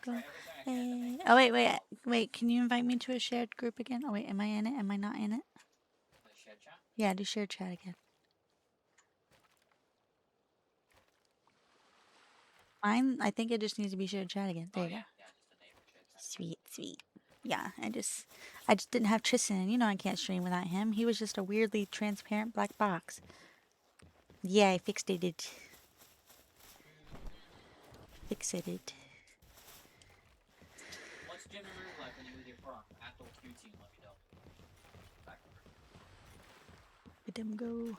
go. Hey. Oh wait. Can you invite me to a shared group again? Oh wait, am I in it? Am I not in it? Yeah, do shared chat again. Mine, I think it just needs to be shared chat again. There you go. Sweet. Yeah, I just didn't have Tristan. You know I can't stream without him. He was just a weirdly transparent black box. Yeah, I fixed it. Fixed it. What's Jimmy Move like when you're with your bro? At or Cutie and let me know. Let them go.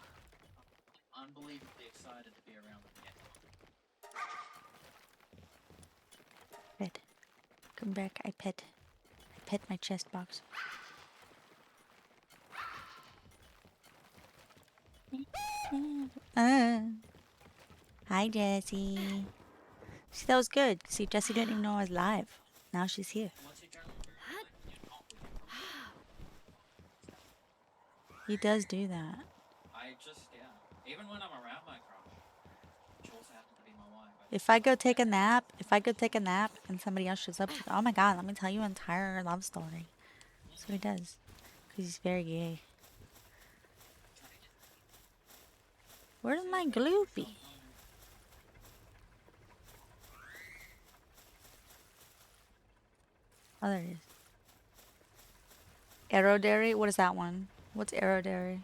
Unbelievably excited to be around them again. Pet. Come back, I pet my chest box. Hi, Jessie. See, that was good. See, Jessie didn't even know I was live. Now she's here. He does do that. Even when I'm around my crush, which also happens to be my wife. If I go take a nap, and somebody else shows up, oh my god, let me tell you an entire love story. That's what he does. Because he's very gay. Where's my gloopy? Oh, there it is. Aerodairy? What is that one? What's Aerodairy?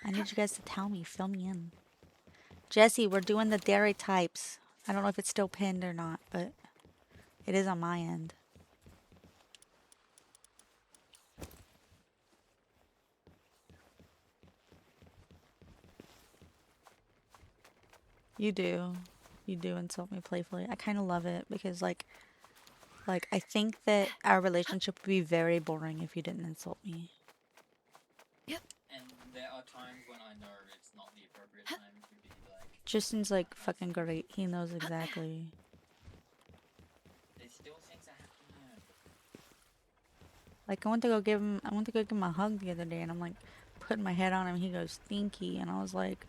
I need you guys to tell me. Fill me in. Jesse, we're doing the dairy types. I don't know if it's still pinned or not, but it is on my end. You do. You do insult me playfully. I kind of love it because, like, I think that our relationship would be very boring if you didn't insult me. Yep. And there are times when I know it's not the appropriate time to be like... Tristan's, like, fucking great. He knows exactly. There's still things I have to learn. Like, I went to go give him a hug the other day, and I'm, like, putting my head on him. He goes, stinky. And I was like,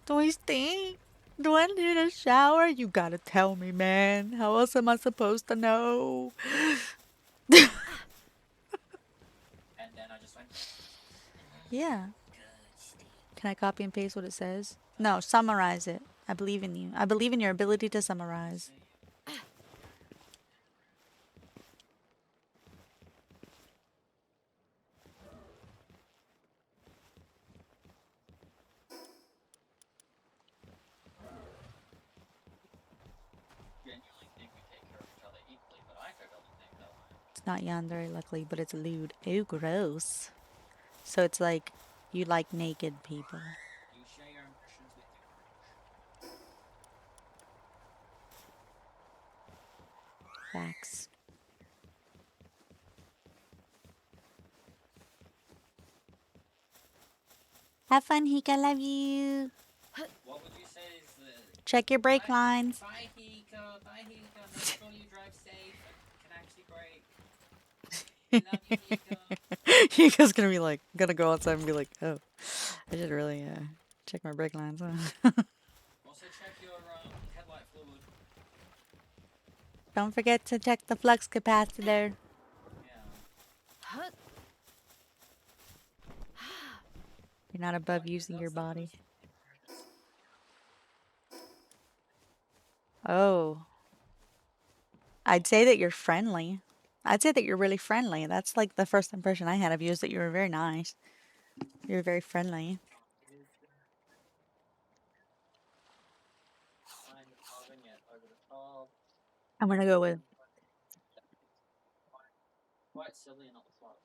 do I stink? Do I need a shower? You gotta tell me, man. How else am I supposed to know? And then I just went... Yeah. Can I copy and paste what it says? No, summarize it. I believe in you. I believe in your ability to summarize. It's not yandere, luckily, but it's lewd. Ew, gross. So it's like, you like naked people. You share your impressions with your Facts. Have fun, Hika. Love you. What would you say is the... Check your brake lines. Bye, Hika. Bye, Hika. Make sure you drive safe and can actually brake. Love you, Hika. Hika's gonna be like, gonna go outside and be like, oh, I should really check my brake lines, huh? Also check your headlight fluid. Don't forget to check the flux capacitor. Yeah. You're not above using your body. Oh. I'd say that you're friendly. I'd say that you're really friendly. That's like the first impression I had of you is that you were very nice. You're very friendly. I'm gonna go with... Quite silly and not the smart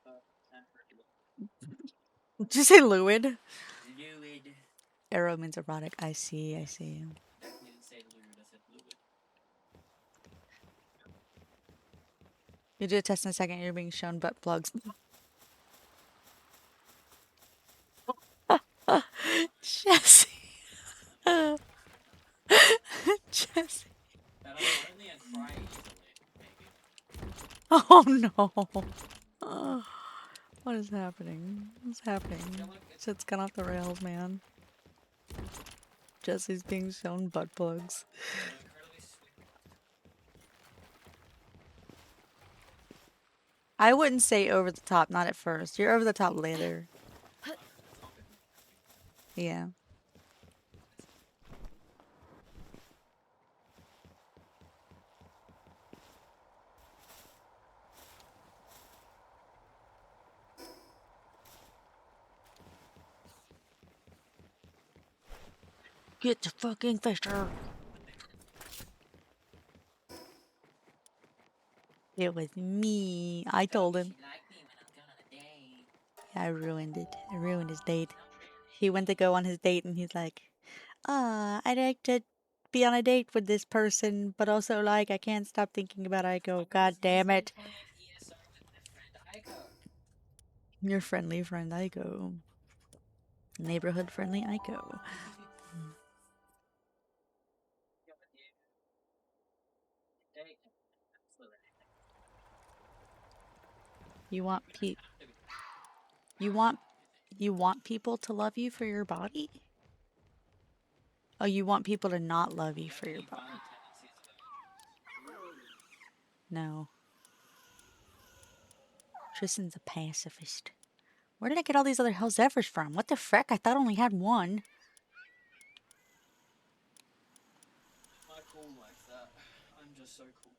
Did you say lewd? Lewd. Arrow means erotic. I see. Definitely didn't say lewd, I said lewd. You do a test in a second, you're being shown butt plugs. Jesse. Jesse. Oh no. What is happening? What's happening? Shit's gone off the rails, man. Jesse's being shown butt plugs. They're incredibly sweet. I wouldn't say over the top, not at first. You're over the top later. Over the top if need be. Yeah. Get the fucking fisher. It was me. I told him. She liked me when I'm going on a date. Yeah, I ruined it. I ruined his date. He went to go on his date and he's like, I'd like to be on a date with this person, but also like I can't stop thinking about Aiko. God damn it. Playing ESO with my friend Aiko. Your friendly friend Aiko. Neighborhood friendly Aiko. Date. You want We don't have to be. you want you want people to love you for your body? Oh, you want people to not love you for your body? Violent tendencies of No. Tristan's a pacifist. Where did I get all these other Hellzevers from? What the frick? I thought I only had one. not cool like that. I'm just so cool.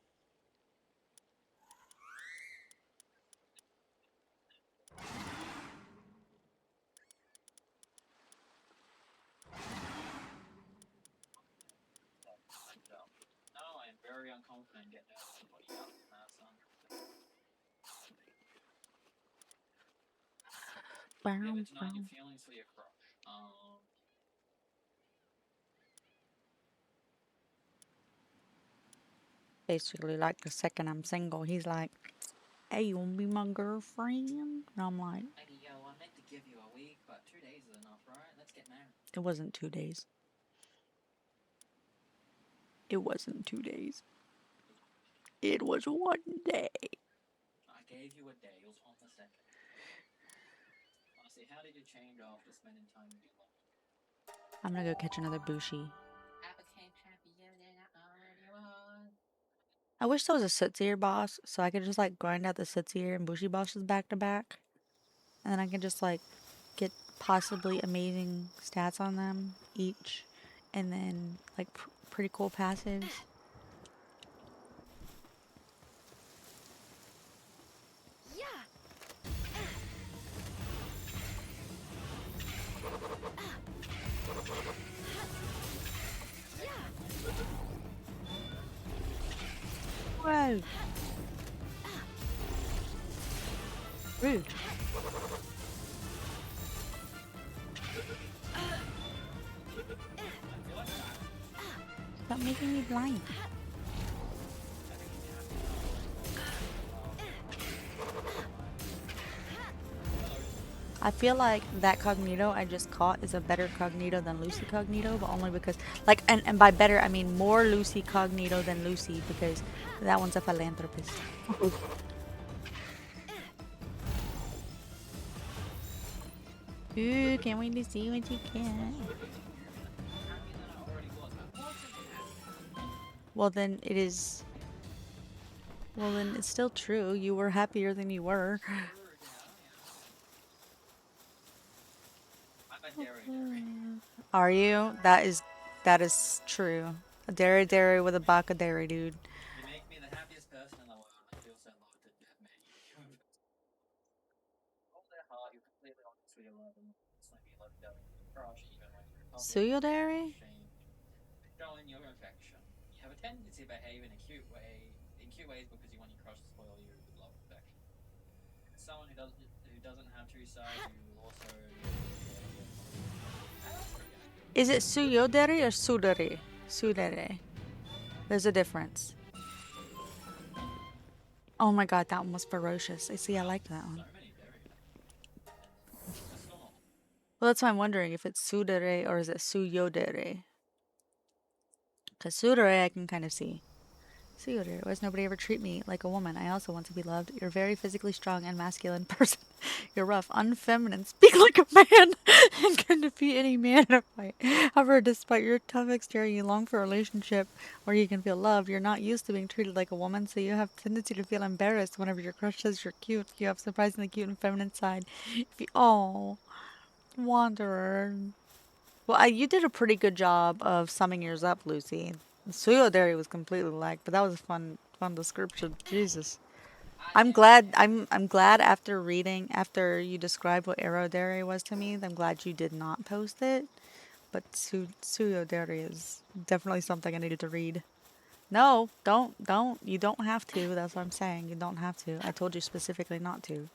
No, I am very unconfident getting out of somebody else. Yeah, but denying your feelings for your crush. Basically, like the second I'm single, he's like, hey, you wanna be my girlfriend? And I'm like, Lady, yo, I meant to give you a week, but 2 days is enough, right? Let's get married. it wasn't 2 days. It wasn't 2 days. It was one day. I gave you a day. It was on the second. Honestly, how did you change after spending time with your love? I'm gonna go catch another Bushi. I became happier than I already was. I wish there was a Sootsier boss so I could just like grind out the Sootsier and Bushi bosses back to back. And then I can just like get possibly amazing stats on them each. And then like pretty cool passives. Whoa! Rude. Stop making me blind. I feel like that Cognito I just caught is a better Cognito than Lucy Cognito, but only because, like, and by better, I mean more Lucy Cognito than Lucy, because that one's a philanthropist. Ooh, can't wait to see what you can. Well, then it is. Well, then it's still true. You were happier than you were. Are you? That is true. A dairy dairy with a baka dairy, dude. You make me the happiest person in the world. I feel so low to have met you. Hold their heart, you're completely honest with your love and constantly be lovey-dovey with your crush, even when you're in public. Suyo dairy? Showing your affection. You have a tendency to behave in cute ways because you want your crush to spoil you with love and affection. As someone who doesn't have two sides, you also. Is it suyoderi or suderi? Sudere. There's a difference. Oh my god, that one was ferocious. I see, I liked that one. Well, that's why I'm wondering if it's sudere or is it suyodere? Because sudere I can kind of see. Suitor, why does nobody ever treat me like a woman? I also want to be loved. You're a very physically strong and masculine person. You're rough, unfeminine, speak like a man, and can defeat any man in a fight. However, despite your tough exterior, you long for a relationship where you can feel loved. You're not used to being treated like a woman, so you have a tendency to feel embarrassed whenever your crush says you're cute. You have surprisingly cute and feminine side. Oh, Wanderer. Well, you did a pretty good job of summing yours up, Lucy. Suyoderi was completely like, but that was a fun description. Jesus. I'm glad I'm glad after you described what Aerodere was to me, I'm glad you did not post it. But Suyoderi is definitely something I needed to read. No, don't. You don't have to. That's what I'm saying. You don't have to. I told you specifically not to.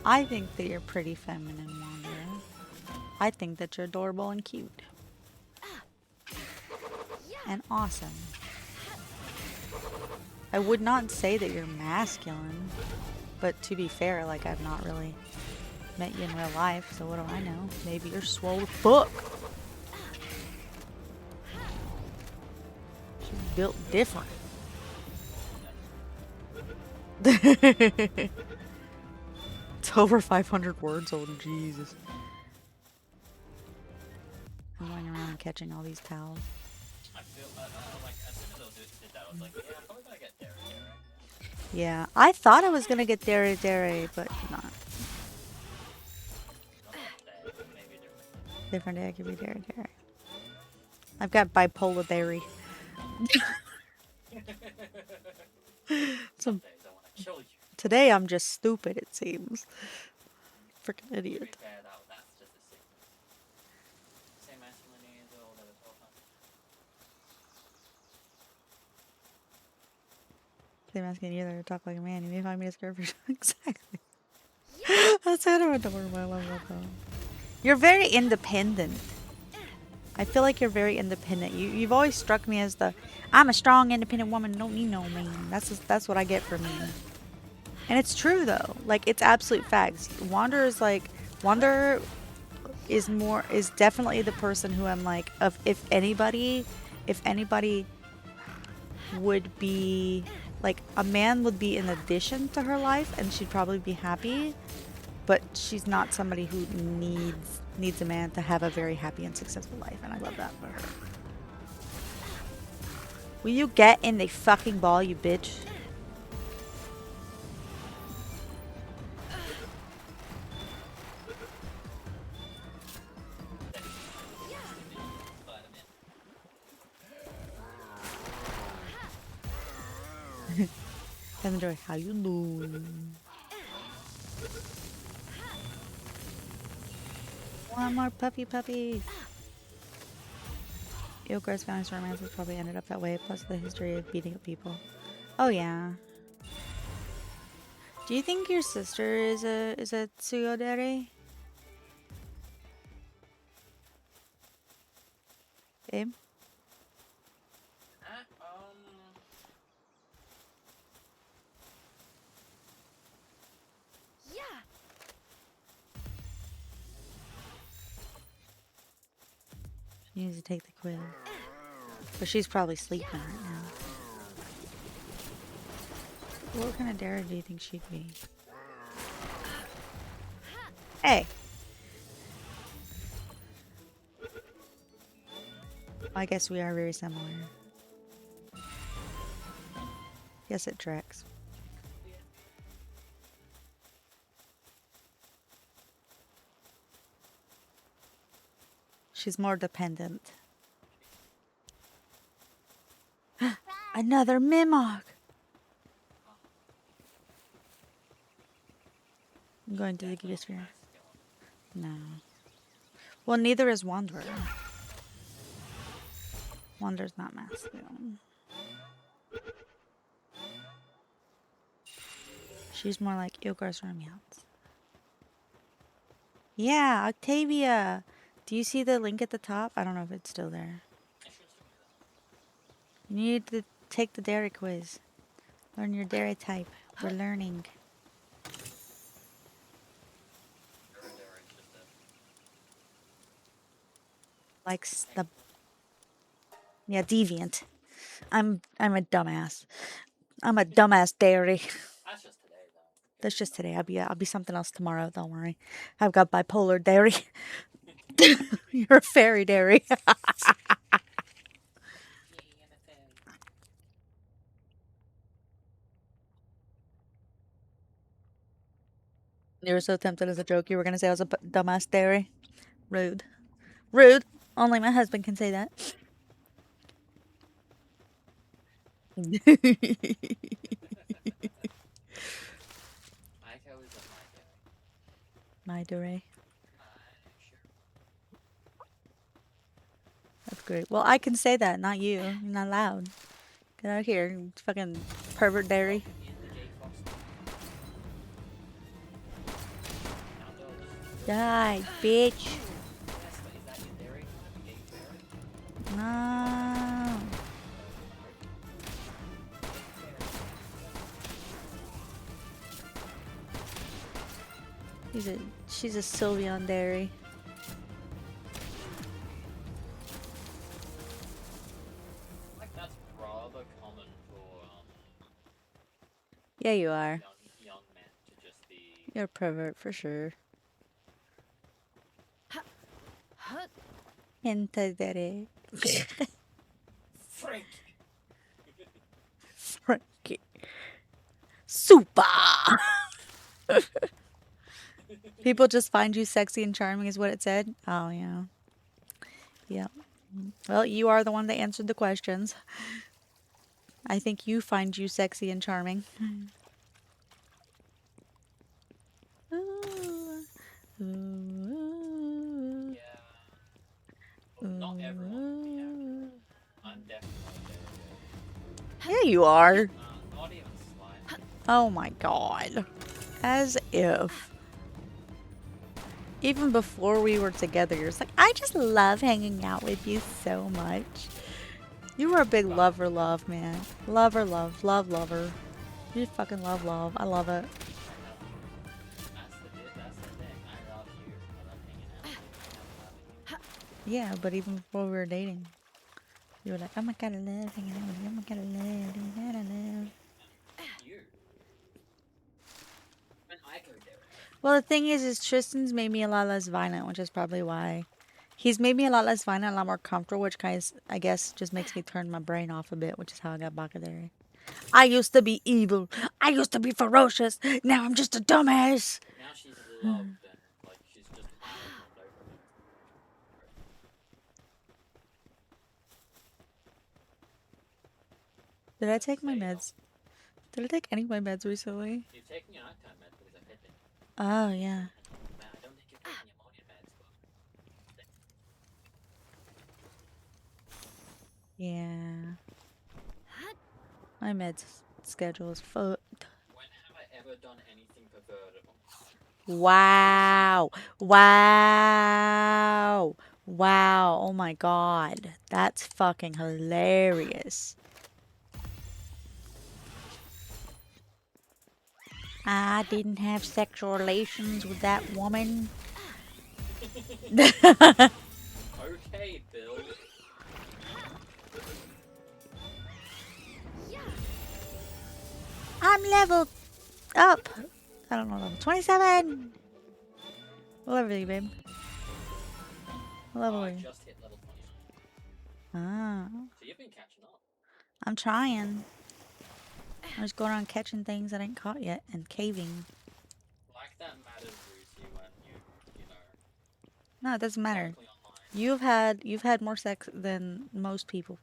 I think that you're pretty feminine, Wanderer. I think that you're adorable and cute. And awesome. I would not say that you're masculine, but to be fair, like I've not really met you in real life, so what do I know? Maybe you're swole as fuck. She's built different. It's over 500 words old, Jesus. I'm going around catching all these pals. I feel like as soon as I did that, I was like, yeah, I'm probably gonna get Dare. Yeah, I thought I was gonna get Dere Dere, but not. Not that day, maybe a different. Different day I could be Dere Dere. I've got bipolar berry. Some days I want to kill you. Today I'm just stupid, it seems. Freaking To be idiot. fair, that's just a sickness. Same masculinity as all that as well, huh? Same asking you to talk like a man. You may find me a skirt for exactly. That's kind of adorable. I love that though. You're very independent. I feel like you're very independent. You've always struck me as I'm a strong, independent woman. Don't need no man. That's what I get from you. And it's true though. Like it's absolute facts. Wanderer is definitely the person who I'm like of if anybody would be like a man would be in addition to her life and she'd probably be happy, but she's not somebody who needs a man to have a very happy and successful life, and I love that for her. Will you get in the fucking ball, you bitch? Enjoy. How you doing? One more puppy. Yokar's family's romance has probably ended up that way, plus the history of beating up people. Oh yeah. Do you think your sister is a tsuyodere? Babe? She needs to take the quiz. But she's probably sleeping right now. What kind of dare do you think she'd be? Hey! I guess we are very similar. Yes, it tracks. She's more dependent. Another Mimog! I'm going to the Geosphere. No. Well, neither is Wanderer. Wanderer's not masculine. She's more like Ilgar's Romance. Yeah, Octavia! Do you see the link at the top? I don't know if it's still there. You need to take the dairy quiz. Learn your dairy type. We're learning. Likes the deviant. I'm a dumbass. I'm a dumbass dairy. That's just today, though. That's just today. I'll be something else tomorrow. Don't worry. I've got bipolar dairy. You're a fairy dairy. You were so tempted as a joke. You were gonna say I was a dumbass dairy. Rude. Rude. Only my husband can say that. Aiko is a My dairy. Sure. That's great. Well, I can say that, not you. You're not allowed. Get out of here, you fucking pervert dairy. In the gay foster. Now dogs. Die, bitch. Yes, but is that your dairy? Gay dairy? No. She's a Sylveon dairy. Like that's rather common for Yeah, you are. young men to just be. You're a pervert for sure. Into dairy. Frankie. Frankie. Super. People just find you sexy and charming is what it said. Oh, yeah. Yeah. Well, you are the one that answered the questions. I think you find you sexy and charming. Ooh. Ooh. Yeah. Well, not everyone. Yeah. I'm definitely there. Yeah, you are. Not even slightly. Oh my god. As if. Even before we were together, you're just like, I just love hanging out with you so much. You were a big lover, man. Lover, lover. You fucking love. I love it. That's the thing. I love you. I love hanging out. Yeah, but even before we were dating, you were like, oh my god, I love hanging out with you. Oh my god, I love. You. When I go there. Well, the thing is Tristan's made me a lot less violent, which is probably why. He's made me a lot less violent, a lot more comfortable, which kind of, I guess, just makes me turn my brain off a bit, which is how I got Bakadari. I used to be evil. I used to be ferocious. Now I'm just a dumbass. Now she's loved and like she's just over it. Did I take my meds? Did I take any of my meds recently? You've taken your nighttime meds because I fed them. Oh, yeah. Man, I don't think you're taking your morning meds, but. Yeah. My meds schedule is fucked. When have I ever done anything perverted? Wow. Wow. Wow. Oh my god. That's fucking hilarious. I didn't have sexual relations with that woman. Okay, Bill. I'm leveled up. I don't know, level 27. What level are you, babe? What level are I you? just hit level 29. Ah, So you've been catching up. I'm trying. I'm just going around catching things that ain't caught yet and caving. Like that matters, Lucy, when you know. No, it doesn't matter. Online. You've had more sex than most people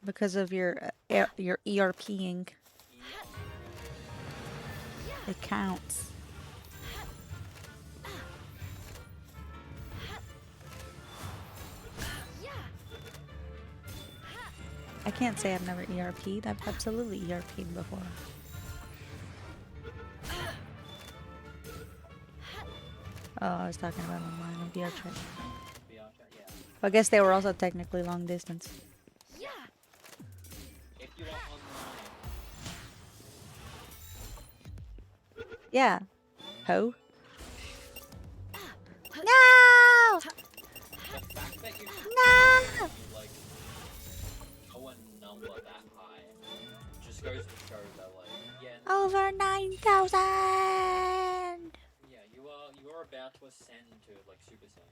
because of your ERPing. It counts. I can't say I've never ERP'd. I've absolutely ERP'd before. Oh, I was talking about online on VR chat. VR chat, yeah. I guess they were also technically long distance. If you are online. Yeah. Ho. No! The fact No! You like go a number that high. Just goes to show that like, yeah, no, Over 9,000! yeah, you are about to ascend to like Super Saiyan.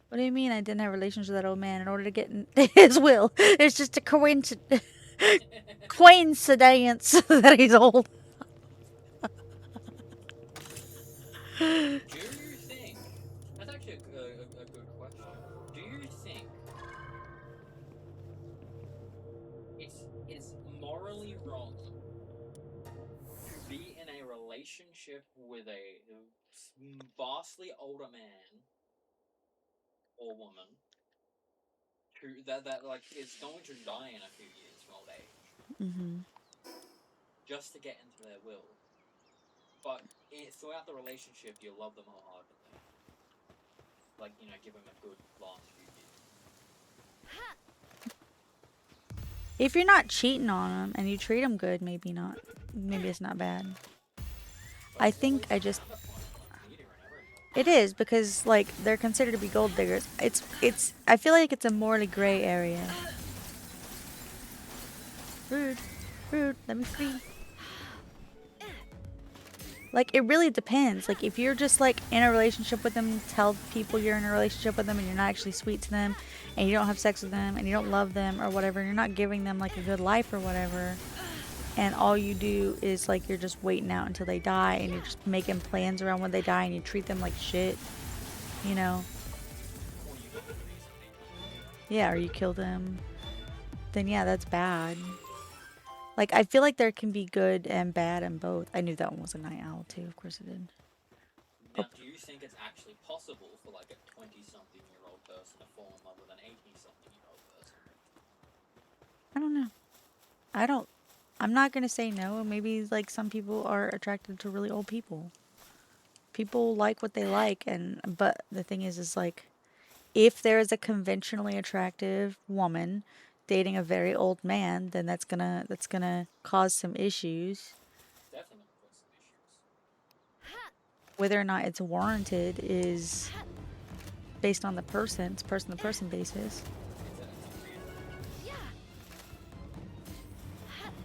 What do you mean I didn't have a relationship with that old man in order to get his will? It's just a coincidence that he's old. Do you think that's actually a good question? Do you think it's morally wrong to be in a relationship with a vastly older man or woman that like is going to die in a few years from old age Mm-hmm. just to get into their will, but throughout the relationship you love them wholeheartedly, like give them a good last few years. If you're not cheating on them and you treat them good, maybe not. Maybe it's not bad. But I it's think I a just counterpoint of like meeting and everything. it is because like they're considered to be gold diggers. It's I feel like it's a morally gray area. Rude, rude. Let me free. Like it really depends. Like if you're just like in a relationship with them, tell people you're in a relationship with them and you're not actually sweet to them, and you don't have sex with them and you don't love them or whatever, and you're not giving them like a good life or whatever. And all you do is like you're just waiting out until they die and you're just making plans around when they die and you treat them like shit, you know? Or you look at the reason they die. Yeah, or you kill them. Then yeah, that's bad. Like I feel like there can be good and bad in both. I knew that one was a night owl too, of course it did. Oh, Now, do you think it's actually possible for like a 20-something-year-old person to fall in love with an 80-something-year-old person? I don't know. I don't I'm not gonna say no. Maybe like some people are attracted to really old people. People like what they like, and but the thing is like if there is a conventionally attractive woman dating a very old man, then that's gonna cause some issues. Definitely gonna cause some issues. Whether or not it's warranted is based on the person. It's person to person basis. It's a random.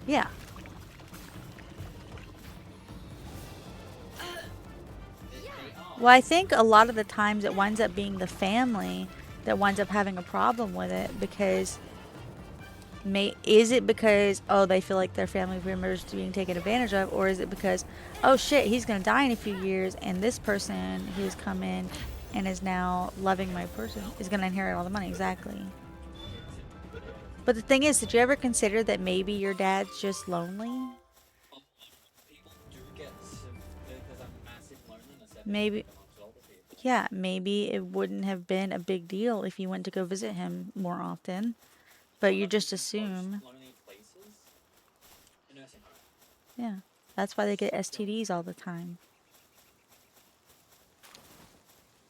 Yeah. They are. Well, I think a lot of the times it winds up being the family that winds up having a problem with it because is it because oh they feel like their family members are being taken advantage of, or is it because oh shit he's gonna die in a few years and this person who's come in and is now loving my person is gonna inherit all the money exactly. But the thing is, did you ever consider that maybe your dad's just lonely? People do get there's a massive loneliness Maybe, epidemic amongst older people. yeah, maybe it wouldn't have been a big deal if you went to go visit him more often. But One you of the just most assume, lonely places, a nursing home. yeah, that's why they get STDs all the time.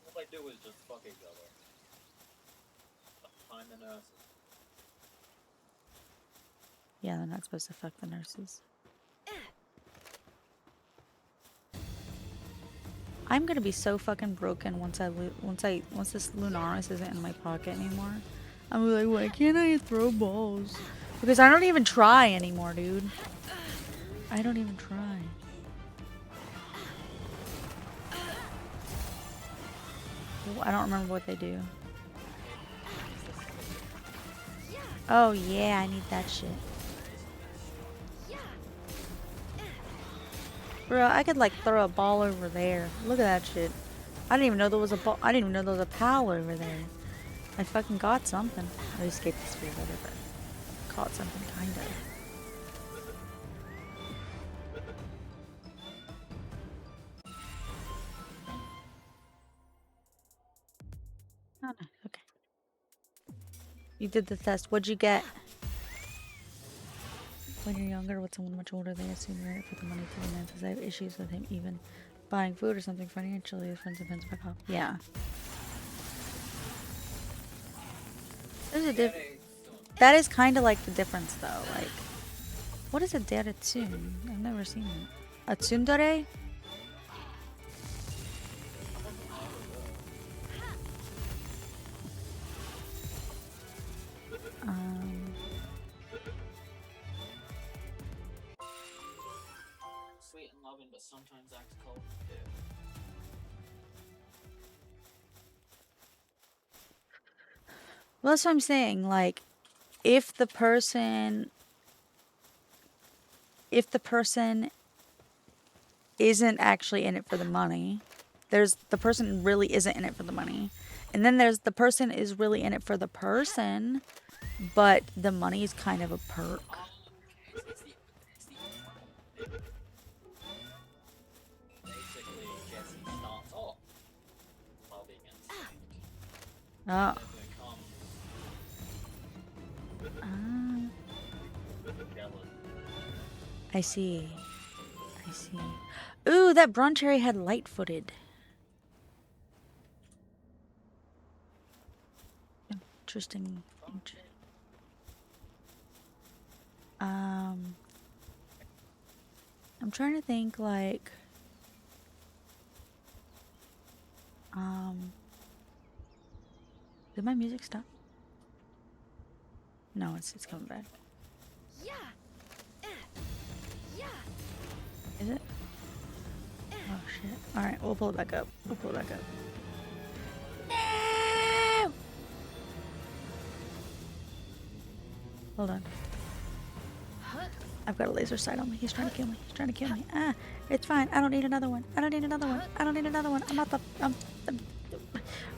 All they do is just fuck each other. Find the nurses. Yeah, they're not supposed to fuck the nurses. I'm gonna be so fucking broken once this Lunaris isn't in my pocket anymore. I'm like, why can't I throw balls? Because I don't even try anymore, dude. I don't even try. I don't remember what they do. Oh yeah, I need that shit. Bro, I could like throw a ball over there. Look at that shit. I didn't even know there was a ball. I didn't even know there was a pal over there. I fucking got something. I escaped the spear, whatever. Caught something, kinda. Oh, no. Okay. You did the test. What'd you get? When you're younger with someone much older, they assume you're in it for the money to the man. Because I have issues with him even buying food or something financially. His friends and friends back off. Yeah. There's a that is kind of like the difference though. Like, what is a Daratsun? I've never seen it. A tsundere? Sweet and loving, but sometimes acts cold. Yeah. Well, that's what I'm saying. Like, if the person isn't actually in it for the money, there's the person really isn't in it for the money. And then there's the person is really in it for the person, but the money is kind of a perk. Oh, okay. It's the opposite. Basically, Jesse starts off loving and sweet. Oh. Then becomes jealous. I see. I see. Ooh, that brunch area had light-footed. Interesting. I'm trying to think, like, did my music stop? No, it's coming back. Yeah. Yeah. Is it? Oh shit. Alright, we'll pull it back up. We'll pull it back up. No! Hold on. I've got a laser sight on me. He's trying to kill me. He's trying to kill me. Ah, it's fine. I don't need another one. I don't need another one. I don't need another one. I'm not the...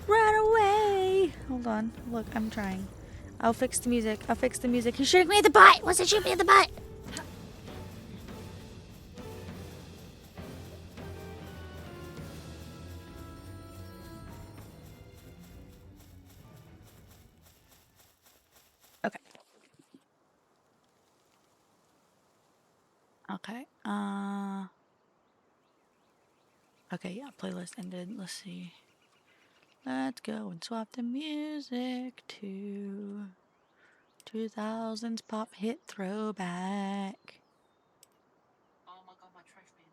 Run away! Hold on. Look, I'm trying. I'll fix the music. I'll fix the music. He's shooting me in the butt! What's he shooting me in the butt? Okay. Okay. Okay, yeah, playlist ended. Let's see. Let's go and swap the music to 2000s pop hit throwback. Oh my god, my trash bin.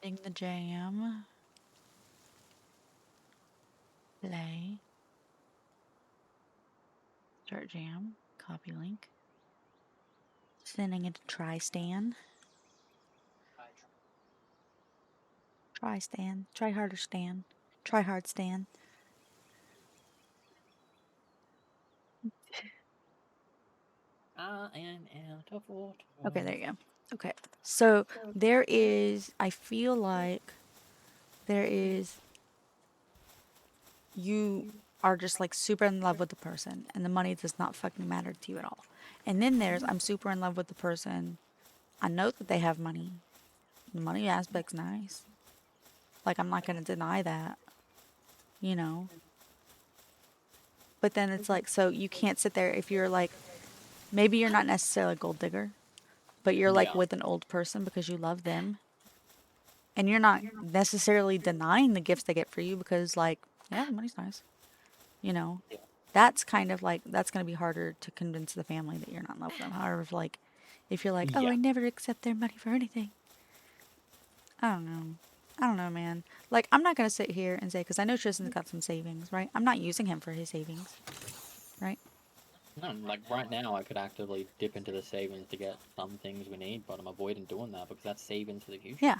Ending the jam. Play. Start jam. Copy link. Sending it to Tristan. Tristan. Try harder, Stan. Try hard, Stan. I am out of water. Okay, there you go. Okay. So there is, I feel like there is, you are just like super in love with the person and the money does not fucking matter to you at all. And then there's, I'm super in love with the person. I know that they have money. The money aspect's nice. Like, I'm not going to deny that, you know? But then it's like, so you can't sit there if you're like, maybe you're not necessarily a gold digger, but you're like with an old person because you love them. And you're not necessarily denying the gifts they get for you because, like, yeah, the money's nice. You know? That's kind of like, that's going to be harder to convince the family that you're not in love with them. However, like, if you're like, oh, I never accept their money for anything. I don't know. I don't know, man. Like, I'm not going to sit here and say, because I know Tristan's got some savings, right? I'm not using him for his savings, right? No, like right now I could actively dip into the savings to get some things we need, but I'm avoiding doing that because that's savings for the future. Yeah.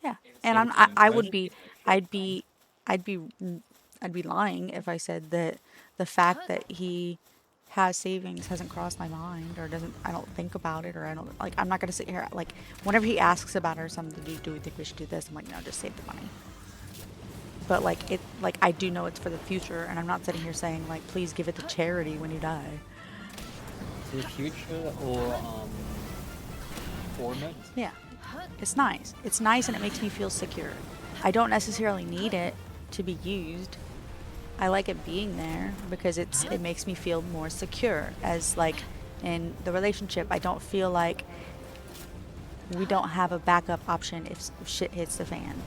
Yeah. And I would be, I'd be lying if I said that the fact that he has savings hasn't crossed my mind or doesn't, I don't think about it, or I don't, like, I'm not going to sit here, like, whenever he asks about it or something, do we think we should do this? I'm like, no, just save the money. But, like, it, like, I do know it's for the future, and I'm not sitting here saying, like, please give it to charity when you die. For the future or emergency? Yeah. It's nice. It's nice and it makes me feel secure. I don't necessarily need it to be used. I like it being there because it makes me feel more secure. As like in the relationship, I don't feel like we don't have a backup option if shit hits the fan.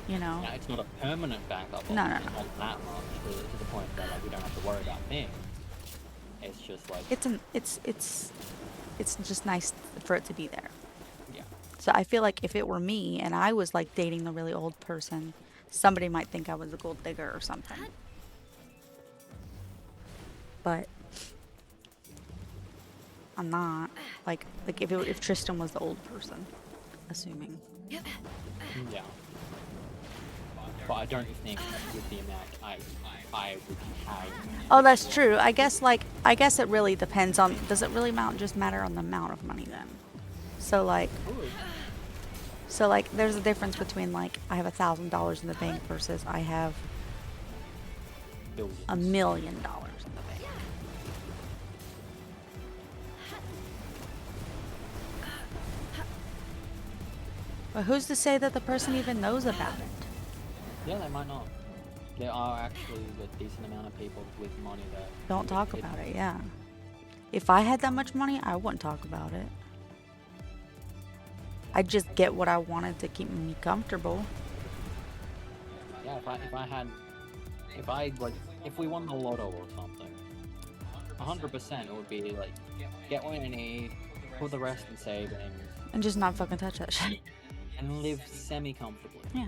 You know? Yeah, it's not a permanent backup. No. Not that much to the point that like we don't have to worry about things. It's just like it's just nice for it to be there. Yeah. So I feel like if it were me and I was like dating the really old person, somebody might think I was a gold digger or something. But I'm not. Like if Tristan was the old person, assuming. Yeah. But I don't think with the amount I would have. Oh, that's true. I guess it really depends on. Does it really just matter on the amount of money then? So like. Ooh. So like, there's a difference between like I have $1,000 in the bank versus I have Billions. $1 million in the bank. But who's to say that the person even knows about it? Yeah, they might not. There are actually a decent amount of people with money that Don't talk about it. Yeah. If I had that much money, I wouldn't talk about it. I'd just get what I wanted to keep me comfortable. Yeah, if we won the lotto or something, 100% it would be like, get what I need, put the rest in savings, And just not fucking touch that shit. and live semi-comfortably. Yeah.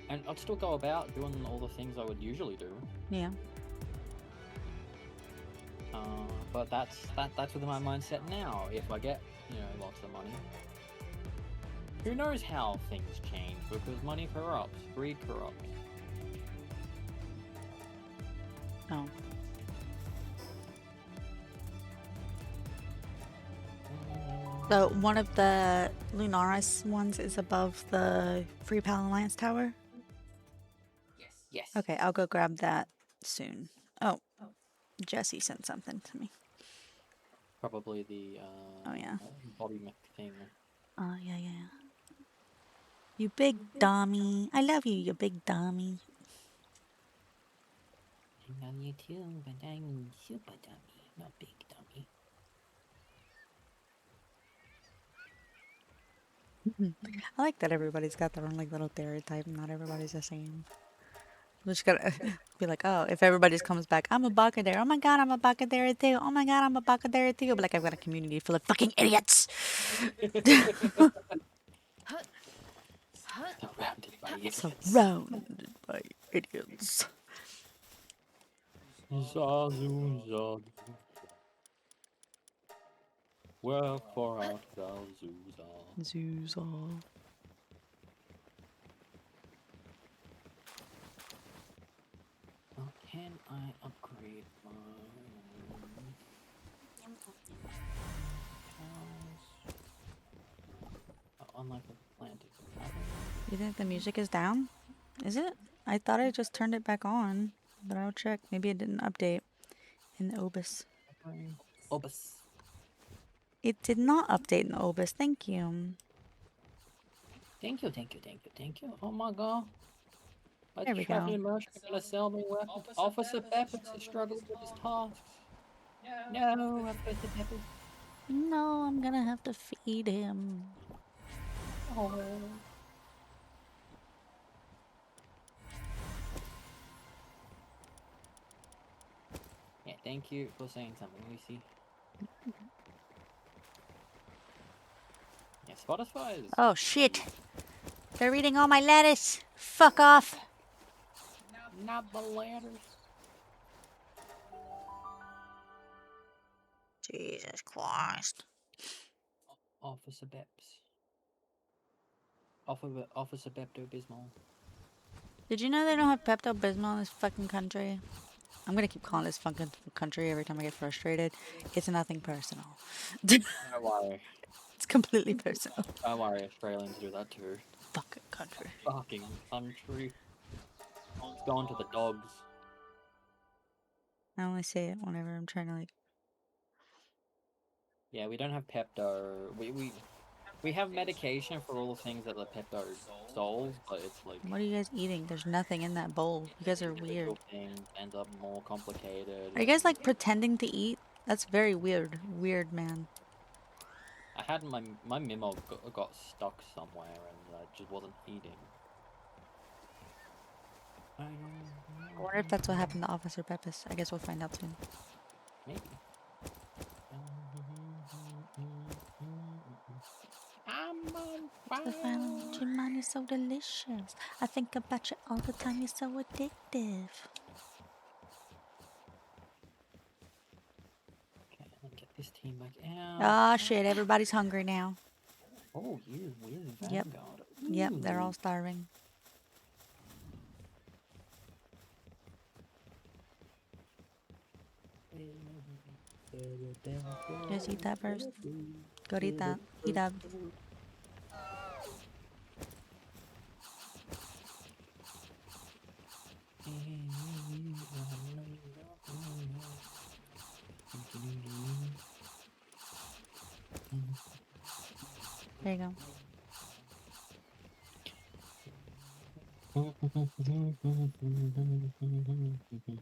And I'd still go about doing all the things I would usually do. Yeah. But that's with my mindset now. If I get, lots of money, who knows how things change, because money corrupts, greed corrupts. Oh. So one of the Lunaris ones is above the Free Pal Alliance Tower? Yes. Okay, I'll go grab that soon. Oh, Jesse sent something to me. Probably the Oh, yeah. Bobby thing. Oh, yeah. You big dummy. I love you, you big dummy. I'm on YouTube, but I'm super dummy, not big dummy. I like that everybody's got their own like little stereotype and not everybody's the same. We just gotta be like, oh, if everybody just comes back, I'm a Bakadare. Oh my god, I'm a Bakadare too. Oh my god, I'm a Bakadare too. But like, I've got a community full of fucking idiots. Surrounded by idiots. Surrounded by idiots. Zazu, zazu. Wherefore art thou, Zuza? Zuza. How can I upgrade my house? Unlike Atlantic. You think the music is down? Is it? I thought I just turned it back on, but I'll check. Maybe it didn't update in the OBS. Obus. It did not update in the OBS. Thank you. Thank you. Oh my god. There we go. Merchant gonna sell me weapons. Officer Peppers is struggling with his tasks. No, Officer Peppers. No, I'm gonna have to feed him. Oh. Yeah, thank you for saying something, Lucy. Yeah, Spotify is... Oh shit! They're eating all my lettuce! Fuck off! Not the ladders. Jesus Christ. Officer Beps. Officer Pepto-Bismol. Did you know they don't have Pepto-Bismol in this fucking country? I'm gonna keep calling this fucking country every time I get frustrated. It's nothing personal. Don't worry. It's completely personal. Don't worry, Australians do that too. Fucking country. Fucking country. It's going to the dogs. I only say it whenever I'm trying to like... Yeah, we don't have Pepto. We have medication for all the things that the Pepto solves, but it's like... What are you guys eating? There's nothing in that bowl. You guys are weird. Things ends up more complicated. Are you guys like pretending to eat? That's very weird. Weird, man. I had my memo got stuck somewhere and I just wasn't eating. I wonder if that's what happened to Officer Pepis. I guess we'll find out soon. Maybe. The final Jimon is so delicious. I think about you all the time. You're so addictive. Okay, let me get this team back out. Ah, shit. Everybody's hungry now. Oh, you with Yep. Vanguard. Yep, they're all Ooh. starving. Just eat that first. Go eat that. Eat up. There you go.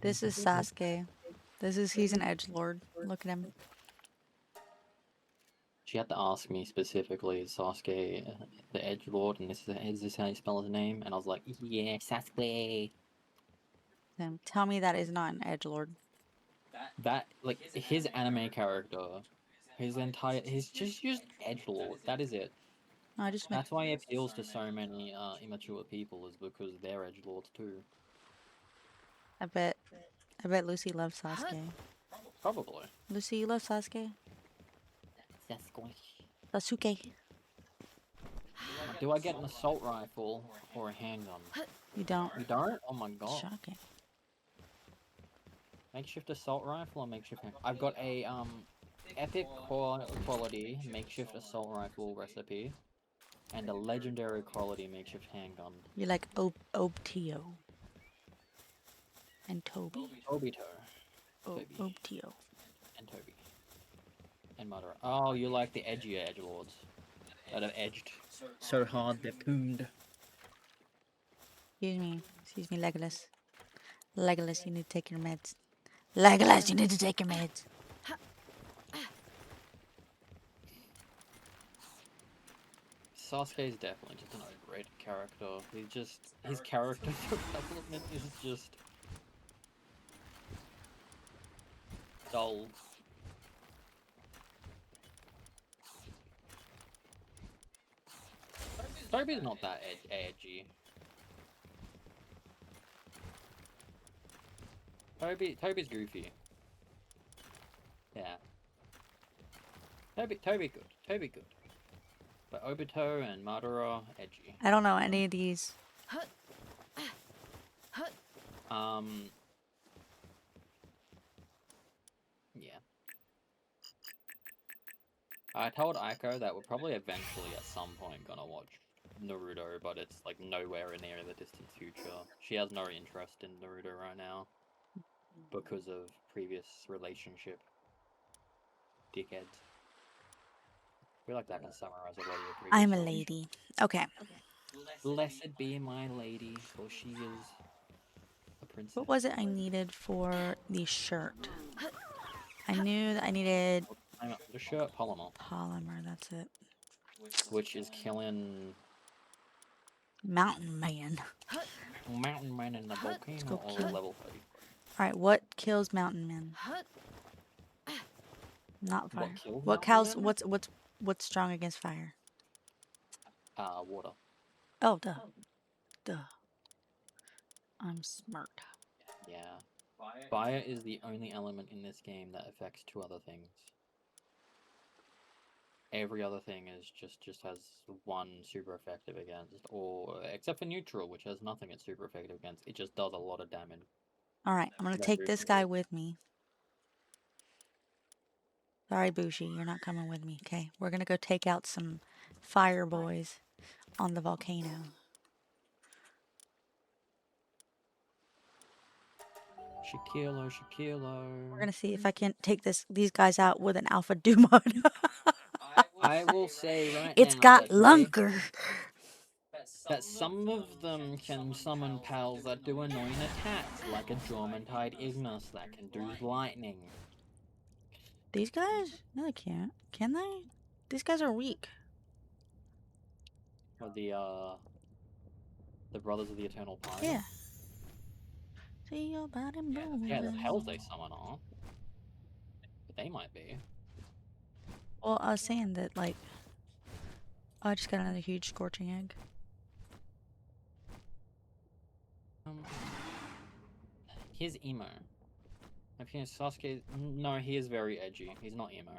This is Sasuke. He's an edgelord. Look at him. She had to ask me specifically, is Sasuke the Edgelord, and is this how you spell his name? And I was like, yeah, Sasuke. Tell me that is not an edgelord. That, like, his anime character, he's just used Edgelord. That is it. No, I just meant. That's why he appeals to so many immature people, is because they're Edgelords too. I bet Lucy loves Sasuke. Probably. Lucy, you love Sasuke? Sasuke. Sasuke. Do I get an assault rifle or a handgun? You don't. You don't? Oh my god. Shocking. Makeshift assault rifle or makeshift handgun? I've got a epic quality makeshift assault rifle recipe and a legendary quality makeshift handgun. You like Obtio. And Toby. Obito. Obtio. And Toby. And Madara. Oh, you like the edgier edgelords that have edged so hard they're pooned. Excuse me, Legolas. Legolas, you need to take your meds. Legolas, you need to take your meds. Sasuke is definitely just an overrated character. His character development is just dull. Toby's not that edgy. Toby's goofy. Yeah. Toby good. But Obito and Madara, edgy. I don't know any of these. Yeah. I told Aiko that we're probably eventually at some point gonna watch Naruto, but it's like nowhere near the distant future. She has no interest in Naruto right now because of previous relationship dickheads. I feel like that can summarize a lot of your previous I'm a relationship. lady. Okay. Blessed be my lady, for she is a princess. What was it I needed for the shirt? I knew that I needed The shirt polymer, polymer, that's it. which is killing Mountain Man. Mountain Man in the volcano go or kill it. level 30. Alright, what kills Mountain Man? Not fire. What kills Mountain Man? What's strong against fire? Water. Oh, duh. I'm smart. Yeah. Fire is the only element in this game that affects two other things. Every other thing is just has one super effective against, or except for neutral, which has nothing it's super effective against. It just does a lot of damage. Alright, I'm gonna take this guy with me. Sorry, Bushi, you're not coming with me. Okay, we're gonna go take out some fire boys on the volcano. Shaquille. We're gonna see if I can take these guys out with an Alpha Dumod. I will say right It's now got that lunker. that some of them can summon pals that do annoying attacks, like a Dormantide Ignis that can do lightning. These guys? No, they can't. Can they? These guys are weak. Or the Brothers of the Eternal Fire. Yeah. See your body moving. Yeah, the pals they summon are. But they might be. Well, I was saying that, like, Oh, I just got another huge scorching egg. Here's emo. If he's Sasuke, no, he is very edgy. He's not emo.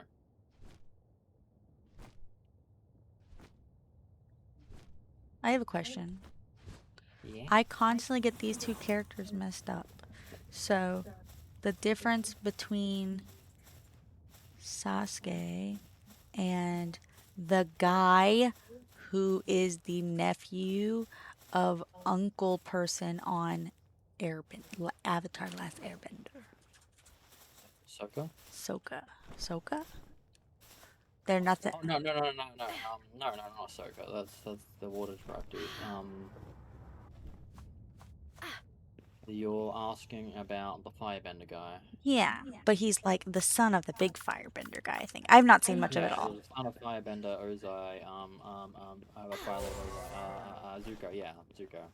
I have a question. Yeah. I constantly get these two characters messed up. So, the difference between Sasuke and the guy who is the nephew of Uncle Person on Avatar: Last Airbender. Sokka? Sokka? They're nothing. Oh, no, no, no, no, no, no, not Sokka. That's the water tribe dude. You're asking about the firebender guy. Yeah, but he's like the son of the big firebender guy, I think. I've not seen much of it Yeah, all. the son of firebender Ozai, a fire lord Ozai, Zuko, yeah, Zuko.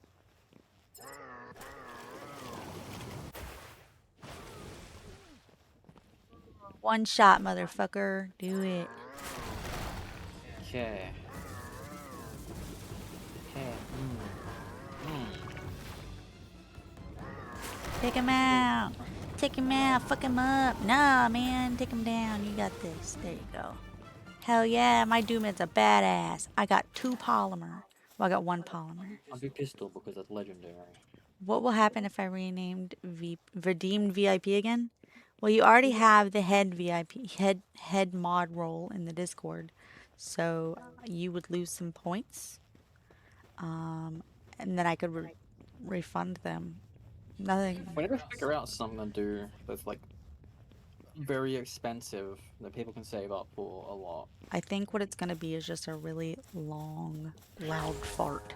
One shot, motherfucker. Do it. Okay. Okay. Take him out. Take him out. Fuck him up. Nah, man. Take him down. You got this. There you go. Hell yeah, my Doomed's a badass. I got 2 polymer. Well, I got 1 polymer. I'll do pistol because that's legendary. What will happen if I renamed redeemed VIP again? Well, you already have the head VIP head mod role in the Discord, so you would lose some points, and then I could refund them. Nothing. We need to figure out something to do that's like very expensive that people can save up for a lot. I think what it's gonna be is just a really long, loud fart.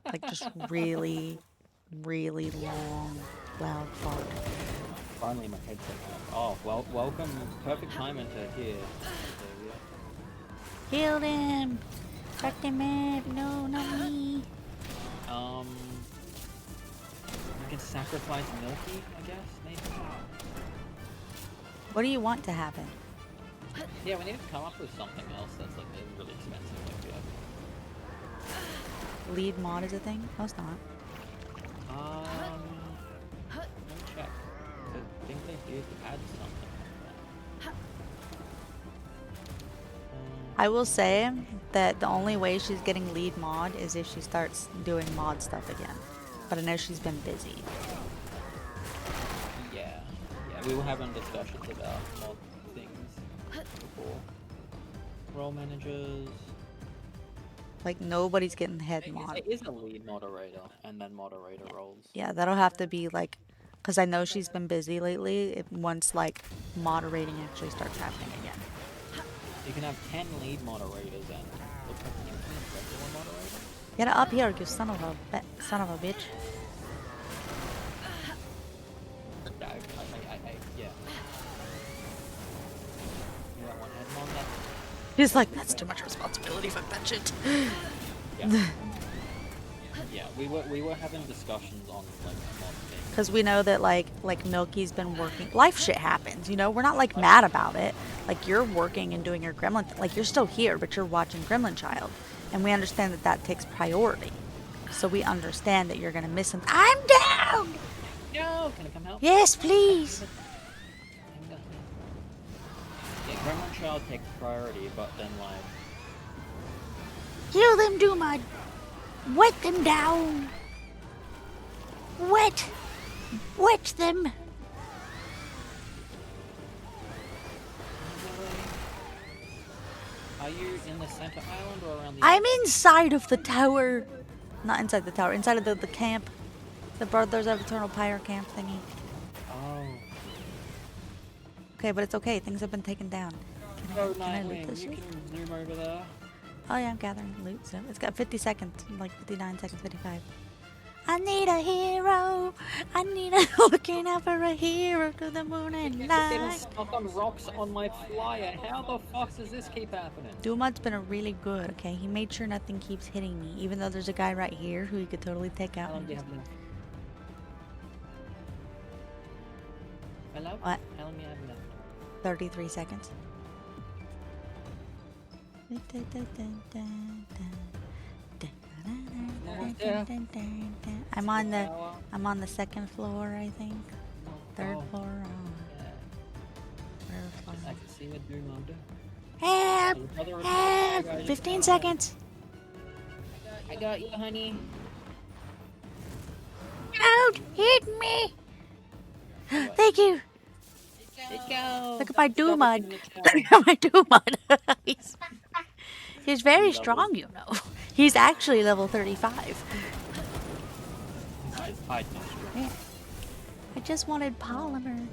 Like just really, really long, loud fart. Finally, my headset. Oh, well, welcome. Perfect timing to hear. Heal him! Fuck him up! No, not me! We can sacrifice Milky, I guess, maybe? What do you want to happen? Yeah, we need to come up with something else that's like really expensive like that. Lead mod is a thing? No, it's not. Let me check. I think they did add something like that. I will say that the only way she's getting lead mod is if she starts doing mod stuff again. But I know she's been busy. Yeah, we were having discussions about mod things before. Role managers. Like, nobody's getting head mod. It is a lead moderator and then moderator roles. Yeah, that'll have to be like, because I know she's been busy lately, once like moderating actually starts happening again. You can have 10 lead moderators and looks like an infinite regular moderator. Get up here, you son of a bitch. Yeah. You got one head on that? He's like, that's too much responsibility, fuck that shit. Yeah. Yeah, we were having discussions on like mod things. Because we know that like Milky's been working. Life shit happens, you know. We're not like mad about it. Like you're working and doing your Gremlin. Like you're still here, but you're watching Gremlin Child, and we understand that that takes priority. So we understand that you're gonna miss him. I'm down. No, can I come help? Yes, please. Yeah, Gremlin Child takes priority, but then like Heal them, Doomad. Wet them down. Wet them. are you in the center island or around the I'm inside of the tower. Not inside the tower, inside of the camp. The Brothers of Eternal Pyre camp thingy. Oh. Okay, but it's okay. Things have been taken down. Oh, Can I loot Nightwing, this you shit? can zoom over there. Oh yeah, I'm gathering loot. So it's got 50 seconds, like 59 seconds, 55. I need a hero. I need a looking out for a hero to the moon and It's even back. stuck on rocks on my flyer. How the fuck does this keep happening? Dumad's been a really good, okay? He made sure nothing keeps hitting me, even though there's a guy right here who he could totally take How out. long do you have left? Hello? What? How long do you have left? 33 seconds. I'm on the second floor, I think. Third floor. Whatever floor. I can see a doom under. Help! Help! 15 seconds. I got you, honey. Don't hit me! Thank you. Let's go. Look at my Doomud. Look Look at my Doomud. He's very strong, you know. He's actually level 35. Yeah. I just wanted polymer.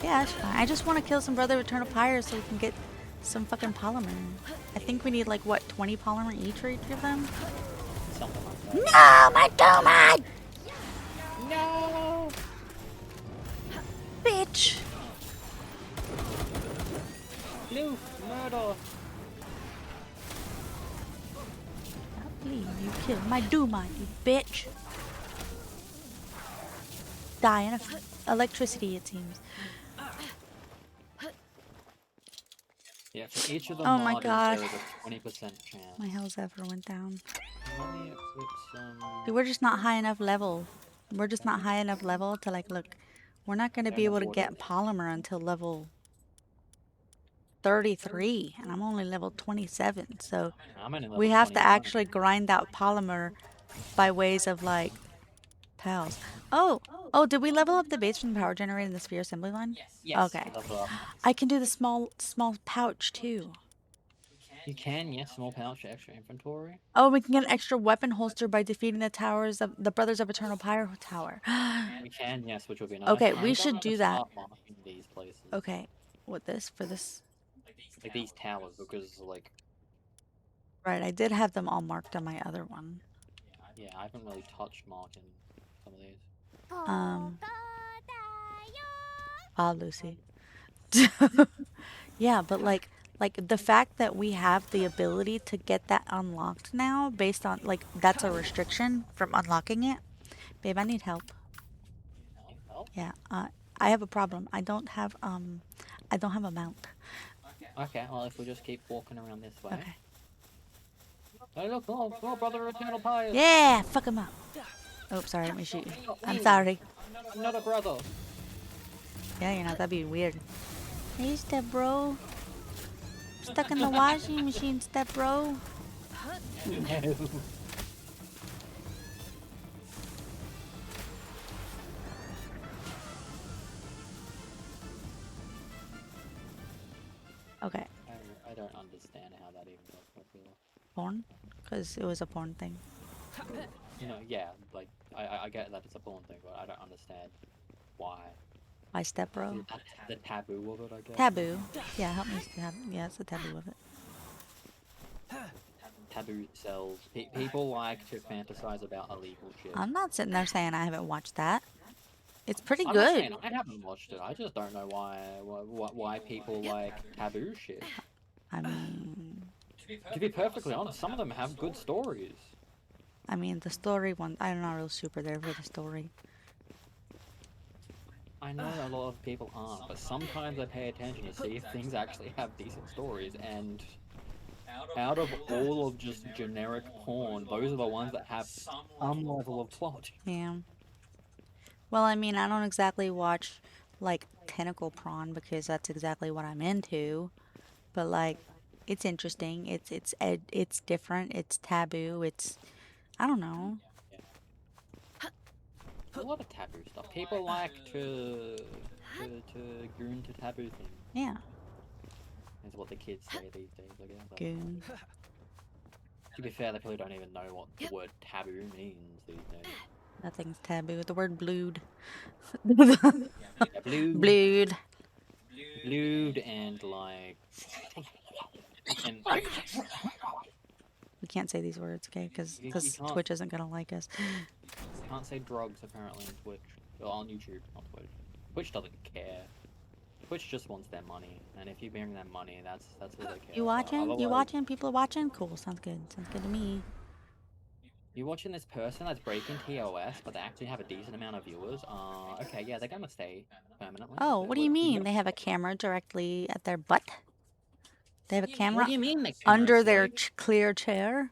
Yeah, that's fine. I just want to kill some Brother of Eternal Pyre so we can get some fucking polymer. I think we need like, what, 20 polymer each for each of them? Something like that. No, my Doomud! No! Bitch! Blue, murder! I believe you killed my Doomud, you bitch! Die in electricity, it seems. Yeah, for each of the Oh my modders, gosh. there is a 20% chance. My health ever went down. Let me equip some... Dude, we're just not high enough level. We're just not high enough level to like, look, we're not going to be able to get polymer until level 33, and I'm only level 27, so I'm in level we have to 21. actually grind out polymer by ways of like pals. Oh, did we level up the base from the power generator in the sphere assembly line? Yes. Okay. Level up. I can do the small pouch too. You can, yes, small pouch, extra inventory. Oh, we can get an extra weapon holster by defeating the towers of the Brothers of Eternal Pyre Tower. We can, yes, which would be nice. Okay, I'm we gonna should do that. start marking these places. Okay, what this for this? Like these towers, because like, Right, I did have them all marked on my other one. yeah, I haven't really touched marking some of these. Lucy. Yeah, but like the fact that we have the ability to get that unlocked now based on like that's a restriction from unlocking it. Babe, I need help. Help? Yeah, I have a problem. I don't have a mount. Okay, well, if we just keep walking around this way. Okay. Hey, look, oh, Brother of Eternal Pyre! Yeah, fuck him up. Oh, sorry, let me shoot you. I'm sorry. I'm not a brother! Yeah, you know, that'd be weird. Hey, step bro. Stuck in the washing machine, step bro. Okay. I don't understand how that even got popular. Porn? Because it was a porn thing. You know, yeah, like, I get that it's a porn thing, but I don't understand why. Why step bro? The taboo of it, I guess. Taboo. Yeah, help me. Yeah, it's the taboo of it. Taboo sells. People like to fantasize about illegal shit. I'm not sitting there saying I haven't watched that. It's pretty I'm not good. saying I haven't watched it. I just don't know why people like taboo shit. I mean, To be perfectly honest, some of them have good stories. the story one, I'm not real super there for the story. I know a lot of people aren't, but sometimes I pay attention to see if things actually have decent stories, and out of all of just generic porn, those are the ones that have some level of plot. Yeah. Well, I don't exactly watch, like, tentacle prawn because that's exactly what I'm into. But, like, it's interesting. It's different. It's taboo. I don't know. A lot of taboo stuff. People like to goon to taboo things. Yeah. Is what the kids say these days, I guess. Goon. To be fair, they probably don't even know what the word taboo means these days. Nothing's taboo. The word blued. Yeah, blued. Blued. Blued and like... And... We can't say these words, okay? Because You can't. Twitch isn't gonna like us. Can't say drugs apparently on Twitch. Or on YouTube, not Twitch. Twitch doesn't care. Twitch just wants their money, and if you bring them money, that's all they care You about. watching? You Otherwise- watching? People are watching? Cool. Sounds good. Sounds good to me. You're watching this person that's breaking TOS, but they actually have a decent amount of viewers. Okay, yeah, they're gonna stay permanently. Oh, what do you mean? They have a camera directly at their butt? They have a What camera do you mean the under camera's their like? clear chair?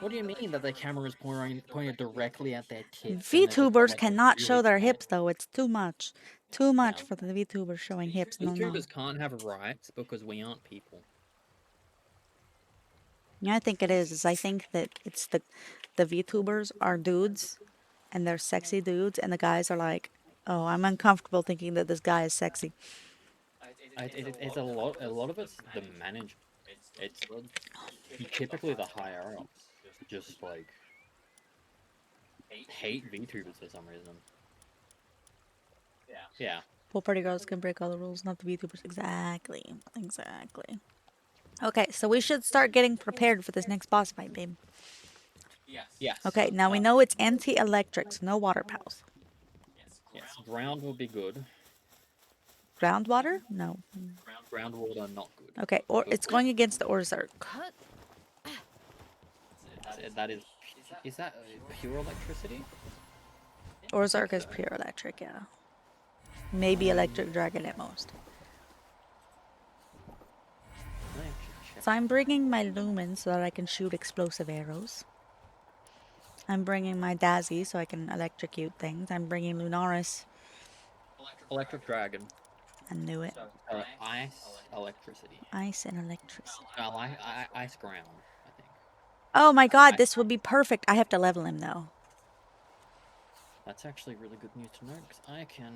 What do you mean that the camera is pointed directly at their tits and they're just VTubers like cannot really show their small? hips though. It's too much. Too much Yeah. for the VTubers showing hips. No, no. VTubers can't have rights because we aren't people. Yeah, I think it is I think that it's the VTubers are dudes and they're sexy dudes and the guys are like, "Oh, I'm uncomfortable thinking that this guy is sexy." It's a lot of it's the management. It's typically the higher ups just like hate VTubers for some reason. Yeah. Pool party girls can break all the rules, not the VTubers. Exactly. Exactly. Okay, so we should start getting prepared for this next boss fight, babe. Yes. Okay, now we know it's anti-electric, so no water pals. Yes. Ground will be good. Groundwater? No. Groundwater not good. Okay, or it's going against the Orzark. That is that pure electricity? Orzark is pure electric, yeah. Maybe electric dragon at most. Let me actually check. So I'm bringing my lumen so that I can shoot explosive arrows. I'm bringing my Dazzy so I can electrocute things. I'm bringing Lunaris. Electric dragon. I knew it. Ice electricity. Ice and electricity. Ice ground, I think. Oh my god, this would be perfect. I have to level him though. That's actually really good news to know because I can.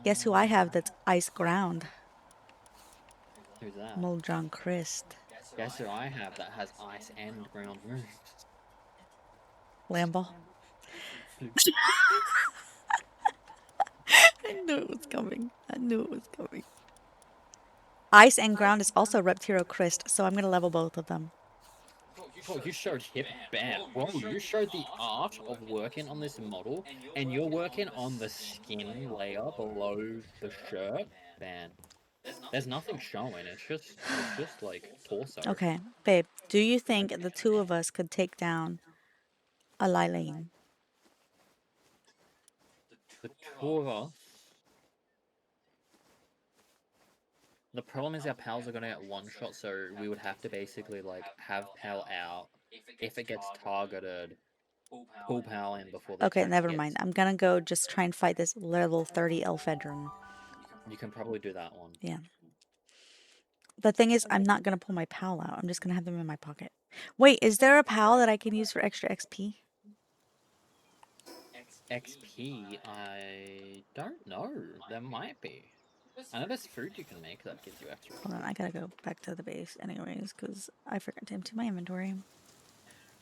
Guess who I have that's ice ground? Who's that? Muldrong Christ. Guess who I have that has ice and ground moves? Lambo. I knew it was coming. I knew it was coming. Ice and ground is also Reptiro Christ, so I'm gonna level both of them. Bro, you showed hip bam. Bro, you showed the art of working on this model, and you're working on the skin layer below the shirt. Man, there's nothing showing. It's just like torso. Okay, babe, do you think the two of us could take down a Lylane? The two of us. The problem is our pals are gonna get one shot, so we would have to basically like have pal out. If it gets targeted, pull pal in before the Okay, attack never hits. mind. I'm gonna go just try and fight this level 30 Elfedron. You can probably do that one. Yeah. The thing is, I'm not gonna pull my pal out. I'm just gonna have them in my pocket. Wait, is there a pal that I can use for extra XP? XP, I don't know. There might be. I know there's food you can make that gives you extra. Hold on, I gotta go back to the base anyways, because I forgot to empty my inventory.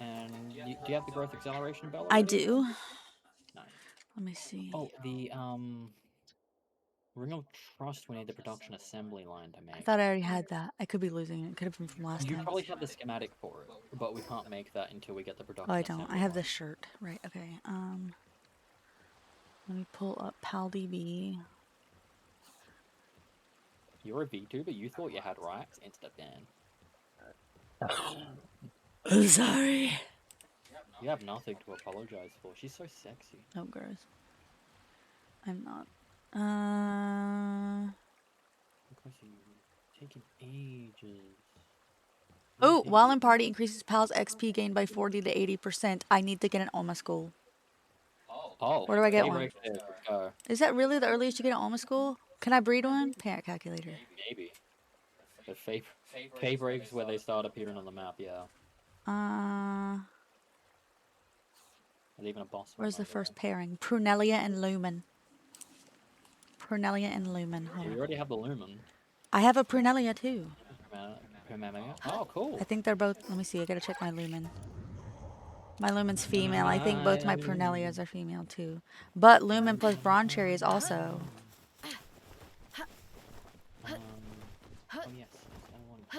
And do you have the growth acceleration bell? I already? do. Nice. Let me see. Oh, the Ring of Trust. We need the production assembly line to make. I thought I already had that. I could be losing it. It could have been from last You time. probably have the schematic for it, but we can't make that until we get the production. Oh, I don't. I assembly have line. the shirt. Right, okay. Let me pull up PalDB. You're a VTuber. You thought you had rights. Insta ban. I'm sorry. You have nothing to apologize for. She's so sexy. Oh, gross. I'm not. Because you're taking ages. Oh, while in party increases Pal's XP gain by 40 to 80%. I need to get an Alma School. Oh, Where do I get pay one? break there, go. Is that really the earliest you get an Alma School? Can I breed one? Parent calculator. Maybe. The pay breaks where they start appearing on the map, yeah. There's even a boss. Where's the first pairing? Prunelia and Lumen. Prunelia and Lumen. Hold We on. already have the Lumen. I have a Prunelia too. Oh, cool. I think they're both. Let me see. I gotta check my Lumen. My Lumen's female. I think both my Prunelias are female too. But Lumen plus Bronze Cherry is also. Oh yes, I want to.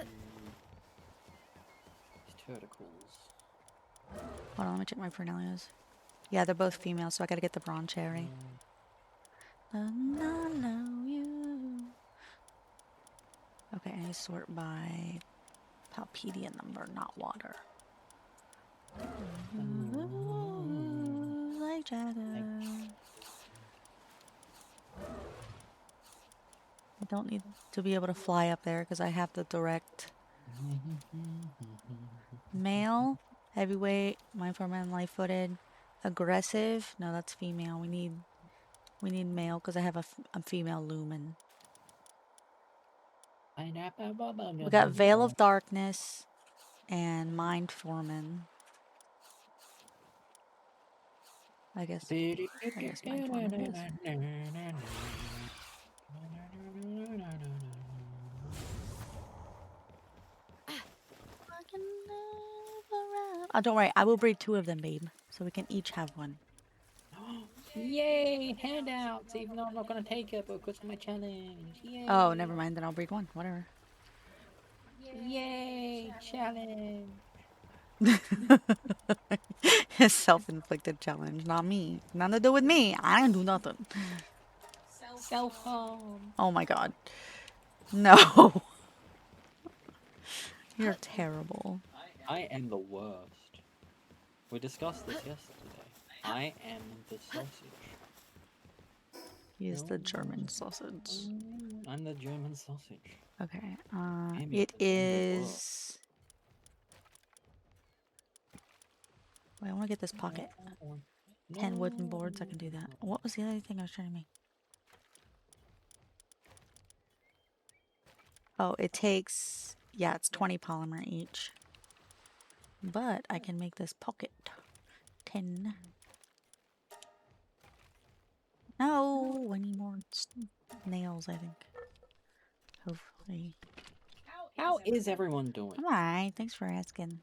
These tentacles. Hold on, let me check my Prunelias. Yeah, they're both female, so I gotta get the Bronze Cherry. Okay, I sort by Palpedia number, not water. Like Jagger. I don't need to be able to fly up there because I have the direct male, heavyweight, mindful man, light-footed, aggressive. No, that's female. We need male because I have a female lumen. We got Veil of Darkness and Mind Foreman. I guess Mind Foreman is. Oh, don't worry. I will breed 2 of them, babe. So we can each have one. Yay, handouts! Even though I'm not gonna take it because of my challenge. Yay! Oh, never mind. Then I'll breed 1. Whatever. Yay, challenge! His self-inflicted challenge, not me. Nothing to do with me. I didn't do nothing. Self-harm. Oh my god. No. You're terrible. I am the worst. We discussed this yesterday. I am the sausage. He is the German sausage. I'm the German sausage. Okay. It is. Wait, I want to get this pocket. 10 wooden boards. I can do that. What was the other thing I was trying to make? Oh, it takes. Yeah, it's 20 polymer each. But I can make this pocket. 10. No, I need more nails, I think. Hopefully. How is everyone doing? Alright, thanks for asking.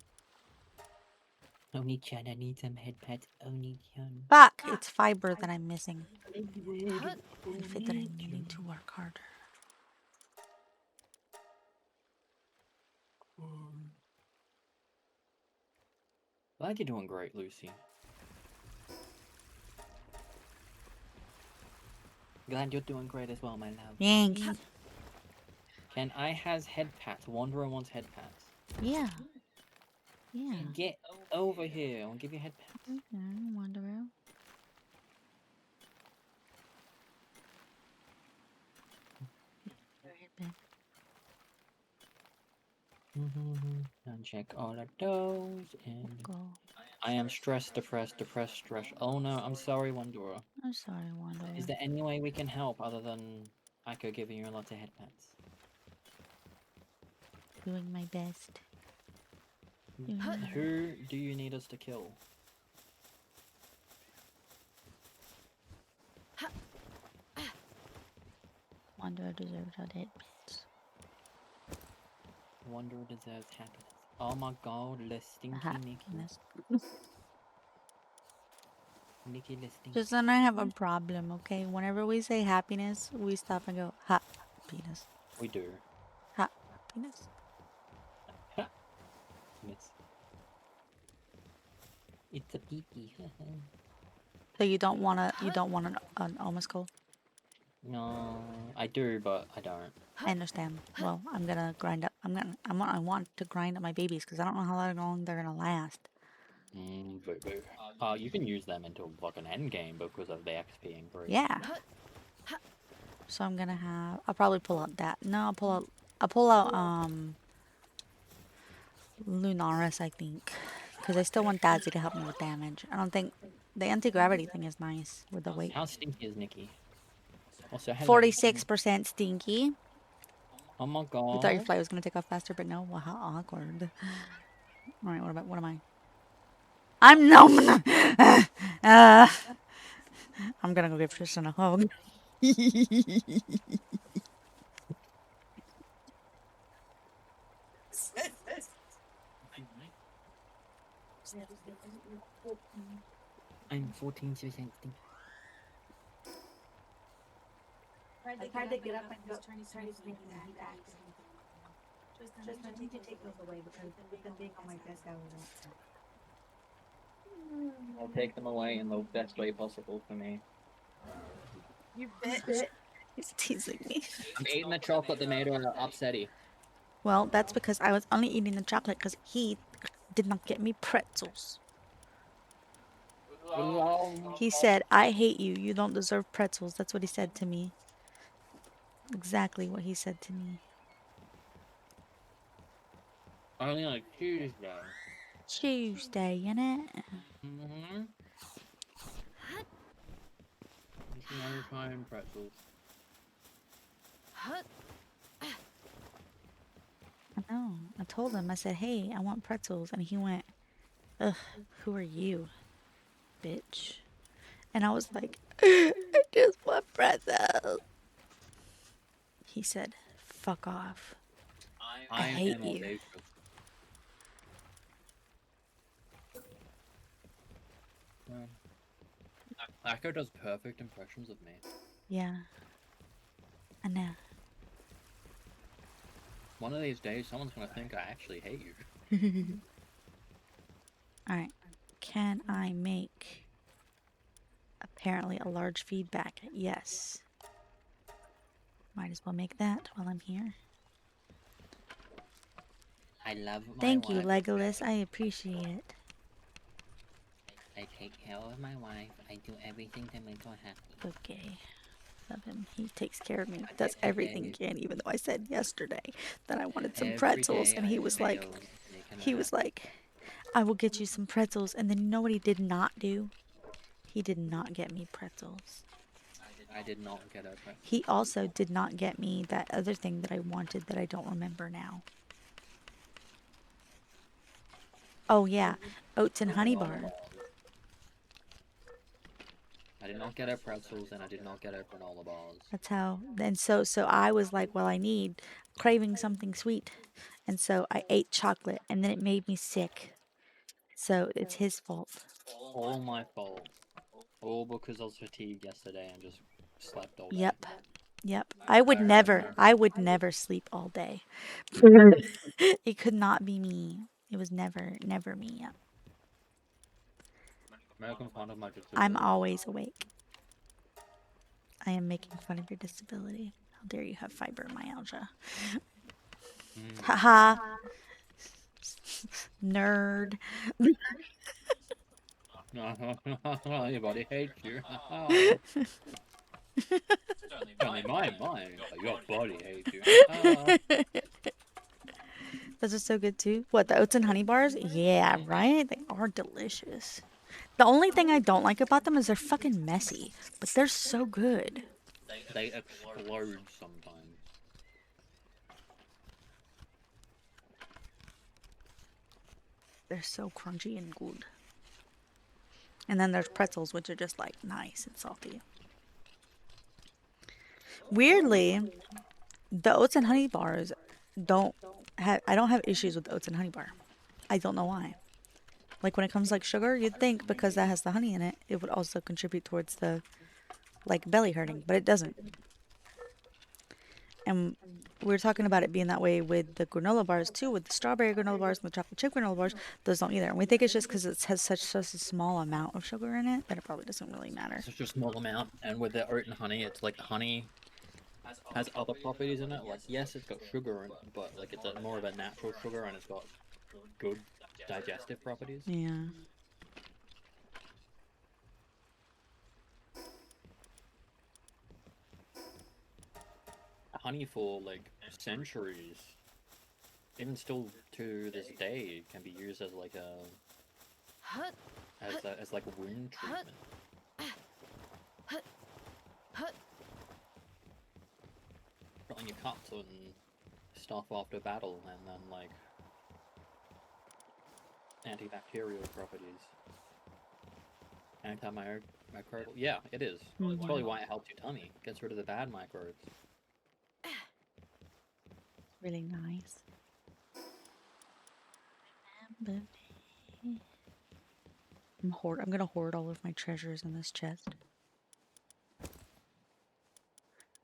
Oni-chan, I need some head pads. Oni-chan. Fuck! It's fiber that I'm missing. If it didn't, you need to work harder. Glad you're doing great, Lucy. Glad you're doing great as well, my love. Thanks. Can I has head pats? Wanderer wants head pats. Yeah. Yeah. Get over here. I'll give you head pats. Okay, Wanderer. Uncheck all of those and Go. I am stressed, depressed, stressed. Oh no, I'm sorry, Wanderer. I'm sorry, Wanderer. Is there any way we can help other than Aiko giving you lots of head pats? Doing my best. Who do you need us to kill? Wanderer deserves all hit bits. Wanderer deserves happiness. Oh my god, the stinky Nikki. Happiness. Nikki, the stinky. Just then I have a problem, okay? Whenever we say happiness, we stop and go, ha, penis. We do. Ha, penis. Ha! Miss. It's a pee-pee. So you don't want an almost goal? No, I do, but I don't. I understand. Well, I'm gonna grind up. I want to grind up my babies because I don't know how long they're gonna last. Boo boo. You can use them until like an end game because of the XP increase. Yeah. So I'm gonna have. I'll probably pull out that. No, I'll pull out Lunaris, I think, because I still want Dazzy to help me with damage. I don't think the anti-gravity thing is nice with the weight. How stinky is Nikki? Also, hello. 46% stinky. Oh my You god. thought your flight was gonna take off faster, but no. Well, how awkward. All right, what am I? I'm no. I'm gonna go give Tristan a hug. I'm 14% stinky. I tried to get up and go. Trying to make that back. Just I need to take those away because with them being on my desk, I was. I'll take them away in the best way possible for me. You bitch. He's teasing me. I'm eating the chocolate that made her upsetty. Well, that's because I was only eating the chocolate because he did not get me pretzels. Oh, He said, I hate you. You don't deserve pretzels. That's what he said to me. Exactly what he said to me. only on a Tuesday. Tuesday, innit? Mm-hmm. There's no time pretzels. I know. I told him, I said, hey, I want pretzels. And he went, ugh, who are you, bitch? And I was like, I just want pretzels. He said, fuck off. I I hate am you. audacious. Um, Aiko does perfect impressions of me. Yeah. I know. One of these days, someone's gonna think I actually hate you. Alright. Can I make apparently a large feedback? Yes. Might as well make that while I'm here. I love my Thank you, wife. Legolas. I appreciate it. I take care of my wife. I do everything to make her happy. Okay. Love him. He takes care of me. Does everything he can, even though I said yesterday that I wanted some Every pretzels. day And I fail making her happy. like, I will get you some pretzels. And then you know what he did not do? He did not get me pretzels. I did not get her pretzels. He also did not get me that other thing that I wanted that I don't remember now. Oh, yeah. Oats and honey bar. I did not get her pretzels, and I did not get her granola bars. That's how. And so I was like, well, I need craving something sweet. And so I ate chocolate and then it made me sick. So it's his fault. All my fault. All because I was fatigued yesterday and just slept all day. Yep. Yep. I would never sleep all day. It could not be me. It was never me. Yep. Making fun of my disability. I'm always awake. I am making fun of your disability. How dare you have fibromyalgia? Haha. Nerd. Your body hates you. Only mine, but your body hates you. Those are so good too. What, the oats and honey bars? Yeah, right? They are delicious. The only thing I don't like about them is they're fucking messy, but they're so good. They explode sometimes. They're so crunchy and good. And then there's pretzels, which are just like nice and salty. Weirdly, the oats and honey bars I don't have issues with the oats and honey bar. I don't know why. Like when it comes to like sugar, you'd think because that has the honey in it, it would also contribute towards the like belly hurting, but it doesn't. And we were talking about it being that way with the granola bars too, with the strawberry granola bars and the chocolate chip granola bars. Those don't either. And we think it's just because it has such a small amount of sugar in it that it probably doesn't really matter. Such a small amount, and with the oat and honey, it's like honey has other properties in it. Like yes, it's got sugar in it, but like it's more of a natural sugar, and it's got good digestive properties. Yeah. Honey for like centuries, even still to this day, can be used as like as like a wound treatment. Put on your cuts and stuff after battle, and then like antibacterial properties, antimicrobial. Yeah, it is. It's probably why it helps your tummy. Gets rid of the bad microbes. Really nice. I'm gonna hoard all of my treasures in this chest.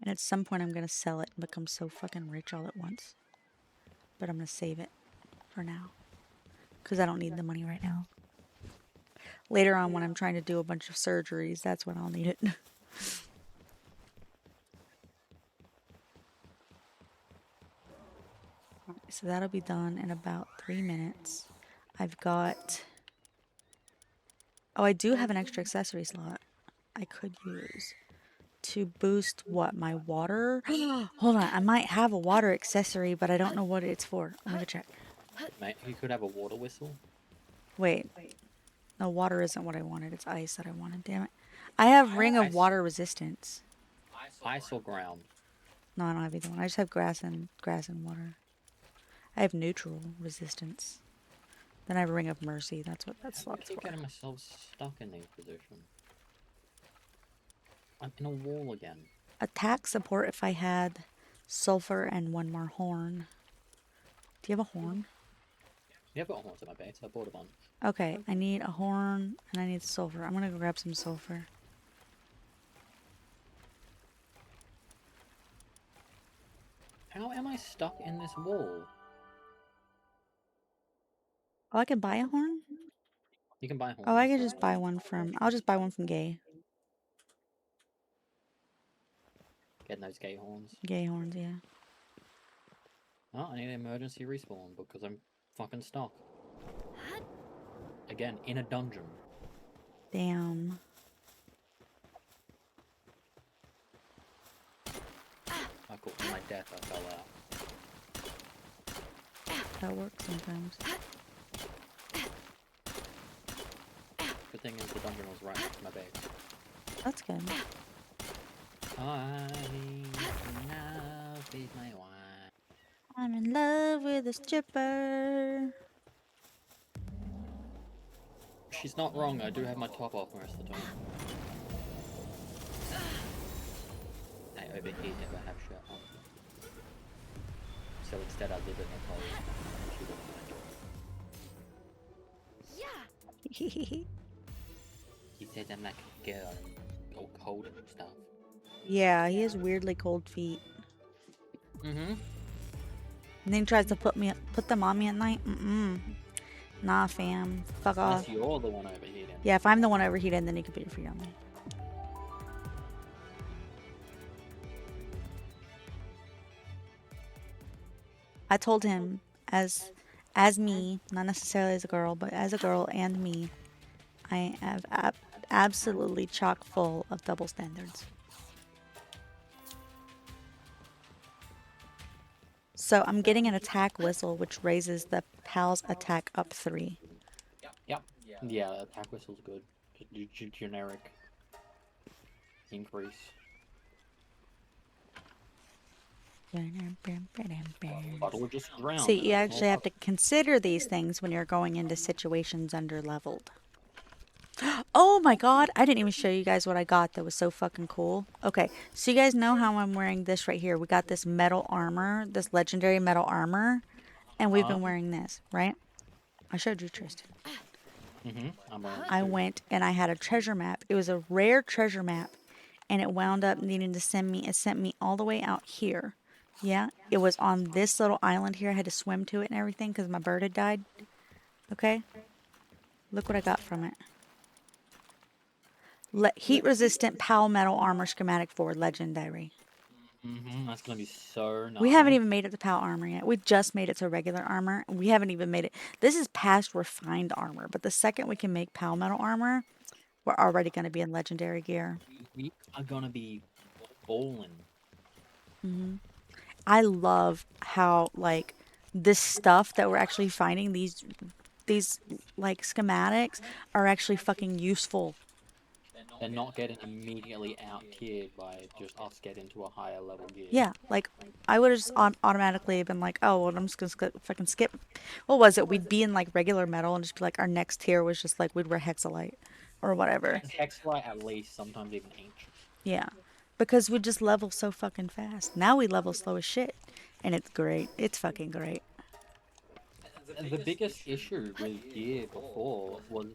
And at some point I'm gonna sell it and become so fucking rich all at once. But I'm gonna save it for now. Because I don't need the money right now. Later on when I'm trying to do a bunch of surgeries, that's when I'll need it. So that'll be done in about 3 minutes. I've got... Oh, I do have an extra accessory slot I could use to boost what? My water? Hold on, I might have a water accessory, but I don't know what it's for. Let me go check. Mate, you could have a water whistle. Wait. No, water isn't what I wanted. It's ice that I wanted. Damn it. I have Ring of Water Resistance. Ice or ground? No, I don't have either one. I just have grass and water. I have neutral resistance. Then I have Ring of Mercy. That's what that I slot's keep for. getting myself stuck in these positions. I'm in a wall again. Attack support if I had sulfur and one more horn. Do you have a horn? Yeah, I've got horns at my base. I bought a bunch. Okay, I need a horn and I need sulfur. I'm gonna go grab some sulfur. How am I stuck in this wall? Oh, I can buy a horn? You can buy horns. Oh, I could just buy one from... I'll just buy one from Gay. Getting those gay horns. Gay horns, yeah. Oh, I need an emergency respawn because I'm fucking stuck. Again, in a dungeon. Damn. I caught in my death, I fell out. That works sometimes. Good thing is the dungeon was right next to my base. That's good. I'm in love with my wife. I'm in love with a stripper. She's not wrong, I do have my top off most of the time. I overheat if I have shirt on. So instead I live in a cold. She wouldn't mind it. He said I'm like a girl and all cold and stuff. Yeah, he has weirdly cold feet. Mm-hmm. And then he tries to put them on me at night. Nah, fam. Fuck off. Unless you're the one overheating. Yeah, if I'm the one overheated, then he could put your feet on me. I told him as me, not necessarily as a girl, but as a girl and me, I have absolutely chock full of double standards. So I'm getting an attack whistle, which raises the pal's attack up 3. Yep. Yeah, attack whistle's good. Generic increase. But we'll just drown. See, you actually have to consider these things when you're going into situations under leveled. Oh my god, I didn't even show you guys what I got that was so fucking cool. Okay, so you guys know how I'm wearing this right here. We got this metal armor, this legendary metal armor, and we've been wearing this, right? I showed you, Tristan. I went and I had a treasure map. It was a rare treasure map, and it wound up needing to send me, it sent me all the way out here. Yeah, it was on this little island here. I had to swim to it and everything because my bird had died. Okay, look what I got from it. Heat resistant PAL metal armor schematic for legendary. That's gonna be so nice. We haven't even made it to PAL armor yet. We just made it to regular armor. We haven't even made it. This is past refined armor, but the second we can make PAL metal armor, we're already going to be in legendary gear. We are gonna be balling. I love how like this stuff that we're actually finding, these like schematics are actually fucking useful. They're not getting immediately out tiered by just us getting to a higher level gear. Yeah, like I would have just automatically been like, oh, well, I'm just gonna fucking skip. What was it? We'd be in like regular metal and just be like, our next tier was just like we'd wear hexalite or whatever. Hexalite at least, sometimes even ancient. Yeah, because we just level so fucking fast. Now we level slow as shit, and it's great. It's fucking great. The biggest issue with gear before was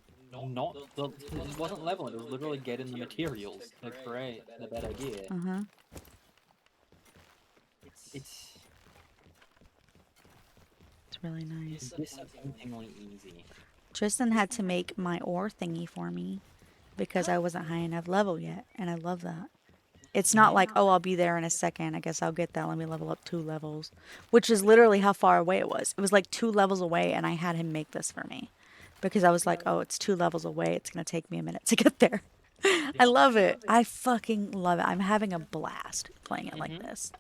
not it wasn't leveling, it was literally getting the materials to create the better gear. It's really nice. disappointingly easy. Tristan had to make my ore thingy for me because I wasn't high enough level yet, and I love that. It's not like, oh, I'll be there in a second. I guess I'll get that. Let me level up 2 levels, which is literally how far away it was. It was like 2 levels away, and I had him make this for me because I was like, oh, it's 2 levels away. It's going to take me a minute to get there. I love it. I fucking love it. I'm having a blast playing it like this.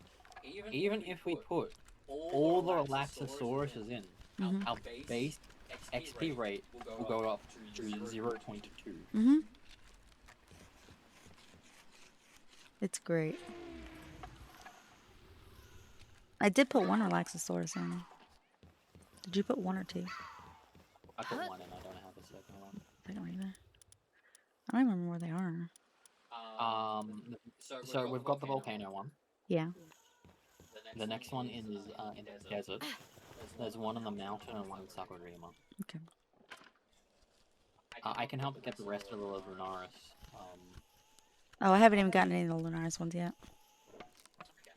Even if we put all the Relaxosauruses in, our base XP rate will go up to 0.2. It's great. I did put 1 Relaxosaurus in. Did you put 1 or 2? I put 1 in, I don't have a second one. I don't either. I don't remember where they are. So we've got the volcano one. Yeah. The next one is in the desert. There's one in the mountain and one in Sakurima. Okay. I can help get the rest of the Lunaris. Oh, I haven't even gotten any of the Lunaris ones yet.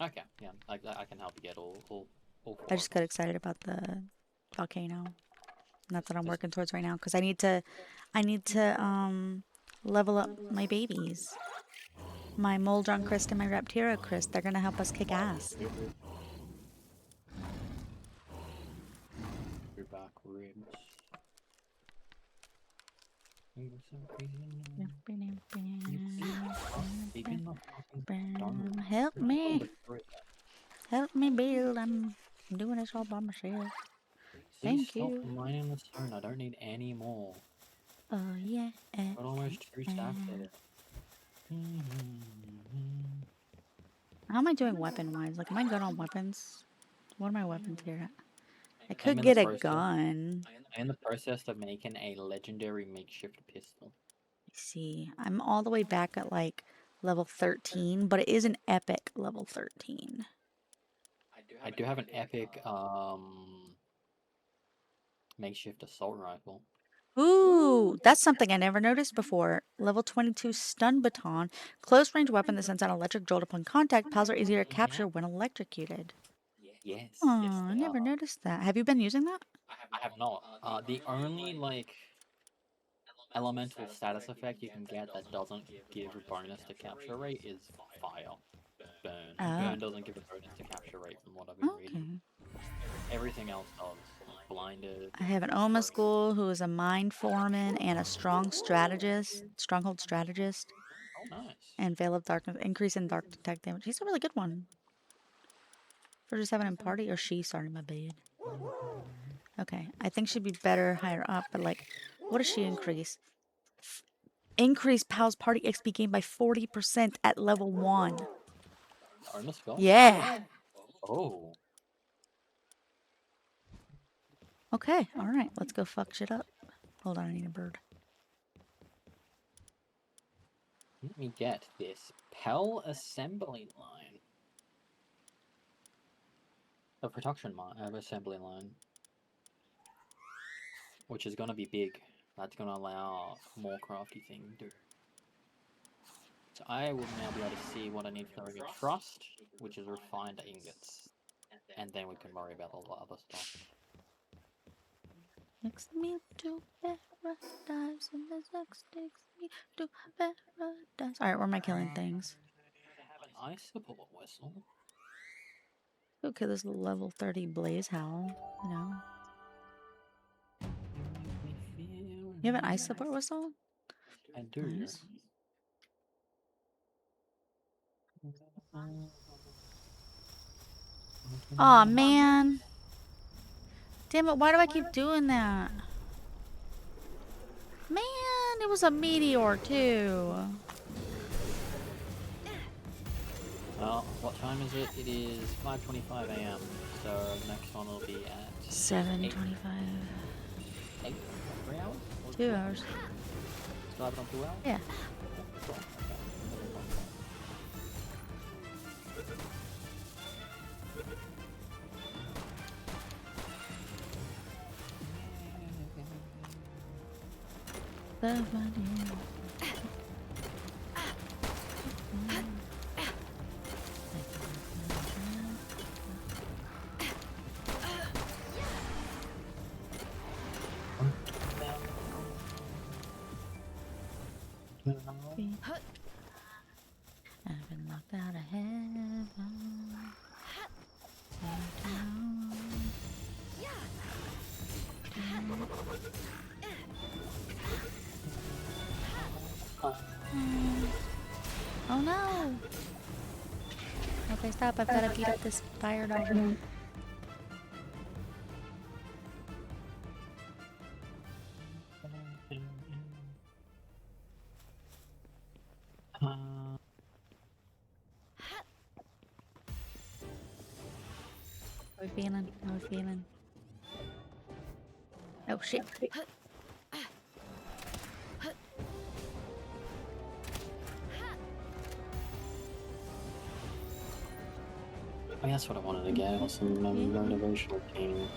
Okay, yeah, I can help you get all I just got excited about the volcano. And that's what I'm working towards right now because I need to level up my babies. My Moldron Crest and my Raptira Crest. They're gonna help us kick ass. Your back ribs. Help me. Help me build. I'm doing this all by myself. Thank you. Stop mining the stone. I don't need any more. Oh, yeah. Got almost 2 stacks of it. How am I doing weapon-wise? Like, am I good on weapons? What are my weapons here at? I could get a gun. I'm in the process of making a legendary makeshift pistol. Let's see. I'm all the way back at, like, level 13, but it is an epic level 13. I do have an epic makeshift assault rifle. Ooh, that's something I never noticed before. Level 22 stun baton. Close range weapon that sends out electric jolt upon contact. Pals are easier to capture when electrocuted. Yes. Oh, I never noticed that. Have you been using that? I have not. The only, like, elemental status effect you can get that doesn't give a bonus to capture rate is fire. Burn. Burn doesn't give a bonus to capture rate from what I've been reading. Everything else does. Like blinded. I have an Oma School who is a mind foreman and a stronghold strategist. Oh, nice. And Veil of Darkness, increase in dark detect damage. He's a really good one. For just having him party, or she, sorry, my bad. Okay, I think she'd be better higher up, but like, what does she increase? Increase Pal's party XP gain by 40% at level 1. Yeah. Oh. Okay, alright, let's go fuck shit up. Hold on, I need a bird. Let me get this Pal assembly line. A production assembly line. Which is going to be big. That's going to allow more crafty thing to do. So I will now be able to see what I need for the trust, which is refined ingots. And then we can worry about all the other stuff. Takes me to paradise, and the sex takes me to paradise. Alright, where am I killing things? I support whistle. Okay, this level 30 blaze howl, you know. You have an ice support whistle? I do. Nice. Aw, man. Damn it, why do I keep doing that? Man, it was a meteor, too. Well, what time is it? It is 5:25 AM. So the next one will be at 7:25. 8, 3 hours? 2 hours. Started on 2 hours? Yeah. I've been locked out of heaven. Oh no! Okay, stop. I've got to beat up this fire dog. How we feeling? How we feeling? Oh shit. I mean, that's what I wanted to get, was some motivational king.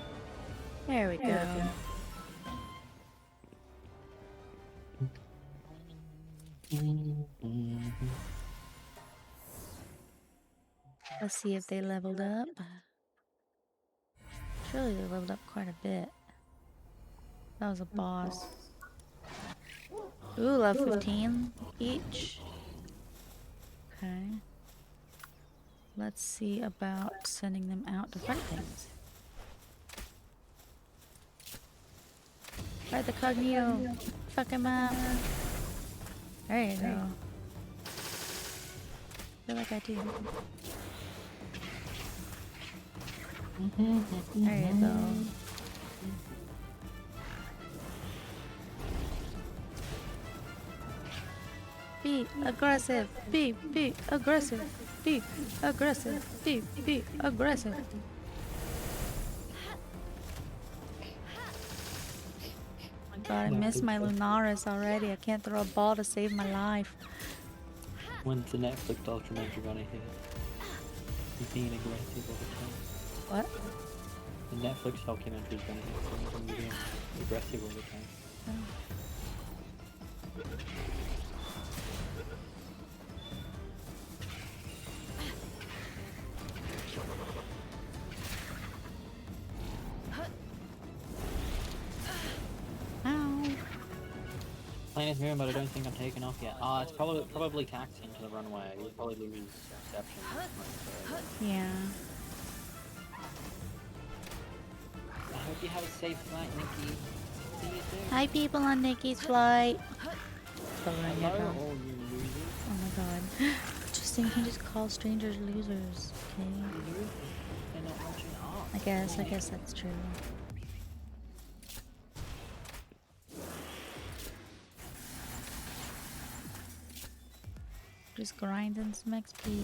There we go. Let's see if they leveled up. Surely they leveled up quite a bit. That was a boss. Ooh, level 15 each. Okay. Let's see about sending them out to fight things. Fight the Cognito. Fuck him up. There you go. Feel like I do. There you go. Be aggressive. Be aggressive. Be aggressive. Be aggressive. Oh my god, I missed my Lunaris already. I can't throw a ball to save my life. When's the Netflix documentary gonna hit? You being aggressive all the time. What? The Netflix documentary is gonna hit from you being aggressive all the time. Oh. Plane is moving, but I don't think I'm taking off yet. It's probably taxiing to the runway. You'll probably lose reception. Yeah. I hope you have a safe flight, Nikki. See you soon. Hi, people on Nikki's flight. Hello, all you losers. Oh my god. Interesting, you can just call strangers losers. Okay. They're not watching art. I guess that's true. Just grinding some XP.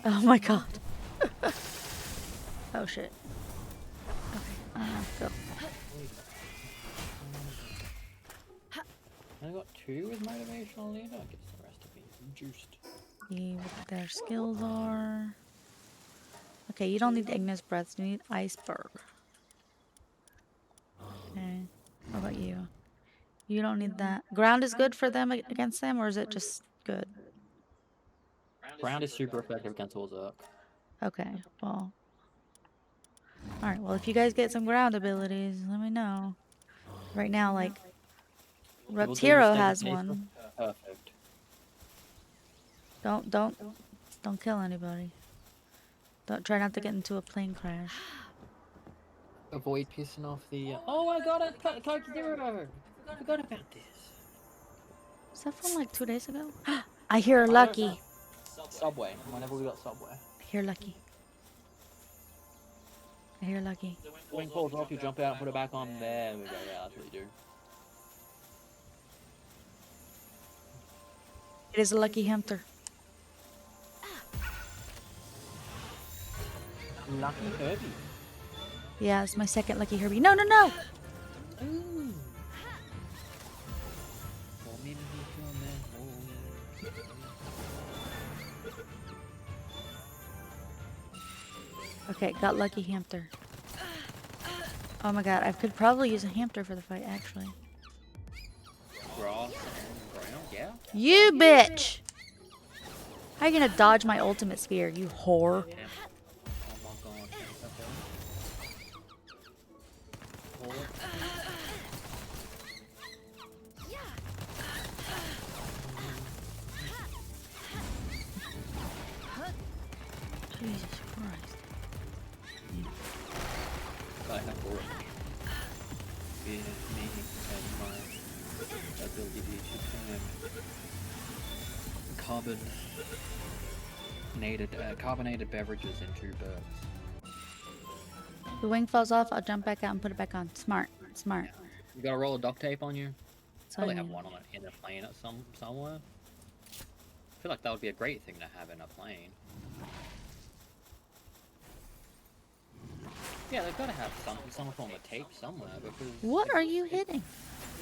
Oh my god. Oh shit. Okay, go. I got 2 with motivational leader. I guess the rest have been juiced. See what their skills are. Okay, you don't need Ignis Breaths, you need Iceberg. Okay, what about you? You don't need that. Ground is good for them against them, or is it just good? Ground is super effective against all Zerk. Okay, well. Alright, well, if you guys get some ground abilities, let me know. Right now, like, Reptiro has one. Perfect. Don't kill anybody. Don't try not to get into a plane crash. Avoid pissing off the. Oh, I got it! Code 0! I forgot about this. Is that from like 2 days ago? I hear Lucky. Subway. Whenever we got Subway. I hear Lucky. I hear Lucky. Wing falls off, you jump out and put it back on. There we go. Yeah, that's what you do. It is a Lucky Hunter. Lucky Herbie. Yeah, it's my second Lucky Herbie. No, no, no! Ooh. Okay, got Lucky Hamster. Oh my god, I could probably use a hamster for the fight, actually. Grass and ground, yeah. You bitch! How are you gonna dodge my ultimate spear, you whore? Yeah. Oh my god. me and my ability to turn carbonated beverages into birds. The wing falls off, I'll jump back out and put it back on. Smart. Smart. You got a roll of duct tape on you? That's all I Probably have need. one on it in a plane at somewhere. I feel like that would be a great thing to have in a plane. Yeah, they've got to have some form of tape somewhere because. What are you hitting?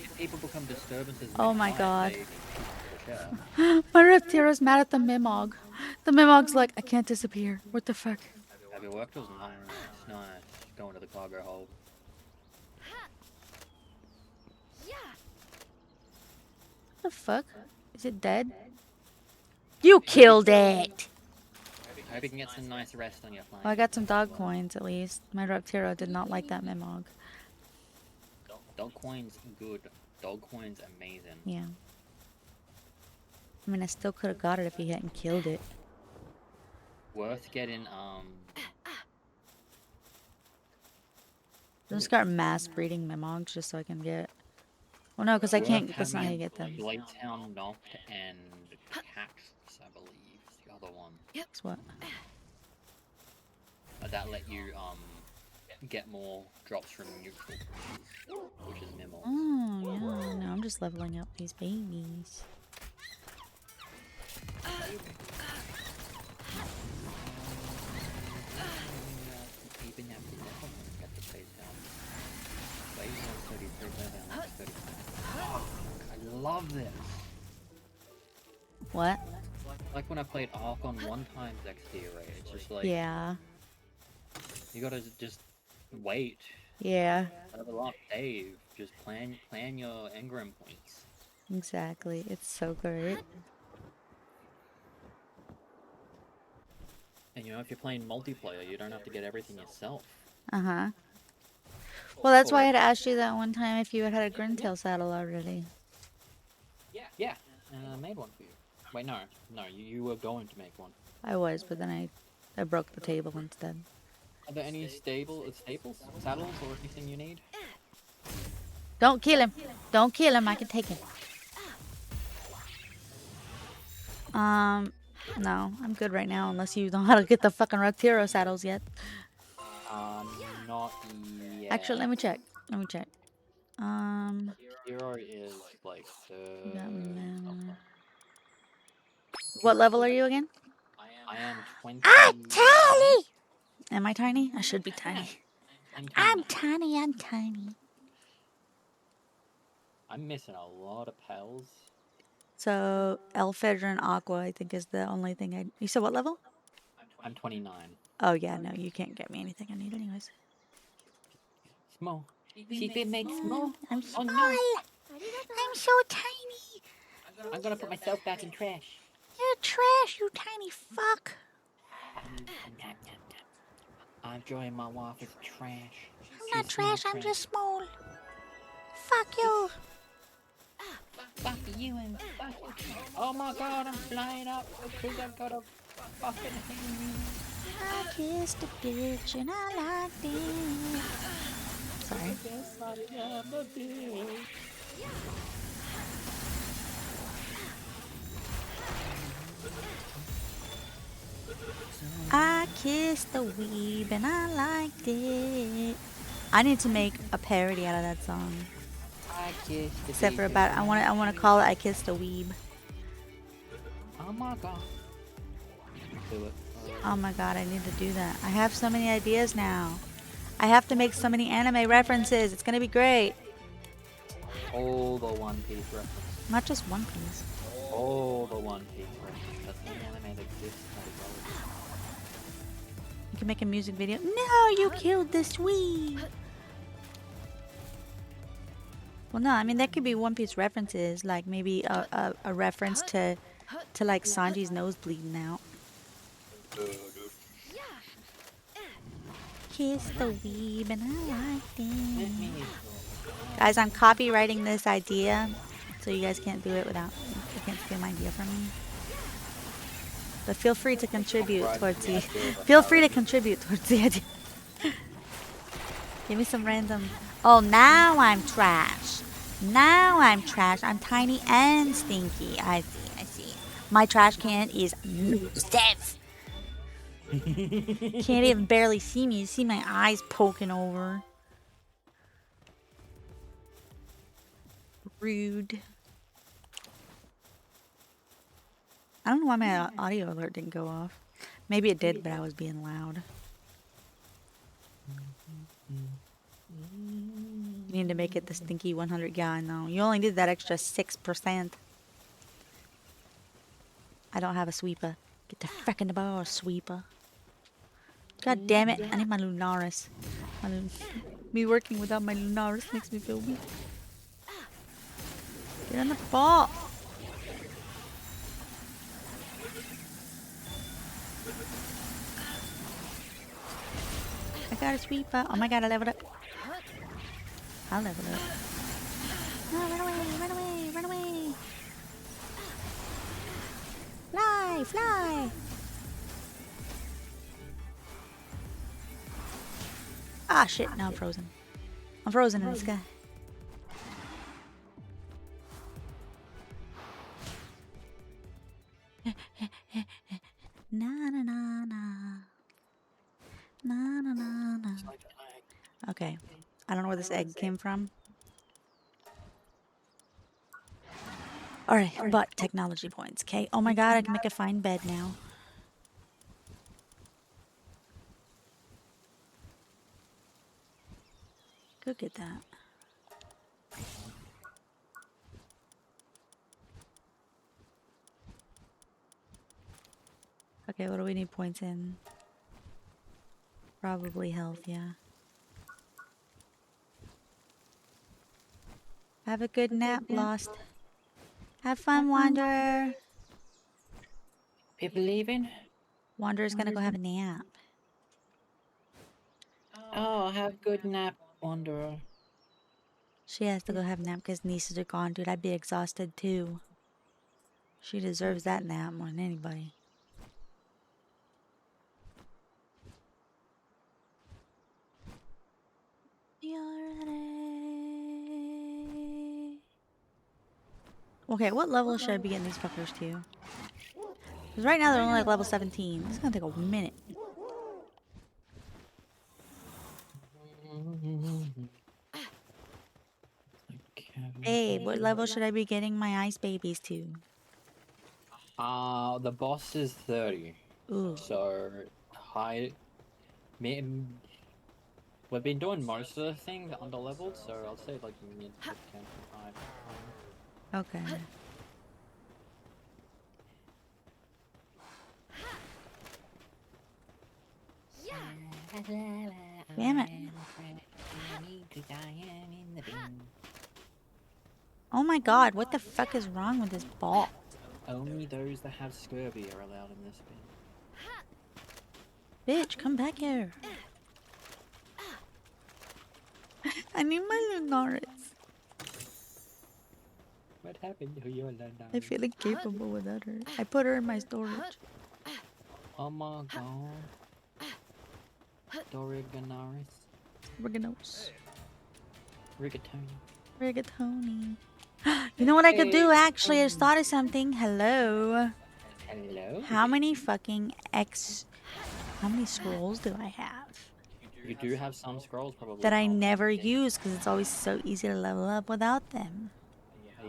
If people become disturbances. Oh my mid-flight, god. they share. My Reptira's mad at the Mimog. The Mimog's like, I can't disappear. What the fuck? Have your work tools? Nice. Going to the cargo hold. What the fuck? Is it dead? You killed it! I hope you can get some nice rest on your flight. Well, I got some dog coins at least. My Reptiro did not like that Mimog. Dog coins good. Dog coins amazing. Yeah. I mean, I still could have got it if he hadn't killed it. Worth getting I'm gonna start mass breeding Mimogs just so I can get. Well, no, because I can't. That's not how you get them. Bladetown Knocked and Cats, I believe, is the other one. That's what. That let you get more drops from neutral, which is minimal. Oh, yeah. No, I'm just leveling up these babies. I love this. What? Like when I played Ark on 1x XP rate, it's just like Yeah. you gotta just wait. Yeah. Level up, save. Just plan your engram points. Exactly. It's so great. And you know, if you're playing multiplayer, you don't have to get everything yourself. Uh-huh. Well, that's why I had asked you that one time if you had a Grintail saddle already. Yeah, and I made one for you. Wait, no, you were going to make one. I was, but then I broke the table instead. Are there any staples, saddles, or anything you need? Don't kill him. Don't kill him. I can take him. No, I'm good right now unless you know how to get the fucking Reptiro saddles yet. Not yet. Actually, let me check. Hero is like Got mana. What level are you again? I am 20. I'm tiny! Am I tiny? I should be tiny. I'm tiny. I'm missing a lot of pals. So, Elfedra and Aqua, I think, is the only thing I... You said what level? I'm 29. Oh, yeah, no, you can't get me anything I need anyways. Small. She did make small. I'm small. Oh, no. I'm so tiny. I'm gonna put myself back in trash. You're trash, you tiny fuck. I'm enjoying my wife is trash. I'm not trash, I'm just small. Fuck you. Fuck you and fuck you. Oh my god, I'm flying up because I've got a fucking thing. I kissed a bitch and I liked it. Sorry. I kissed the weeb and I liked it. I need to make a parody out of that song. Except for about I want to call it I Kissed a Weeb. Oh my god. Do it. Oh my god, I need to do that. I have so many ideas now. I have to make so many anime references. It's gonna be great. All the One Piece reference. Not just One Piece. All the One Piece reference. That's the anime that exists. You can make a music video. No, you killed this weeb. Well, no, I mean, there could be One Piece references, like maybe a reference to like Sanji's nose bleeding out. Kiss the weeb and I liked it. Guys, I'm copywriting this idea, so you guys can't do it without, you can't steal my idea from me. But feel free to contribute towards the idea. Give me some random Oh, now I'm trash. Now I'm trash. I'm tiny and stinky. I see, I see. My trash can is massive. Can't even barely see me. You see my eyes poking over. Rude. I don't know why my audio alert didn't go off. Maybe it did, but I was being loud. You need to make it the stinky 100 gallon though. You only did that extra 6%. I don't have a sweeper. Get the frick in the bar, sweeper. God damn it. I need my Lunaris. Me working without my Lunaris makes me feel weak. Get on the ball. I got a sweeper. Oh my god, I leveled up. I leveled up. No, run away, run away, run away. Fly, fly. Ah, shit. Now I'm frozen. I'm frozen in the sky. Na na na na. Na na na na. Okay. I don't know where this egg came from. Alright, but technology points, okay? Oh my god, I can make a fine bed now. Go get that. Okay, what do we need points in? Probably health, yeah. Have a good nap, Lost. Have fun, Wanderer. People leaving? Wanderer's gonna go have a nap. Oh, have good nap, Wanderer. She has to go have a nap because nieces are gone, dude. I'd be exhausted too. She deserves that nap more than anybody. You're ready. Okay, what level should I be getting these fuckers to? Because right now they're only like level 17. This is gonna take a minute. Babe, what level should I be getting my ice babies to? The boss is 30. Ooh. So, high. We've been doing most of the things under leveled, so I'll say like mid to 10 to 5. Okay. Damn it. Oh my god, what the fuck is wrong with this ball? Only those that have scurvy are allowed in this bin. Bitch, come back here. I need my Lunaris. What happened to your Luna? I feel incapable without her. I put her in my storage. Oh my god. Doriganaris. Riganos. Rigatoni. Rigatoni. You know what I could do actually? I just thought of something. Hello. Hello? How many fucking How many scrolls do I have? You do have some scrolls probably. That I never use because it's always so easy to level up without them.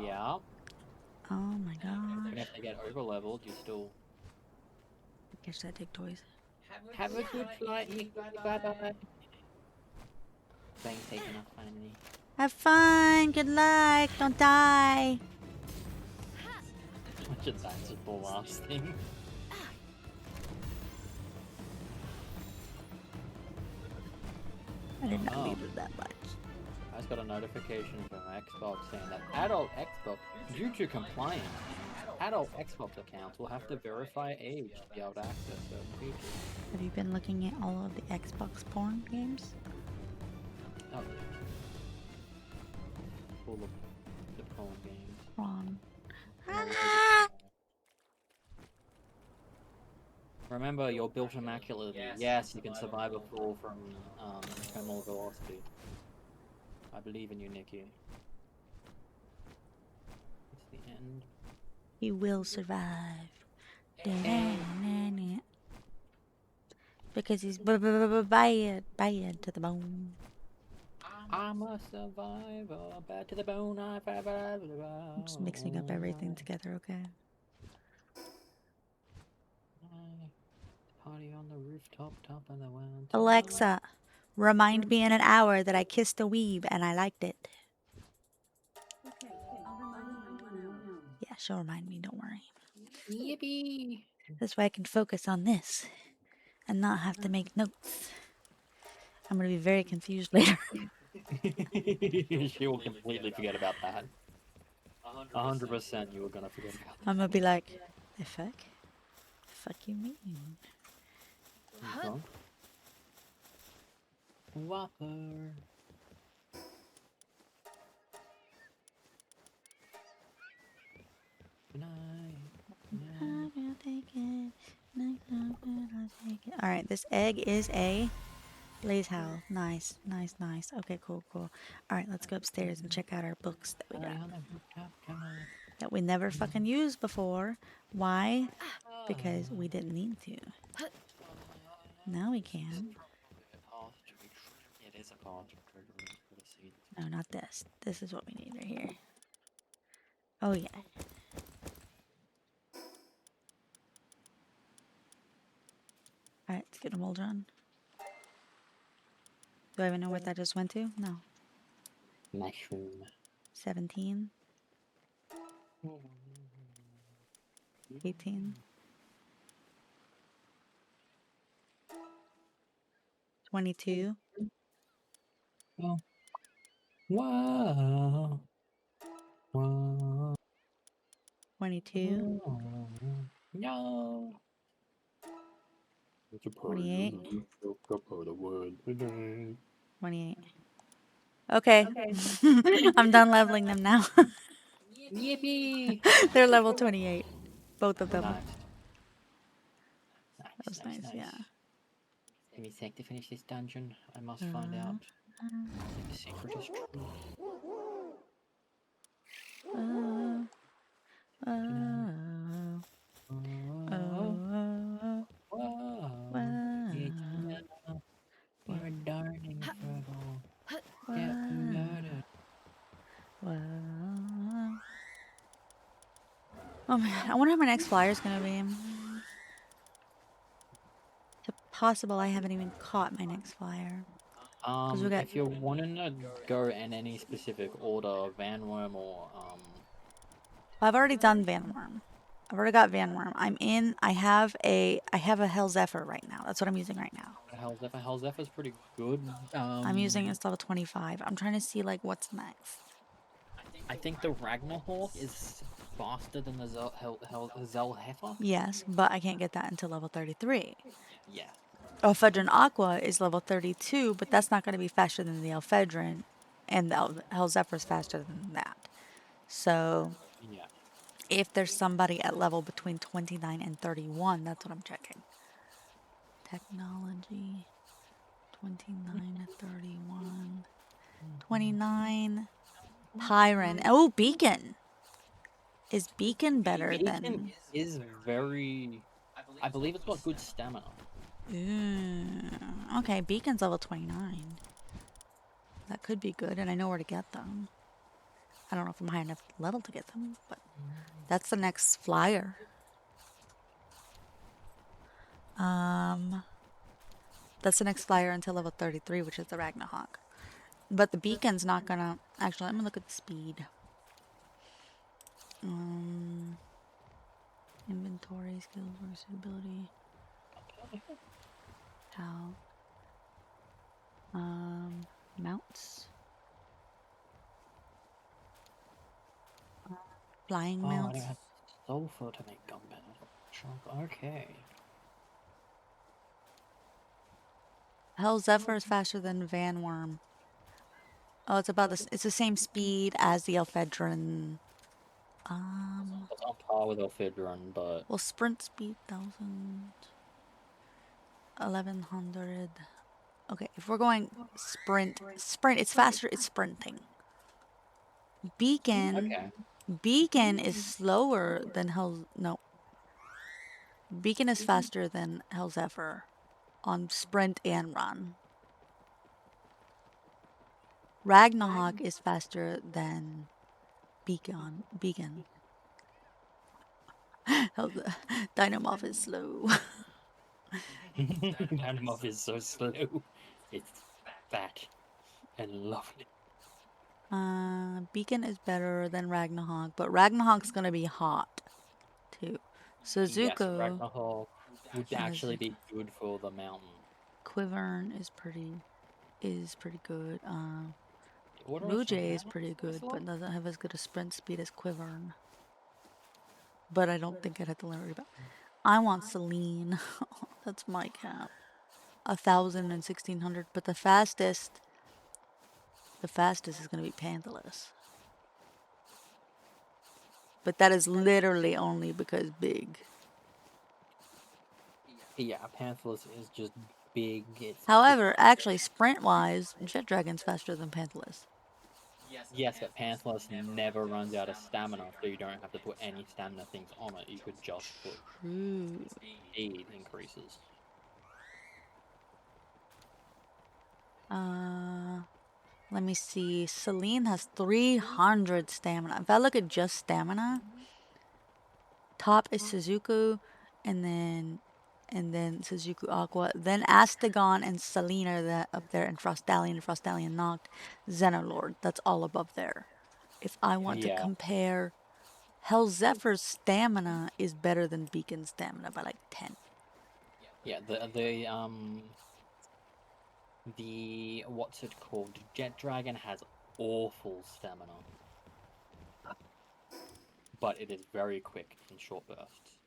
Yeah. Oh my Even gosh. if they get over leveled, you still Catch that, take toys. have a good flight. Bye bye. Playing taken off finally. Have fun. Good luck. Don't die. Imagine that's just the last thing. I did not Oh. leave it that much. I just got a notification from Xbox saying that adult Xbox, due to compliance, adult Xbox accounts will have to verify age to be able to access certain features. Have you been looking at all of the Xbox porn games? Oh, yeah. Full of the porn games. Wrong. Remember, you're built immaculately. Yes, you can survive a fall from terminal velocity. I believe in you, Nikki. It's the end. He will survive. Because he's bad to the bone. I'm a survivor, bad to the bone. I'm just mixing up everything together, okay? Party on the rooftop, top of the world. Alexa, remind me in an hour that I kissed a weeb and I liked it. Okay, I'll remind you in 1 hour. Yeah, she'll remind me, don't worry. Yippee! This way I can focus on this and not have to make notes. I'm gonna be very confused later. She will completely forget about that. 100% you were gonna forget about that. I'm gonna be like, the fuck? The fuck you mean? Okay. Whopper. Good night. Alright, this egg is a Blaze Howl. Nice, nice, nice. Okay, cool, cool. Alright, let's go upstairs and check out our books that we Party got. on the rooftop, come on. That we never fucking used before. Why? Because we didn't need to. Now we can. It is a path to trigger for the seed. No, not this. This is what we need right here. Oh, yeah. Alright, let's get a mold run. Do I even know what that just went to? No. Mushroom. 17. 18. 22. Oh. Wow. Wow. 22. No. It's a party 28. on the rooftop of the world today. 28. Okay. I'm done leveling them now. Yippee! They're level 28. Both of them. Nice. That was nice, yeah. Give me a sec to finish this dungeon. I must find out if the secret is true. You're darn incredible. Oh man, I wonder how my next flyer is gonna be. It's possible I haven't even caught my next flyer. we got- If you're wanting to go in any specific order, Vanworm or I've already done Van Worm. I've already got Van Worm. I have a Hell Zephyr right now. That's what I'm using right now. Hell Zephyr's pretty good. I'm using it's level 25. I'm trying to see like what's next. I think the Ragnarhawk is faster than the Zelheffer. Yes, but I can't get that until level 33. Yeah. Ephedrine Aqua is level 32, but that's not going to be faster than the Ephedrine, and the Hell Zephyr is faster than that. So, Yeah. if there's somebody at level between 29 and 31, that's what I'm checking. Technology, 29 to 31. 29. Pyron. Oh, Beacon. Is Beacon better Beacon than... is very... I believe it's got good stamina. Ooh. Okay, Beacon's level 29. That could be good, and I know where to get them. I don't know if I'm high enough level to get them, but that's the next flyer. That's the next flyer until level 33, which is the Ragnarhawk. But the Beacon's not gonna... Actually, let me look at the speed. Inventory, skills, versatility. How? Mounts. Flying Oh, I mounts. don't have sulfur to make gunpowder. Okay. Hell Zephyr is faster than Van Worm. Oh, it's about this. It's the same speed as the Ephedrine. It's on par with Elphedrine, but... Well, sprint speed 1000, 1100. Okay, if we're going sprint, it's faster, it's sprinting. Beacon, Okay. Beacon is slower than Hell. No, Beacon is faster than Hell Zephyr on sprint and run. Ragnarok is faster than Beacon. Dynamorph is slow. Dynamorph is so slow. It's fat and lovely. Beacon is better than Ragnarok, but Ragnarok's gonna be hot too. Yes, Suzuko Ragnarok would and actually be good for the mountain. Quivern is pretty good. What Blue else from Jay is Ragnarok pretty good, as well? but doesn't have as good a sprint speed as Quivern. But I don't think I'd have to learn about. I want Celine. That's my cap. 1,000 and 1,600, but the fastest is gonna be Panthalus. But that is literally only because big. Yeah, Panthalus is just big. However, actually, sprint-wise, Jet Dragon's faster than Panthalus. Yes, but Panthalus never runs out of stamina, so you don't have to put any stamina things on it. You could just put True. speed increases. Let me see. Celine has 300 stamina. If I look at just stamina, top is Suzuku, and then Suzuku Aqua, then Astagon and Celine are up there, and Frostallion Noct, Xenolord. That's all above there. If I want to Yeah. compare, Hell Zephyr's stamina is better than Beacon's stamina by like 10. Yeah, the what's it called? Jet Dragon has awful stamina, but it is very quick in short bursts.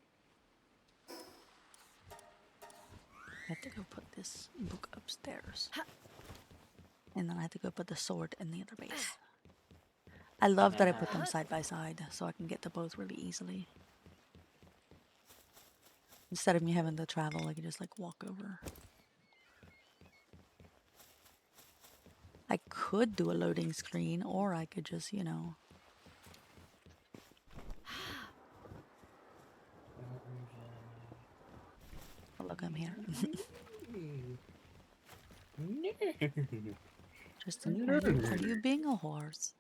I have to go put this book upstairs. And then I have to go put the sword in the other base. I love that I put them side by side so I can get to both really easily. Instead of me having to travel, I can just like walk over. I could do a loading screen, or I could just, you know. Oh, look, I'm here. Tristan, are you being a horse?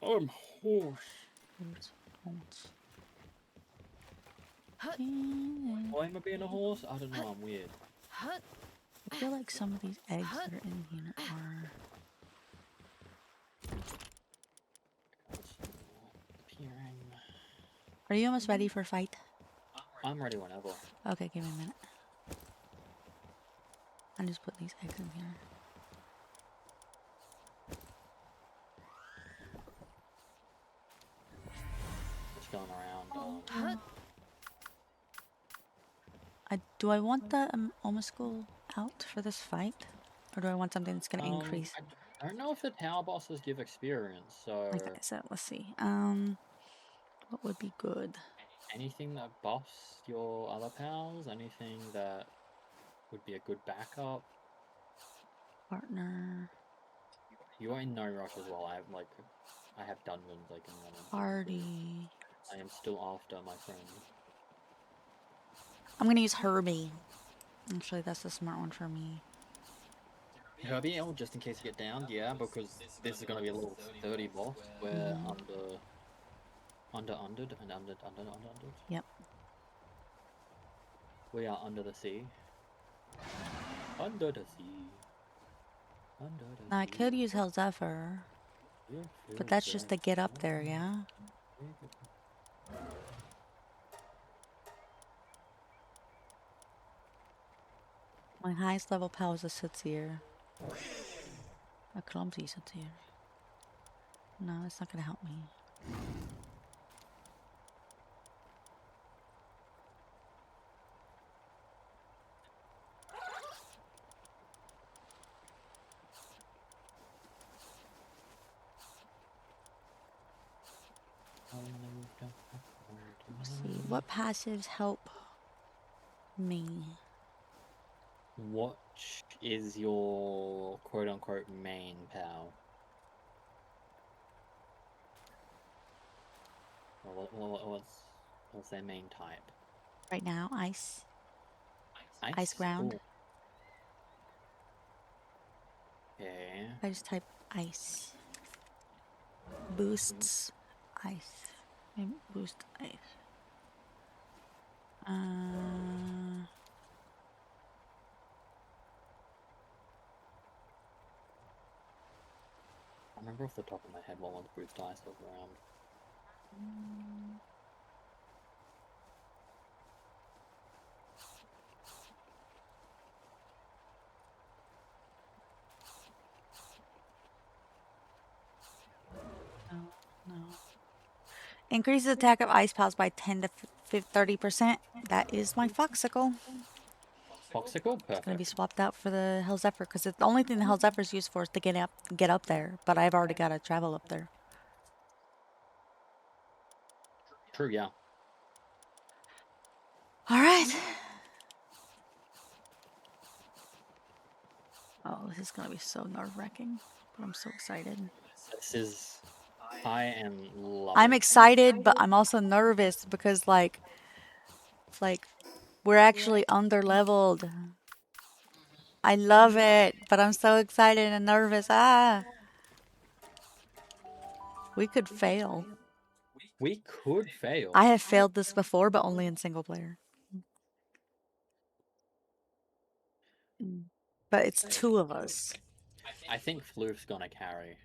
I'm horse. Horse. Why am I being a horse? I don't know. I'm weird. I feel like some of these eggs that are in here are. Are you almost ready for a fight? I'm ready whenever. Okay, give me a minute. I'll just put these eggs in here. Just going around. Do I want the Omaschool out for this fight? Or do I want something that's going to increase? I don't know if the power bosses give experience, so... Okay, so let's see. What would be good? Anything that buffs your other powers, anything that would be a good backup. Partner. You are in no rush as well. I have dungeons I can run into. Party. I am still after my friend. I'm going to use Herbie. Actually, that's the smart one for me. Herbie, just in case you get downed, yeah, because this is going to be a little 30 boss where under. Yep. We are under the sea. Under the sea. Under the Now, I sea. could use Hell Zephyr, but that's just to get up there, yeah? My highest level power is a Sootsier. A clumsy Sootsier. No, it's not going to help me. Let's see, what passives help me? What Which is your quote-unquote main pal? What's their main type? Right now, ice. Ice? Ice ground. Ooh. Okay. I just type ice. Boosts ice. Maybe boost ice. I remember off the top of my head what one's boost ice was around. No. Increases attack of ice pals by 10 to 30%. That is my Foxicle. Foxicle? It's gonna be Perfect. swapped out for the Hell Zephyr because the only thing the Hell Zephyr is used for is to get up there. But I've already got to travel up there. True, yeah. All right. Oh, this is gonna be so nerve-wracking, but I'm so excited. This is... I am loving I'm excited, but I'm also nervous because it's like we're actually under-leveled. I love it, but I'm so excited and nervous. We could fail. We could fail. I have failed this before, but only in single player. But it's 2 of us. I think Floof's gonna carry.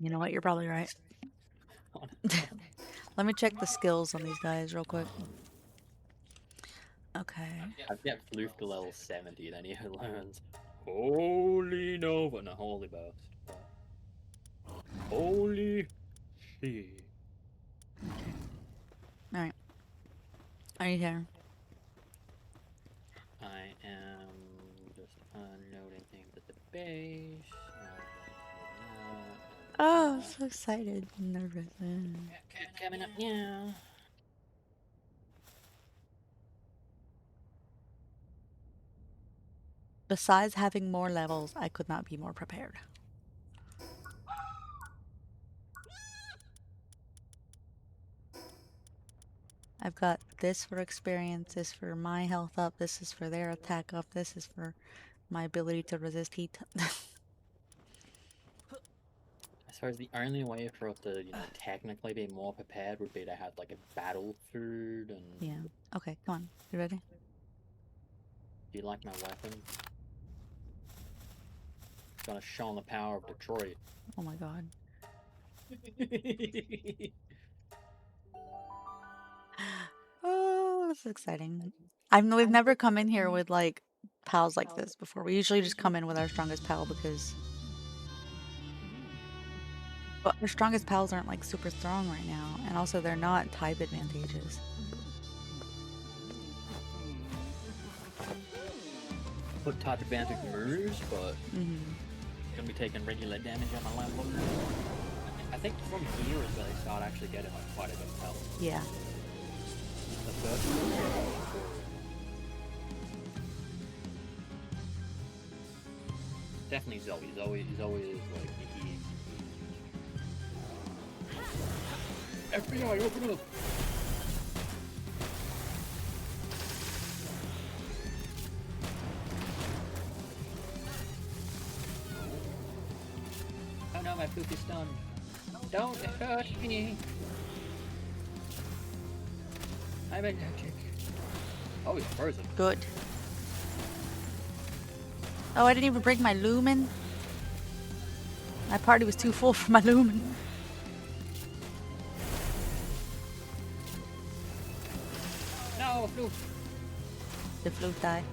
You know what? You're probably right. Let me check the skills on these guys real quick. Okay. I've get Floof to level 70, then he learns Holy Nova, no, Holy Burst. Holy shit. Alright. Are you here? I am just unloading things at the base. Oh, I'm so excited. I'm nervous. Coming up now. Besides having more levels, I could not be more prepared. I've got this for experience, this for my health up, this is for their attack up, this is for my ability to resist heat. I suppose the only way for us to, technically be more prepared would be to have like a battle food and. Yeah. Okay, come on. You ready? Do you like my weapon? It's gonna show the power of Detroit. Oh my god. Oh, this is exciting. We've never come in here with like pals like this before. We usually just come in with our strongest pal because but our strongest pals aren't like super strong right now, and also they're not type advantageous. Put type advantage moves, but gonna be taking regular damage on my level. I think from here is where they start actually getting like quite a bit of health. Yeah. The first one. Definitely Zoe. Zoe is like the key. FBI, open up! Oh no, my poop is stunned. Don't hurt me! I'm allergic. Oh, he's frozen. Good. Oh, I didn't even bring my lumen. My party was too full for my lumen. No, Floof! The flute die.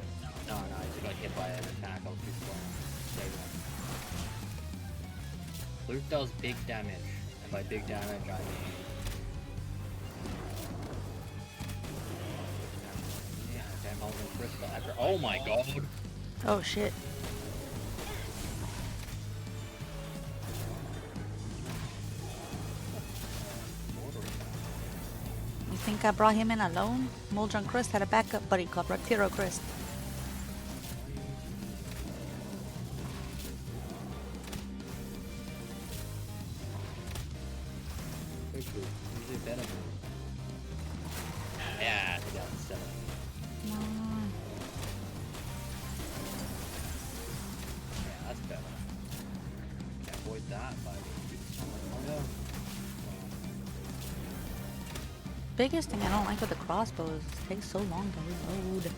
No, he just got hit by an attack. I was too slow. Floof does big damage, and by big damage I mean... Yeah, damn, I was in crystal after. Oh my god! Oh shit. You think I brought him in alone? Moldron Crest had a backup buddy called Reptiro Crest. quickly. Usually better than. Yeah, 2007. Come on. Yeah, that's better. Can't avoid that, buddy. Oh no. Biggest thing I don't like with the crossbow is it takes so long to reload.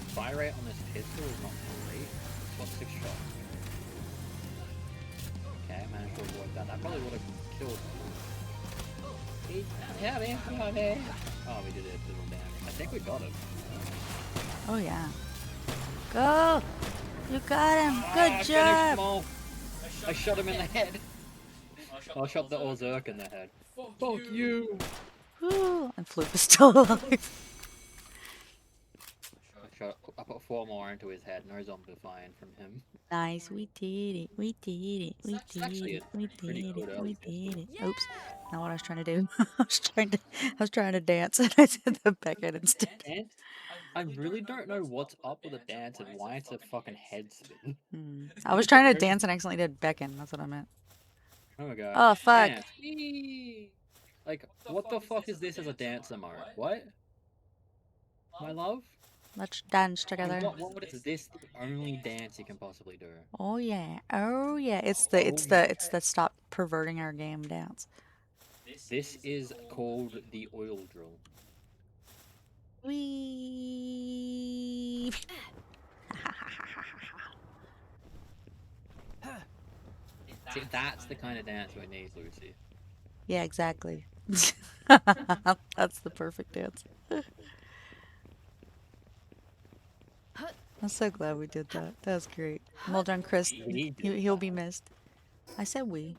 Fire rate on this pistol is not great. It's got 6 shots. Okay, I managed to avoid that. That probably would have killed me. Yeah, man. Oh, we did it. Little damage. I think we got him. Oh yeah. Go! You got him! I Good finished job! him off. I shot him in the head. I shot the Ozark in the head. Fuck you! Whew. And Floop is still alive. I put 4 more into his head. No zombifying from him. Nice, we did it. We did it. We It's did actually it. a We pretty did good it. early We pistol. did it. Oops. Not what I was trying to do. I was trying to dance and I did the Beckett instead. And I really don't know what's up with the dance and why it's a fucking head spin. I was trying to dance and accidentally did Beckon. That's what I meant. Oh my god. Oh fuck. Dance. Whee! Like, what the fuck is this as a dancer mode? What? My love? Let's dance together. What is this the only dance you can possibly do? Oh yeah. Oh yeah. It's Oh, the stop perverting our game dance. This is called the oil drill. We. See, that's the kind of dance we need, Lucy. Yeah, exactly. That's the perfect dance. I'm so glad we did that. That was great. Well done, Chris. He'll be missed. I said we.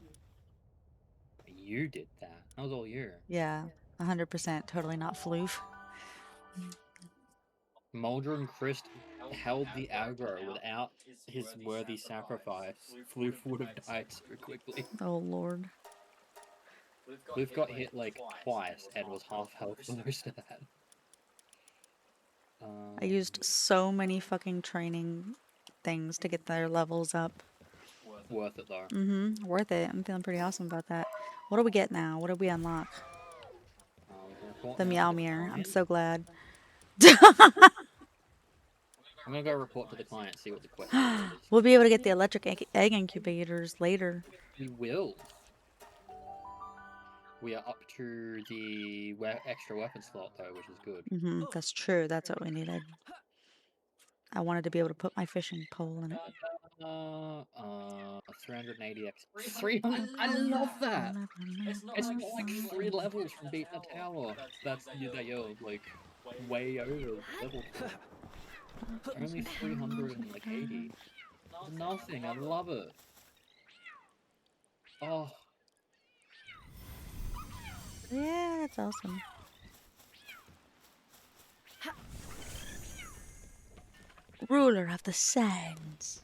You did that. That was all you. Yeah, 100%. Totally not floof. Mulder and Chris held the aggro without his worthy sacrifice. Floof would have died so quickly. Oh lord. Floof got hit like twice and was half health for most of that. I used so many fucking training things to get their levels up. Worth it though. Worth it. I'm feeling pretty awesome about that. What do we get now? What did we unlock? The Meow Mirror. I'm so glad. I'm gonna go report to the client, see what the question is. We'll be able to get the electric egg incubators later. We will. We are up to the extra weapon slot though, which is good. That's true. That's what we needed. I wanted to be able to put my fishing pole in it. 380x. 300. I love that. It's not like 3 levels from beating a tower. That's you're like way over level 4. Only 380. Nothing. I love it. Oh. Yeah, that's awesome. Ruler of the sands.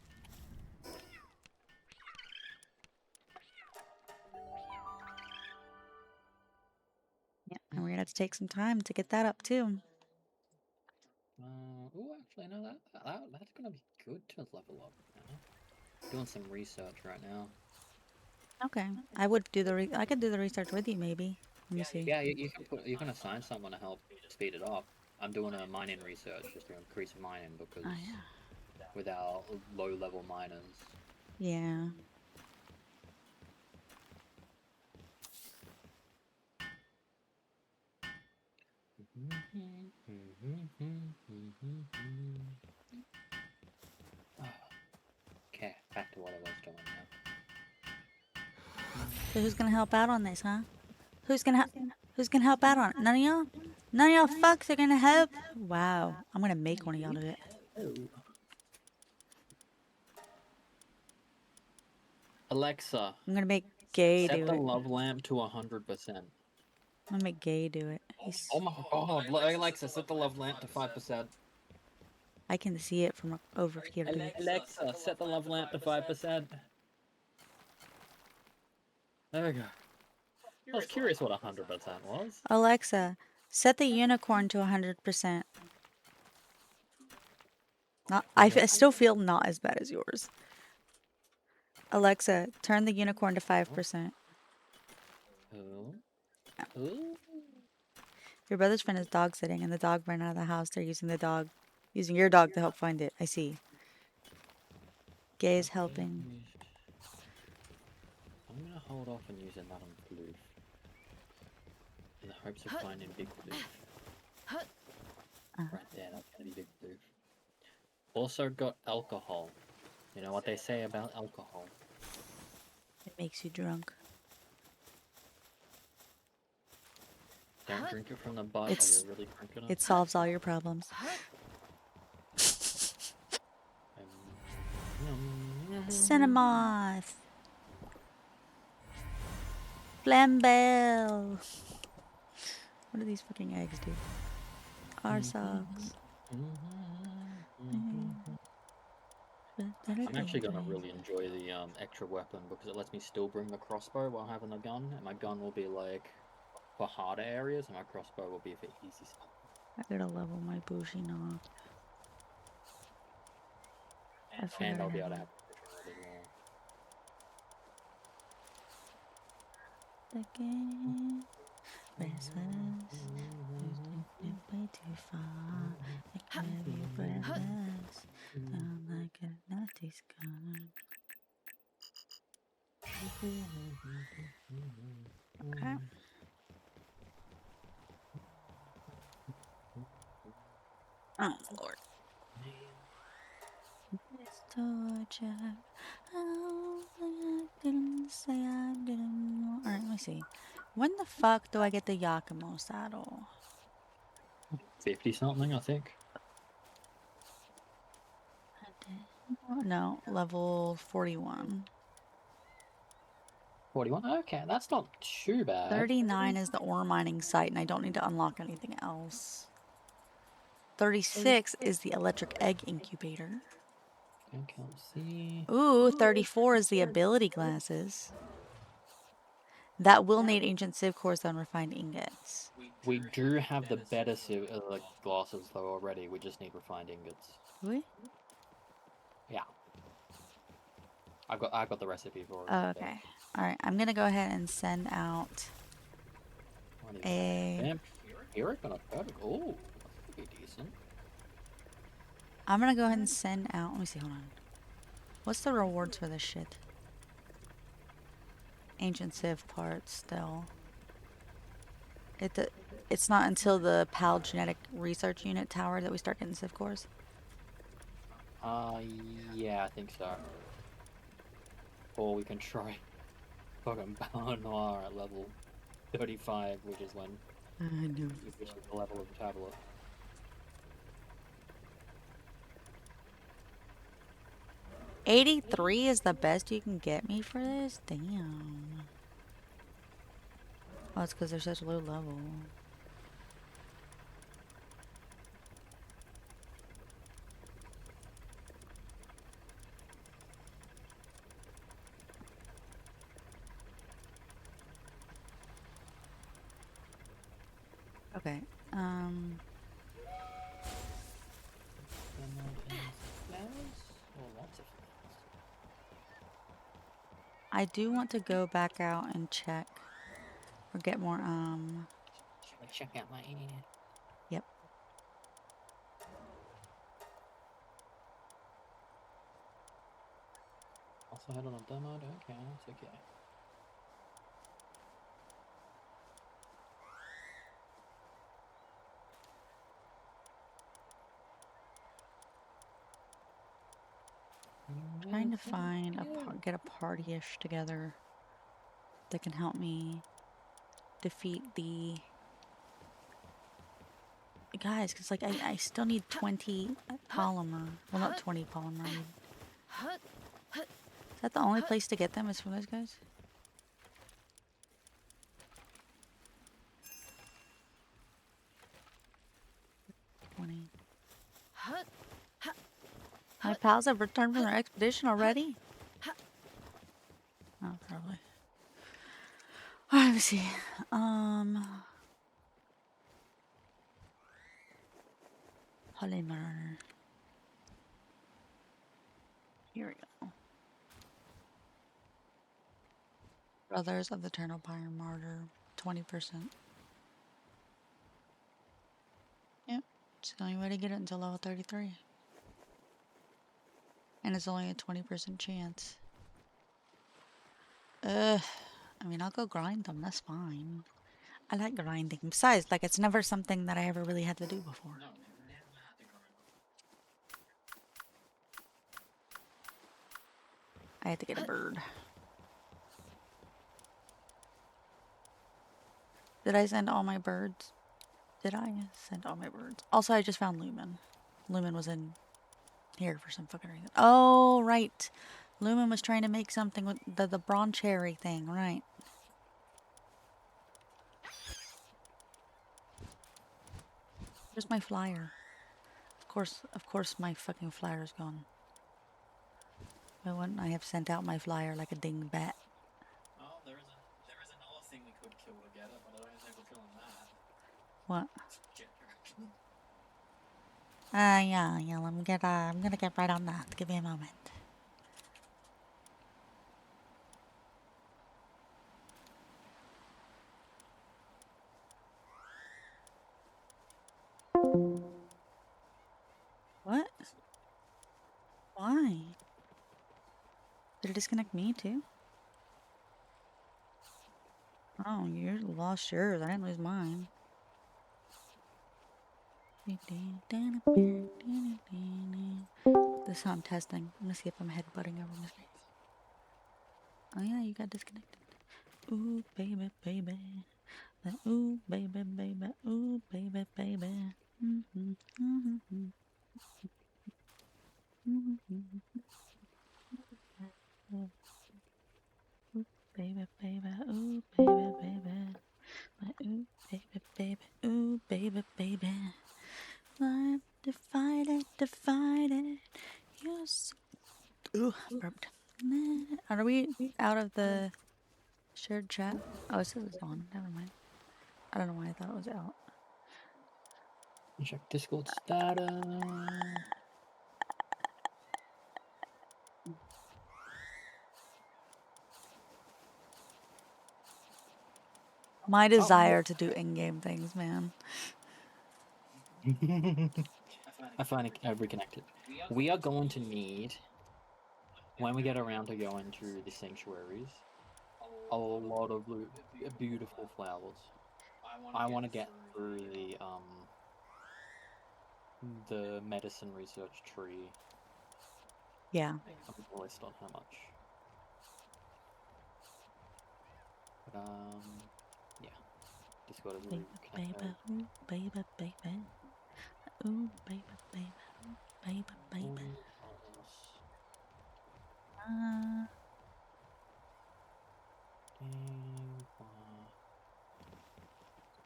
Yeah, and we're gonna have to take some time to get that up too. Oh, actually, no, that's gonna be good to level up now. Doing some research right now. Okay, I would do I could do the research with you maybe. Let me see. Yeah, you can assign someone to help speed it up. I'm doing a mining research just to increase mining because with our low level miners. Yeah. Okay, back to what I was doing now. So who's gonna help out on this, huh? Who's gonna help out on it? None of y'all? None of y'all fucks are gonna help? Wow. I'm gonna make one of y'all do it. Alexa, I'm gonna make Gay set do the it. love lamp to 100%. I'm gonna make Gay do it. Oh my god, Alexa, set the love lamp to 5%. I can see it from over here. Dude. Alexa, set the love lamp to 5%. There we go. I was curious what 100% was. Alexa, set the unicorn to 100%. I still feel not as bad as yours. Alexa, turn the unicorn to 5%. Oh. Oh. Your brother's friend is dog sitting, and the dog ran out of the house. They're using your dog to help find it. I see. Gay is helping. I'm gonna hold off on using that on Floof. In the hopes of finding Big Floof. Right there, that's gonna be Big Floof. Also got alcohol. You know what they say about alcohol? It makes you drunk. Don't drink it from the butt or you're really drinking it. It solves all your problems. Cinemoth. Flambell. What do these fucking eggs do? Arsox. I'm actually gonna really enjoy the extra weapon because it lets me still bring the crossbow while having a gun, and my gun will be like for harder areas, and my crossbow will be for easy stuff. I gotta level my bougie knob. And I'll be able to have vision Again, restless, way too far. I can't be breathless. I'm like a naughty gun. Okay. Oh Lord. It's torture. Oh, I didn't say I didn't. Alright, let me see. When the fuck do I get the Yakimo saddle? 50 something, I think. No, level 41. 41? Okay, that's not too bad. 39 is the ore mining site, and I don't need to unlock anything else. 36 is the electric egg incubator. I can't see. Ooh, 34 is the ability glasses. That will need ancient civ cores and refined ingots. We do have the better like glasses though already. We just need refined ingots. Do we? Yeah. I got the recipe for it. Oh, okay. Alright, I'm gonna go ahead and send out a... Here gonna perfect. Oh, that's gonna be decent. I'm gonna go ahead and send out... Let me see, hold on. What's the rewards for this shit? Ancient civ parts still. It's not until the PAL genetic research unit tower that we start getting civ cores. Yeah, I think so. Or we can try fucking Power Noir at level 35, which is when I know. which is the level of the tablet. $83 is the best you can get me for this? Damn. Oh, it's because they're such low level. Okay, I do want to go back out and check or get more, Should I check out my ear? Yep. Also had on a demo, okay, that's okay. Trying to find get a party-ish together that can help me defeat the guys, because like I still need 20 polymer. Well, not 20 polymer. Is that the only place to get them is from those guys? My pals have returned from their expedition already? Oh, probably. Alright, let me see. Polymer. Here we go. Brothers of the Turnpire Martyr, 20%. Yep, it's the only way to get it until level 33. And it's only a 20% chance. I mean, I'll go grind them, that's fine. I like grinding. Besides, like, it's never something that I ever really had to do before. No, we've never had to grind them. I had to get a bird. Did I send all my birds? Did I send all my birds? Also, I just found Lumen. Lumen was in here for some fucking reason. Oh, right. Lumen was trying to make something with the bronze cherry thing, right. Where's my flyer? Of course my fucking flyer's gone. Why wouldn't I have sent out my flyer like a dingbat? Oh, there is another thing we could kill to get it, but I don't think we're killing that. What? Jetpack. Yeah, let me get, I'm gonna get right on that. Give me a moment. What? Why? Did it disconnect me too? Oh, you lost yours. I didn't lose mine. This is how I'm testing. I'm gonna see if I'm headbutting over my screen. Oh yeah, you got disconnected. Ooh, baby, baby. Ooh, baby, baby. Ooh, baby, baby. Ooh, baby, baby. Ooh, baby, baby. Ooh, baby, baby. Ooh, baby, baby. I'm divided. You're so... Ooh, burped. Are we out of the shared chat? Oh, it says it's on. Never mind. I don't know why I thought it was out. Check Discord status. My desire to do in-game things, man. I find it reconnected. We are going to need, when we get around to going to the sanctuaries, a lot of beautiful flowers. I want to get through the medicine research tree. Yeah. I'm list on how much. But yeah. Discord is Baby, baby, ooh, baby, baby. Ooh, baby, baby, ooh, baby, baby.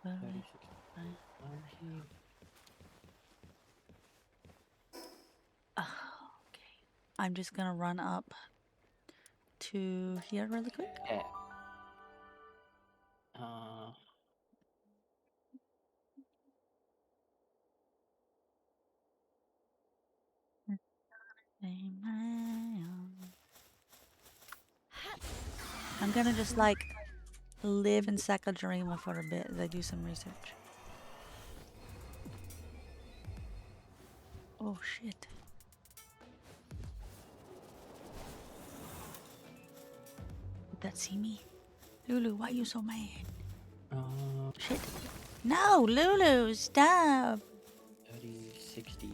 Okay. I'm just gonna run up to here really quick. Yeah. I'm gonna just like live in Sakajima for a bit as I do some research. Oh shit. Did that see me? Lulu, why are you so mad? Shit. No, Lulu, stop. 30, 60.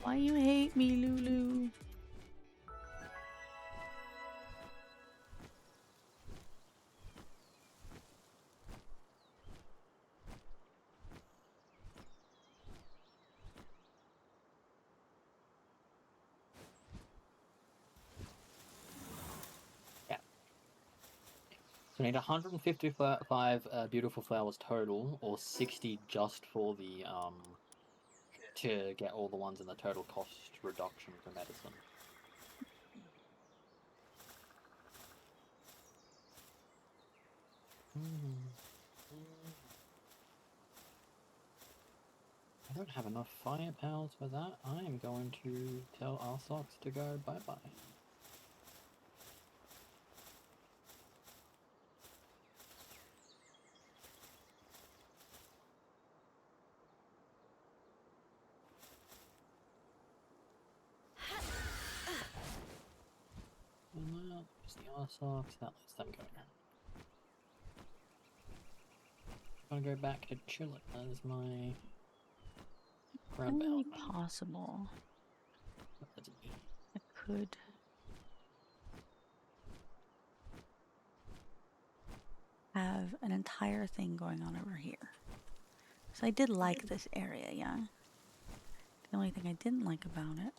Why you hate me, Lulu? Yeah. So we need 155 beautiful flowers total, or 60 just for the to get all the ones in the total cost reduction for medicine. I don't have enough fire powers for that. I am going to tell Arsox to go bye-bye. And there's the Arsox, that lets them go. I'm gonna go back to Chillet as my roundabout. Only possible. I could. Have an entire thing going on over here. So I did like this area, yeah. The only thing I didn't like about it.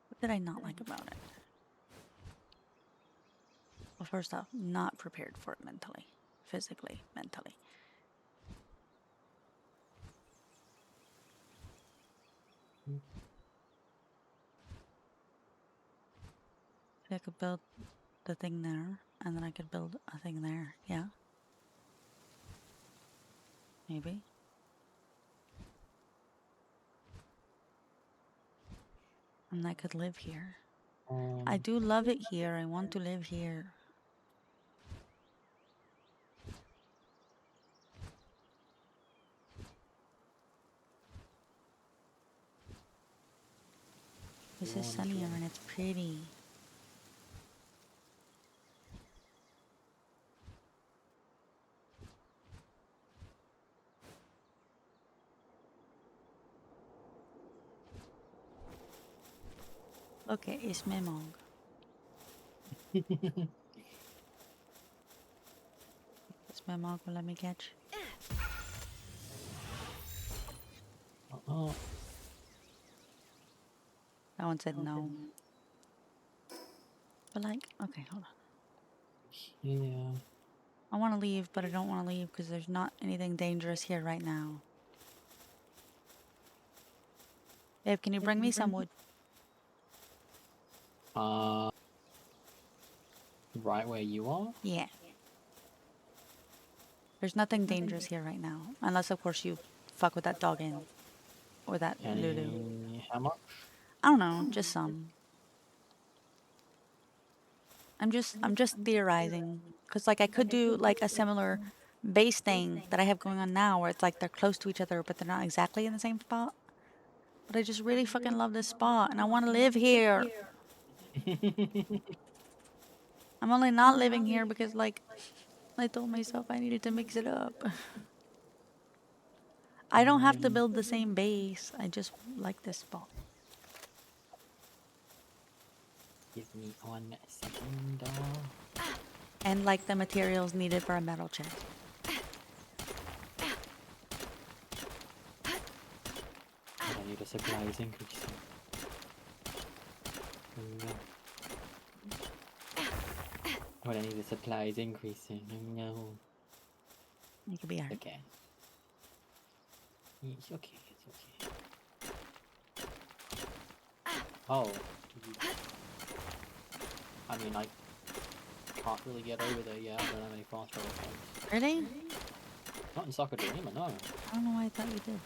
What did I not like about it? Well, first off, not prepared for it mentally. Physically, mentally. I could build the thing there, and then I could build a thing there, yeah? Maybe. And I could live here. I do love it here. I want to live here. This is sunnier and it's pretty. Okay, it's Memong. It's Memong will let me catch. That one said no. But like, okay, hold on. Yeah. I want to leave, but I don't want to leave because there's not anything dangerous here right now. Babe, can you bring me some wood? Right where you are? Yeah. There's nothing dangerous here right now. Unless, of course, you fuck with that dog in. Or that Lulu. How much? I don't know, just some. I'm just theorizing. Because, like, I could do, like, a similar base thing that I have going on now where it's like they're close to each other, but they're not exactly in the same spot. But I just really fucking love this spot, and I want to live here. I'm only not living here because, like, I told myself I needed to mix it up. I don't have to build the same base. I just like this spot. Give me 1 second. And like the materials needed for a metal chest. I need a supplies increasing. What I need a supplies increasing. No. It could be alright. Okay. It's okay. It's okay. Oh. I mean, I can't really get over there yet. I don't have any fast travel points. Really? Not in Soccer Dreamer, no. I don't know why I thought you did.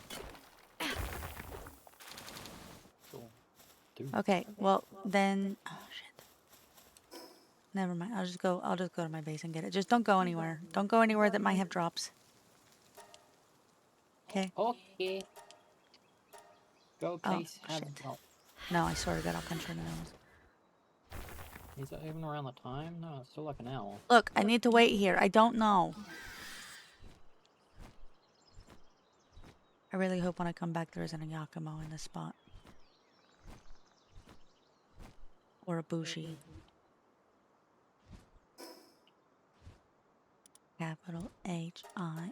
Sure. Do. Okay, well then, oh shit. Never mind. I'll just go to my base and get it. Just don't go anywhere. Don't go anywhere that might have drops. Okay. Okay. Go case have shit. help. No, I swear to God, I'll punch her in the nose. Is it even around the time? No, it's still like an hour. Look, I need to wait here. I don't know. I really hope when I come back there isn't a Yakumo in this spot. Or a Bushi. Capital H-I-M-M-M.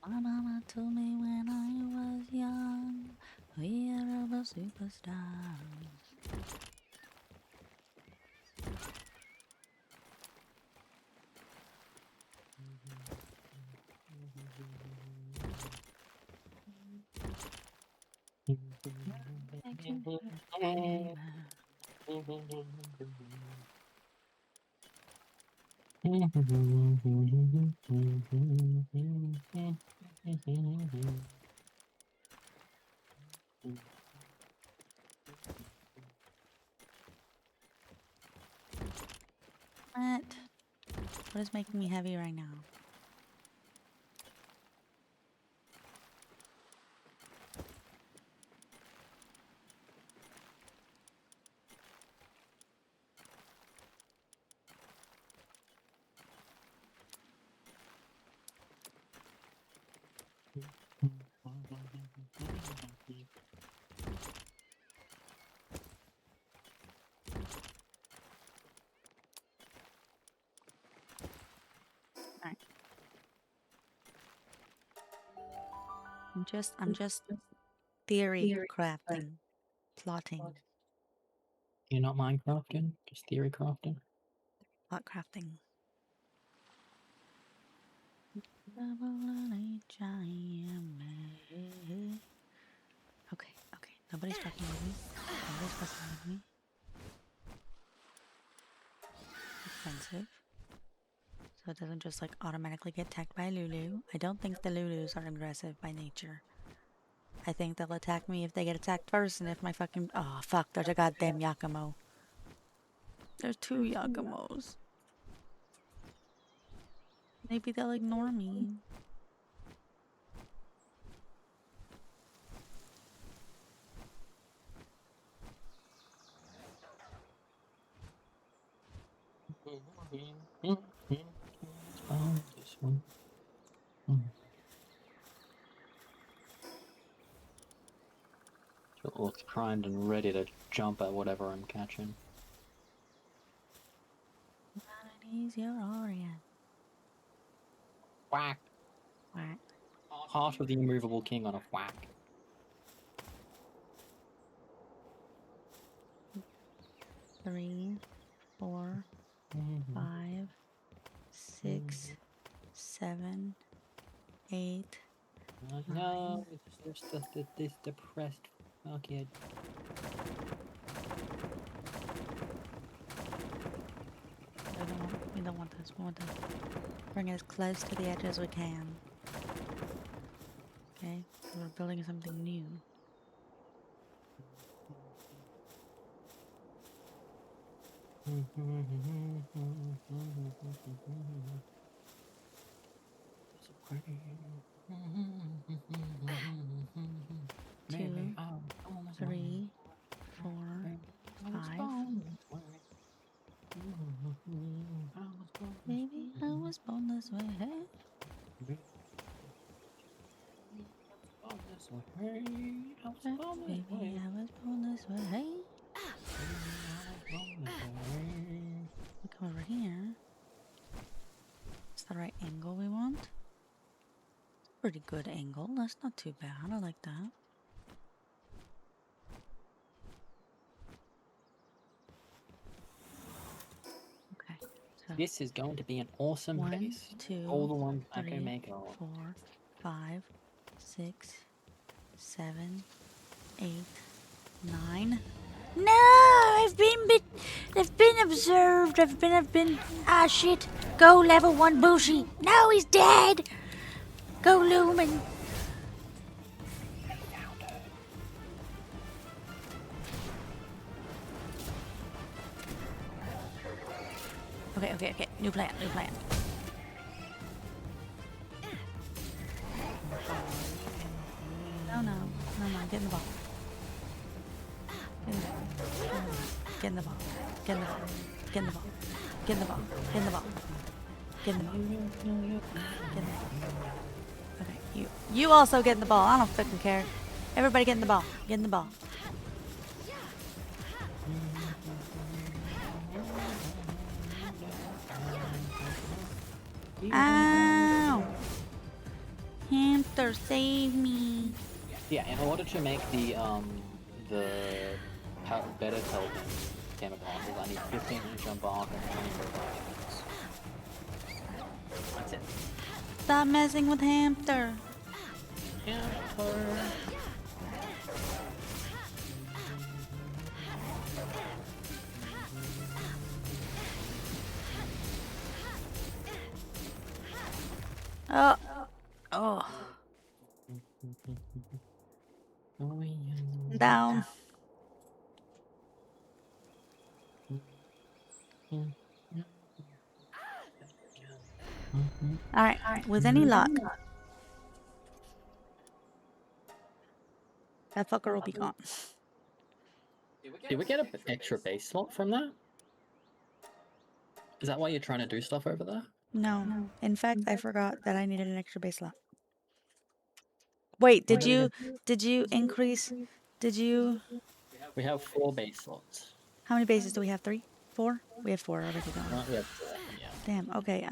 My mama told me when I was young, we are a superstars. What? What is making me heavy right now? Alright. I'm just theory crafting, plotting, You're not Minecrafting, just theory crafting. plot crafting. Okay, okay. Nobody's fucking with me. Nobody's fucking with me. Offensive. So it doesn't just like automatically get attacked by Lulu. I don't think the Lulus are aggressive by nature. I think they'll attack me if they get attacked first and if my fucking... Oh, fuck. There's a goddamn Yakumo. There's 2 Yakumos. Maybe they'll ignore me. This one. So it looks primed and ready to jump at whatever I'm catching. You're alright. Whack! Whack. Heart of the immovable king on a whack. 3, 4, 5, 6, 7, 8. No, it's just this depressed fuckhead. We don't want this. We want to bring it as close to the edge as we can. Okay? We're building something new. Two, 3, 4, 5. Baby, I was born this way. Baby, I was born this way. We come over here. Is that the right angle we want? It's a pretty good angle. That's not too bad. I like that. Okay. So This is going to be an awesome 1, base. 2, All the ones I 3, can make 4, are 5, 6, 7, 8, 9. No, I've been observed. I've been. Ah, shit. Go level 1 Bushi. No, he's dead. Go Lumen. Okay. New plan. No. Get in the ball. Get in the ball. Okay, you also get in the ball. I don't fucking care. Everybody get in the ball. Get in the ball. Ow! Hamster, save me. Yeah, in order to make the better Telegram chemicals, I need 15 inch on bark and 20 inch. That's it. Stop messing with Hamster. Oh, oh, Oh, yeah. down. All right, with any luck, that fucker will be gone. Did we get an extra base slot from that? Is that why you're trying to do stuff over there? No, in fact, I forgot that I needed an extra base slot. Wait, did you increase? Did you? We have 4 base slots. How many bases do we have? 3, 4? We have 4 already, don't we? We have 4. Yeah. Damn. Okay.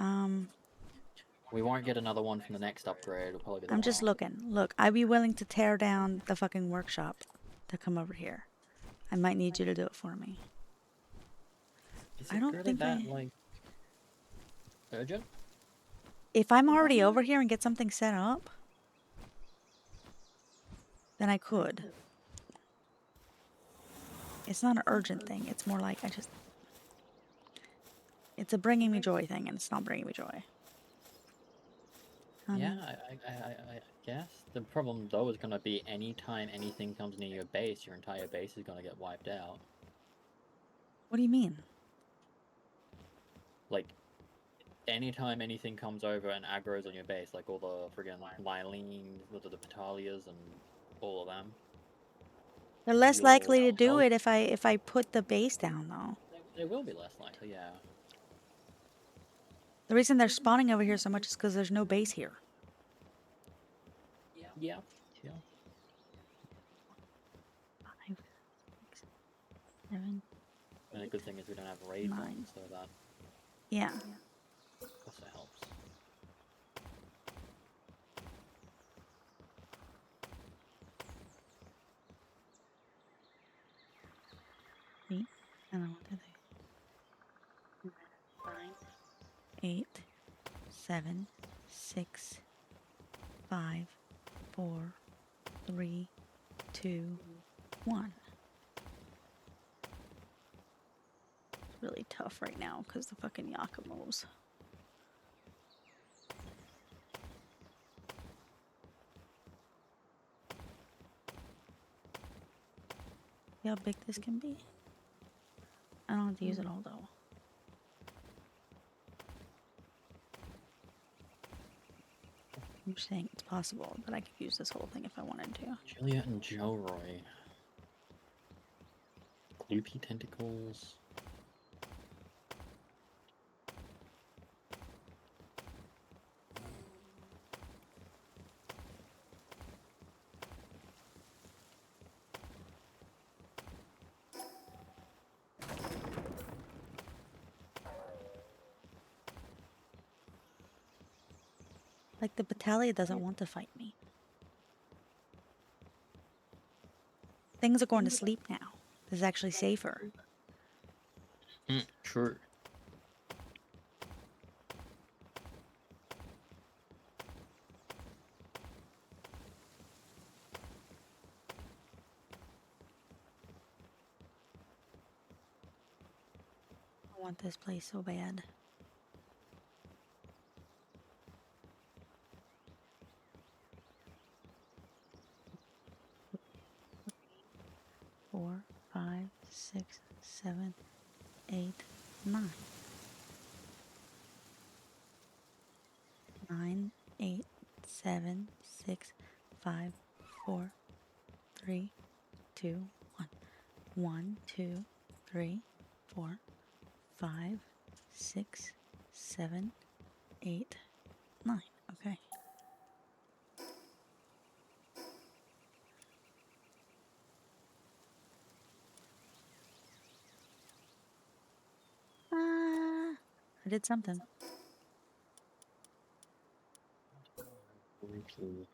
We won't get another one from the next upgrade. It'll probably be the I'm one just after. looking. Look, I'd be willing to tear down the fucking workshop to come over here. I might need you to do it for me. Is I it don't really think that like urgent? If I'm already over here and get something set up, then I could. It's not an urgent thing. It's more like it's a bringing me joy thing, and it's not bringing me joy. Yeah, I guess. The problem though is gonna be anytime anything comes near your base, your entire base is gonna get wiped out. What do you mean? Like, anytime anything comes over and aggro's on your base, like all the friggin' Lylines, the Petalias, and all of them. They're less Your likely to do health- it if I put the base down, though. They will be less likely, yeah. The reason they're spawning over here so much is because there's no base here. Yeah. Yeah. 5, 6, 7. And the good thing is we don't have raid 9. ones, so that Yeah. also helps. And then 1, 2, 3. 9, 8, 7, 6, 5, 4, 3, 2, 1. It's really tough right now because the fucking Yakumos. See how big this can be? I don't have to use it all though. I'm just saying it's possible that I could use this whole thing if I wanted to. Juliet and Joe-Roy. Gloopy tentacles. Like the battalion doesn't want to fight me. Things are going to sleep now. This is actually safer. True. I want this place so bad. Four, 5, 6, 7, 8, 9. 9, 8, 7, 6, 5, 4, 3, 2, 1. 1, 2, 3, 4, 5, 6, 7, 8, 9. Okay. I did something. Gloopy.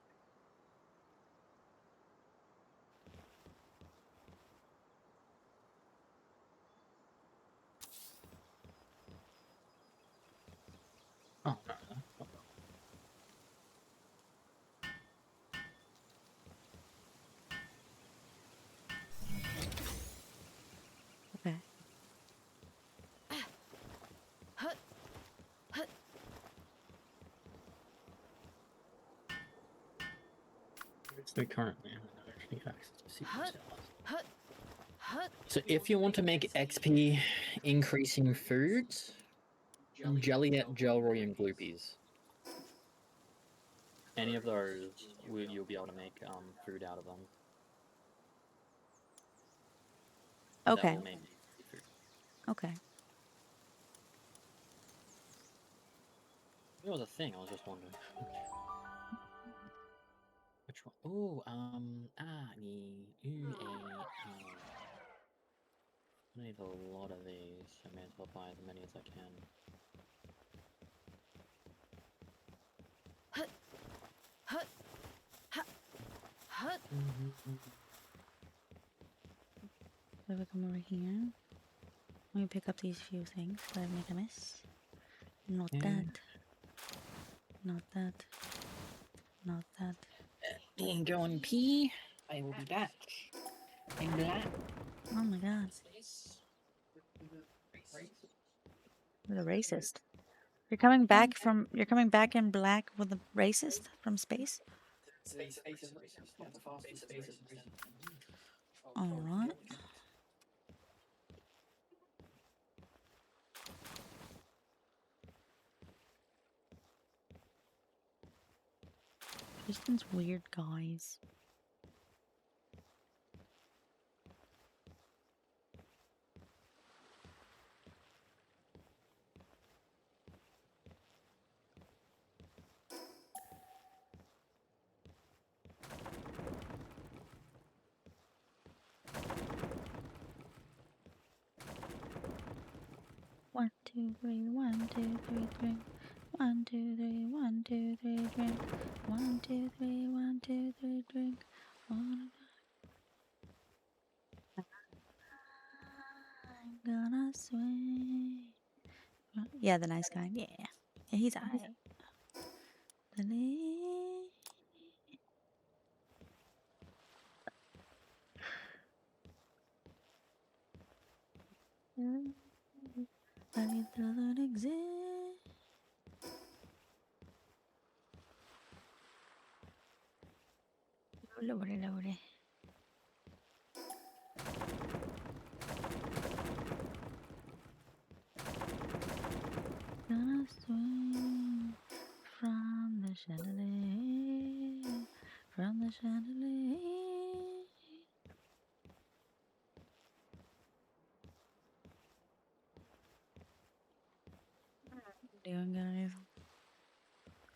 Oh, no, no. Okay. So currently, I'm not actually access to secret cells. So if you want to make XP increasing foods, Jelliet, Gelroy, and Gloopies. Any of those, you'll be able to make food out of them. And that Okay. will make food. Okay. It was a thing. I was just wondering. Which one? Oh, I need a lot of these. I may as well buy as many as I can. So if I come over here, let me pick up these few things that I make a mess. Not that. Not that. Not that. Go and pee. I will be back. In black. Oh my god. You're the racist. You're coming back in black with a racist from space? Alright. Tristan's weird, guys. One, two, three, 1, 2, 3, drink. 1, 2, 3, 1, 2, 3, drink. 1, 2, 3, 1, 2, 3, drink. I'm gonna swing. Yeah, the nice guy. Yeah. Yeah, he's alright. But it doesn't exist. Lordy, lordy. Gonna swing from the chandelier, from the chandelier. What are you doing, guys?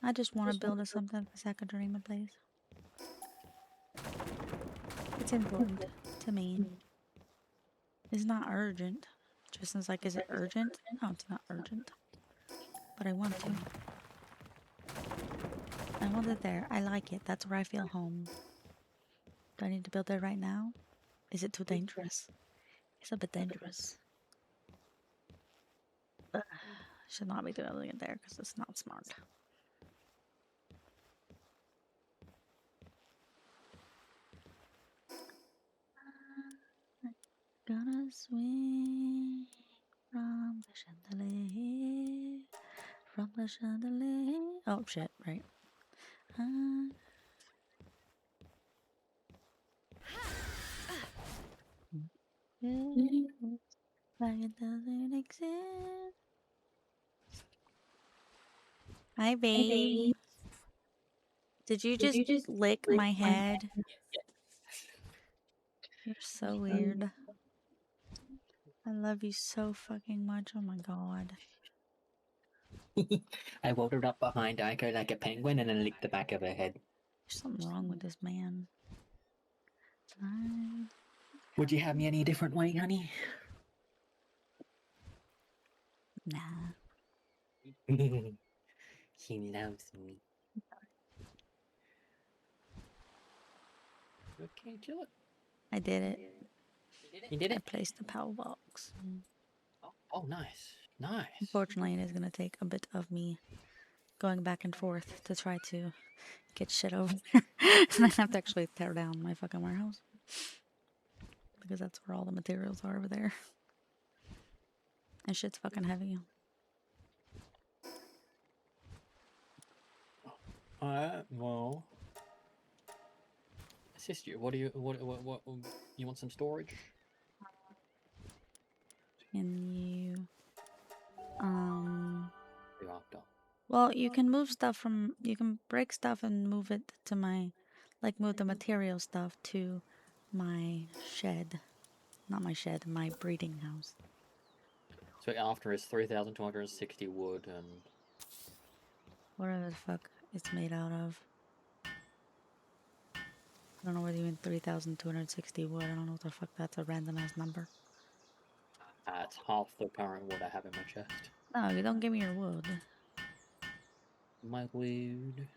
I just want to build us something for Second Dream, please. It's important to me. It's not urgent. Tristan's like, is it urgent? No, it's not urgent. But I want to. I want it there. I like it. That's where I feel home. Do I need to build there right now? Is it too dangerous? It's a bit dangerous. Ugh. Should not be building it there because it's not smart. Gonna swing from the chandelier, from the chandelier. Oh shit! Right. Like it doesn't exist. Hi, babe. Did you just lick my head? You're so weird. I love you so fucking much. Oh my god. I waddled up behind Aiko like a penguin and then licked the back of her head. There's something wrong with this man. Would you have me any different way, honey? Nah. He loves me. Okay, chill it. I did it. You did I it? placed the power box. Oh, nice. Nice. Unfortunately, it is going to take a bit of me going back and forth to try to get shit over there. And I have to actually tear down my fucking warehouse. Because that's where all the materials are over there. And shit's fucking heavy. Well. assist you? What do you what you want some storage? Can you You after? well, you can move stuff from you can break stuff and move it to my like move the material stuff to my shed. Not my shed, my breeding house. So after is 3,260 wood and Whatever the fuck it's made out of. I don't know whether you mean 3,260 wood. I don't know what the fuck that's a random ass number. it's half the current wood I have in my chest. No, you don't give me your wood. My wood.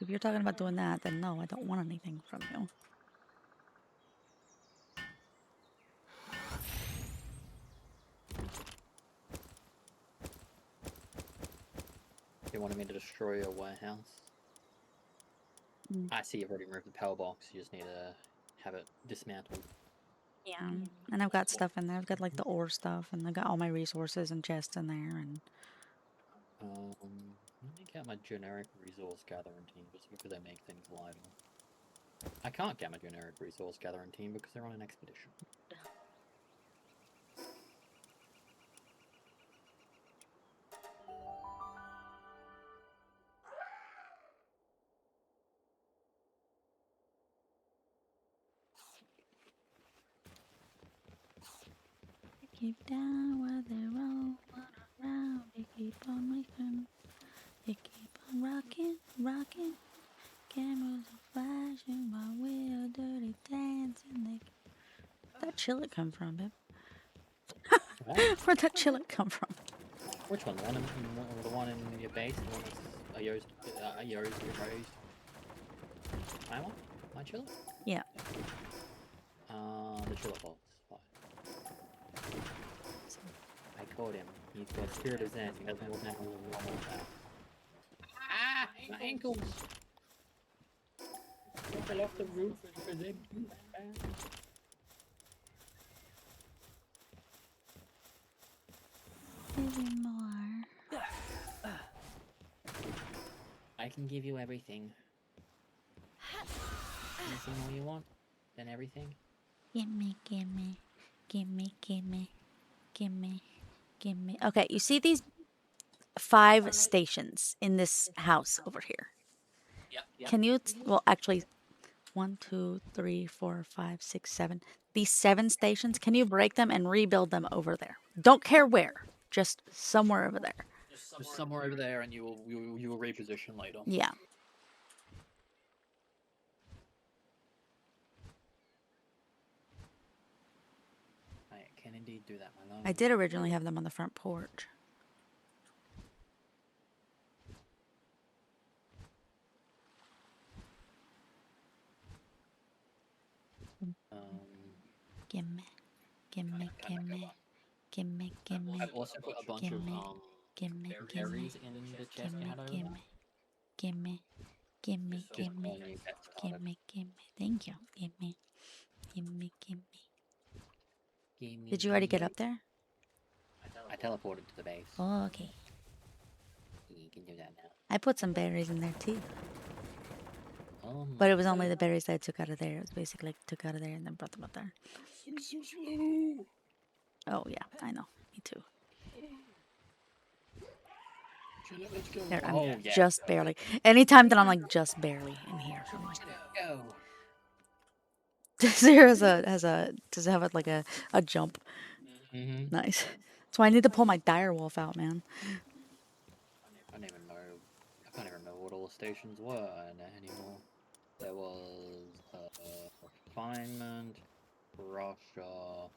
If you're talking about doing that, then no, I don't want anything from you. You wanted me to destroy your warehouse? Mm. I see you've already removed the power box. You just need to have it dismantled. Yeah, and I've got stuff in there. I've got like the ore stuff, and I've got all my resources and chests in there, and Let me get my generic resource gathering team just because they make things lighter. I can't get my generic resource gathering team because they're on an expedition. keep down while they roll around. They keep on making, they keep on rocking, rocking. Cameras are flashing while we're dirty dancing. Where'd that chillet come from, babe? Where'd that chillet come from? Which one? The one in your base? The one that's yours? My one? My chiller? Yeah. The chiller box. I caught him. He's got spirit of Zen. He doesn't want to have a little normal attack. Ah! My ankles! I fell off the roof for them. Maybe more. I can give you everything. Anything more you want? Then everything? Gimme, gimme, gimme, gimme, gimme, gimme. Okay, you see these 5 stations in this house over here? Yep. Can you, well, actually, 1, 2, 3, 4, 5, 6, 7. These 7 stations, can you break them and rebuild them over there? Don't care where, just somewhere over there. Just somewhere over there, and you will reposition later. Yeah. I can indeed do that, my love. I did originally have them on the front porch. Gimme, gimme, gimme, gimme, gimme, I've also put a bunch of gimme, berries in the chest you had over there. gimme, gimme, Just gimme, when you get started. gimme, gimme. Thank you. Gimme, gimme, gimme. Did you already get up there? I teleported to the base. Oh, okay. You can do that now. I put some berries in there too. Oh, But it was only the berries that I took out of there. It was basically like took out of there and then brought them up there. I'm so slow. Oh yeah, I know. Me too. Let's go. There, I'm Oh, yeah. just barely. Anytime that I'm like just barely in here, I'm like, Go. Zero does it have like a jump? Mm-hmm. Nice. So I need to pull my dire wolf out, man. I don't even know. I can't even remember what all the stations were anymore. There was refinement, Russia.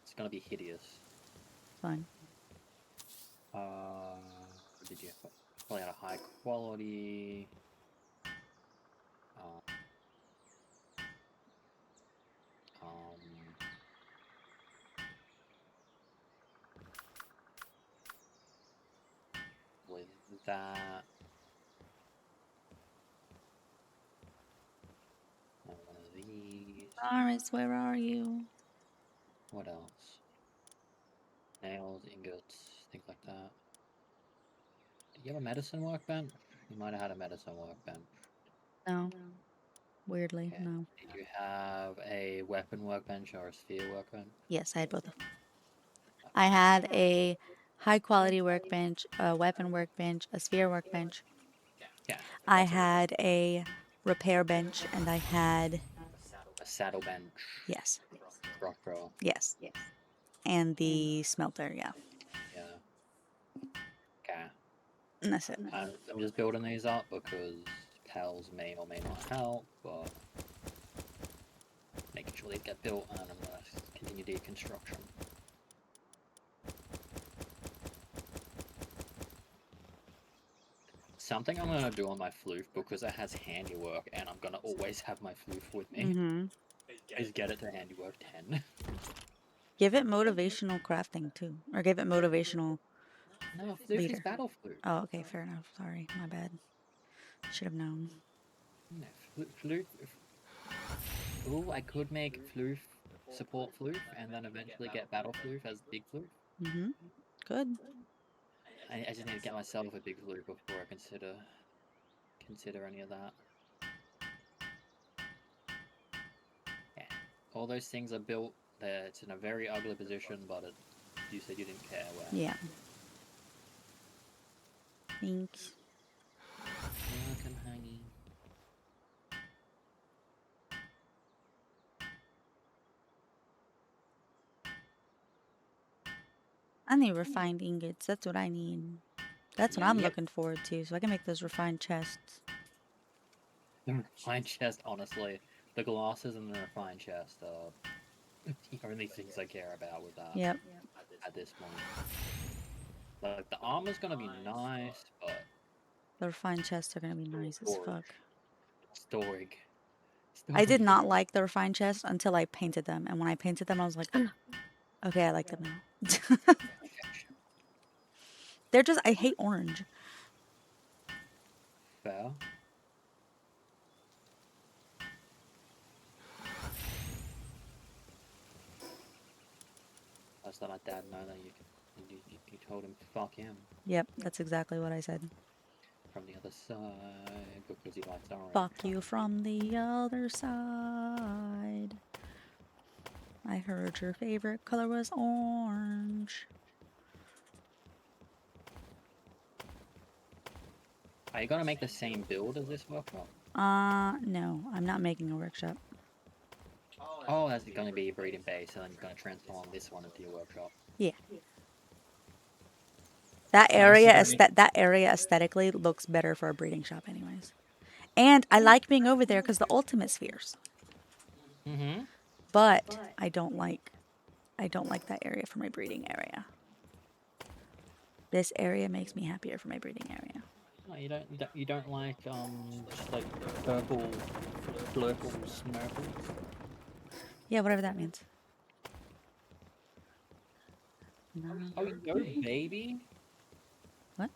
It's gonna be hideous. Fine. Did you probably had a high quality? With that, one of these. Aris, where are you? What else? Nails, ingots, things like that. Did you have a medicine workbench? You might have had a medicine workbench. No. weirdly. Okay. No. Did you have a weapon workbench or a sphere workbench? Yes, I had both. I had a high quality workbench, a weapon workbench, a sphere workbench. Yeah. I that's all. had a repair bench, and I had A saddle bench. yes, Rocker. yes, and the smelter. Yeah, Yeah. Okay. and that's it. I'm just building these up because pals may or may not help, but making sure they get built, and I'm gonna continue deconstruction. Something I'm gonna do on my floof because it has handiwork, and I'm gonna always have my floof with me. Mm-hmm. Is get it to handiwork 10. Give it motivational crafting too, or give it motivational No, floof is leader. battle floof. Oh, okay, fair enough. Sorry, my bad. Should have known. No, floof. Ooh, I could make floof support floof, and then eventually get battle floof as big floof. Mm-hmm. Good. I just need to get myself a big floof before I consider any of that. Yeah, all those things are built. It's in a very ugly position, but you said you didn't care where. Yeah. Thanks. You're welcome, honey. I need refined ingots. That's what I need. That's what I'm Yep. looking forward to, so I can make those refined chests. The refined chest, honestly, the glasses and the refined chest are the only things I care about with that. Yep. At this point, like the armor's gonna be nice, but The refined chests are gonna be nice as fuck. Storage. I did not like the refined chests until I painted them, and when I painted them, I was like, okay, I like them now. They're just, I hate orange. Fair. I just let my dad know that you told him fuck him Yep, that's exactly what I said. from the other side because he likes orange. Fuck you from the other side. I heard your favorite color was orange. Are you gonna make the same build as this workshop? No, I'm not making a workshop. Oh, that's gonna be a breeding base, and then you're gonna transform this one into your workshop. Yeah. That area aesthetically looks better for a breeding shop anyways. And I like being over there because the ultimate spheres. Mm-hmm. But I don't like that area for my breeding area. This area makes me happier for my breeding area. No, you don't like just like purple flurkles, snurkles. Yeah, whatever that means. No. Oh, go baby. What?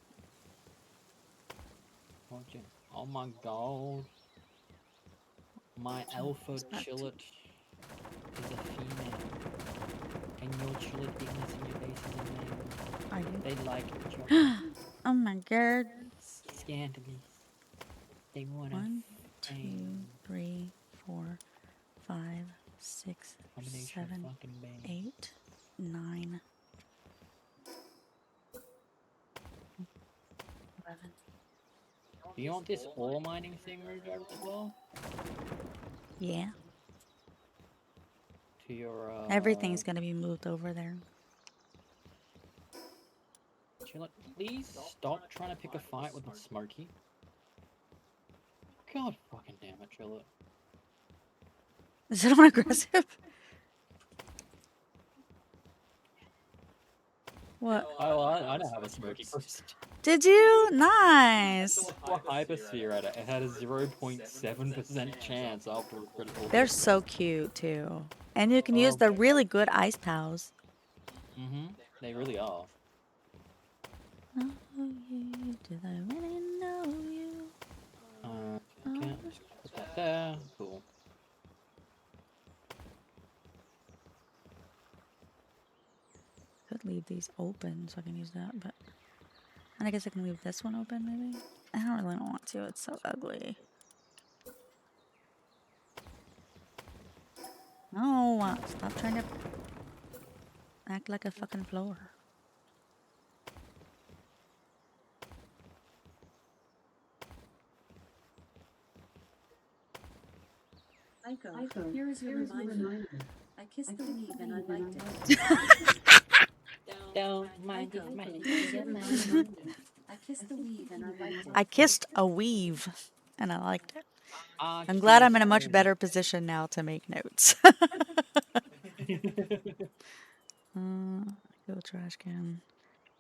Oh my god. My alpha chillet is a female. And your chillet bigness in your base is a male. Are you? They like each other. Oh my god. Scandalous. They wanna 1, bang. 2, 3, 4, 5, 6, Combination 7, of fucking bang. 8, 9, 11. Do you want this ore mining thing moved over as well? Yeah. To your Everything's gonna be moved over there. Chillet, please stop trying to pick a fight with the Smoky. God fucking damn it, Chillet. Is it on aggressive? What? Oh, I don't have a Smoky first. Did you? Nice. A hypersphere at it. It had a 0.7% chance after a critical. They're so cute too. And you can use the really good ice pals. Mm-hmm. They really are. Know you, did I really know you? Okay. Put that there. Cool. Could leave these open so I can use that, but and I guess I can leave this one open maybe. I don't really want to. It's so ugly. want? Stop trying to act like a fucking floor. Aiko, here is your reminder. I kissed the weave and I liked it. Don't mind if my I kissed the weave and I liked it. I kissed a weave, and I liked it. I I'm glad I'm kissed in a much a better position now to make notes. Go trash can.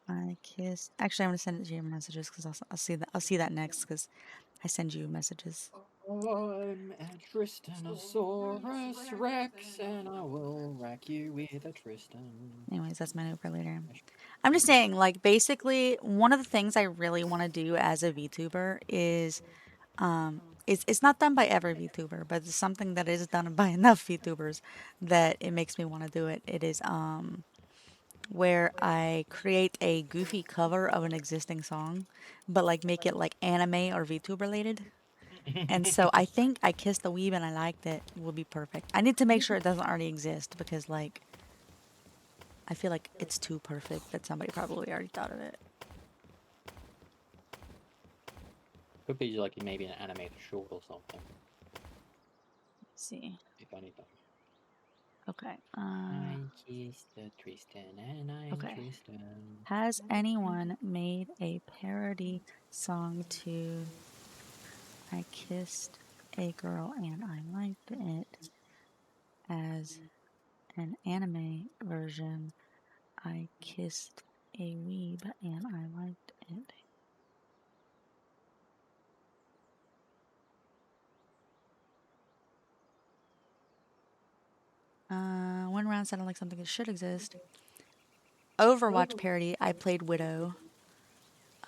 I kissed. Actually, I'm gonna send it to your messages because I'll see that. I'll see that next because I send you messages. I'm a Tristanosaurus Rex, and I will rack you with a Tristan. Anyways, that's my note for later. I'm just saying, like, basically, one of the things I really want to do as a VTuber is, it's not done by every VTuber, but it's something that is done by enough VTubers that it makes me want to do it. It is, where I create a goofy cover of an existing song, but like make it like anime or VTuber related. And so I think I Kissed the Weave and I Liked It will be perfect. I need to make sure it doesn't already exist because like I feel like it's too perfect that somebody probably already thought of it. Could be like maybe an animated short or something, Let's see. if anything. Okay. I kissed the Tristan and I'm Okay. Tristan. Has anyone made a parody song to I Kissed a Girl and I Liked It as an anime version? I kissed a weeb and I liked it. One round sounded like something that should exist. Overwatch parody, I played Widow.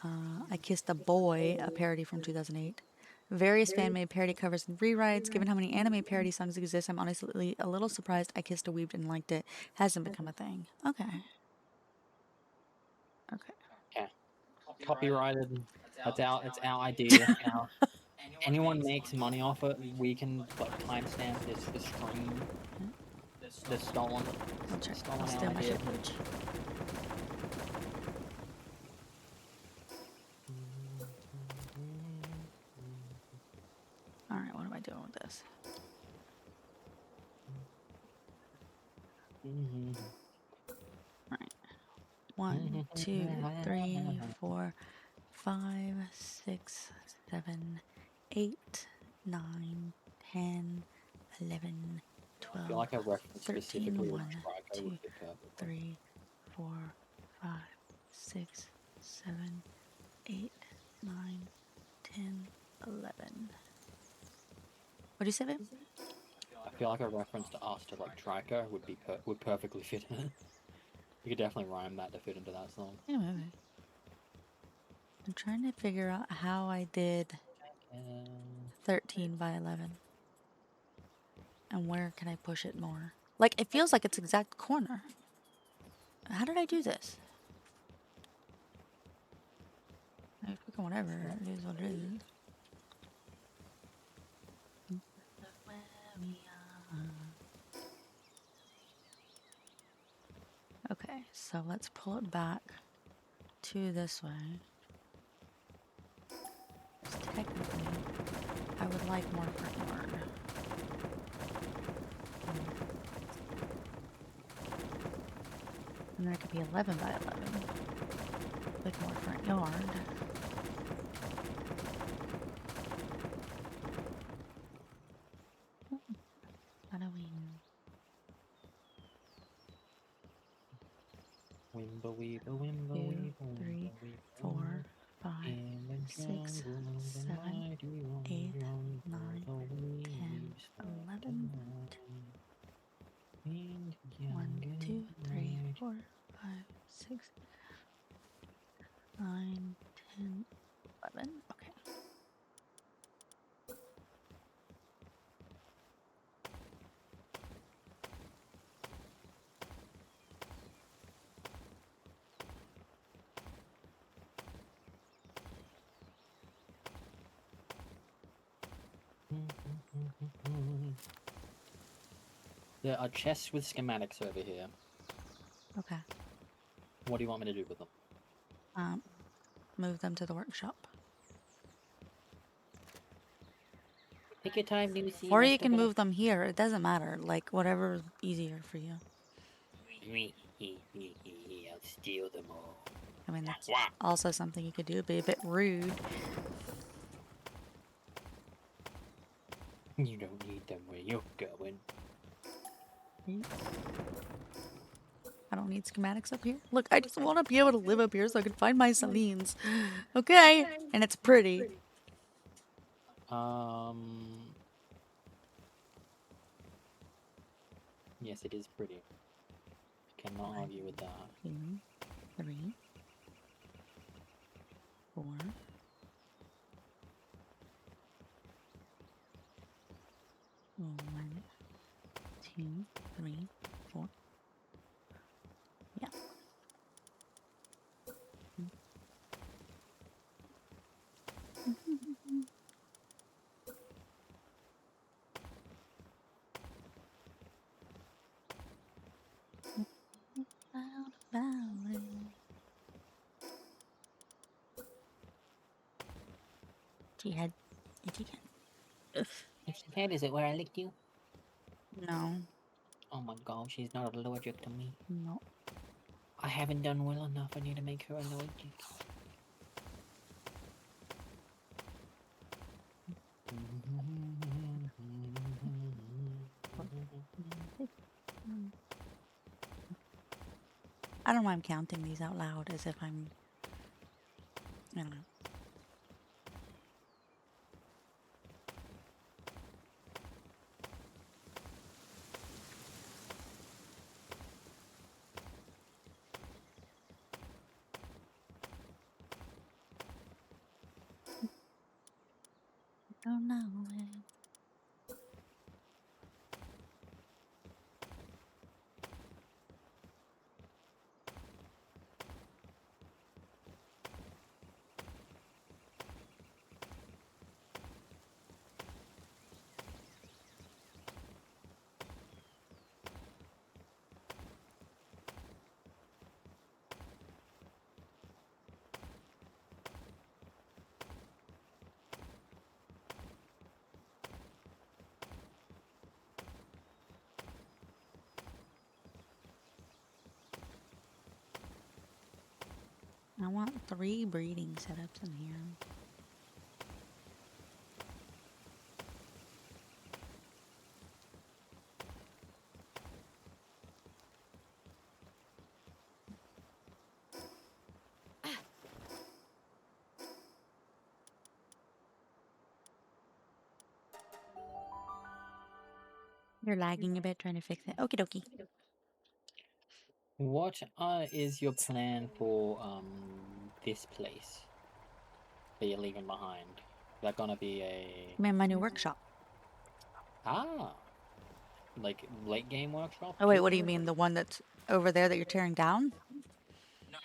I Kissed a Boy, a parody from 2008. Various fan-made parody covers and rewrites. Given how many anime parody songs exist, I'm honestly a little surprised I Kissed a Weeb and liked it. Hasn't become a thing. Okay. Okay. Yeah. Copyrighted. That's our idea. Anyone makes money off it, we can like timestamp this stream. The stolen I'll check. stolen I'll our steal my idea. shit page. Alright, what am I doing with this? Alright. 1, 2, 3, 4, 5, 6, 7, 8, 9, 10, 11, I feel 12, like a reference 13, specifically to 1, Striker 2, would fit perfectly. 3, 4, 5, 6, 7, 8, 9, 10, 11. What do you say, babe? I feel like a reference to us to like Trico would perfectly fit in. You could definitely rhyme that to fit into that song. Yeah, maybe. I'm trying to figure out how I did 13 by 11. And where can I push it more? Like, it feels like it's exact corner. How did I do this? Like, fucking whatever. It is what it is. Okay, so let's pull it back to this way. 'Cause technically, I would like more front yard. And then it could be 11 by 11 with more front yard. Halloween. Wimba 2, 3, 4, 5, 6, 7, 8, 9, 10, 11, 1, 2, 3, 4, 5, 6, 9, 10, 11. Okay. There are chests with schematics over here. Okay. What do you want me to do with them? Move them to the workshop. Take your time, Lucy. Or you can move them here. It doesn't matter. Like, whatever's easier for you. I'll steal them all. I mean, that's also something you could do. It'd be a bit rude. You don't need them where you're going. I don't need schematics up here. Look, I just want to be able to live up here so I can find my Salines. Okay? And it's pretty. Yes, it is pretty. Cannot argue with that. 2, 3, 4. 1, 2, 3, 4. Yeah. She had itchy head. Itchy head, is it where I licked you? No. Oh my god, she's not allergic to me. No. I haven't done well enough. I need to make her allergic. I don't mind counting these out loud as if I'm... I don't know. I don't know. I want 3 breeding setups in here. You're lagging a bit trying to fix it. Okie dokie. What is your plan for this place that you're leaving behind? Is that gonna be a I'm in my new workshop. like late game workshop? Oh wait, what do you too? mean? The one that's over there that you're tearing down?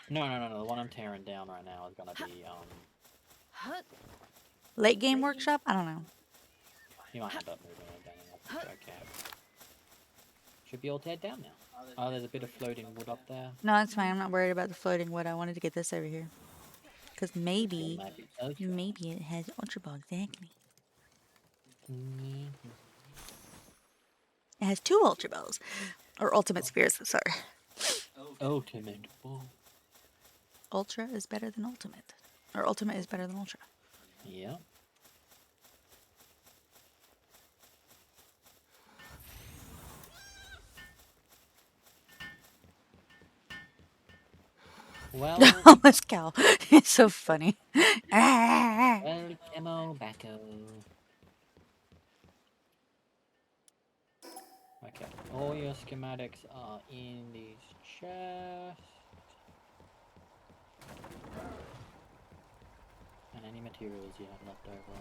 No. The one I'm tearing down right now is gonna be Late game workshop? I don't know. you might end up moving it down. Okay. Should be all teared down now. Oh, there's a bit of floating wood up there. No, that's fine. I'm not worried about the floating wood. I wanted to get this over here. Because maybe it has Ultra Ball, exactly. It has 2 Ultra Balls. Or Ultimate Spheres, sorry. Ultimate ball. Ultra is better than Ultimate. Or Ultimate is better than Ultra. Yeah. Well, Oh, this cow. It's so funny. welcome back. Okay, all your schematics are in these chests. And any materials you have left over.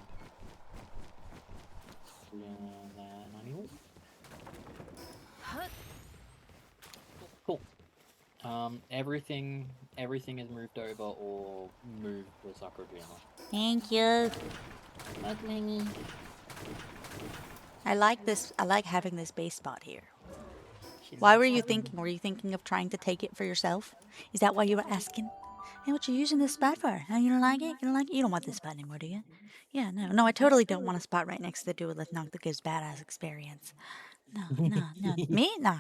Cool. Everything is moved over or moved to Sakura-jima. Thank you. I like this. I like having this base spot here. Why were you thinking? Were you thinking of trying to take it for yourself? Is that why you were asking? Hey, what you using this spot for? Oh, you don't like it? You don't like it? You don't want this spot anymore, do you? Yeah, no. No, I totally don't want a spot right next to the dude with knock that gives badass experience. No, no, no. Me? No, no.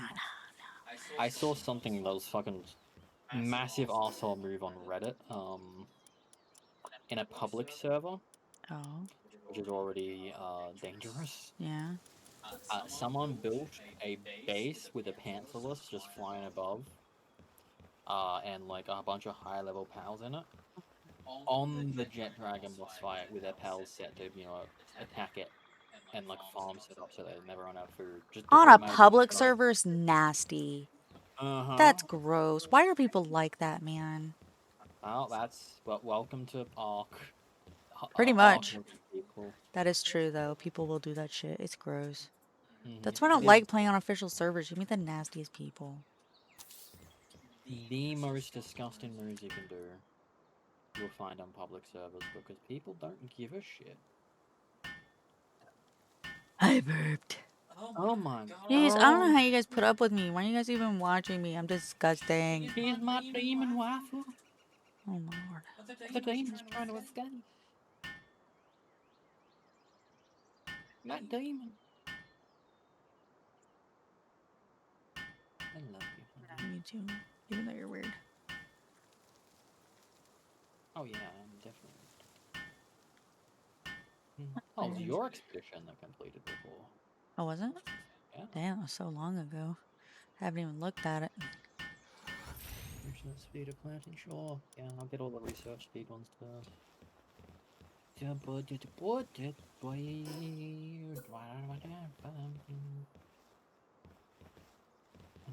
I saw something that was fucking massive asshole move on Reddit. In a public server, Oh, which is already dangerous. yeah. Someone built a base with a pantherless just flying above, and like a bunch of high level pals in it. On the Jet Dragon boss fight with their pals set to, attack it and like farm set up so they never run out of food. Just On a automatically. public server's nasty. Uh-huh. That's gross. Why are people like that, man? Well, welcome to Ark. Pretty Ark much. people. That is true, though. People will do that shit. It's gross. Mhm. That's why I don't like playing on official servers. You meet the nastiest people. The most disgusting moves you can do, you'll find on public servers because people don't give a shit. I burped. Oh my Jeez, I don't know god. how you guys put up with me. Why are you guys even watching me? I'm disgusting. Here's my demon waffle. Oh my lord. The demon's trying to escape. That demon. I love you, honey. Me too. Even though you're weird. Oh yeah, I'm definitely. Oh, it was your expedition that completed before. Oh, was it? Yeah. Damn, that was so long ago. Haven't even looked at it. Research speed of planting, sure. Yeah, I'll get all the research speed ones first.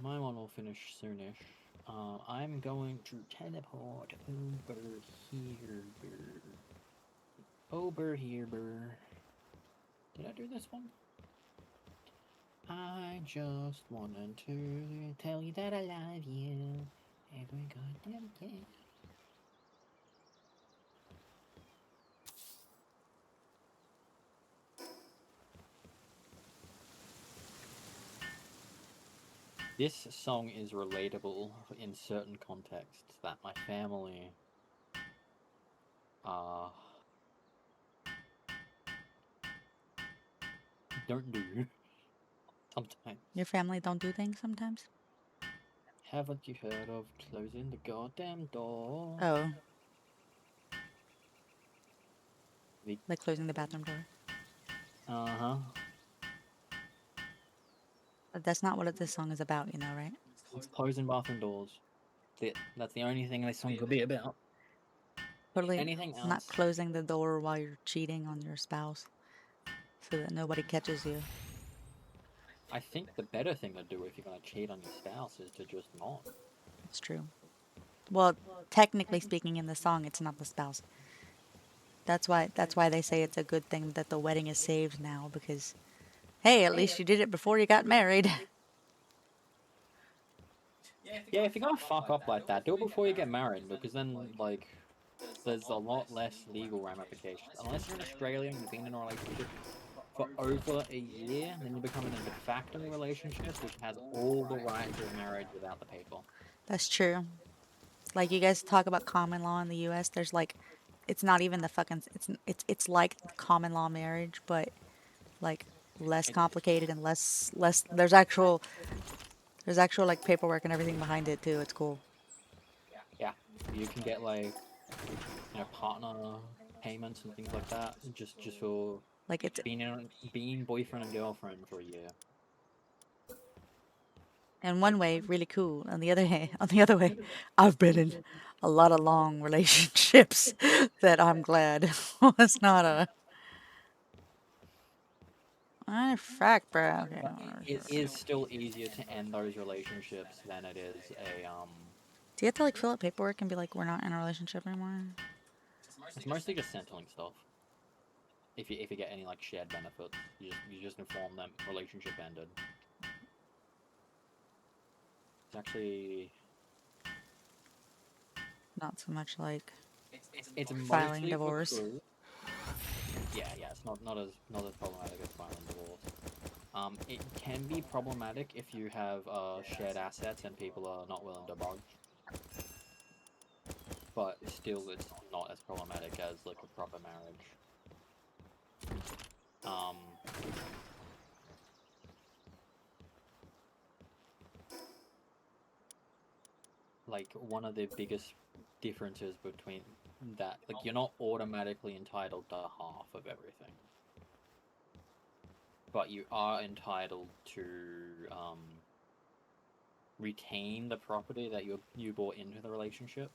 My one will finish soonish. I'm going to teleport over here. Over here. Did I do this one? I just wanted to tell you that I love you every goddamn day. This song is relatable in certain contexts that my family don't do sometimes. Your family don't do things sometimes? Haven't you heard of closing the goddamn door? Oh. Like closing the bathroom door. Uh-huh. But that's not what this song is about, you know, right? It's closing bathroom doors. That's the only thing this song could be about. Totally Anything not else? closing the door while you're cheating on your spouse so that nobody catches you. I think the better thing to do if you're gonna cheat on your spouse is to just not. It's true. Well, technically speaking, in the song, it's not the spouse. That's why they say it's a good thing that the wedding is saved now, because hey, at least you did it before you got married. Yeah, if you're gonna fuck up like that, do it before you get married, because then, like, there's a lot less legal ramifications. Unless you're in Australia and you've been in a relationship for over a year, then you become in a de facto relationship, which has all the rights of marriage without the paper. That's true. Like you guys talk about common law in the U.S. There's like, it's not even the fucking. It's like common law marriage, but like less complicated and less. There's actual like paperwork and everything behind it too. It's cool. Yeah, you can get like, partner payments and things like that, just for Like it's being boyfriend and girlfriend for a year. in one way really cool. On the other way, I've been in a lot of long relationships that I'm glad was not a. Fuck, bro. Okay. It is still easier to end those relationships than it is a Do you have to like fill out paperwork and be like, we're not in a relationship anymore? It's mostly just settling stuff. If you get any like shared benefits, you just inform them relationship ended. It's actually Not so much like it's filing mostly divorce. Yeah, it's not as problematic as filing divorce. It can be problematic if you have shared assets and people are not willing to budge. But still, it's not as problematic as like a proper marriage. Like one of the biggest differences between that, like you're not automatically entitled to half of everything, but you are entitled to retain the property that you brought into the relationship,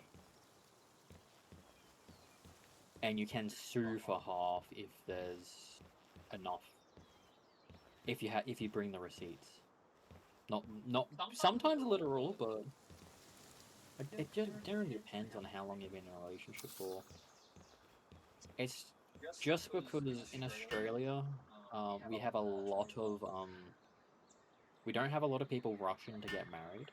and you can sue for half if there's enough. If you bring the receipts, not sometimes literal, but it just generally depends on how long you've been in a relationship for. It's just because in Australia, we have a lot of we don't have a lot of people rushing to get married.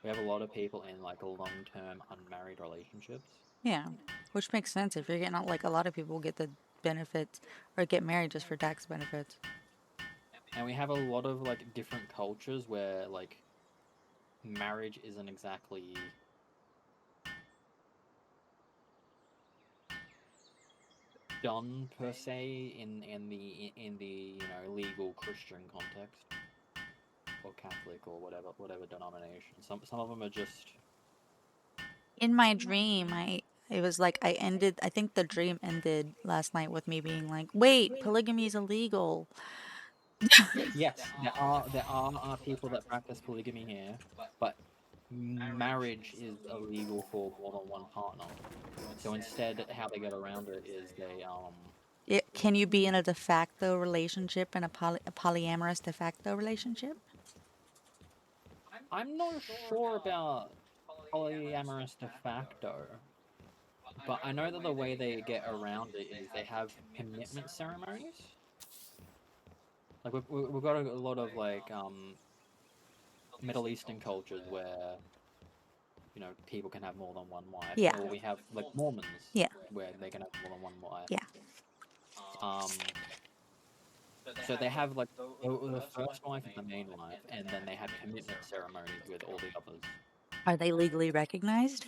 We have a lot of people in like long-term unmarried relationships. Yeah, which makes sense if you're getting out, like a lot of people get the benefits or get married just for tax benefits. And we have a lot of like different cultures where like marriage isn't exactly done per se in the legal Christian context or Catholic or whatever denomination. Some of them are just In my dream, it was like I think the dream ended last night with me being like, "Wait, polygamy is illegal." yes, there are people that practice polygamy here, but marriage is illegal for more than one partner. So instead, how they get around it is Can you be in a de facto relationship and a polyamorous de facto relationship? I'm not sure about polyamorous de facto, but I know that the way they get around it is they have commitment ceremonies. Like we've got a lot of like Middle Eastern cultures where people can have more than one wife, Yeah. or we have like Mormons Yeah. where they can have more than one wife. Yeah. So they have like the first wife and the main wife, and then they have commitment ceremonies with all the others. Are they legally recognized?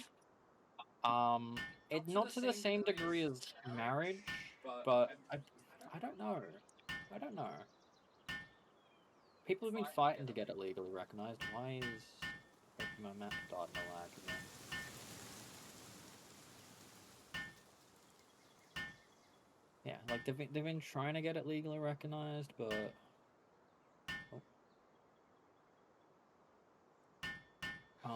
It's not to the same degree as marriage, but I don't know. I don't know. People have been fighting to get it legally recognized. Why is my map starting to lag again? Yeah, like they've been trying to get it legally recognized, but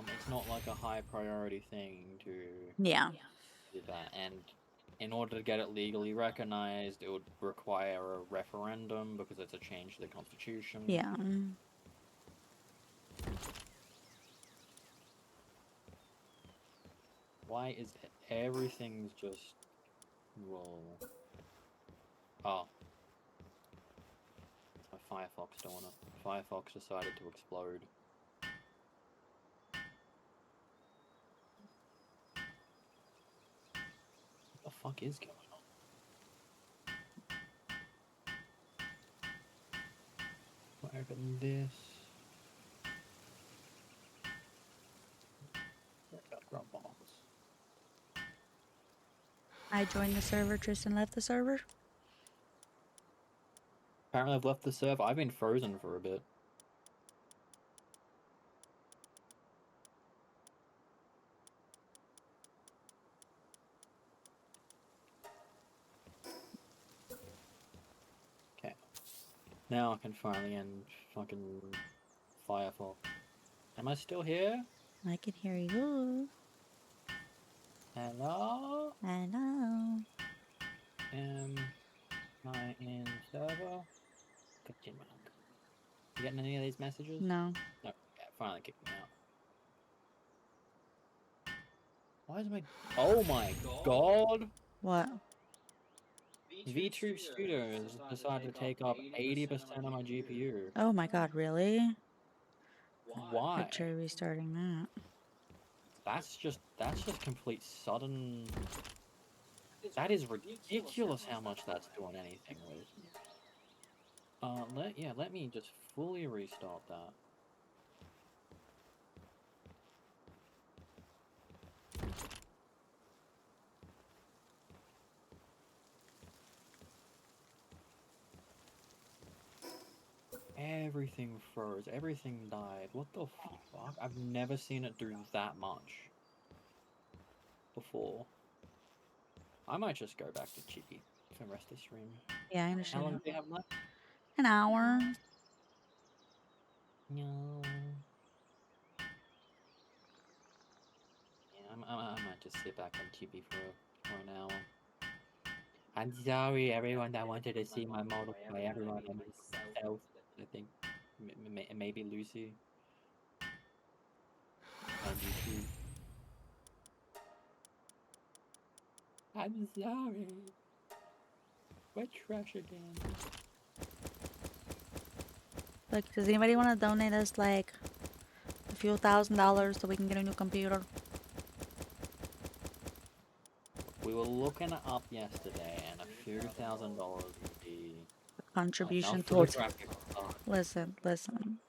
it's not like a high priority thing to Yeah. do that. And in order to get it legally recognized, it would require a referendum because it's a change to the constitution. Yeah. Why is it everything's just whoa? Oh, a Firefox doing it. Firefox decided to explode. What the fuck is going on? I'll open this. Dropbox. I joined the server. Tristan left the server. Apparently, I've left the server. I've been frozen for a bit. Okay. Now I can finally end fucking Firefox. Am I still here? I can hear you. Hello? Hello. Am I in server? Continue. You getting any of these messages? No. No. Yeah, finally kicked me out. Why is my... Oh my god! What? VTuber Studios decided to take up 80% of my GPU. Oh my god, really? Why? Try restarting that. That's just complete sudden... That is ridiculous how much that's doing anything with. Let me just fully restart that. Everything froze. Everything died. What the fuck? I've never seen it do that much before. I might just go back to Chibi for the rest of the stream. Yeah, I How understand. long do we have left? An hour. No. Yeah, I might just sit back on Chibi for an hour. I'm sorry, everyone that wanted to see my model play. Everyone and myself, I think. Maybe Lucy. On YouTube. I'm sorry. We're trash again. Like, does anybody want to donate us like a few $1,000s so we can get a new computer? We were looking it up yesterday, and a few $1,000s would be Contribution enough for the towards. graphics card. Listen.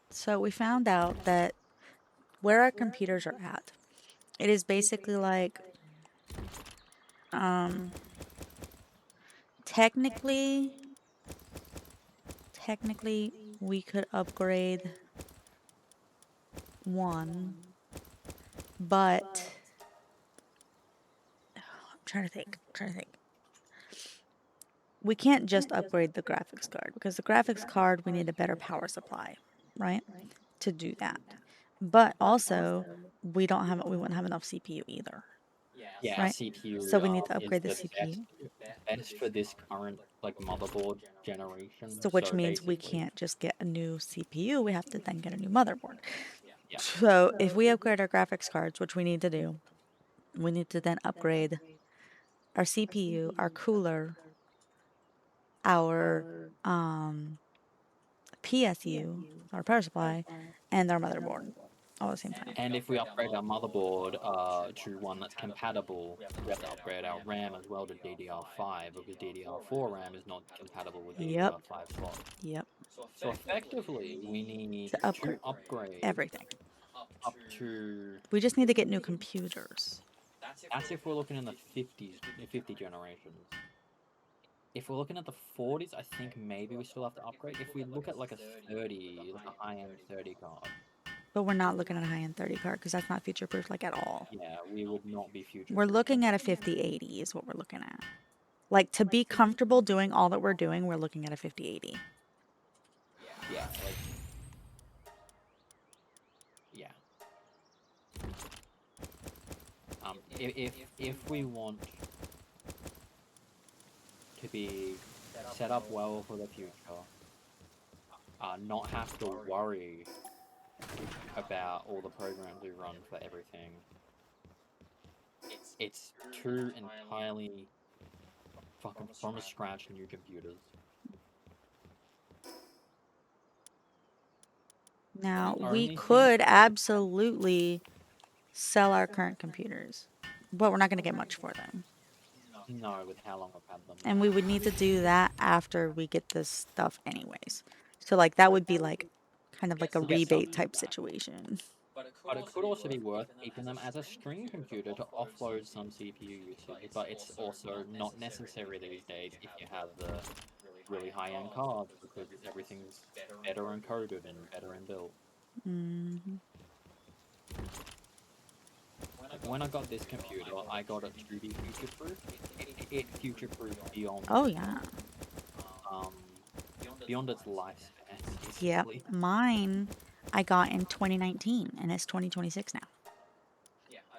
So we found out that where our computers are at, it is basically like, um, technically, we could upgrade one, but I'm trying to think. We can't just upgrade the graphics card because the graphics card we need a better power supply, right? To do that. But also we wouldn't have enough CPU either. Yeah, Right? CPU So we need to is upgrade the the CPU. best for this current like motherboard generation. So which So means we basically, can't just get a new CPU, we have to then get a new motherboard. yeah. So if we upgrade our graphics cards, which we need to do, we need to then upgrade our CPU, our cooler, our PSU, our power supply, and our motherboard all at the same time. And if we upgrade our motherboard to one that's compatible, we have to upgrade our RAM as well to DDR5 because DDR4 RAM is not compatible with Yep. DDR5 slot. Yep. So effectively, we need To upgrade to upgrade everything. up to. We just need to get new computers. That's if we're looking in the 50 generations. If we're looking at the 40s, I think maybe we still have to upgrade. If we look at like a 30, like a high-end 30 card, But we're not looking at a high-end 30 card because that's not future-proof like at all. yeah, we would not be future. We're looking at a 5080 is what we're looking at. Like to be comfortable doing all that we're doing, we're looking at a 5080. Yeah, like yeah. If we want to be set up well for the future, not have to worry about all the programs we run for everything. It's two entirely fucking from scratch new computers. Now, The we only could absolutely sell our current computers, but we're not going to get much for them. No, with how long I've had them. And we would need to do that after we get this stuff anyways. So like that would be like kind of like a Get some rebate type back. situation. But it could also be worth keeping them as a stream computer to offload some CPU usage. But it's also not necessary these days if you have the really high-end cards because everything's better encoded and better inbuilt. Hmm. Like when I got this computer, I got it to be future-proof. It future-proof beyond. Oh yeah. Beyond its lifespan. Yep. Basically. Mine I got in 2019 and it's 2026 now.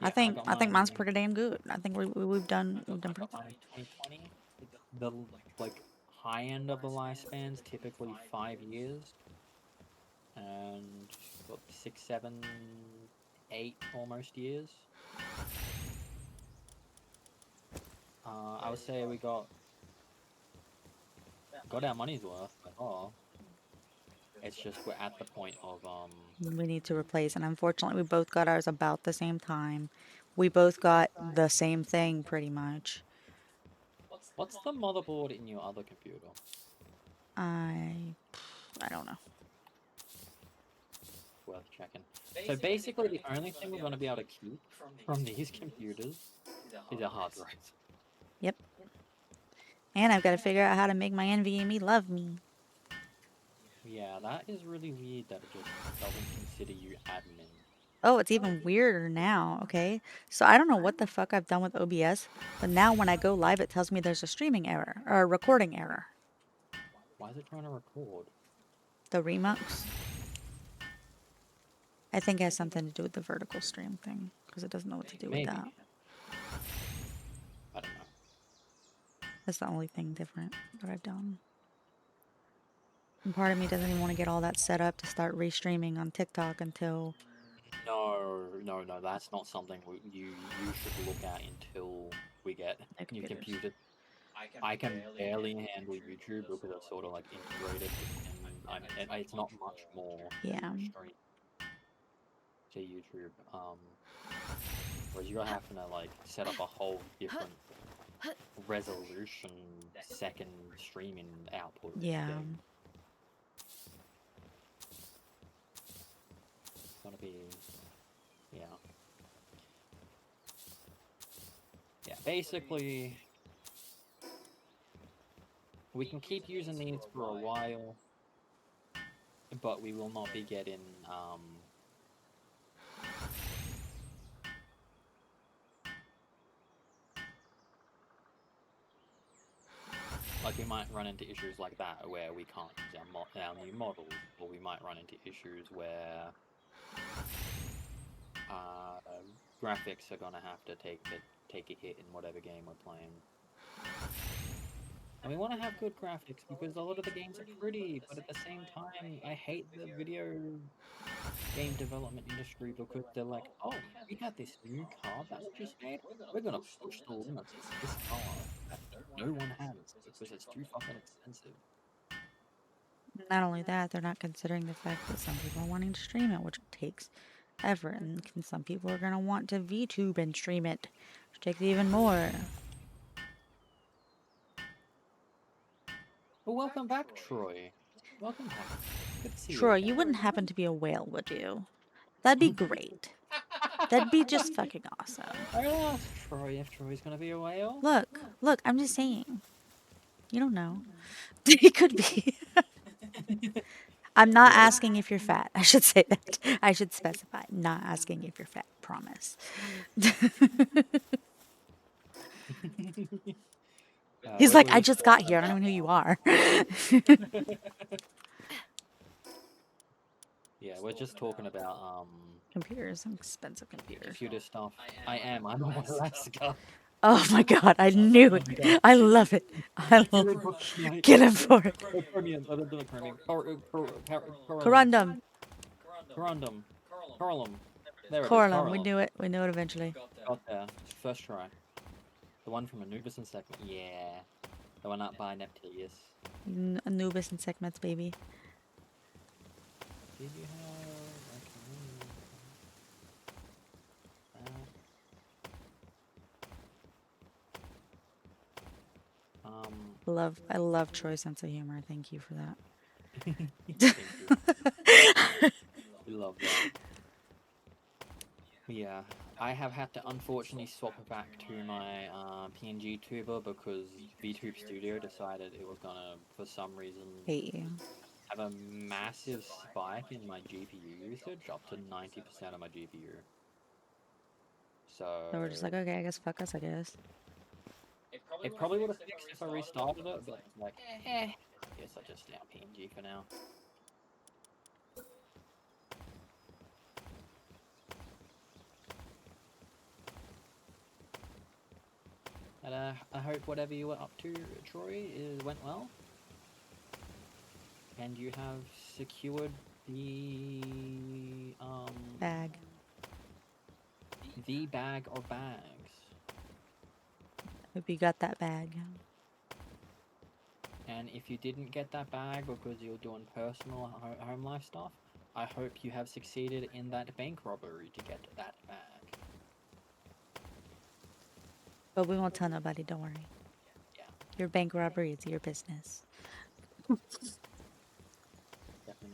I think mine's pretty damn good. I think we've done I pretty got good. mine in 2020. The like high end of the lifespan's typically 5 years, and what 6, 7, 8 almost years. I would say we got our money's worth. Oh, it's just we're at the point of We need to replace, and unfortunately, we both got ours about the same time. We both got the same thing pretty much. What's the motherboard in your other computer? I I don't know. Worth checking. So basically, the only thing we're going to be able to keep from these computers is a hard drive. Yep. And I've got to figure out how to make my NVMe love me. Yeah, that is really weird that it just doesn't consider you admin. Oh, it's even weirder now. Okay. So I don't know what the fuck I've done with OBS, but now when I go live, it tells me there's a streaming error or a recording error. Why is it trying to record? The remux. I think it has something to do with the vertical stream thing because it doesn't know what to do with Maybe. that. I don't know. That's the only thing different that I've done. And part of me doesn't even want to get all that set up to start restreaming on TikTok until... No, that's not something you should look at until we get new computers. I can barely handle YouTube because it's sort of like integrated, and it's not much more Yeah. stream to YouTube. Whereas you're having to like set up a whole different resolution second streaming output. Yeah. Thing. It's gonna be, yeah. Yeah, basically, we can keep using these for a while, but we will not be getting, like we might run into issues like that where we can't use our new models, or we might run into issues where graphics are gonna have to take a hit in whatever game we're playing. And we want to have good graphics because a lot of the games are pretty, but at the same time, I hate the video game development industry because they're like, oh, we got this new car that we just made. We're gonna push the limits of this car that no one has because it's too fucking expensive. Not only that, they're not considering the fact that some people are wanting to stream it, which takes effort, and some people are going to want to VTube and stream it, which takes even more. Well, welcome back, Troy. Welcome back. Good to see you. Troy, you wouldn't happen to be a whale, would you? That'd be great. That'd be just fucking awesome. I'll ask Troy if Troy's gonna be a whale. Look, I'm just saying. You don't know. He could be. I'm not asking if you're fat. I should say that. I should specify. Not asking if you're fat. Promise. He's like, I just got here. I don't even know who you are. Yeah, we're just talking about Computers, some expensive computers. computer stuff. I'm in Alaska. Oh my god, I knew it. I love it. I love it. Get him for it. Corundum. Corallum. There it is. Corallum. We knew it. We knew it eventually. Got there. First try. The one from Anubis and Segment. Yeah. The one up by Neptilius. Anubis and segments, baby. Did you have... I love Troy's sense of humor. Thank you for that. We love that. Yeah, I have had to unfortunately swap it back to my PNG tuber because VTube Studio decided it was gonna, for some reason, Hate you. have a massive spike in my GPU usage, up to 90% of my GPU. So we're just like, okay, I guess fuck us, I guess. It probably would have fixed if I restarted it, but like, guess I just stay on PNG for now. And I hope whatever you were up to, Troy, went well. And you have secured the Bag. The bag of bags. Hope you got that bag. And if you didn't get that bag because you're doing personal home life stuff, I hope you have succeeded in that bank robbery to get that bag. But we won't tell nobody, don't worry. Yeah. Your bank robbery is your business.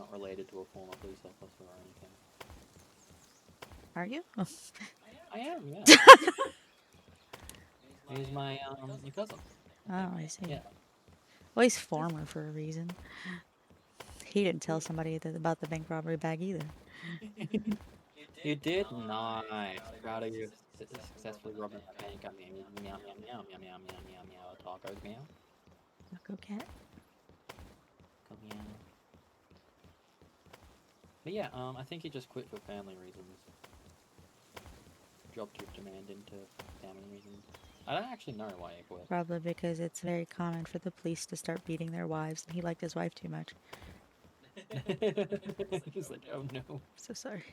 not related to a former police officer or anything. Are you? I am, yeah. He's my cousin. Oh, I see. Yeah. Well, he's former for a reason. He didn't tell somebody about the bank robbery bag either. You did nice. Proud of you. Successfully robbing that bank. I mean, meow meow meow meow meow meow meow meow. Taco meow. Taco cat. Come meow. But yeah, I think he just quit for family reasons. Job too demanding to family reasons. I don't actually know why he quit. Probably because it's very common for the police to start beating their wives, and he liked his wife too much. He's like, oh no. So sorry.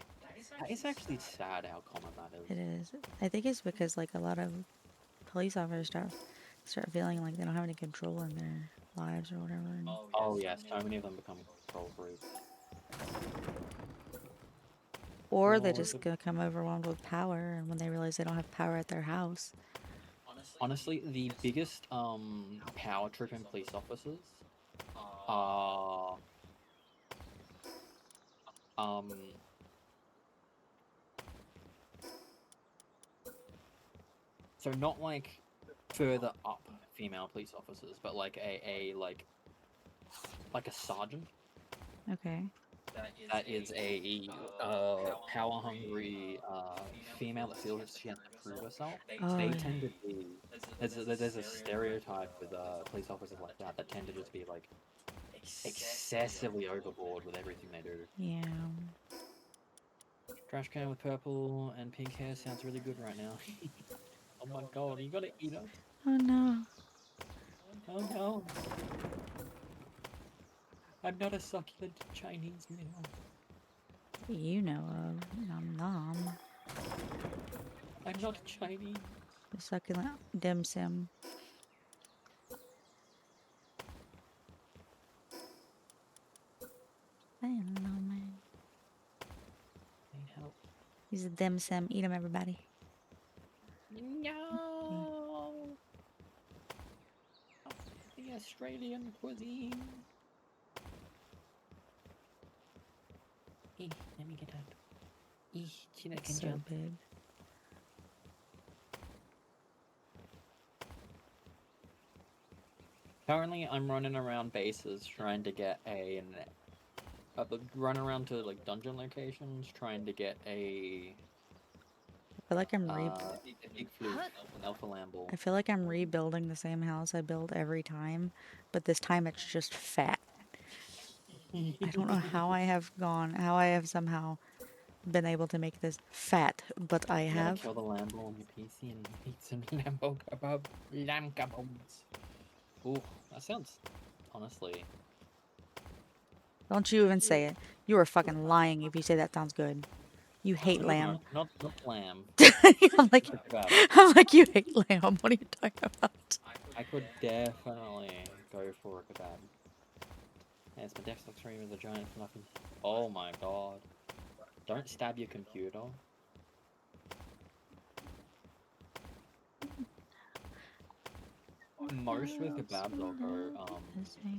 That is actually sad how common that is. It is. I think it's because like a lot of police officers start feeling like they don't have any control in their lives or whatever. And Oh yes, so many of them become control freaks. or they just become overwhelmed with power, and when they realize they don't have power at their house. Honestly, the biggest power tripping police officers are so not like further up female police officers, but like a sergeant Okay. that is a power hungry female that feels that she has to prove herself. Oh, They yeah. tend to be there's a stereotype with police officers like that tend to just be like excessively overboard with everything they do. Yeah. Trash can with purple and pink hair sounds really good right now. Oh my god, you gotta eat it. Oh no. Oh no. I'm not a succulent Chinese meal. You know of nom nom. I'm not Chinese. The succulent dim sim. I don't know, man. Need help. He's a dim sim. Eat him, everybody. No. The Australian cuisine. Let me get up. China can So jump. big. Currently, I'm running around bases trying to get run around to like dungeon locations trying to get a I feel like I'm big flute, an alpha lamble. I feel like I'm rebuilding the same house I build every time, but this time it's just fat. I don't know how I have somehow been able to make this fat, but I You gotta have. kill the lambo on your PC and eat some lamb kebabs. Ooh, that sounds honestly. Don't you even say it. You are fucking lying if you say that sounds good. You hate lamb. Not lamb. I'm like, Kebab. I'm like, you hate lamb. What are you talking about? I could definitely go for a kebab. Yes, my desktop stream is a giant fluffy. Oh my god. Don't stab your computer. Most with kebabs I'll go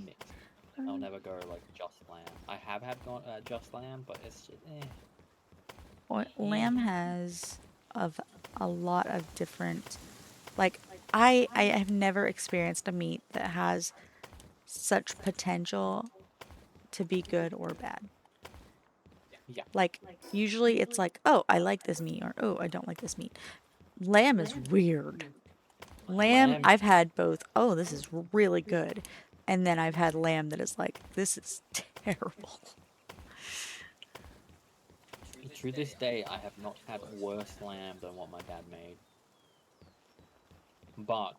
mixed. I'll never go like just lamb. I have had just lamb, but it's just Well, lamb has a lot of different, like, I have never experienced a meat that has such potential to be good or bad. Yeah. Like, usually it's like, oh, I like this meat, or oh, I don't like this meat. Lamb is weird. Lamb, I've had both, oh, this is really good. And then I've had lamb that is like, this is terrible. To this day, I have not had worse lamb than what my dad made. But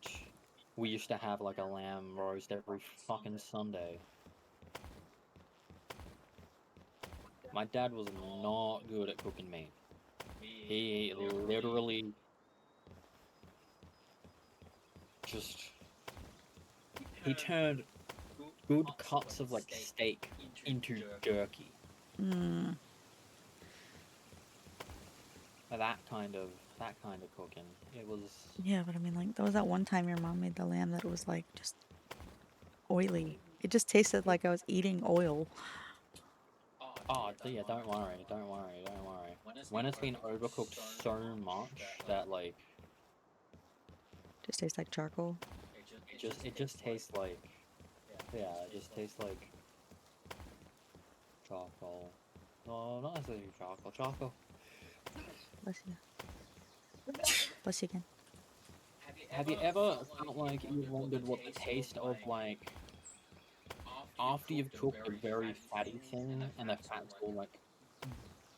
we used to have like a lamb roast every fucking Sunday. My dad was not good at cooking meat. He literally he turned good cuts of like steak into jerky. Mm. That kind of cooking. It was. Yeah, but I mean, like, there was that one time your mom made the lamb that was like just oily. It just tasted like I was eating oil. Oh, yeah, don't worry, don't worry, don't worry. When it's been overcooked so much that, like, Just tastes like charcoal. it just tastes like, yeah, it just tastes like charcoal. No, not necessarily charcoal, charcoal. Bless you. Bless you again. Have you ever felt like you wondered what the taste of, like, after you've cooked a very fatty thing and the fat's all, like,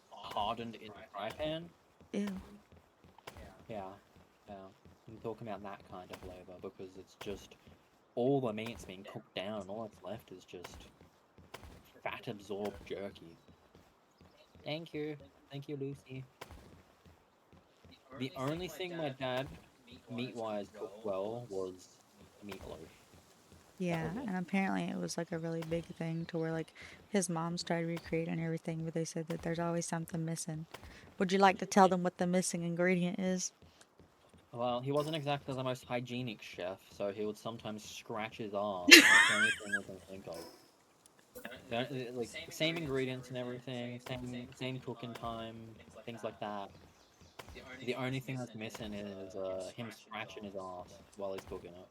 hardened in the fry pan? Ew. Yeah, yeah. I'm talking about that kind of flavor because it's just all the meat's being cooked down and all that's left is just fat absorbed jerky. Thank you. Thank you, Lucy. The only thing my dad, meat-wise, cooked well was meatloaf. Yeah, and apparently it was like a really big thing to where like his mom's tried recreating everything, but they said that there's always something missing. Would you like to tell them what the missing ingredient is? Well, he wasn't exactly the most hygienic chef, so he would sometimes scratch his ass, and that's the only thing we can think of. Like, same ingredients and everything, same cooking time, things like that. The only thing that's missing is him scratching his ass while he's cooking it.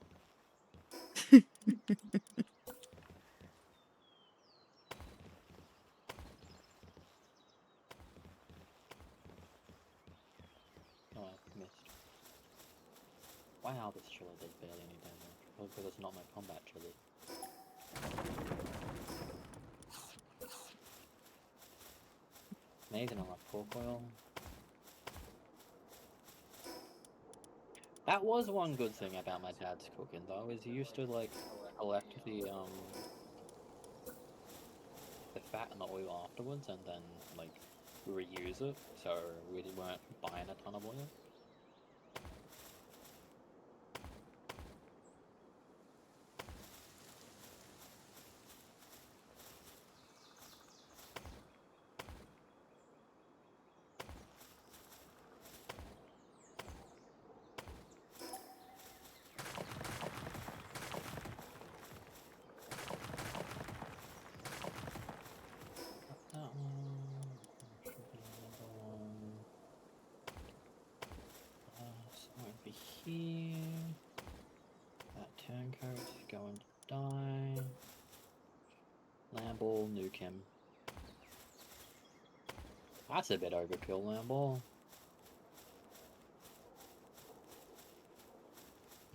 Oh, I missed. Wow, this chili does barely any damage. Probably because it's not my combat chili. Amazing on that pork oil. That was one good thing about my dad's cooking, though, is he used to, like, collect the fat and the oil afterwards and then, like, reuse it, so we weren't buying a ton of oil. That one should be another one. Somewhere over here. That turncoat's going to die. Lamball, nuke him. That's a bit overkill, Lamball.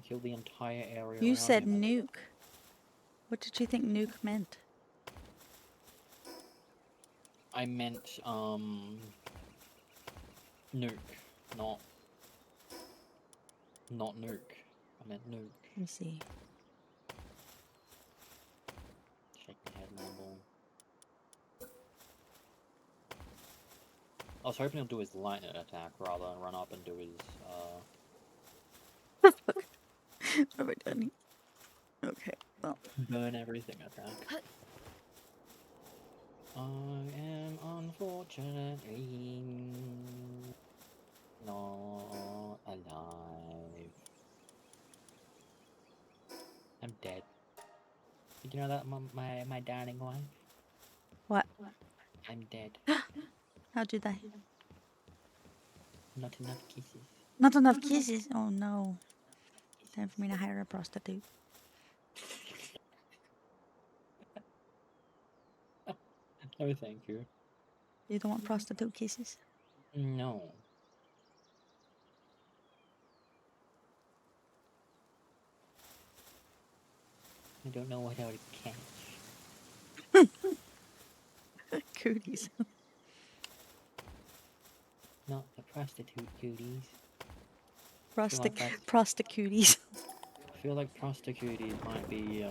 Kill the entire area You around said him. nuke. What did you think nuke meant? I meant, nuke, not nuke. I meant nuke. Let me see. Shake my head, Lamball. I was hoping he'll do his lightning attack rather than run up and do his, What have I done? Okay, well. burn everything attack. I am unfortunately not alive. I'm dead. Did you know that, my darling wife? What? I'm dead. How'd you die? Not enough kisses. Not enough kisses. Oh no. Time for me to hire a prostitute. Oh, thank you. You don't want prostitute kisses? No. I don't know what I would catch. Cooties. Not the prostitute cuties. Prostitutes. I feel like prostitutes might be,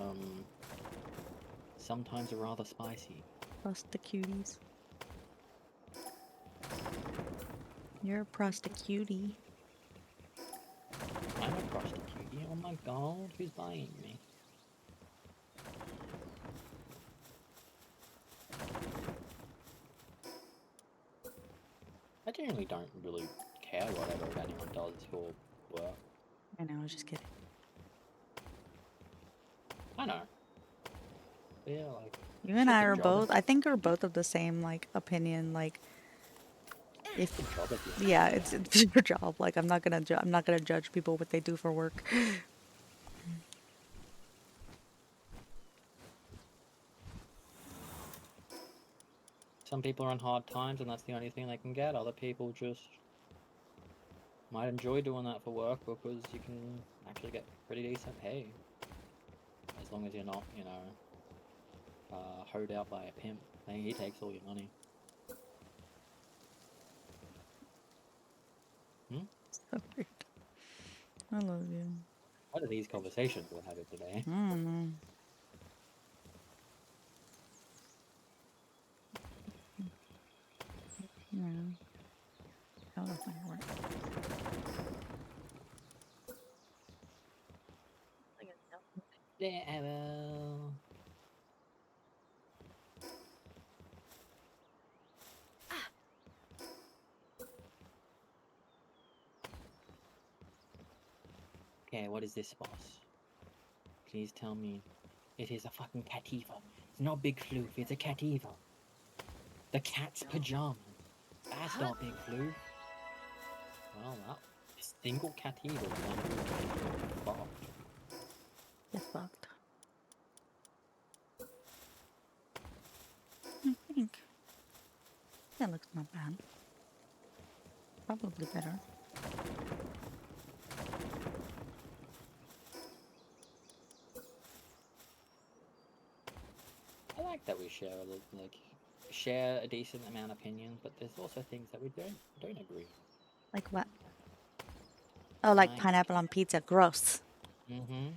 sometimes rather spicy. Prostitutes. You're a prostitute. I'm a prostitute. Oh my god, who's buying me? I generally don't really care whatever anyone does for work. I know, I was just kidding. I know. But yeah, like... You and I Good are job. both. I think we're both of the same like opinion. Like, if Good job at you. yeah, it's your job. Like, I'm not gonna judge people what they do for work. Some people are on hard times, and that's the only thing they can get. Other people just might enjoy doing that for work because you can actually get pretty decent pay, as long as you're not, you know, hoed out by a pimp. He takes all your money. So weird. I love you. What are these conversations we're having today? I don't know. Yeah. How the fuck work? Yeah, well... Okay, what is this, boss? Please tell me it is a fucking cativo. It's not Big Floof, it's a cativo. The cat's pajamas. That's not Big Floof. Well, that single cativo is fucked. Get fucked. I think that looks not bad. Probably better. I like that we share share a decent amount of opinions, but there's also things that we don't agree. Like what? Oh, like Like- pineapple on pizza. Gross. Mm-hmm.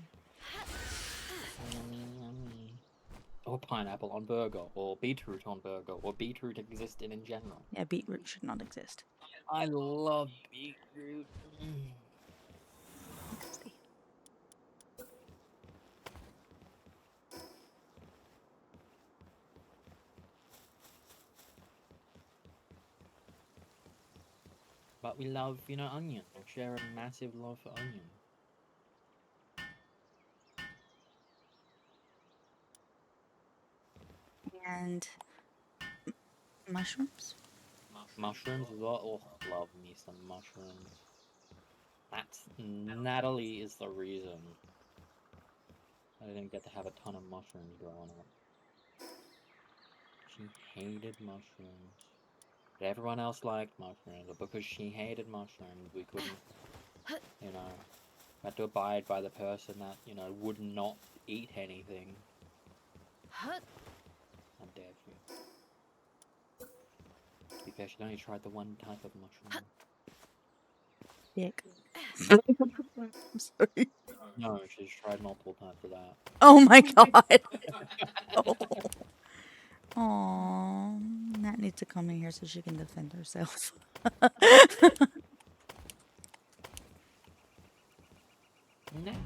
Yummy, yummy. Or pineapple on burger, or beetroot on burger, or beetroot existing in general. Yeah, beetroot should not exist. I love beetroot. Nasty. But we love, you know, onion. We share a massive love for onion. And mushrooms? Mushrooms as well. Oh, love me some mushrooms. That's Natalie is the reason I didn't get to have a ton of mushrooms growing up. She hated mushrooms. But everyone else liked mushrooms, but because she hated mushrooms, we couldn't, you know, had to abide by the person that, you know, would not eat anything. How dare she? Because she'd only tried the one type of mushroom. Dick. I'm sorry. No, she's tried multiple types of that. Oh my god. Oh. Nat needs to come in here so she can defend herself. Nat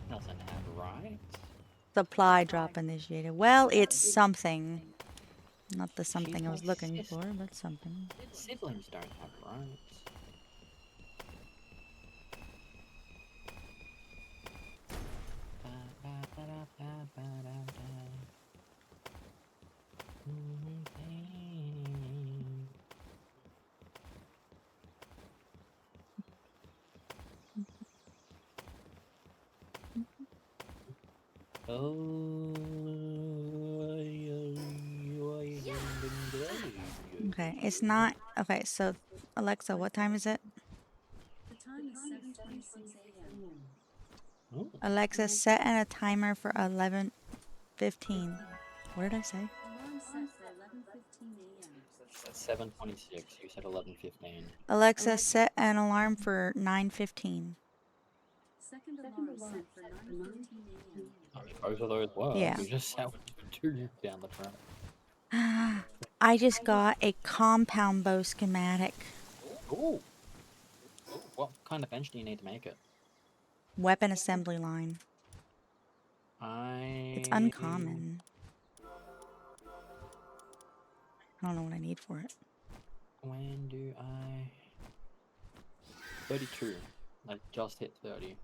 doesn't have rights. Supply drop initiated. Well, it's something. Not the something She's I was my looking sister. for, but something. Siblings don't have rights. Okay, it's not. Okay, so Alexa, what time is it? The time is 7:26 a.m. Oh, Alexa, set a timer for 11:15. What did I say? Alarm set for 11:15 a.m. that's 7:26. You said 11:15. Alexa, set an alarm for 9:15. Second alarm set for 9:15 a.m. I mean, both of those work. Yeah. You just sat two down the track. I just got a compound bow schematic. Ooh. What kind of bench do you need to make it? Weapon assembly line. It's I... uncommon. I don't know what I need for it. When do I... 32. I just hit 30.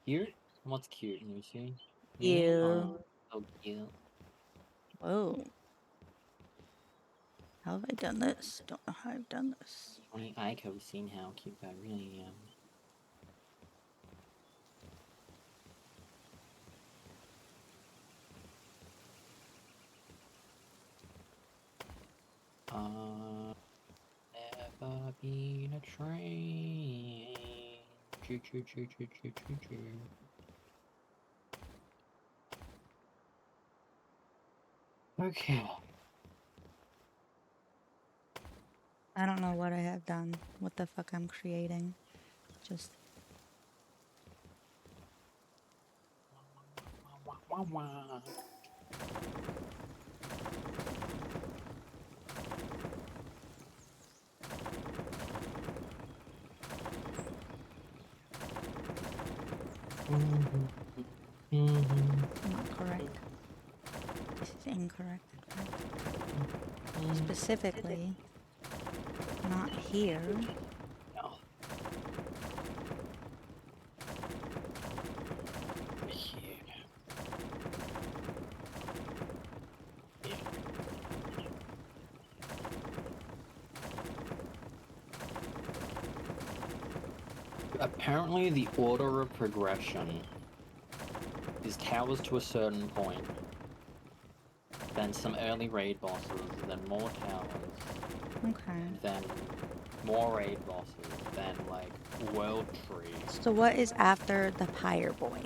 Cute? What's cute, Lucy? Me? You. Oh, so cute. Whoa. How have I done this? Don't know how I've done this. Only Aiko's seen how cute I really am. Never been a train. Choo choo choo choo choo choo choo. Okay. I don't know what I have done. What the fuck I'm creating. Just Wah, wah. not correct. This is incorrect. Specifically, not here. No. Here. Here. Apparently, the order of progression is towers to a certain point, then some early raid bosses, then more towers, Okay. then more raid bosses, then like world tree. So what is after the Pyre Boy?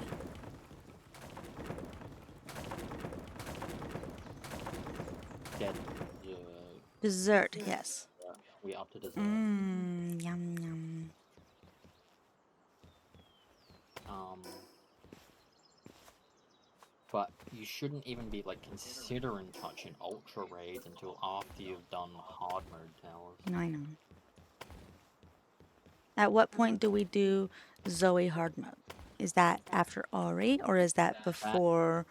Dead. Dessert, yes. We up to dessert. Mmm, yum yum. But you shouldn't even be like considering touching ultra raids until after you've done hard mode towers. No, I know. At what point do we do Zoe hard mode? Is that after Ori, or is that before,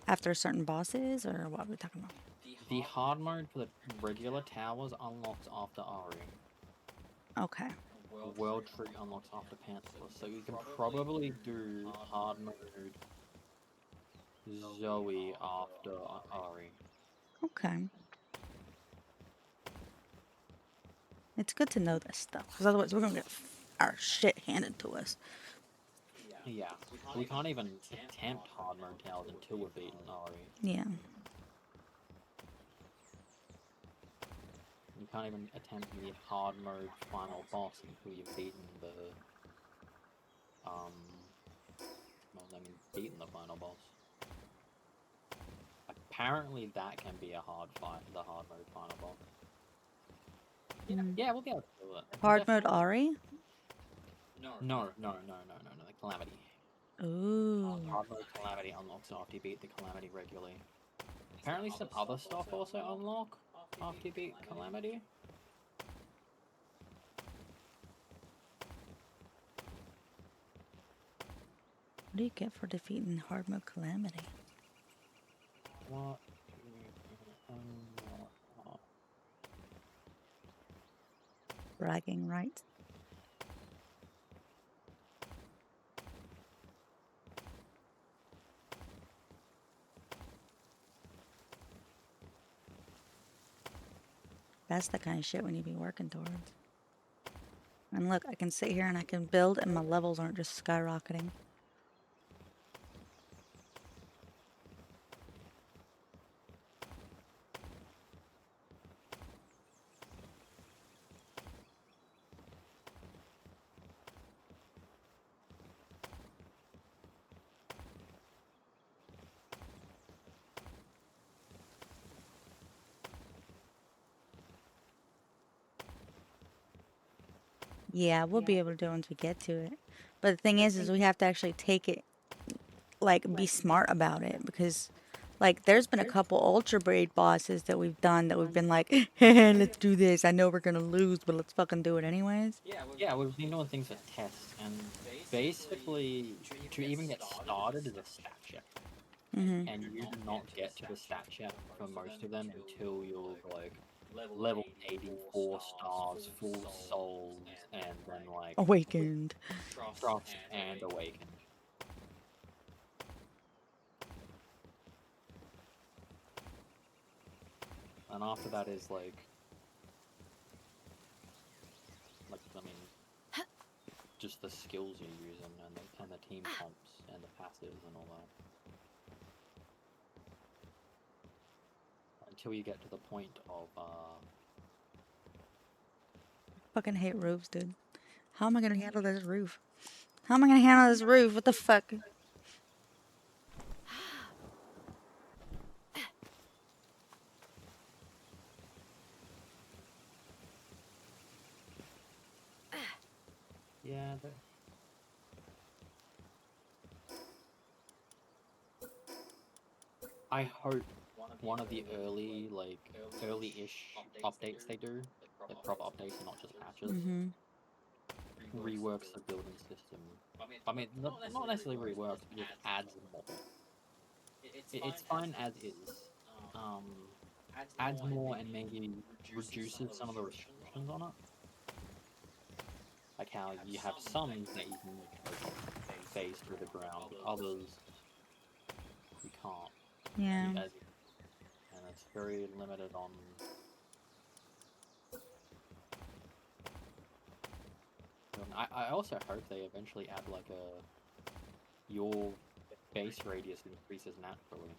after certain bosses, or what are we talking about? The hard mode for the regular towers unlocks after Ari. Okay. The world tree unlocks after Panther, so you can probably do hard mode Zoe after Ari. Okay. It's good to know this stuff, because otherwise we're gonna get our shit handed to us. Yeah, we can't even attempt hard mode towers until we've beaten Ari. Yeah. You can't even attempt the hard mode final boss until you've beaten the beaten the final boss. Apparently that can be a hard fight, the hard mode final boss. Yeah, we'll be able to do it. Hard mode Ori? No, the Calamity. Ooh. Hard mode Calamity unlocks after you beat the Calamity regularly. Apparently some other stuff also unlock after you beat Calamity. What do you get for defeating hard mode Calamity? What? Bragging rights. That's the kind of shit we need to be working towards. And look, I can sit here and I can build and my levels aren't just skyrocketing. Yeah, we'll be able to do it once we get to it. But the thing is we have to actually take it, like, be smart about it. Because, like, there's been a couple Ultra Braid bosses that we've done that we've been like, hey, let's do this. I know we're gonna lose, but let's fucking do it anyways. Yeah, we've been doing things for tests, and basically, to even get started is a stat check. Mhm. and you do not get to the stat check for most of them until you're like level 84 stars, full souls, and then like Awakened. trust and awakened. And after that is like I mean, just the skills you're using and the team comps and the passives and all that. Until you get to the point of Fucking hate roofs, dude. How am I gonna handle this roof? How am I gonna handle this roof? What the fuck? yeah. I hope one of the early-ish updates they do, like proper updates and not just patches, Mhm. reworks the building system. I mean, not necessarily reworks, but just adds more. It's fine as is. Um, adds more and maybe reduces some of the restrictions on it. Like how you have some that you can phase through the ground, but others you can't. Yeah. And it's very limited on. I also hope they eventually add like your base radius increases naturally,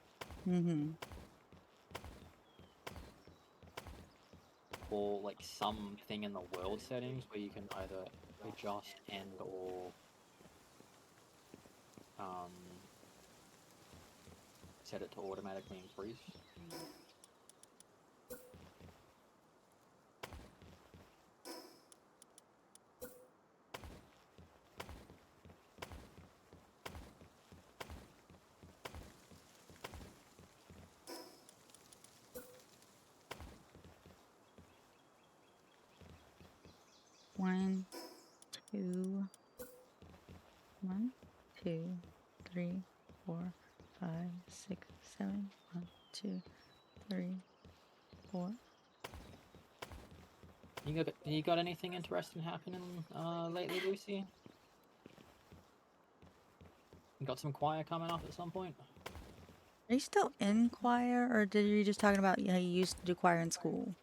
Mhm. or like something in the world settings where you can either adjust and or um, set it to automatically increase. One, two, 1, 2, 3, 4, 5, 6, 7. 1, 2, 3, 4. You got anything interesting happening lately, Lucy? You got some choir coming up at some point? Are you still in choir, or did you just talking about how you used to do choir in school?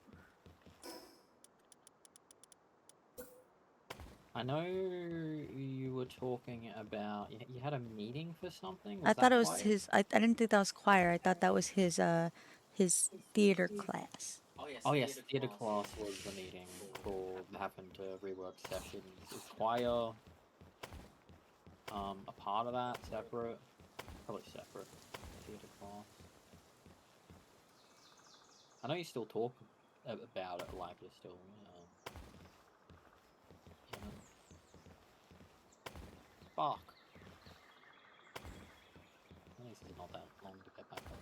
I know you were talking about you had a meeting for something. I Was thought that it was choir? his. I didn't think that was choir. I thought that was his theater class. Oh yes, theatre class was the meeting for having to rework sessions. Is choir a part of that? Separate? Probably separate. Theatre class. I know you still talk about it like you're still you know. Fuck. At least it's not that long to get back up.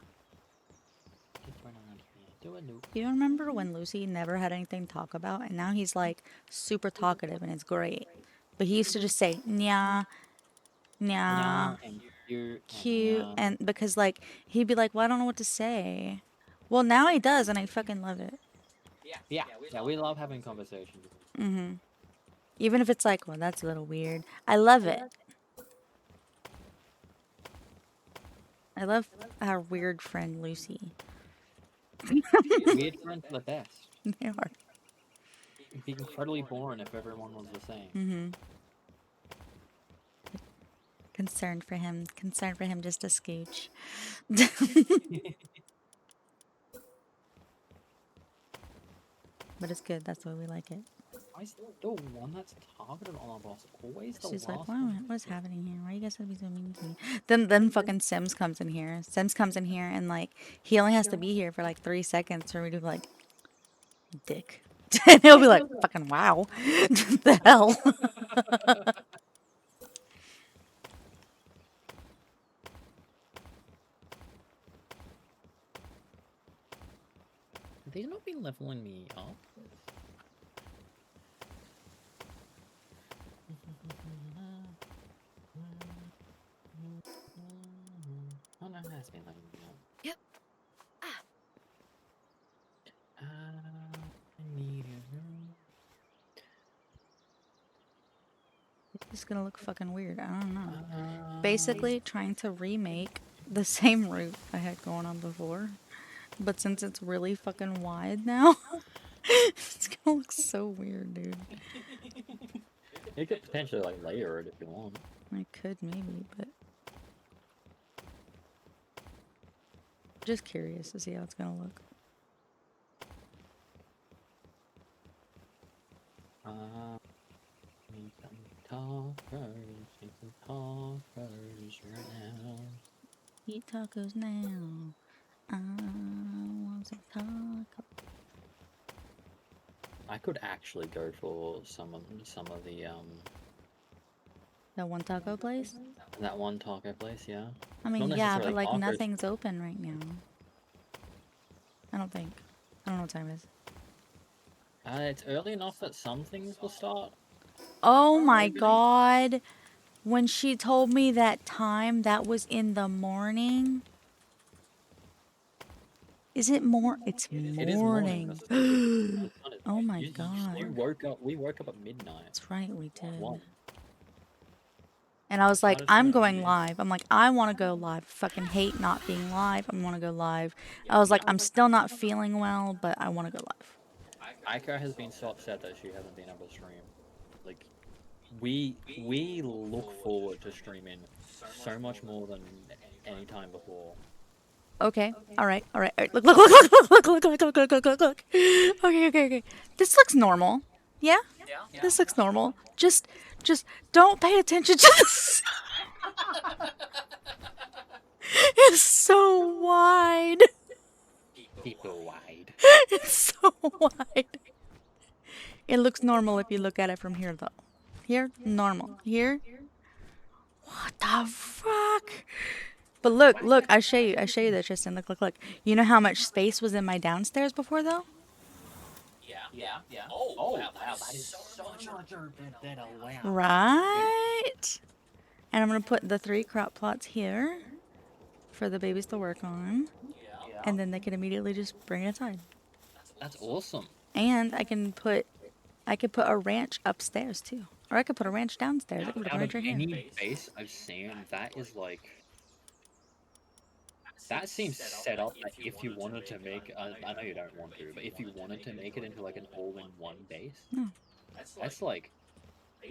Just run around here. Do a loop. You remember when Lucy never had anything to talk about, and now he's like super talkative, and it's great. But he used to just say "nya, nya, Nya and cute and cute," nya. and because like he'd be like, "Well, I don't know what to say." Well, now he does, and I fucking love it. Yeah, we love having conversations. Mhm. Even if it's like, well, that's a little weird. I love it. I love our weird friend Lucy. Weird friends are the best. They are. It'd be incredibly boring if everyone was the same. Mhm. Concerned for him. Concerned for him just a scooch. But it's good. That's why we like it. Why is the one that's targeted on our boss always the She's like, last one? what is happening here? Why you guys gotta be so mean to me? Then fucking Sims comes in here. Sims comes in here and like he only has to be here for like 3 seconds for me to be like, dick. And he'll be like, fucking wow. The hell? Have they not been leveling me up? I don't know how has been letting me out. Yep. I need a room. It's gonna look fucking weird. I don't know. Um, Basically, trying to remake the same route I had going on before, but since it's really fucking wide now, it's gonna look so weird, dude. you could potentially like layer it if you want. I could maybe, but just curious to see how it's gonna look. Need some tacos right now. Eat tacos now. I want some tacos. I could actually go for some of the That one taco place? that one taco place, yeah. I mean, Not yeah, but necessarily like tacos. nothing's open right now. I don't think. I don't know what time it is. It's early enough that some things will start. Oh my opening. god. When she told me that time, that was in the morning. Is it more? It's It is morning. morning. That's the sun is Oh up. my You god. woke up. We woke up at midnight. That's right, we did. One. And I was like, Started I'm streaming, going yeah. live. I'm like, I want to go live. Fucking hate not being live. I want to go live. I was like, I'm still not feeling well, but I want to go live. Aiko has been so upset that she hasn't been able to stream. Like, we look forward to streaming so much more than any time before. Okay. All right. All right. All right. Look, look, look, look, look, look, look, look, look, look, look, look. Okay, okay, okay. This looks normal. Yeah? This looks normal. Just don't pay attention to this. It's so wide. People wide. It's so wide. It looks normal if you look at it from here, though. Here, normal. Here, what the fuck? But look, look, I show you that, Tristan. Look, look, look. You know how much space was in my downstairs before, though? Yeah. Oh, wow, wow, that is so much better. Wow. Right? And I'm gonna put the 3 crop plots here for the babies to work on. Yeah. And then they can immediately just bring it inside. That's awesome. And I could put a ranch upstairs too. Or I could put a ranch downstairs. I could put a Out ranch of right here. any base I've seen, that is like. That seems set up that if you wanted to make, I know you don't want to, but if you wanted to make it into like an all-in-one base, No. That's like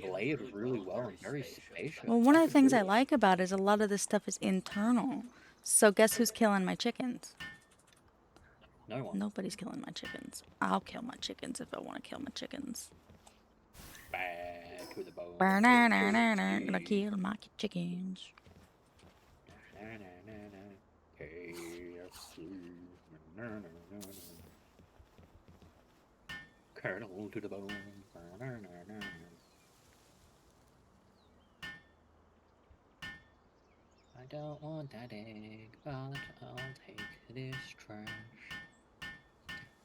layered really well and very spacious. Well, one of the things I like about it is a lot of this stuff is internal. So guess who's killing my chickens? No one. Nobody's killing my chickens. I'll kill my chickens if I want to kill my chickens. Back to the bone. Gonna kill my chickens. Colonel to the bone. I don't want that egg, but I'll take this trash.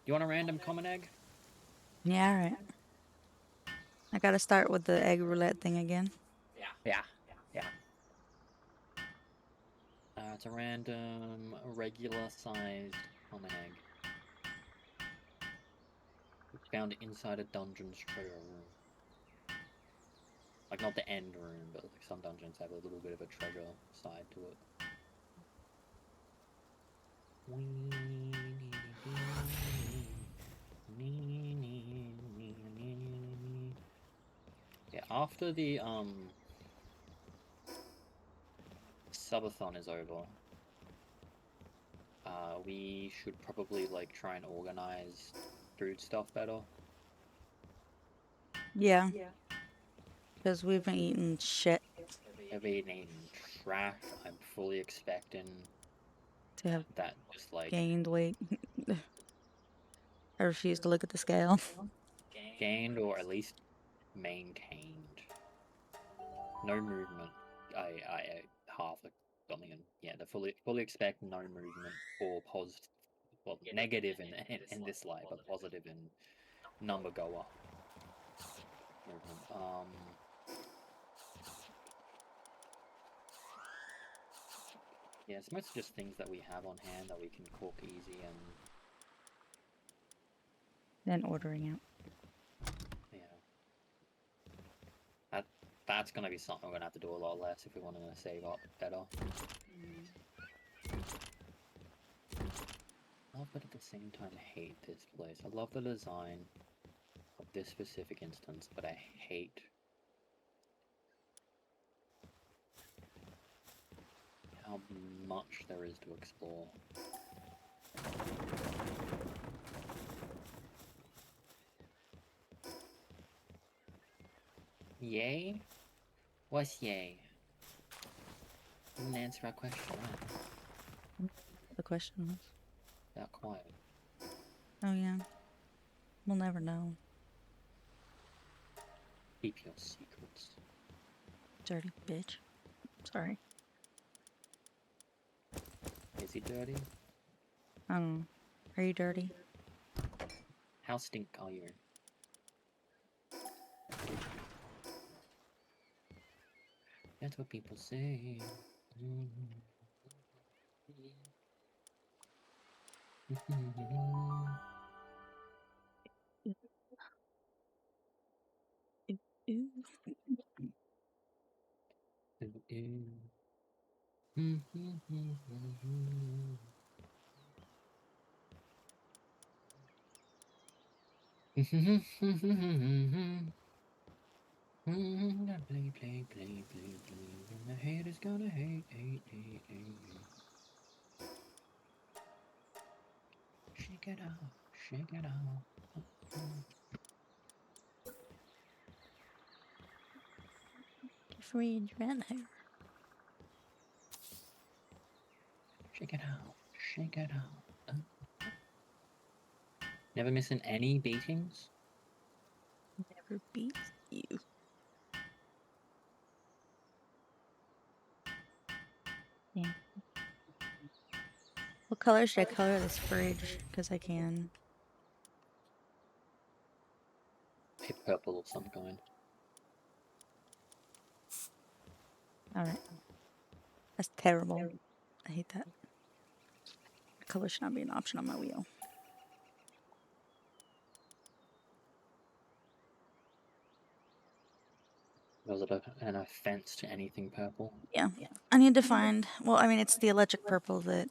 You want a random common egg? Yeah, alright. I gotta start with the egg roulette thing again. Yeah. It's a random, regular sized common egg. Found inside a dungeon's treasure room. Like, not the end room, but like some dungeons have a little bit of a treasure side to it. Yeah, after the Subathon is over, we should probably like try and organize food stuff better. Yeah. Because we've been eating shit I've been eating trash. I'm fully expecting to have that just like gained weight. I refuse to look at the scale. gained or at least maintained. No movement. I half something, and yeah, they fully expect no movement or positive. Well, negative in this life, but positive in number go up. Movement. Yeah, it's mostly just things that we have on hand that we can cook easy and Then ordering out. yeah. That's gonna be something we're gonna have to do a lot less if we want to save up better. Love, but at the same time hate this place. I love the design of this specific instance, but I hate how much there is to explore. Yay? What's yay? Didn't answer our question, right? The question was. That quiet. Oh yeah. We'll never know. Keep your secrets. Dirty bitch. Sorry. Is he dirty? I don't know. Are you dirty? How stink are you? That's what people say. Ooh. Play. And the haters gonna hate. Shake it out. Free red hair. Shake it out. Never missing any beatings? Never beats you. Yeah. What color should I color this fridge? Because I can. A purple of some kind. Alright. That's terrible. I hate that. Color should not be an option on my wheel. Was it an offense to anything purple? Yeah. I need to find. Well, I mean, it's the electric purple that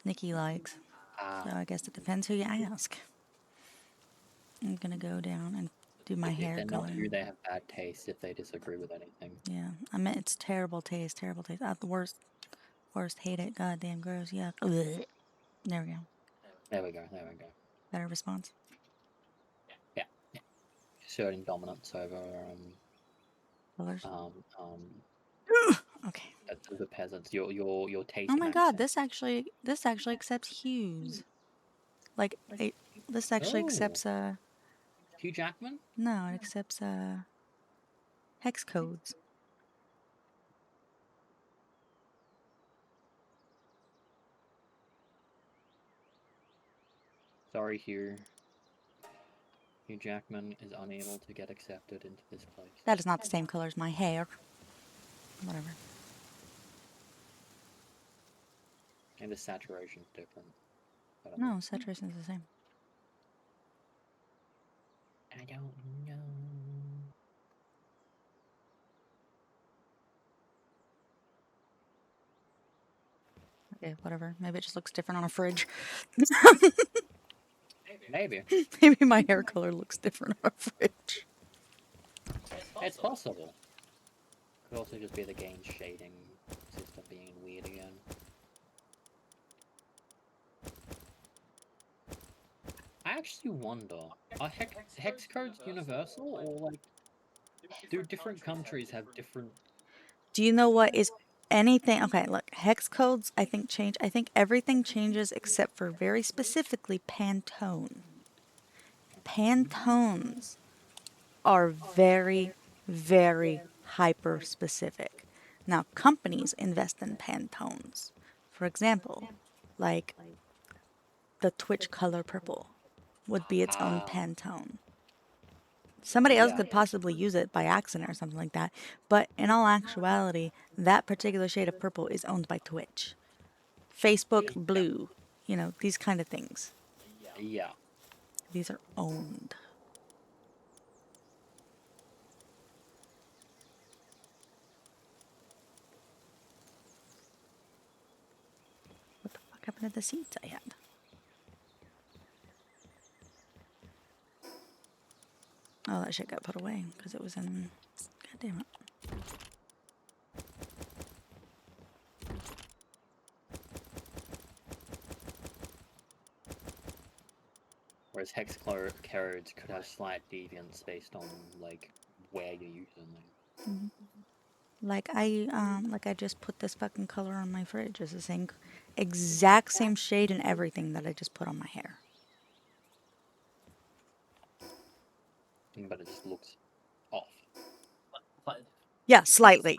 Nikki likes. So I guess it depends who you ask. I'm gonna go down and do my hair If they're not going. you, they have bad taste if they disagree with anything. Yeah. I meant it's terrible taste. Terrible taste. The worst. Worst. Hate it. Goddamn gross. Yuck. Ugh. There we go. There we go. Better response. Yeah. Asserting dominance over Colors. Okay. the peasants. Your taste. Oh my god, this actually accepts hues. Like this actually accepts Hugh Jackman? no, it accepts hex codes. Sorry, Hugh. Hugh Jackman is unable to get accepted into this place. That is not the same color as my hair. Whatever. And the saturation's different. No, saturation's the same. I don't know. Okay, whatever. Maybe it just looks different on a fridge. Maybe. Maybe my hair color looks different on a fridge. It's possible. Could also just be the game shading system being weird again. I actually wonder, are hex codes universal, or like, do different countries have different... Do you know what is anything? Okay, look, hex codes I think change. I think everything changes except for very specifically Pantone. Pantones are very, very hyper specific. Now, companies invest in Pantones. For example, like the Twitch color purple would be its own Pantone. Somebody else Yeah. could possibly use it by accident or something like that. But in all actuality, that particular shade of purple is owned by Twitch. Facebook blue, you know, these kind of things. Yeah. These are owned. What the fuck happened to the seeds I had? Oh, that shit got put away because it was in. God damn it. Whereas hex codes could have slight deviance based on like where you're using them. Like I just put this fucking color on my fridge. It's the same, exact same shade and everything that I just put on my hair. But it just looks off. But Yeah, slightly.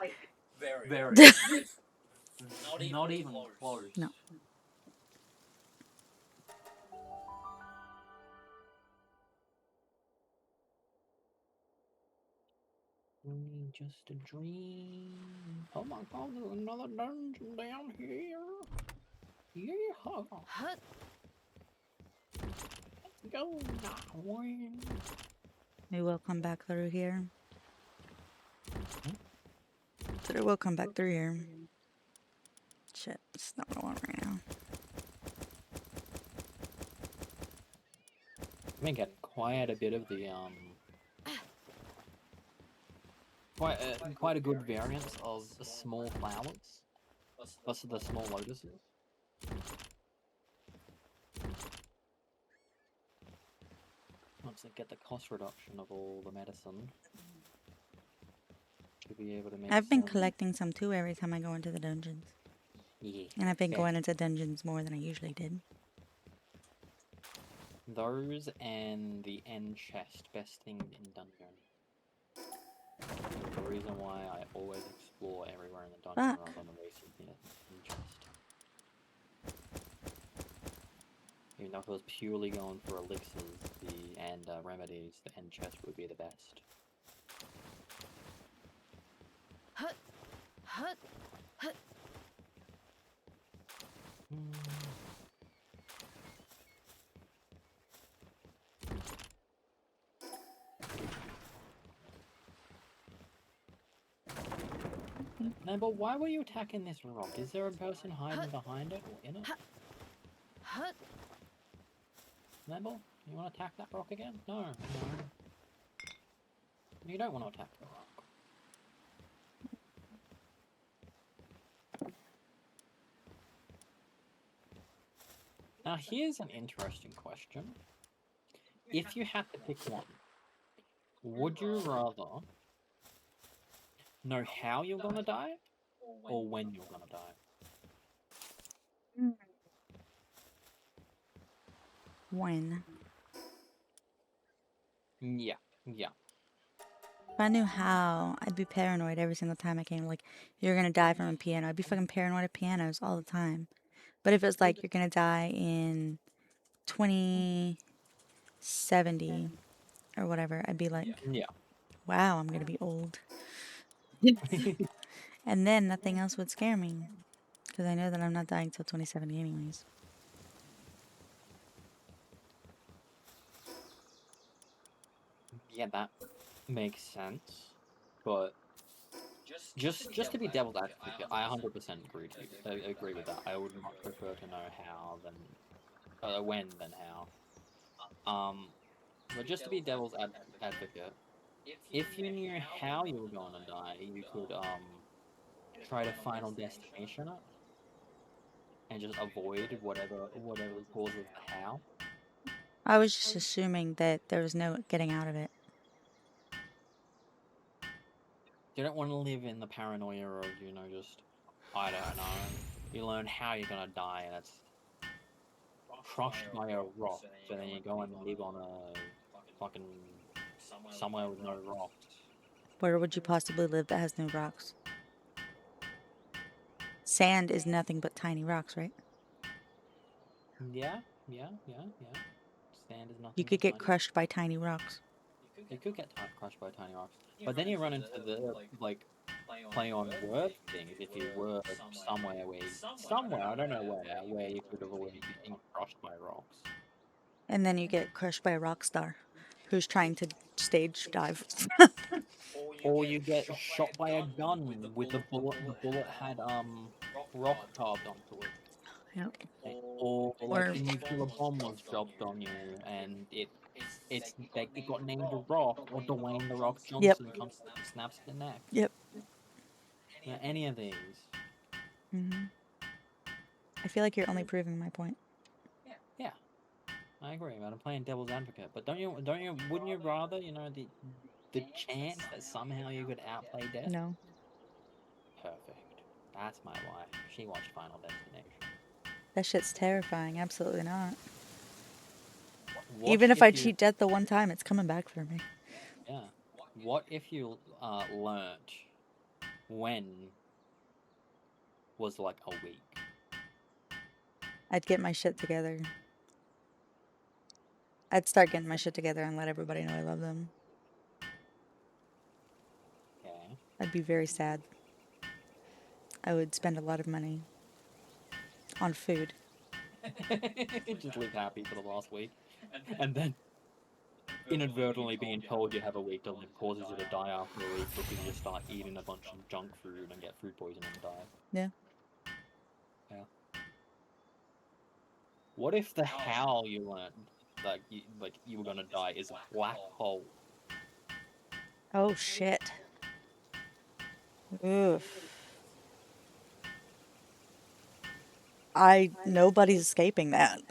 Very. Not even close. No. Only just a dream. Oh my god, there's another dungeon down here. Yeah. Go now. Maybe we'll come back through here. But it will come back through here. Shit, it's not what I want right now. I mean, get quite a bit of the quite a good variance of small flowers. Plus the small lotuses. Once I get the cost reduction of all the medicine, to be able to make. I've been some- collecting some too every time I go into the dungeons. Yeah. And I've been fair. going into dungeons more than I usually did. Those and the end chest, best thing in dungeon. The reason why I always explore everywhere in the dungeon Fuck. rather than wasting the end chest. Even though if it was purely going for elixirs and remedies, the end chest would be the best. No, but why were you attacking this rock? Is there a person hiding behind it or in it? Nebel, you want to attack that rock again? No, no. You don't want to attack the rock. Now here's an interesting question. If you had to pick one, would you rather know how you're gonna die or when you're gonna die? When? Yeah. If I knew how, I'd be paranoid every single time I came. Like, you're gonna die from a piano. I'd be fucking paranoid of pianos all the time. But if it's like, you're gonna die in 2070 or whatever, I'd be like, Yeah. wow, I'm gonna be old. And then nothing else would scare me. Because I know that I'm not dying till 2070 anyways. Yeah, that makes sense. But just to be devil's advocate, I 100% agree with that. I would much prefer to know how than when than how. But just to be devil's advocate, if you knew how you were going to die, you could try to final destination it and just avoid whatever causes the how. I was just assuming that there was no getting out of it. You don't want to live in the paranoia of, just, I don't know, you learn how you're gonna die and it's crushed by a rock, so then you go and live on a fucking somewhere with no rocks. Where would you possibly live that has no rocks? Sand is nothing but tiny rocks, right? Yeah. Sand is nothing You could but get tiny. crushed by tiny rocks. You could get crushed by tiny rocks, but then you run into the like play on word things. If you were somewhere I don't know where you could avoid getting crushed by rocks. And then you get crushed by a rock star who's trying to stage dive. Or you get shot by a gun with the bullet. The bullet had rock carved onto it. Yep. Or like Or the nuclear bomb was dropped on you, and it's like it got named a rock, or Dwayne the Rock yep. Johnson comes and snaps the neck. Yep. Yeah, any of these. Hmm. I feel like you're only proving my point. Yeah, I agree, man. I'm playing devil's advocate, but wouldn't you rather, the chance that somehow you could outplay death? No. Perfect. That's my wife. She watched Final Destination. That shit's terrifying. Absolutely not. What Even if I you, cheat death the one time, it's coming back for me. Yeah. What if you learnt when was like a week? I'd get my shit together. I'd start getting my shit together and let everybody know I love them. Okay. I'd be very sad. I would spend a lot of money on food. Just live happy for the last week, and then inadvertently being told you have a week to live causes you to die after a week because you just start eating a bunch of junk food and get food poisoning and die. Yeah. Yeah. What if the how you learned you were gonna die is a black hole? Oh shit. Oof. Nobody's escaping that.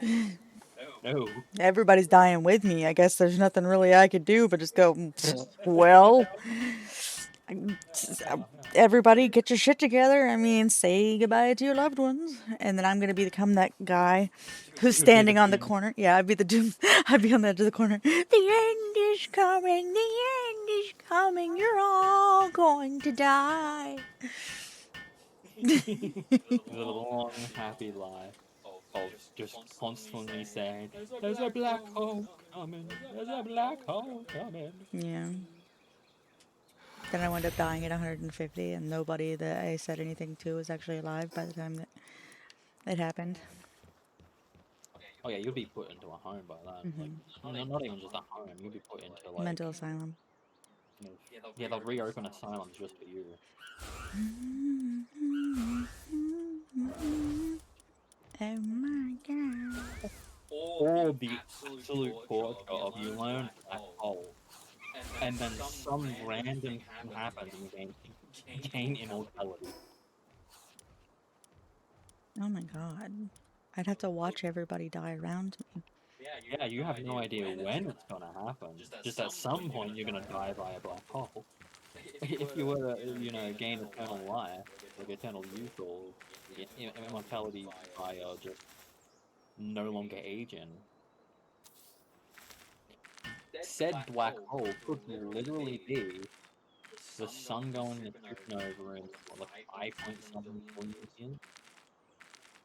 No. Everybody's dying with me. I guess there's nothing really I could do but just go, well, everybody get your shit together. I mean, say goodbye to your loved ones. And then I'm going to become that guy who's You would be standing the on the doom. corner. Yeah, I'd be the doom. I'd be on the edge of the corner. The end is coming. The end is coming. You're all going to die. The long, happy life of just constantly saying, "There's a black hole coming. There's a black hole coming." Yeah. Then I wound up dying at 150, and nobody that I said anything to was actually alive by the time that it happened. Oh yeah, you'll be put into a home by then. Like, not even just a home. You'll be put into like, Mental asylum. yeah, they'll reopen asylums just for you. Oh my god. Or the absolute torture of you learn black hole, and then some random thing happens and you gain immortality. Oh my god. I'd have to watch everybody die around me. Yeah, you have no idea when it's gonna happen. Just at some point you're gonna die by a black hole. If you were to, gain eternal life, like eternal youth or immortality by just no longer aging, said black hole could literally be the sun going to supernova in what, like 5.7 billion years.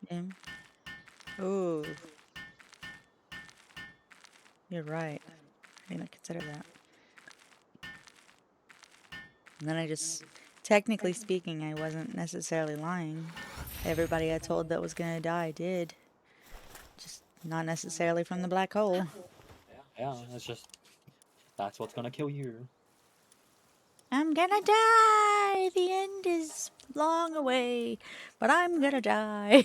Yeah. Ooh. You're right. I didn't consider that. And then technically speaking, I wasn't necessarily lying. Everybody I told that was gonna die did. Just not necessarily from the black hole. Yeah, that's what's gonna kill you. I'm gonna die! The end is long away, but I'm gonna die.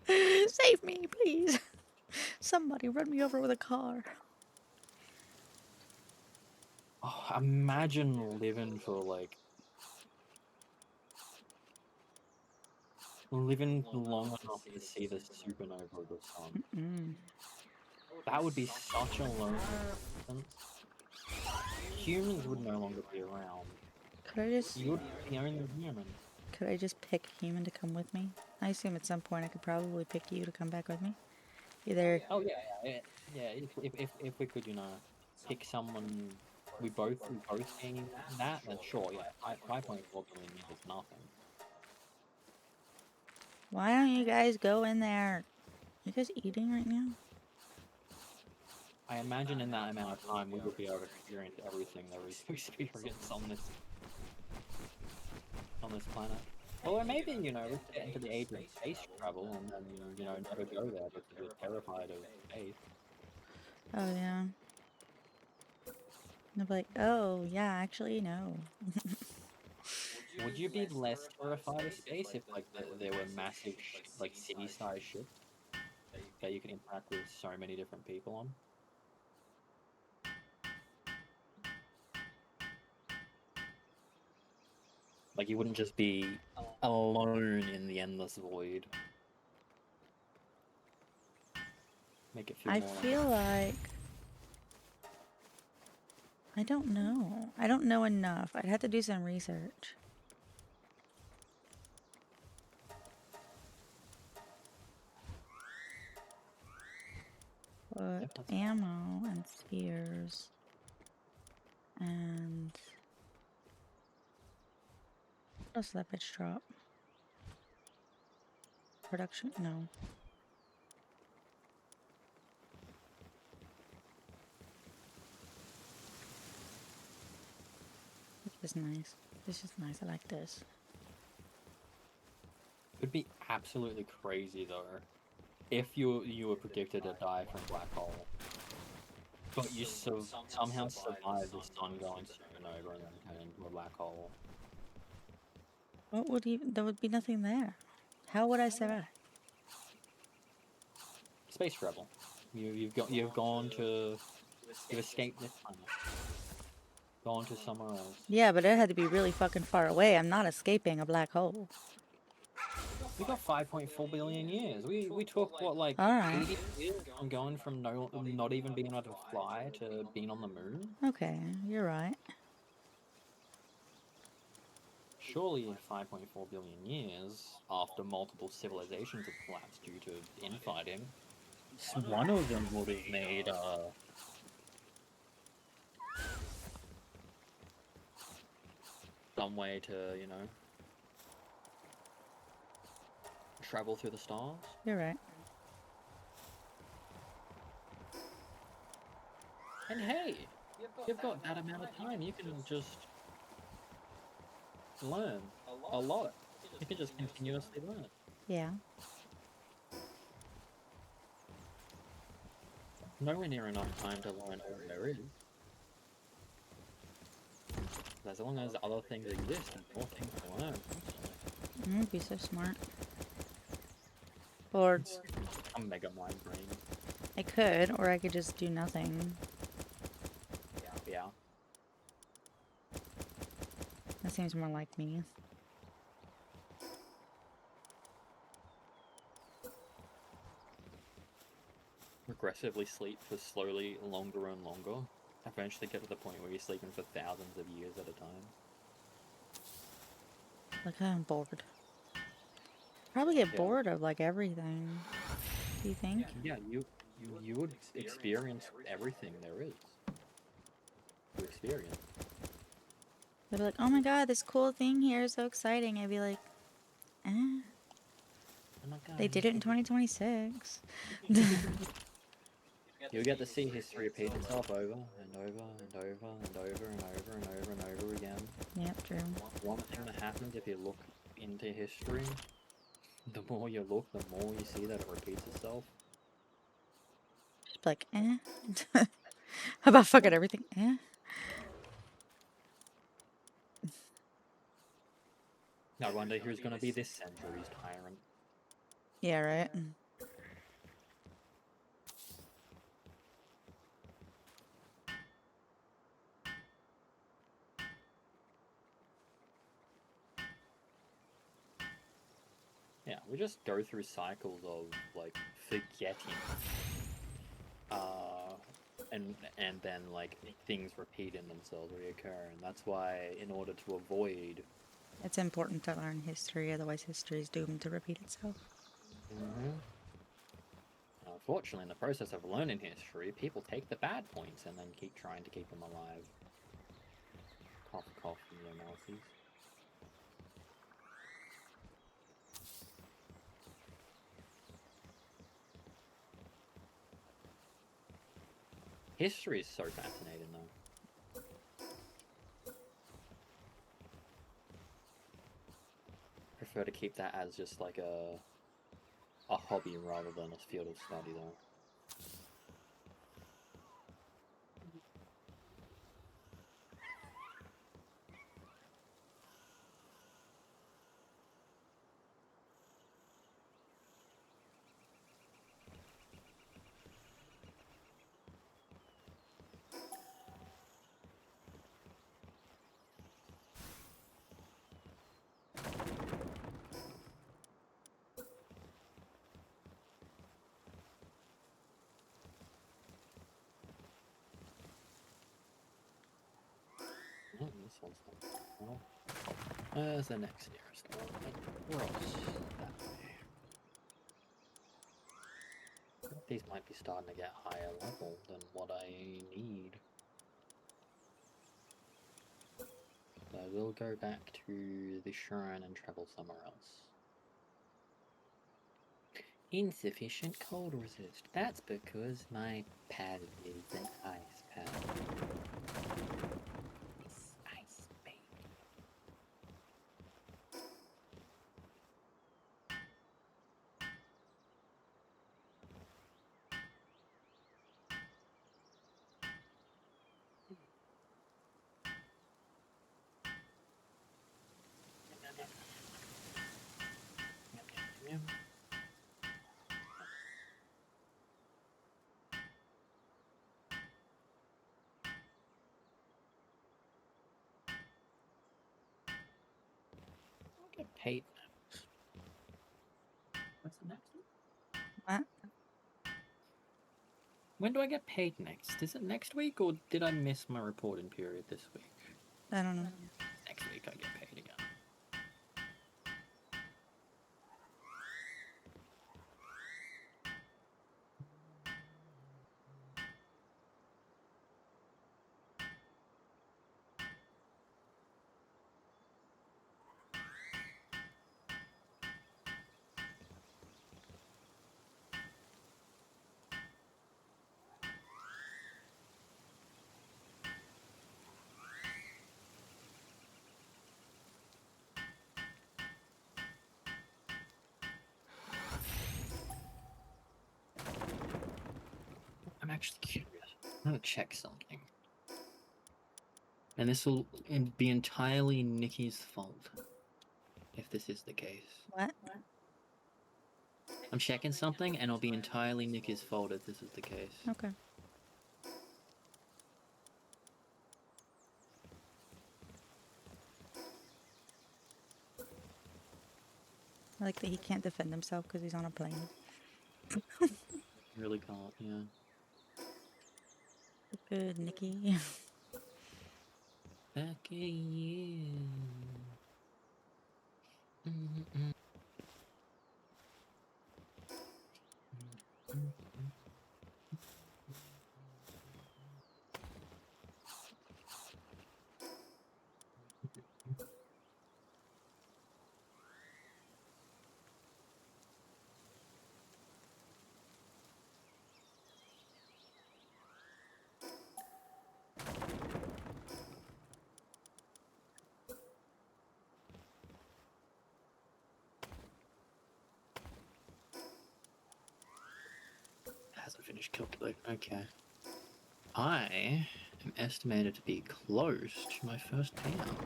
Save me, please. Somebody run me over with a car. Oh, imagine living long enough to see the supernova of the sun. Mm. That would be such a lonely existence. Humans would no longer be around. You would be the only human. Could I just pick a human to come with me? I assume at some point I could probably pick you to come back with me. Either Oh yeah. If we could, pick someone we both gain that, then sure, yeah. 5.4 billion years is nothing. why don't you guys go in there? You guys eating right now? I imagine in that amount of time we would be able to experience everything there is to experience on this planet. Or maybe, you know, we get into the age of space travel and then, you know, never go there because we're terrified of space. Oh yeah. They'll be like, oh yeah, actually no. Would you be less terrified of space if, like, there were massive, like, city-sized ships that you could interact with so many different people on? Like, you wouldn't just be alone in the endless void. Make it feel I more feel like I don't know. I don't know enough. I'd have to do some research. But ammo and spears and what else did that bitch drop? Production? No. This is nice. This is nice. I like this. It would be absolutely crazy though, if you were predicted to die from black hole, but you somehow survive the sun going supernova and then turn into a black hole. What would even? There would be nothing there. How would I survive? Space travel. You've escaped this planet. Gone to somewhere else. Yeah, but it had to be really fucking far away. I'm not escaping a black hole. We got 5.4 billion years. We took what, like, All right. 80 years from going from not even being able to fly to being on the moon. Okay, you're right. Surely in 5.4 billion years, after multiple civilizations have collapsed due to infighting, one of them would have made some way to, you know, travel through the stars. You're right. And hey, you've got that amount of time, you can just learn a lot. You can just continuously learn. Yeah. Nowhere near enough time to learn all there is. As long as other things exist and more things to learn. You'd be so smart. Or I'm mega mind brain. I could, or I could just do nothing. Yeah. That seems more like me. Progressively sleep for slowly longer and longer. Eventually get to the point where you're sleeping for thousands of years at a time. Like I'm bored. Probably get Yeah. bored of like everything. Do you think? Yeah, you would experience everything there is to experience. They'd be like, oh my god, this cool thing here is so exciting. I'd be like, eh. Oh my god, They did it in 2026. You'll get to see history repeat itself over and over and over and over and over and over and over again. Yep, true. One thing that happens if you look into history, the more you look, the more you see that it repeats itself. Just be like, eh. How about fucking everything? Eh. I wonder who's going to be this century's tyrant. Yeah, right. Yeah, we just go through cycles of, like, forgetting. And then, like, things repeat in themselves, reoccur. And that's why, in order to avoid... It's important to learn history, otherwise history is doomed to repeat itself. Unfortunately, in the process of learning history, people take the bad points and then keep trying to keep them alive. Cough, cough in your mouthies. History is so fascinating, though. Prefer to keep that as just like a hobby rather than a field of study, though. Oh, this one's not well. Where's the next nearest one? Across that way. These might be starting to get higher level than what I need. So I will go back to the shrine and travel somewhere else. Insufficient cold resist. That's because my pad is an ice pad. It's ice, baby. I'll get paid next. What's the next one? What? When do I get paid next? Is it next week or did I miss my reporting period this week? I don't know. Next week I get paid again. I'm actually curious. I'm gonna check something. And this will be entirely Nikki's fault, if this is the case. What? I'm checking something, and it'll be entirely Nikki's fault if this is the case. Okay. I like that he can't defend himself because he's on a plane. Really can't, yeah. Good, Nikki. Back at you. Mm-mm. Mm-mm. Hasn't finished calculating. Okay. I am estimated to be close to my first payout.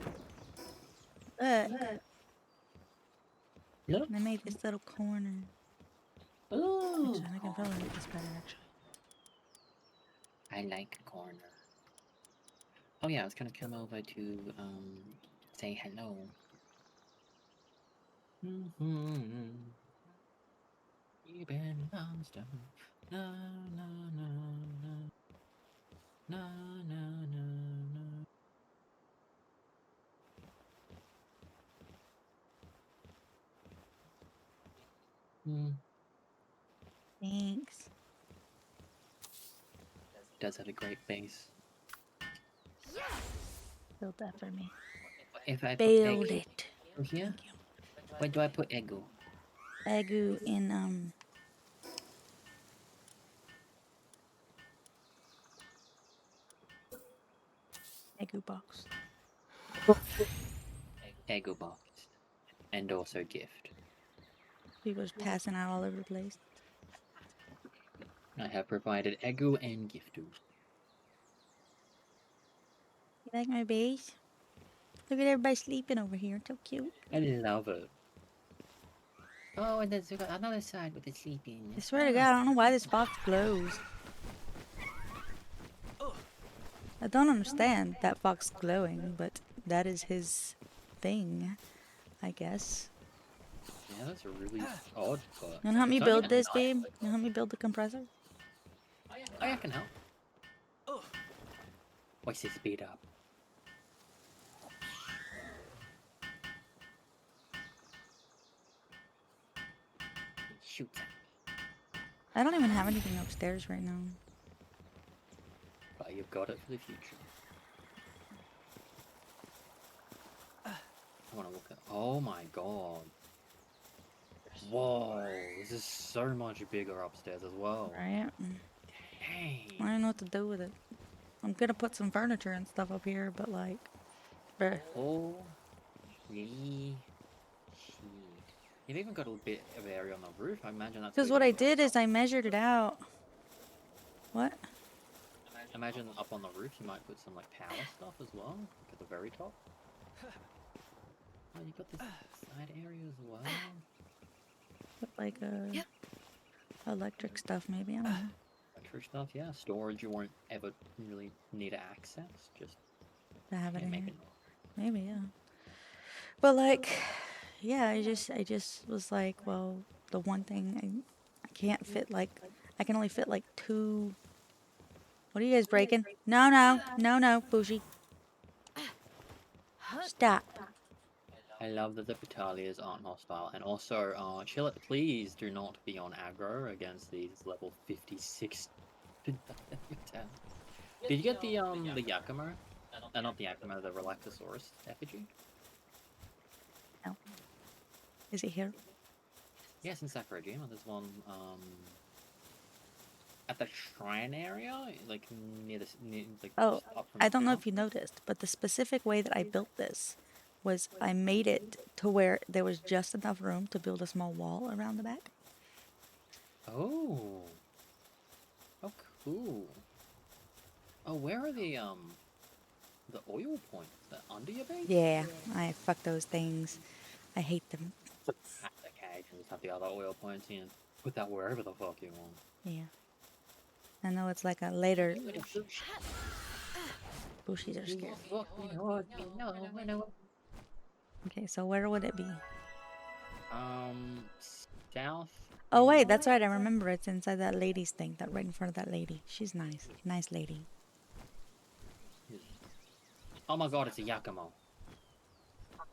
Look, Yep. I made this little corner. Oh, Actually, I can probably make this better, actually. I like a corner. Oh yeah, I was gonna come over to say hello. You've been lost. No, no, no, no. No, no, no, no. Thanks. Does have a great base. Build that for me. If I put Build Egu it. over here, Thank you. where do I put Egu? Agu in Egu box. Ego box. And also gift. People's passing out all over the place. I have provided ego and giftos. You like my base? Look at everybody sleeping over here. So cute. I love it. Oh, and there's another side with the sleeping. I swear to God, I don't know why this box glows. I don't understand that fox glowing, but that is his thing, I guess. Yeah, that's a really odd, but... You wanna help me it's only build at this, night, babe? like- You wanna help me build the compressor? Oh, yeah, I can help. What's it speed up? Shoot. I don't even have anything upstairs right now. But you've got it for the future. I want to look at... Oh my god. Whoa, this is so much bigger upstairs as well. Right? Dang. I don't know what to do with it. I'm gonna put some furniture and stuff up here, but like... bruh. Oh, really? Shit. You've even got a bit of area on the roof. I imagine that's... Because where what I you- did is I measured it out. What? Imagine up on the roof you might put some like power stuff as well, like at the very top. Oh, you got this side area as well. Put like electric stuff maybe, I don't know. Electric stuff, yeah. Storage you won't ever really need to access. Just To have it in make here. it. Maybe, yeah. But like, yeah, I just was like, well, the one thing I can't fit like, I can only fit like 2. What are you guys breaking? No, no, no, no, Bougie. Stop. I love that the Batalias aren't hostile, and also, chill it, please do not be on aggro against these level 56. Did you get the Yakima? Not the Yakima, the Relaxosaurus effigy? No. Is it here? Yes, in Sakurajima, there's one, at the shrine area, like, near the, like, Oh, up from I the don't know top. if you noticed, but the specific way that I built this was I made it to where there was just enough room to build a small wall around the back. Oh. Oh, cool. Oh, where are the oil points? They're under your base? Yeah, I fuck those things. I hate them. Hack the cage and just have the other oil points in. Put that wherever the fuck you want. Yeah. I know it's like a later. Bushies are scary. Okay, so where would it be? South. Oh wait, that's right. I remember it's inside that lady's thing. That right in front of that lady. She's nice. Nice lady. Oh my god, it's a Yakumo.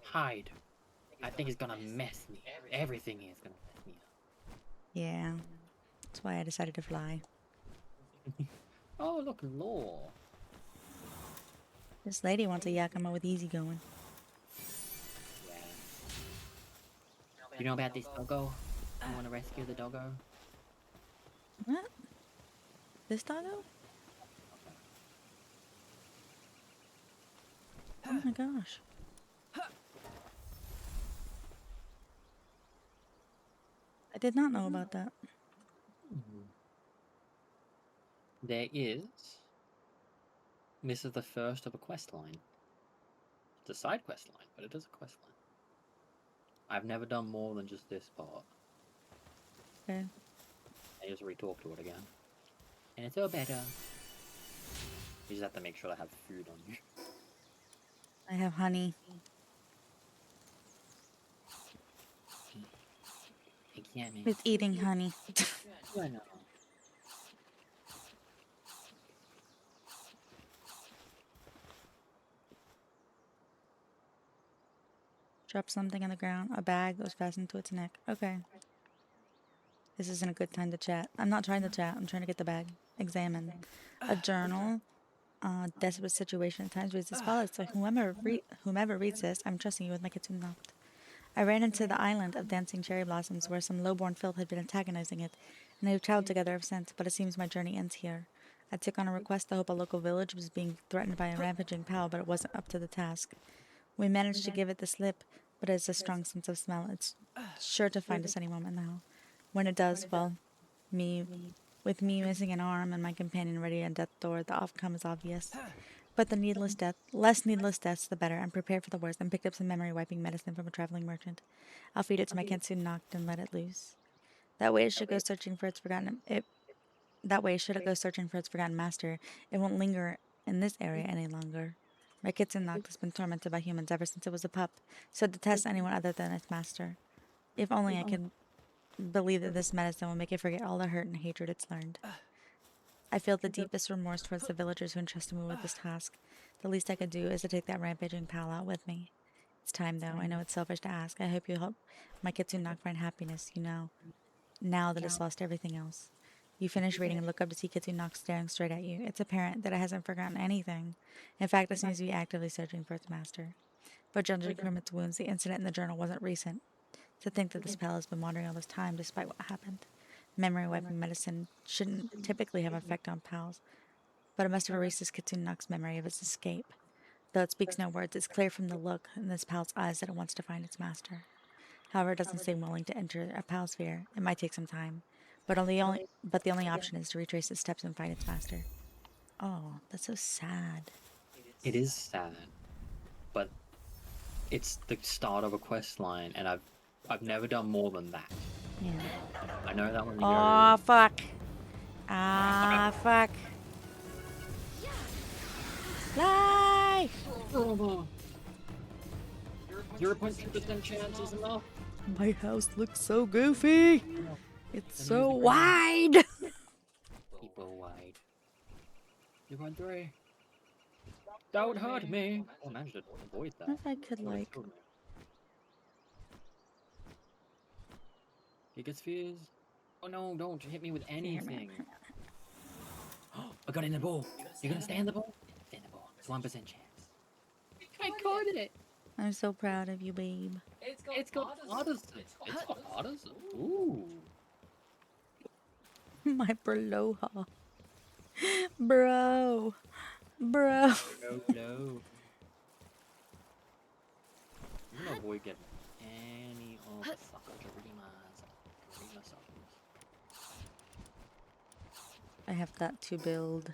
Hide. I think it's gonna mess me. Everything is gonna mess me up. Yeah. That's why I decided to fly. Oh, look, law. This lady wants a Yakima with easy going. Yeah. You know about this doggo? You want to rescue the doggo? What? This doggo? Oh my gosh. I did not know about that. There is. This is the first of a quest line. It's a side quest line, but it is a quest line. I've never done more than just this part. Okay. I just re-talk to it again. And it's all better. You just have to make sure to have food on you. I have honey. I can't make It's eating honey. I know. Drop something on the ground. A bag that was fastened to its neck. Okay. This isn't a good time to chat. I'm not trying to chat. I'm trying to get the bag. Examine. A journal. Desperate situation. At times reads as follows. So whomever reads this, I'm trusting you with my kitsune knocked. I ran into the island of dancing cherry blossoms where some lowborn filth had been antagonizing it, and they have traveled together ever since, but it seems my journey ends here. I took on a request to help a local village was being threatened by a rampaging pal, but it wasn't up to the task. We managed to give it the slip, but it has a strong sense of smell. It's sure to find us any moment now. When it does, well, me, with me missing an arm and my companion ready at death door, the outcome is obvious. But less needless deaths, the better. I'm prepared for the worst and picked up some memory wiping medicine from a traveling merchant. I'll feed it to my Kitsune Noct and let it loose. That way it should go searching for its forgotten. That way, should it go searching for its forgotten master, it won't linger in this area any longer. My Kitsune Noct has been tormented by humans ever since it was a pup, so it detests anyone other than its master. If only I could believe that this medicine will make it forget all the hurt and hatred it's learned. I feel the deepest remorse towards the villagers who entrusted me with this task. The least I could do is to take that rampaging pal out with me. It's time, though. I know it's selfish to ask. I hope you help my Kitsune Noct find happiness, now that it's lost everything else. You finish reading and look up to see Kitsune Noct staring straight at you. It's apparent that it hasn't forgotten anything. In fact, it seems to be actively searching for its master. But judging from its wounds, the incident in the journal wasn't recent. To think that this pal has been wandering all this time despite what happened. Memory wiping medicine shouldn't typically have an effect on pals, but it must have erased this Kitsune Noct's memory of its escape. Though it speaks no words, it's clear from the look in this pal's eyes that it wants to find its master. However, it doesn't seem willing to enter a pal sphere. It might take some time, but the only option is to retrace its steps and find its master. Oh, that's so sad. It is sad, but it's the start of a quest line, and I've never done more than that. Yeah. I know that when you Oh, go. fuck. Ah, fuck. Fly! 0.2% chance is enough. My house looks so goofy. It's so wide. People wide. 2.3. Don't hurt me. Oh, I managed to avoid that. What if I could, Would've like... killed me. Giga spheres. Oh no, don't hit me with anything. I got in the ball. You're gonna stay in the ball? Stay in the ball. It's 1% chance. I caught it. I'm so proud of you, babe. It's got artisan. It's got artisan. Ooh. My Berloha. Bro. Bro. No. I'm gonna avoid getting any of the Sakajarimas. I have that to build.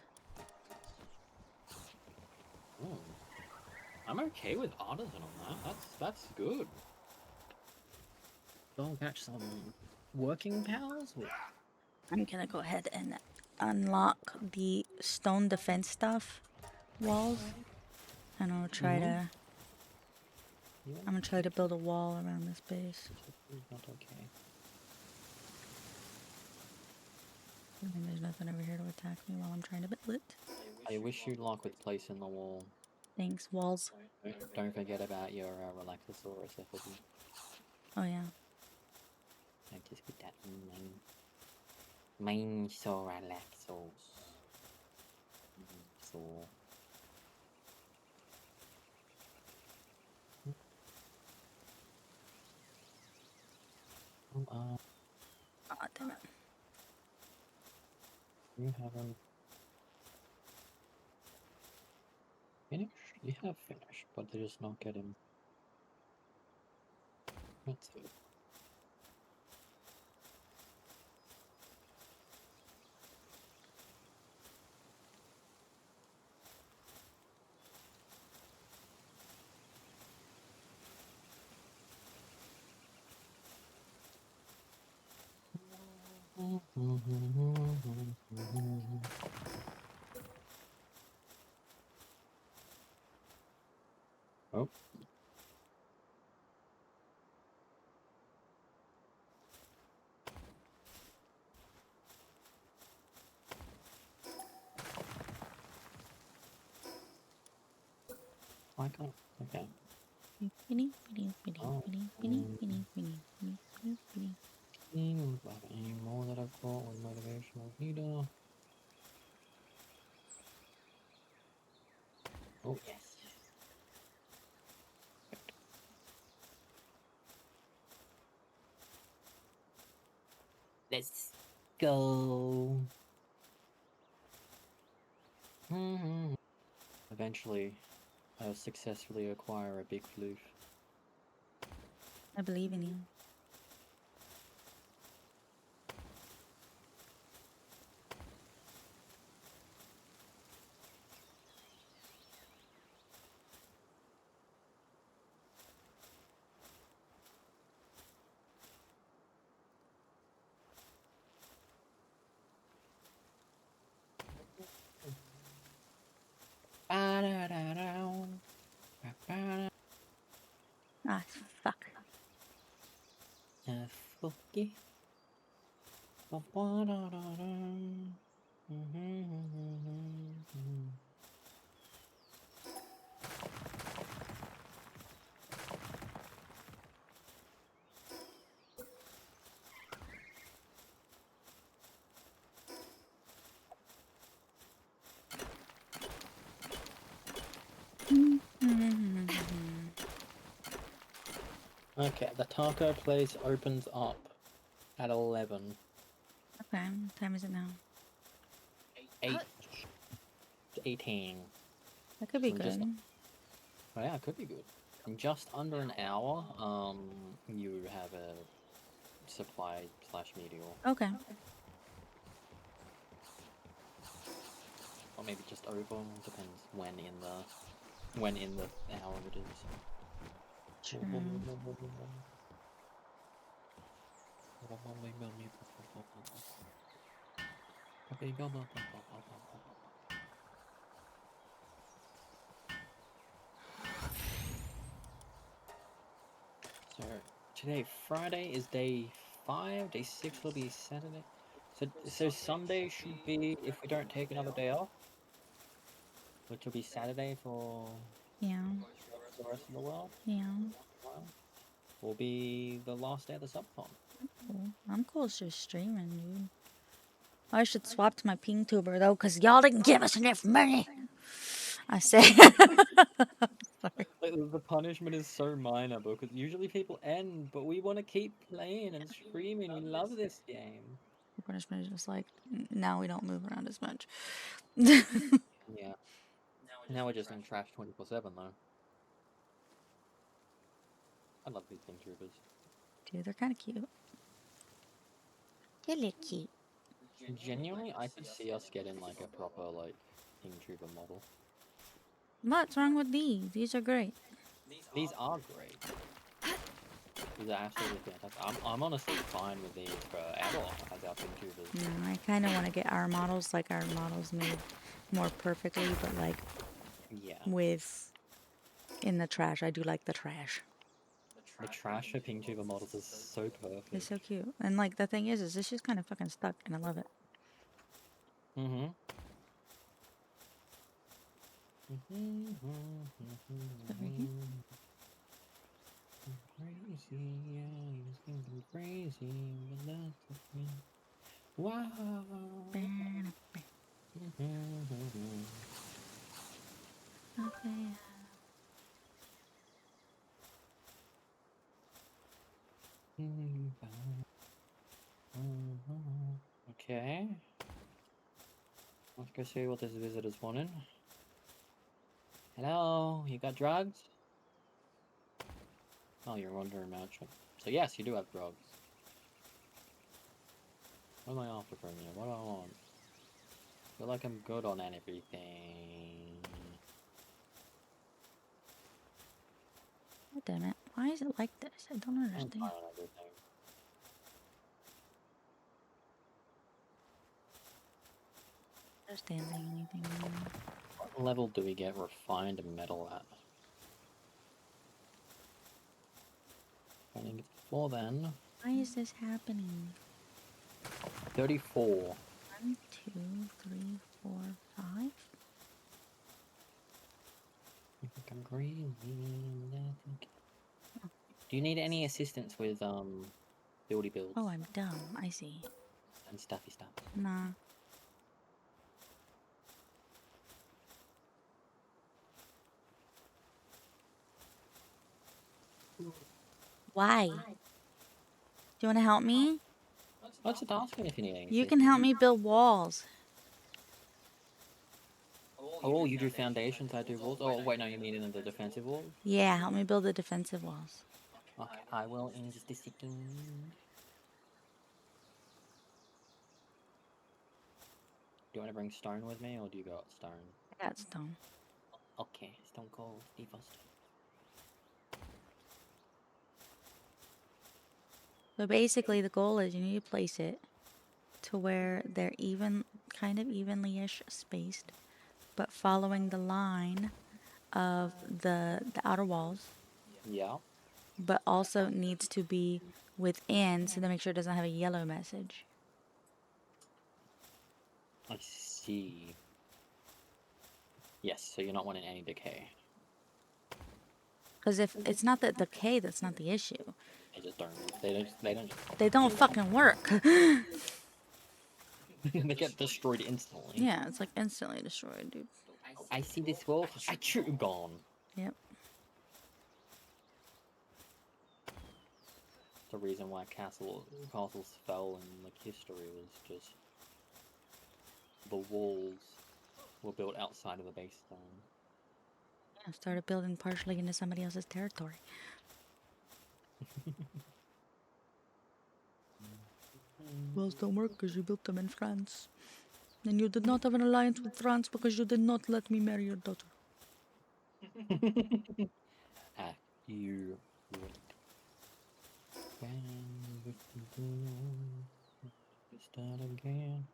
Oh. I'm okay with artisan on that. That's good. Don't catch some working pals. I'm gonna go ahead and unlock the stone defense stuff walls, and I'll try to. I'm gonna try to build a wall around this base. Not okay. I think there's nothing over here to attack me while I'm trying to build it. I wish you luck with placing the wall. Thanks, walls. Don't forget about your Relaxosaurus effigy. Oh yeah. Don't just put that in mine so relaxos. So. Oh damn it. You haven't finished? You have finished, but they're just not getting. That's it. Oh. I can't. Okay. Oh. Any more that I've got with motivational leader. Oh yes. Let's go. Eventually, I'll successfully acquire a big floof. I believe in you. Ah, fuck. Fucky. Okay, the taco place opens up at 11. Okay, what time is it now? 8:18. That could be I'm just- good. Oh yeah, it could be good. In just under an hour, you have a supply / meteor. Okay. Or maybe just over, depends when in the hour it is. True. So today, Friday, is day 5. Day 6 will be Saturday. So Sunday should be, if we don't take another day off, which will be Saturday for Yeah. the rest of the world, Yeah. will be the last day of the subathon. Cool. I'm cool with just streaming, dude. I should swap to my PingTuber though, cause y'all didn't give us enough money. I say. Sorry. Like, the punishment is so minor because usually people end, but we want to keep playing and streaming. We love this game. The punishment is just like now we don't move around as much. Yeah. Now we're just in trash 24/7 though. I love these VTubers. Dude, they're kind of cute. They look cute. Genuinely, I could see us getting like a proper like VTuber model. What's wrong with these? These are great. These are great. These are absolutely fantastic. I'm honestly fine with these for our as our VTubers. No, I kind of want to get our models, like our models made more perfectly, but like Yeah. with in the trash. I do like the trash. The trash for VTuber models is so perfect. They're so cute. And like the thing is it's just kind of fucking stuck, and I love it. Mm-hmm. Over here. Crazy, yeah, he's thinking crazy, but that's the thing. Wow. Okay. Let's go see what this visitor's wanting. Hello, you got drugs? Oh, you're under a merchant. So yes, you do have drugs. What am I after from you? What do I want? I feel like I'm good on everything. God damn it. Why is it like this? I don't I'm understand. fine on everything. Understanding anything. What level do we get refined metal at? I think it's 4 then. Why is this happening? 34. 1, 2, 3, 4, 5. I think I'm crazy. Do you need any assistance with buildy builds Oh, I'm dumb. I see. and stuffy stuff? Nah. Why? Do you want to help me? Let's just ask me if you need anything. You can help me build walls. Oh, you do foundations, I do walls. Oh, wait, no, you mean in the defensive walls? Yeah, help me build the defensive walls. Okay, I will in just a second. Do you want to bring stone with me, or do you got stone? I got stone. Okay, stone cold, Steve first. So basically the goal is you need to place it to where they're even, kind of evenly-ish spaced, but following the line of the outer walls, Yeah. but also needs to be within so to make sure it doesn't have a yellow message. I see. Yes, so you're not wanting any decay. Because if it's not the decay, that's not the issue. They just don't. They don't. They don't fucking work. They get destroyed instantly. Yeah, it's like instantly destroyed, dude. Oh, I see this wall. I shoot you gone. Yep. The reason why castles fell in like history was just the walls were built outside of the base stone. I started building partially into somebody else's territory. Walls don't work because you built them in France. And you did not have an alliance with France because you did not let me marry your daughter. You. Start again.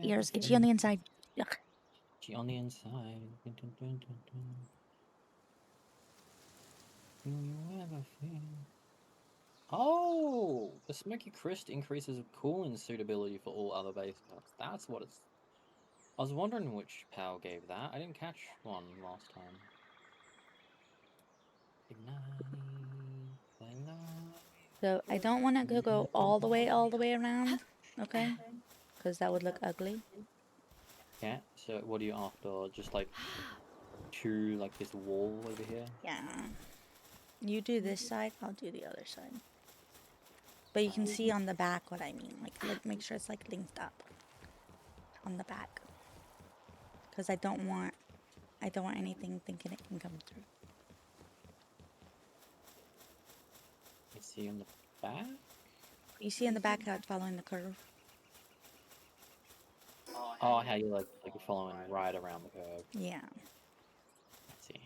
Ears itchy on the inside. Yuck. Itchy on the inside. Do you ever feel? Oh, the Smoky Crest increases cooling suitability for all other base packs. That's what it's. I was wondering which power gave that. I didn't catch one last time. So I don't want it to go all the way around, okay? Because that would look ugly. Yeah, so what are you after? Just like two, like this wall over here? Yeah. You do this side, I'll do the other side. But you can see on the back what I mean. Like make sure it's like linked up on the back. Because I don't want anything thinking it can come through. I see on the back? You see in the back how it's following the curve? Oh, how you like following right around the curve. Yeah. Let's see.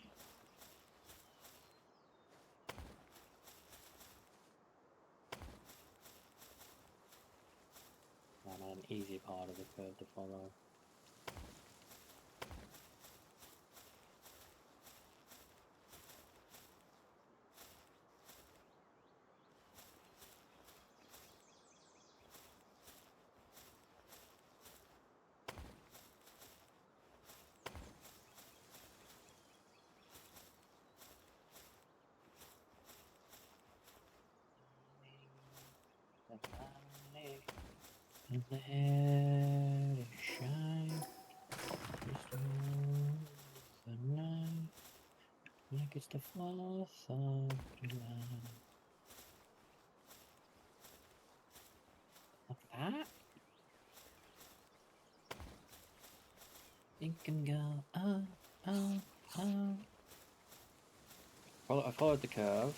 Not an easy part of the curve to follow. Let it shine, just the night, like it's the 4th of July. Like that? It can go up, up, up. I followed the curve.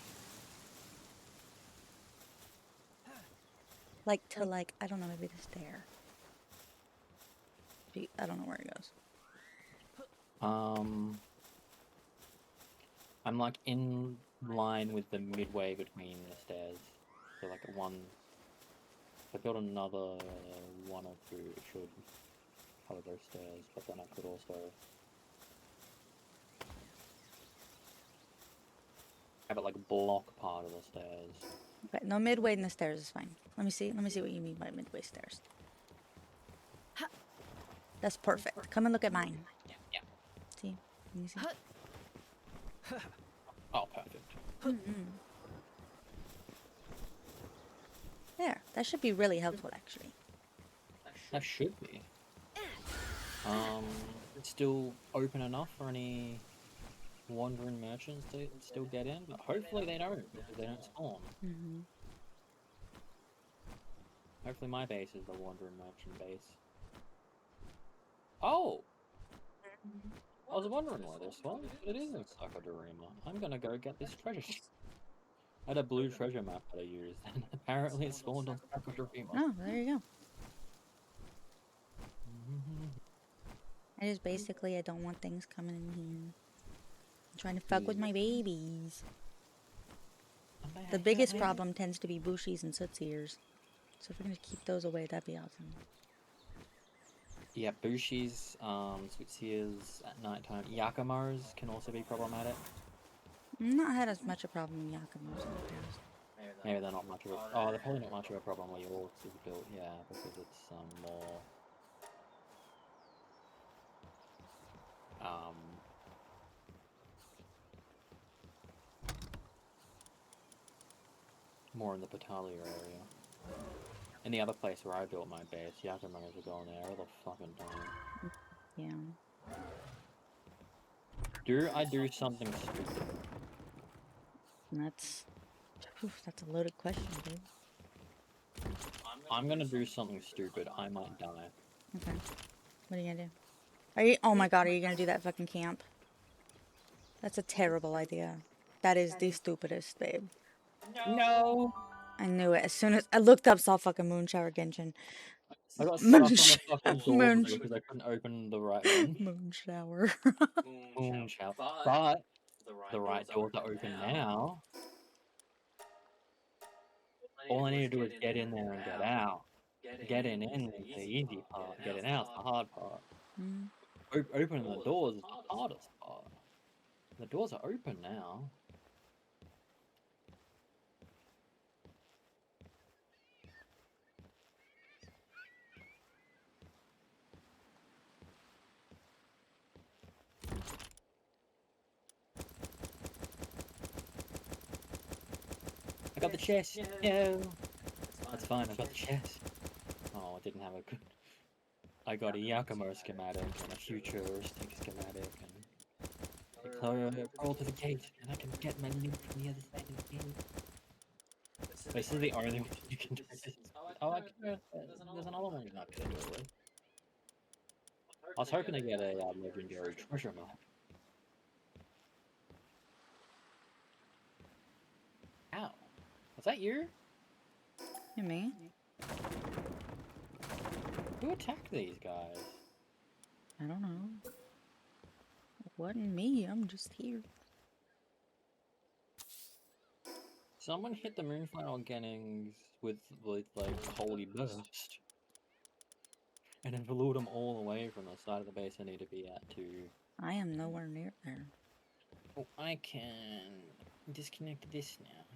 Like to like, I don't know, maybe the stair. I don't know where it goes. I'm like in line with the midway between the stairs. So like one. If I build another one or two, it should cover those stairs. But then I could also have it like block part of the stairs. Okay, no, midway in the stairs is fine. Let me see what you mean by midway stairs. That's perfect. Come and look at mine. Yeah. See? Let me see. Oh, perfect. There. That should be really helpful, actually. That should be. It's still open enough for any wandering merchants to still get in, but hopefully they don't, because they don't spawn. Hopefully my base is the wandering merchant base. Oh! I was wondering why this was, but it is in Sakadorima. I'm gonna go get this treasure. I had a blue treasure map that I used, and apparently it spawned on Sakadorima. Oh, there you go. I just basically I don't want things coming in here. I'm trying to fuck with my babies. The biggest problem tends to be bushies and soot's ears. So if we're gonna keep those away, that'd be awesome. Yeah, bushies, switziers at nighttime. Yakimas can also be problematic. I've not had as much a problem with Yakimas in the past. Maybe they're not much of a... Oh, they're probably not much of a problem where yours is built, yeah, because it's more... more in the Patalia area. In the other place where I built my base, Yakimas are going there all the fucking time. Yeah. Do I do something stupid? That's a loaded question, dude. I'm gonna do something stupid. I might die. Okay. What are you gonna do? Are you? Oh my god, are you gonna do that fucking camp? That's a terrible idea. That is the stupidest, babe. No! I knew it. As soon as I looked up, saw fucking Moonshower Genshin. I got stuck on the fucking door Moon- because I couldn't open the right one. Moonshower. Moonshower. But the right doors are open now. All I need to do is get in there and get out. Getting in is the easy part. Getting out's the hard part. Opening the doors is the hardest part. The doors are open now. I got the chest. No. That's fine. I got the chest. Oh, I didn't have a good. I got a Yakima schematic and a futuristic schematic and crawl to the gate, and I can get my loot from the other side of the gate. This is the only way you can do this. Oh, there's another one you're not gonna do it with. I was hoping to get a legendary treasure map. Ow. Was that you? You me? Who attacked these guys? I don't know. It wasn't me. I'm just here. Someone hit the Moonfire Gennings with like Holy Burst. And it blew them all away from the side of the base I need to be at to... I am nowhere near there. Oh, I can disconnect this now.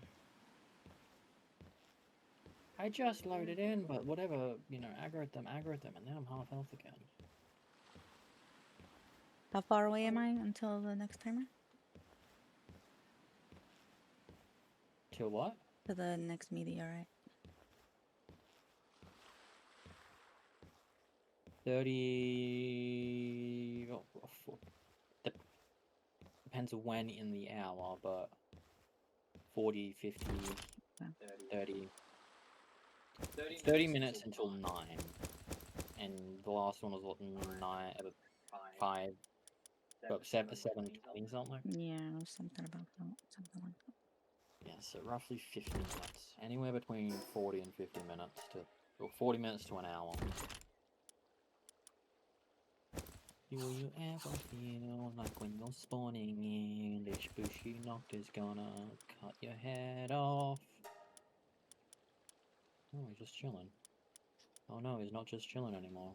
I just loaded in, but whatever, you know, aggroed them, and now I'm half health again. How far away am I until the next timer? Till what? To the next meteorite. 30... Depends when in the hour, but 40, 50, 30... 30 minutes until 9. And the last one was what, 5... But 7, 20 something? Yeah, something about that. Something like that. Yeah, so roughly 50 minutes. Anywhere between 40 and 50 minutes to... Or 40 minutes to an hour. Do you ever feel like when you're spawning in, this bushy nocta's gonna cut your head off? Oh, he's just chilling. Oh no, he's not just chilling anymore.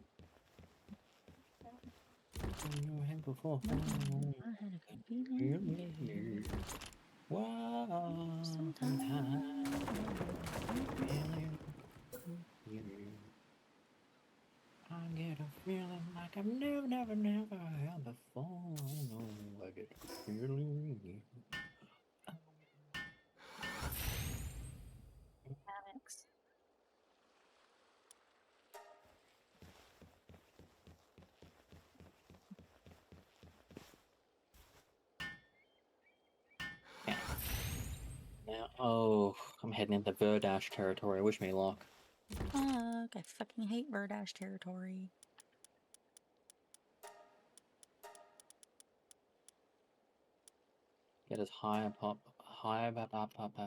I get a feeling like I've never had before. No, I get a feeling. Alex. Now, oh, I'm heading into Verdash territory. Wish me luck. Fuck, I fucking hate Verdash territory. Get as high up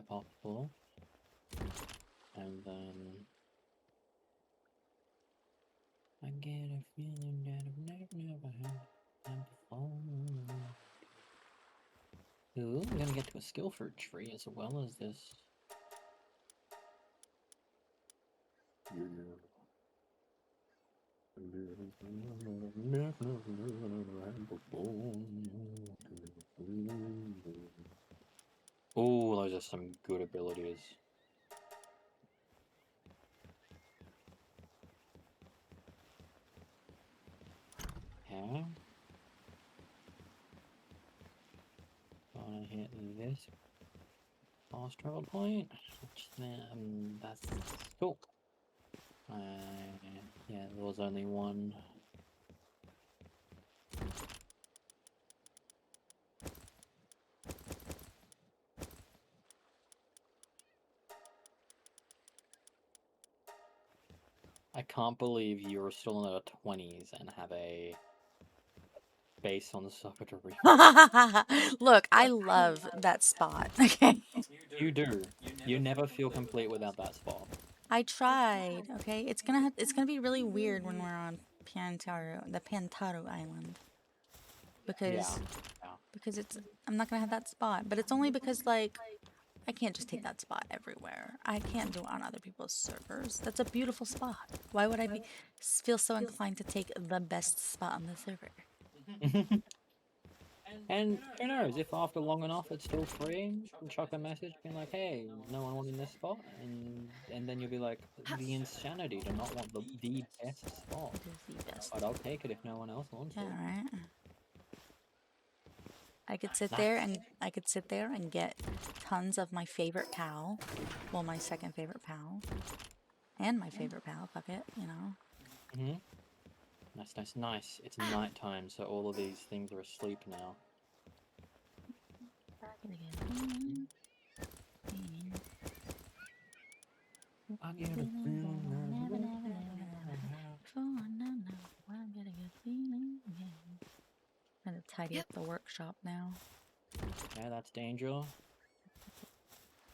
possible. And then I get a feeling that I've never had that before. Ooh, I'm gonna get to a skill fruit tree as well as this. Oh, those are some good abilities. Okay. Gonna hit this fast travel point. Which, that's cool. Yeah, there was only one. I can't believe you're still in the 20s and have a base on the Subathon. Look, I love that spot. Okay. You do. You never feel complete without that spot. I tried. Okay, it's gonna be really weird when we're on the Pantaro Island because Yeah. it's I'm not gonna have that spot. But it's only because like I can't just take that spot everywhere. I can't do it on other people's servers. That's a beautiful spot. Why would I feel so inclined to take the best spot on the server? And who knows, if after long enough it's still free, you can chuck a message being like, hey, no one wanting this spot, and then you'll be like, the insanity to not want the best spot. It is the best. But I'll take it if no one else wants Yeah, it. right. I could sit there and get tons of my favorite pal, well, my second favorite pal, and my favorite pal. Fuck it, you know. Nice. It's nighttime, so all of these things are asleep now. I get a I'm gonna tidy up the workshop now. Yeah, that's danger.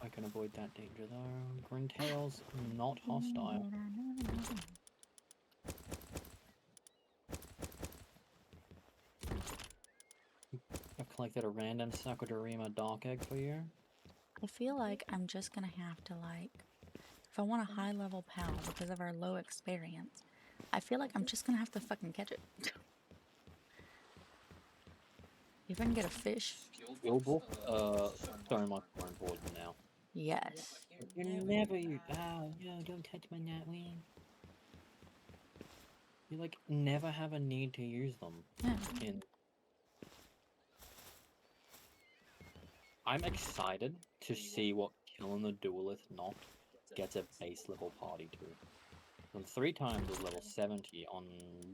I can avoid that danger though. Grintail's not hostile. I've collected a random Sakudarima Dark Egg for you. I feel like I'm just gonna have to like, if I want a high level pal because of our low experience, I feel like I'm just gonna have to fucking catch it. If I can get a fish. Skill book, so much more important now. Yes. You never use. Oh no! Don't touch my Nightwing. You like never have a need to use them. Yeah. I'm excited to see what killing the Duelist not gets a base level party to. On 3 times it was level 70. On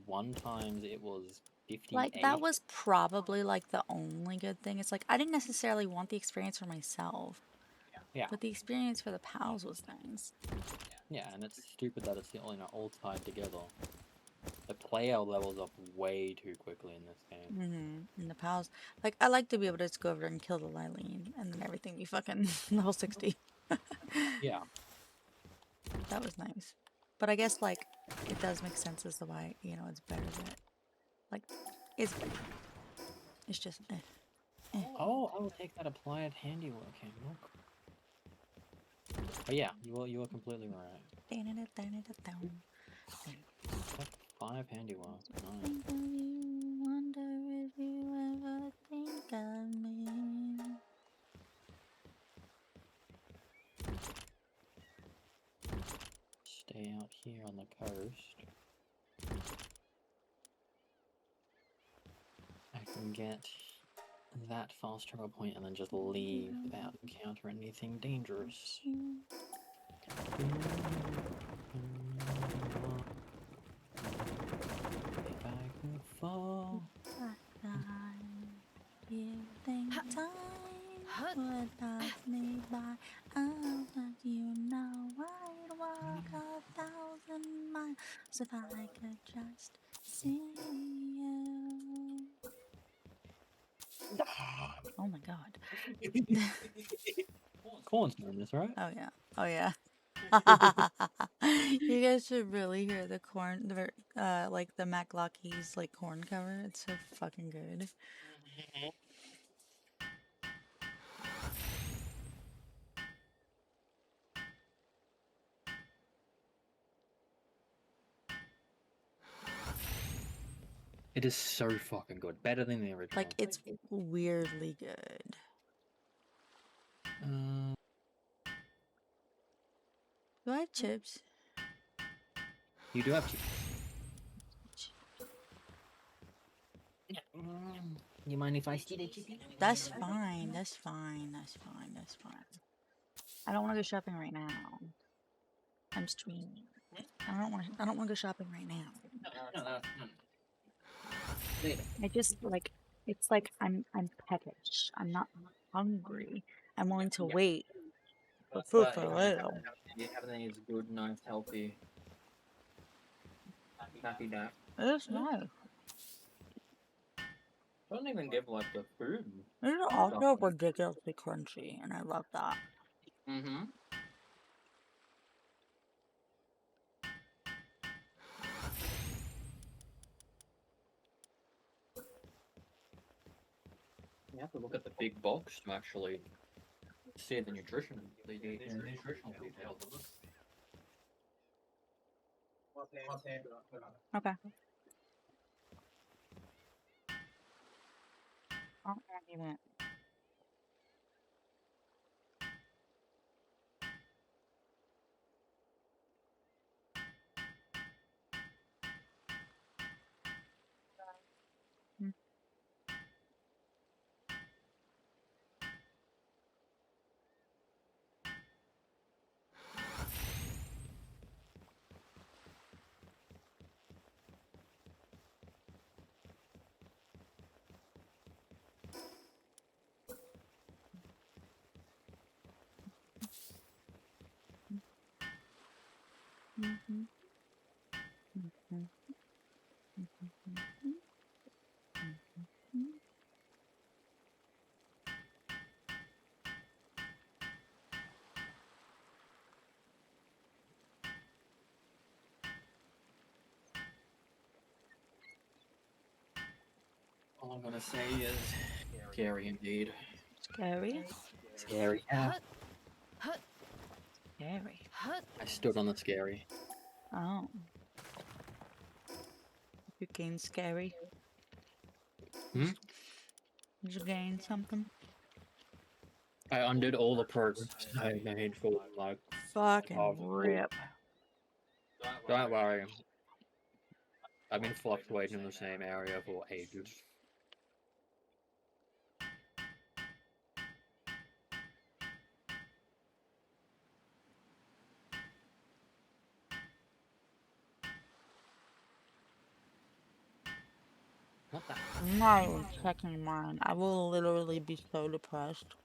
1 times it was 58. Like, that was probably like the only good thing. It's like I didn't necessarily want the experience for myself. Yeah. But the experience for the pals was nice. Yeah, and it's stupid that it's all tied together. The player levels up way too quickly in this game. And the pals, like, I like to be able to just go over and kill the Lylene and then everything be fucking level 60. Yeah. That was nice. But I guess, like, it does make sense as to why, you know, it's better that, like, it's better. It's just, Oh, I will take that applied handiwork handbook. But yeah, you are completely right. 5 handiwork. Nice. Think of you, wonder if you ever think of me. Stay out here on the coast. I can get that fast travel point and then just leave without encountering anything dangerous. If I could fall. You think time would pass me by? I'll let you know I'd walk 1,000 miles if I could just see you. Oh my god. Corn's doing this, right? Oh yeah. Oh yeah. You guys should really hear the corn, like the Mac Lockheed's like corn cover. It's so fucking good. It is so fucking good. Better than the original. Like it's weirdly good. Do I have chips? You do have chips. You mind if I steal a chippy? That's fine. That's fine. That's fine. That's fine. I don't want to go shopping right now. I'm streaming. I don't want. I don't want to go shopping right now. No. I just like. It's like I'm peckish. I'm not hungry. I'm willing to wait for food for a little. Everything is good, nice, healthy. Happy that. It's nice. Doesn't even give like the food. It's also ridiculously crunchy, and I love that. Mm-hmm. You have to look at the big box to actually see the nutritional details of it. Okay. Oh, even. All I'm gonna say is scary indeed. Scary. Scary. Yeah. Scary. I stood on the scary. Oh. You gained scary. Hmm? Did you gain something? I undid all the progress I made for like Fucking half. rip. Don't worry. I've been fluctuating in the same area for ages. What the? I'm not even checking mine. I will literally be so depressed.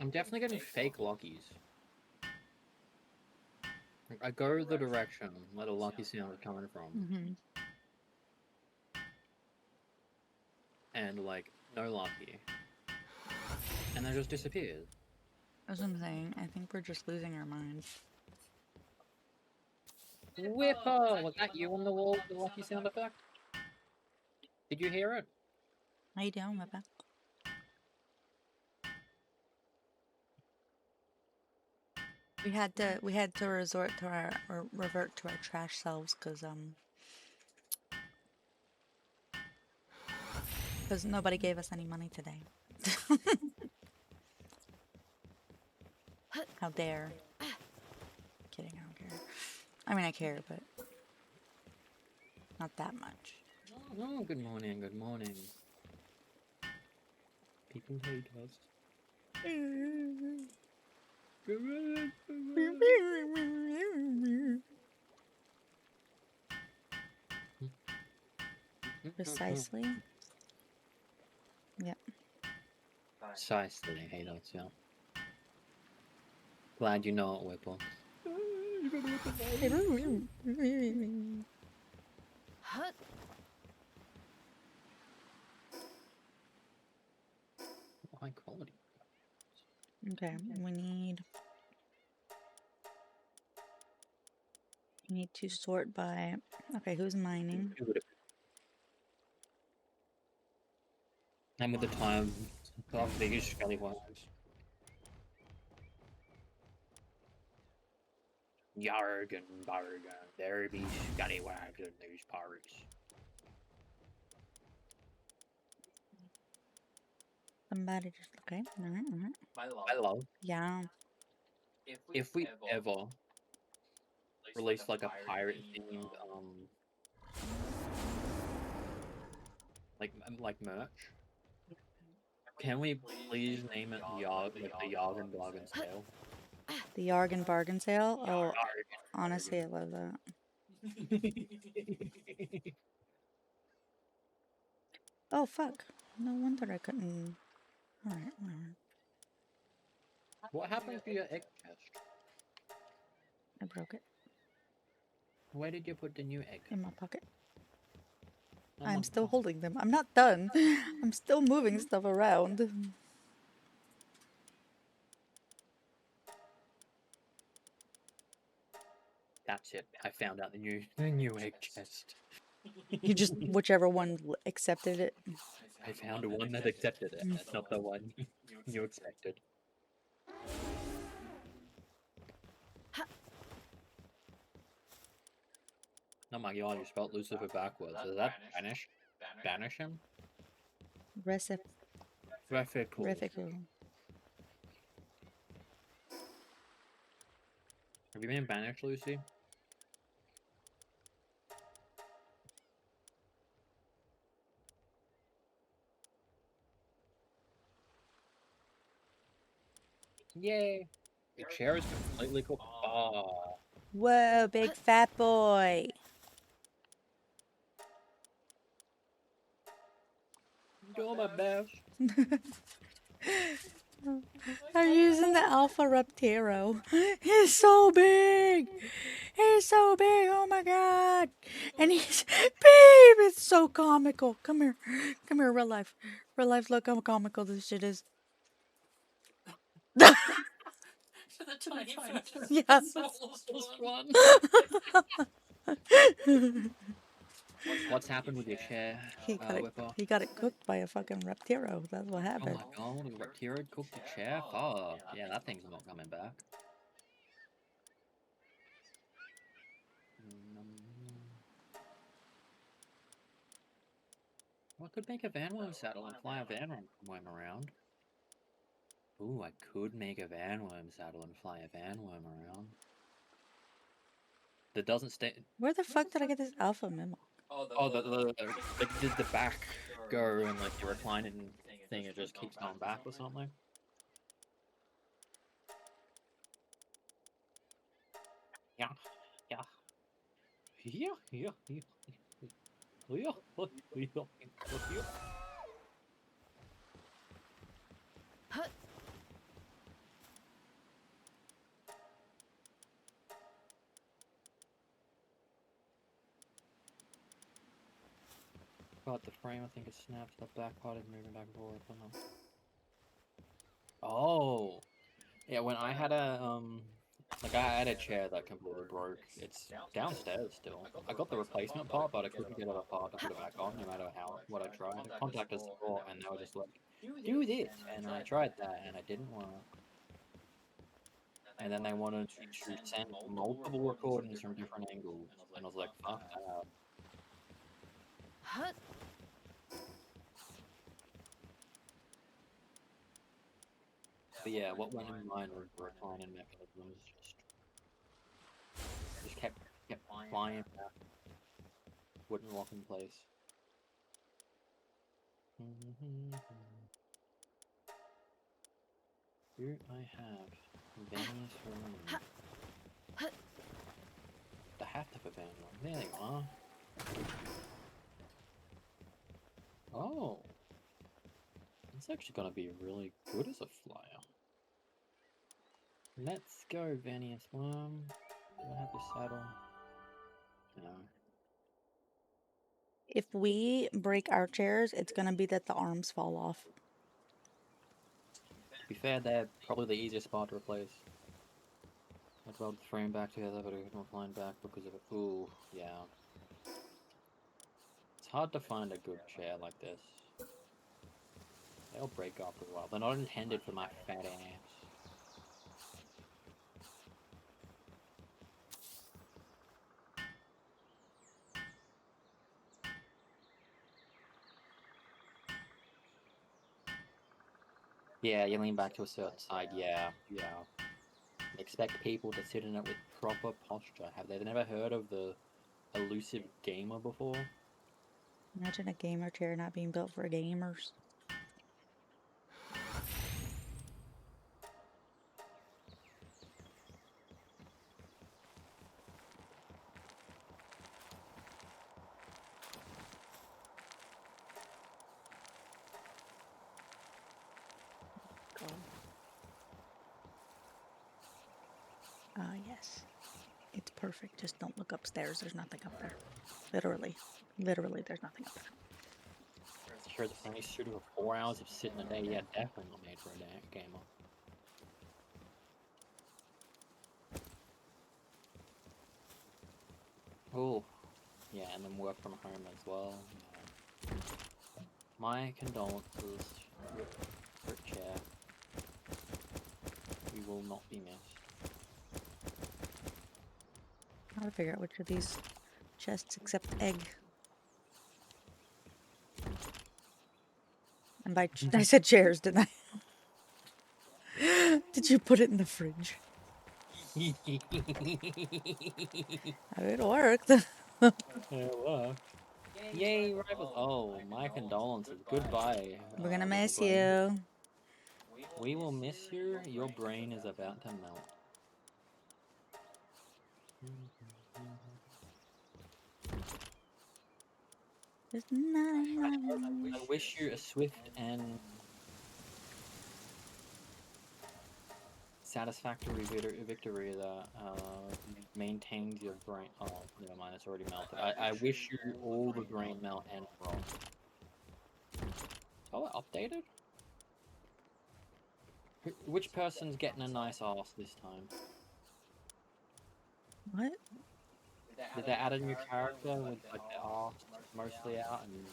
I'm definitely getting fake luckies. Like, I go the direction where the lucky sound is coming from, Mm-hmm. and like no lucky, and then just disappears. That's what I'm saying. I think we're just losing our minds. Whipper! Was that you on the wall with the lucky sound effect? Did you hear it? How you doing, Papa? We had to resort to our or revert to our trash selves because nobody gave us any money today. How dare? Kidding, I don't care. I mean, I care, but not that much. Oh, good morning, good morning. People hate us. Precisely. Yep. Precisely, hey, that's yeah. Glad you know it, Whipple. High quality. Okay, we need to sort by. Okay, who's mining? And with the time of these scallywags. Yarg and barg, there be scallywags and these pirates. Somebody just okay. All right, all right. My I love Yeah. if we ever release like a pirate themed like merch. Can we please name it Yarg, like the Yarg and Bargain Sale? The Yarg and Bargain Sale. Oh, Yarg honestly, I love that. Oh fuck! No wonder I couldn't. All right, all right. What happened to your egg chest? I broke it Where did you put the new egg? in my pocket. Oh I'm my still God. holding them. I'm not done. I'm still moving stuff around. That's it. I found out the new egg chest. You just whichever one accepted it. I found one that accepted it, not the one you expected. Oh my God! You spelled Lucifer backwards. Is that banish? Banish him? Reciprocal. Have you been banished, Lucy? Yay! The chair is completely cooked. Oh. Whoa, big fat boy. Doing my best. I'm using the Alpha Reptero. He's so big. He's so big. Oh my god. And he's babe. It's so comical. Come here. Come here, real life. Real life, look how comical this shit is. the tiny first. Yeah. Smallest one. What's happened with your chair, Whipper? He got it cooked by a fucking Reptero. That's what Oh happened. my God! The Reptiro cooked the chair. Fuck! Yeah, that thing's not coming back. Well, I could make a vanworm saddle and fly a vanworm around. Ooh, I could make a vanworm saddle and fly a vanworm around. That doesn't stay. Where the fuck did I get this alpha memo? Oh, the back go and like the reclining thing, it just keeps going back or something. Yeah, yeah, yeah, yeah, yeah, yeah, yeah. God, the frame, I think it snapped. The back part is moving back and forth. Oh, yeah. When I had a like I had a chair that completely broke. It's downstairs still. I got the replacement part, but I couldn't get it apart to put it back on, no matter what I tried. I contacted support, and they were just like, "Do this," and I tried that, and it didn't work. And then they wanted to send multiple recordings from different angles, and I was like, "Fuck that." But yeah, what went in mind was the reclining mechanisms just kept flying back, wouldn't lock in place. Here I have Benny's room. The hat of a van room. There you are. Oh, it's actually gonna be really good as a flyer. Let's go, Vanius Worm. Do I have your saddle? No. If we break our chairs, it's gonna be that the arms fall off. To be fair, they're probably the easiest part to replace. I'd rather throw them back together, but I not flying back because of it. Ooh, yeah. It's hard to find a good chair like this. They'll break after a while. They're not intended for my fat ass. Yeah, you lean back to a certain side. Yeah. Expect people to sit in it with proper posture. Have they never heard of the elusive gamer before? Imagine a gamer chair not being built for gamers. Yes. It's perfect. Just don't look upstairs. There's nothing up there. Literally, there's nothing up there. Sure, it's only suited for 4 hours of sitting a day. Yeah, definitely not made for a gamer. Oh, yeah, and then work from home as well. Yeah. My condolences, Rip Chair. We will not be missed. I gotta figure out which of these chests accept egg. And by I said chairs, didn't I? Did you put it in the fridge? It worked. Well, yay, rivals! Oh, my condolences. Goodbye. We're gonna little miss brain. you. We will miss you. Your brain is about to melt. There's not I wish you a swift and satisfactory victory that maintains your brain. Oh, never mind, it's already melted. I wish you all the brain melt and roll. Oh, updated? Which person's getting a nice ass this time? What? Did they add a new character with like their ass mostly out and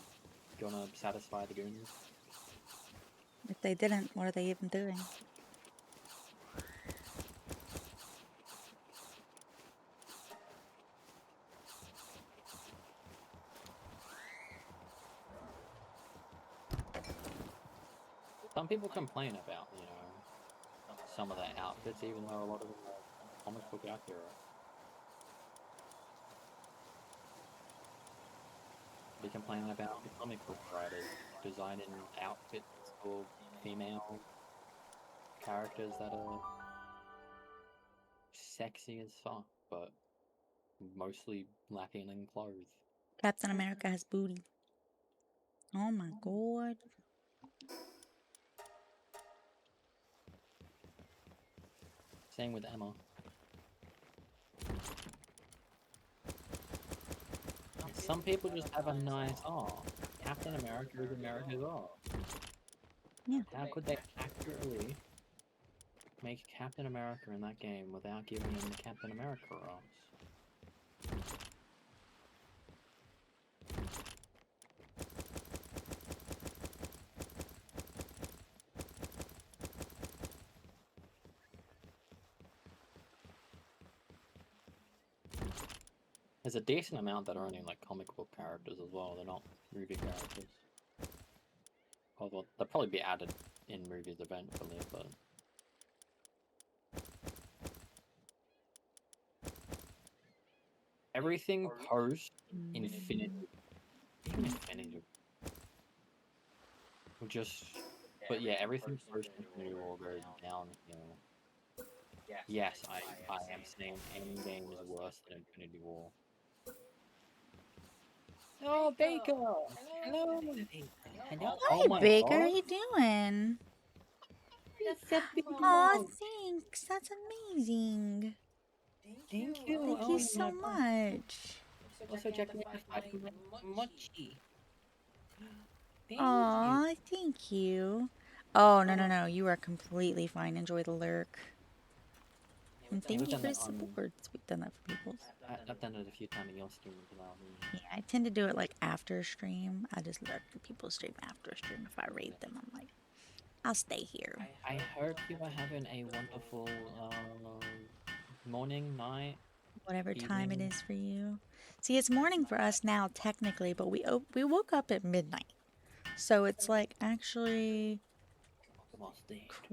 gonna satisfy the goons? If they didn't, what are they even doing? Some people complain about, you know, some of their outfits, even though a lot of them are comic book accurate. They complain about the comic book writers designing outfits for female characters that are sexy as fuck, but mostly lacking in clothes. Captain America has booty. Oh my god. Same with Emma. Some people just have a nice arm. Captain America is America's arm. Yeah. How could they accurately make Captain America in that game without giving him the Captain America arms? There's a decent amount that are only like comic book characters as well. They're not movie characters. Although they'll probably be added in movies eventually, but everything post Infinity, even Infinity, will just. But yeah, everything post Infinity War goes downhill. Yes, I am saying Endgame is worse than Infinity War. Oh, Baker! Hello, Baker. Hello. Oh Hi, my Baker. How god. you doing? It's a big Aw, mug. thanks. That's amazing. Thank you. Thank Oh, you you so have much. also checking out the fight with my mochi. Thank you. Aw, thank you. Oh, no. You are completely fine. Enjoy the lurk. And Yeah, thank we've you done for the that on. support. We've done that for people. I've done it a few times in your stream as well. Yeah, I tend to do it like after stream. I just lurk for people stream after stream. If I raid them, I'm like, I'll stay here. I hope you are having a wonderful morning, night, Whatever time it evening. is for you. See, it's morning for us now, technically, but we woke up at midnight. So it's like actually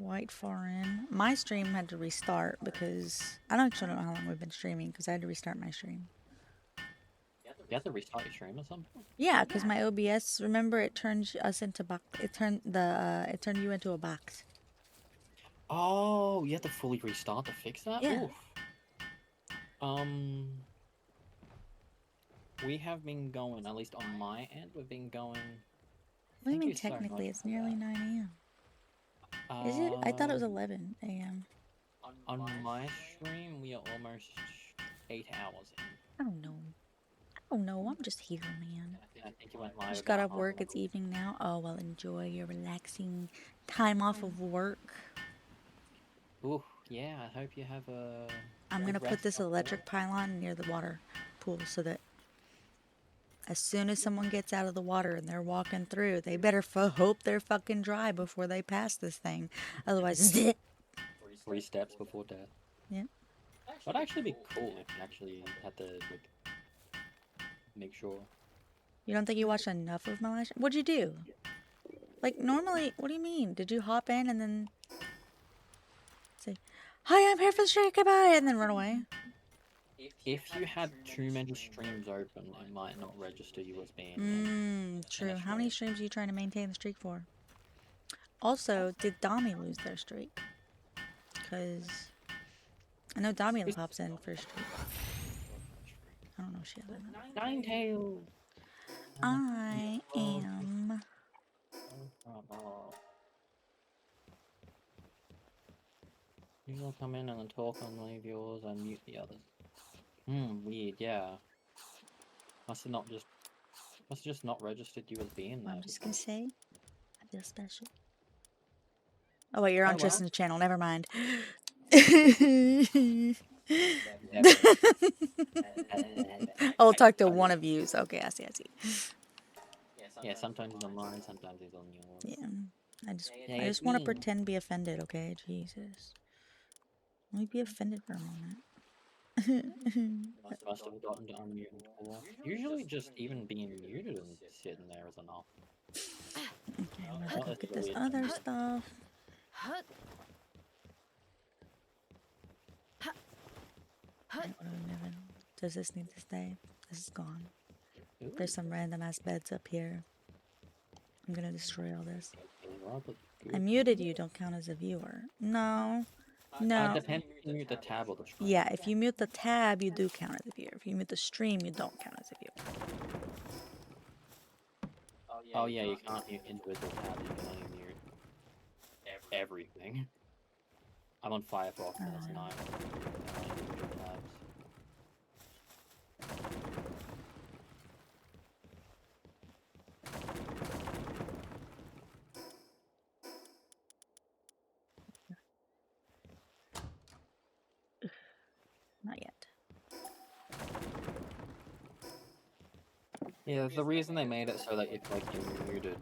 quite far in. My stream had to restart because I don't actually know how long we've been streaming because I had to restart my stream. You have to restart your stream or something? Yeah, because my OBS, remember, it turns us into box. It turned you into a box. Oh, you have to fully restart to fix that? Yeah. Oof. We have been going, at least on my end, we've been going. What do you Thank mean you so technically? much It's for nearly that. 9 a.m. Is it? I thought it was 11 a.m. On my stream, we are almost 8 hours in. I don't know. Oh no, I'm just here, man. I think you went live. Just got off work. It's evening now. Oh well, enjoy your relaxing time off of work. Ooh, yeah. I hope you have a. I'm gonna put this electric pylon near the water pool so that as soon as someone gets out of the water and they're walking through, they better hope they're fucking dry before they pass this thing. Otherwise, zip. 3 steps before death. Yeah. That'd actually be cool if you actually had to like make sure. You don't think you watched enough of my last? What'd you do? Like normally, what do you mean? Did you hop in and then say, "Hi, I'm here for the stream, goodbye," and then run away? If you had too many streams open, it might not register you as being True. How many streams are you trying to maintain the streak for? Also, did Dami lose their streak? Because I know Dami pops in for a streak. I don't know if she has that. Ninetales. I am. You will come in and then talk and leave yours and mute the others. Weird, yeah. Must have just not registered you as being there. I'm just gonna say, I feel special. Oh wait, you're on Tristan's channel. Never mind. I'll talk to one of you. So, okay, I see. Yeah, sometimes he's on mine, sometimes he's on yours. Yeah, I just want to pretend to be offended. Okay, Jesus. Let me be offended for a moment. Must have gotten to unmute and talk. Usually just even being muted and sitting there is enough. Okay, I'm gonna go get this other stuff. Does this need to stay? This is gone. There's some random ass beds up here. I'm gonna destroy all this. I muted you, don't count as a viewer. No. Depends if you mute the tab or the stream. Yeah, if you mute the tab, you do count as a viewer. If you mute the stream, you don't count as a viewer. Oh yeah, you can't mute individual tabs, you can only mute everything. I'm on Firefox and it's nice. Not yet. Yeah, the reason they made it so that if like you're muted,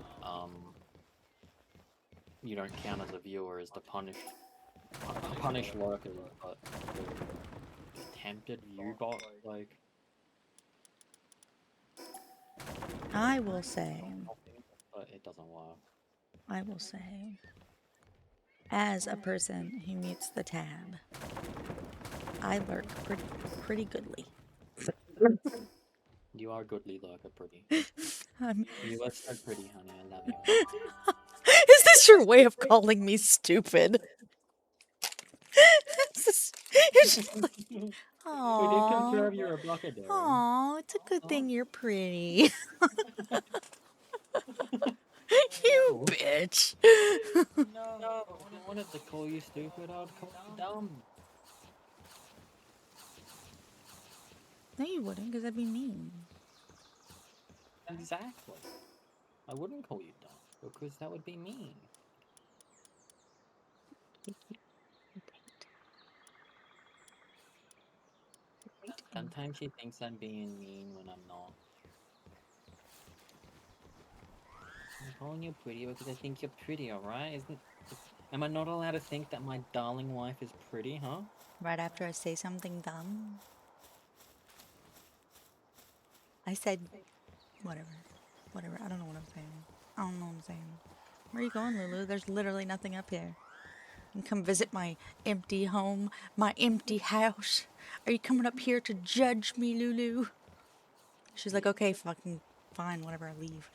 you don't count as a viewer is to punish lurkers, but the attempted view bot, like I will say, but it doesn't work. I will say, as a person who mutes the tab, I lurk pretty goodly. You are goodly lurker, pretty. You are so pretty, honey. I love you. Is this your way of calling me stupid? You're just like, We did Aww. confirm you're a blocker, Darren. Aw, it's a good thing you're pretty. You bitch. No, I wanted to call you stupid. I would call you dumb. No, you wouldn't, because that'd be mean. Exactly. I wouldn't call you dumb because that would be mean. Sometimes she thinks I'm being mean when I'm not. I'm calling you pretty because I think you're pretty, alright? Am I not allowed to think that my darling wife is pretty, huh? Right after I say something dumb, I said, whatever. Whatever. I don't know what I'm saying. I don't know what I'm saying. Where are you going, Lulu? There's literally nothing up here. You can come visit my empty home, my empty house. Are you coming up here to judge me, Lulu? She's like, okay, fucking fine, whatever, I leave.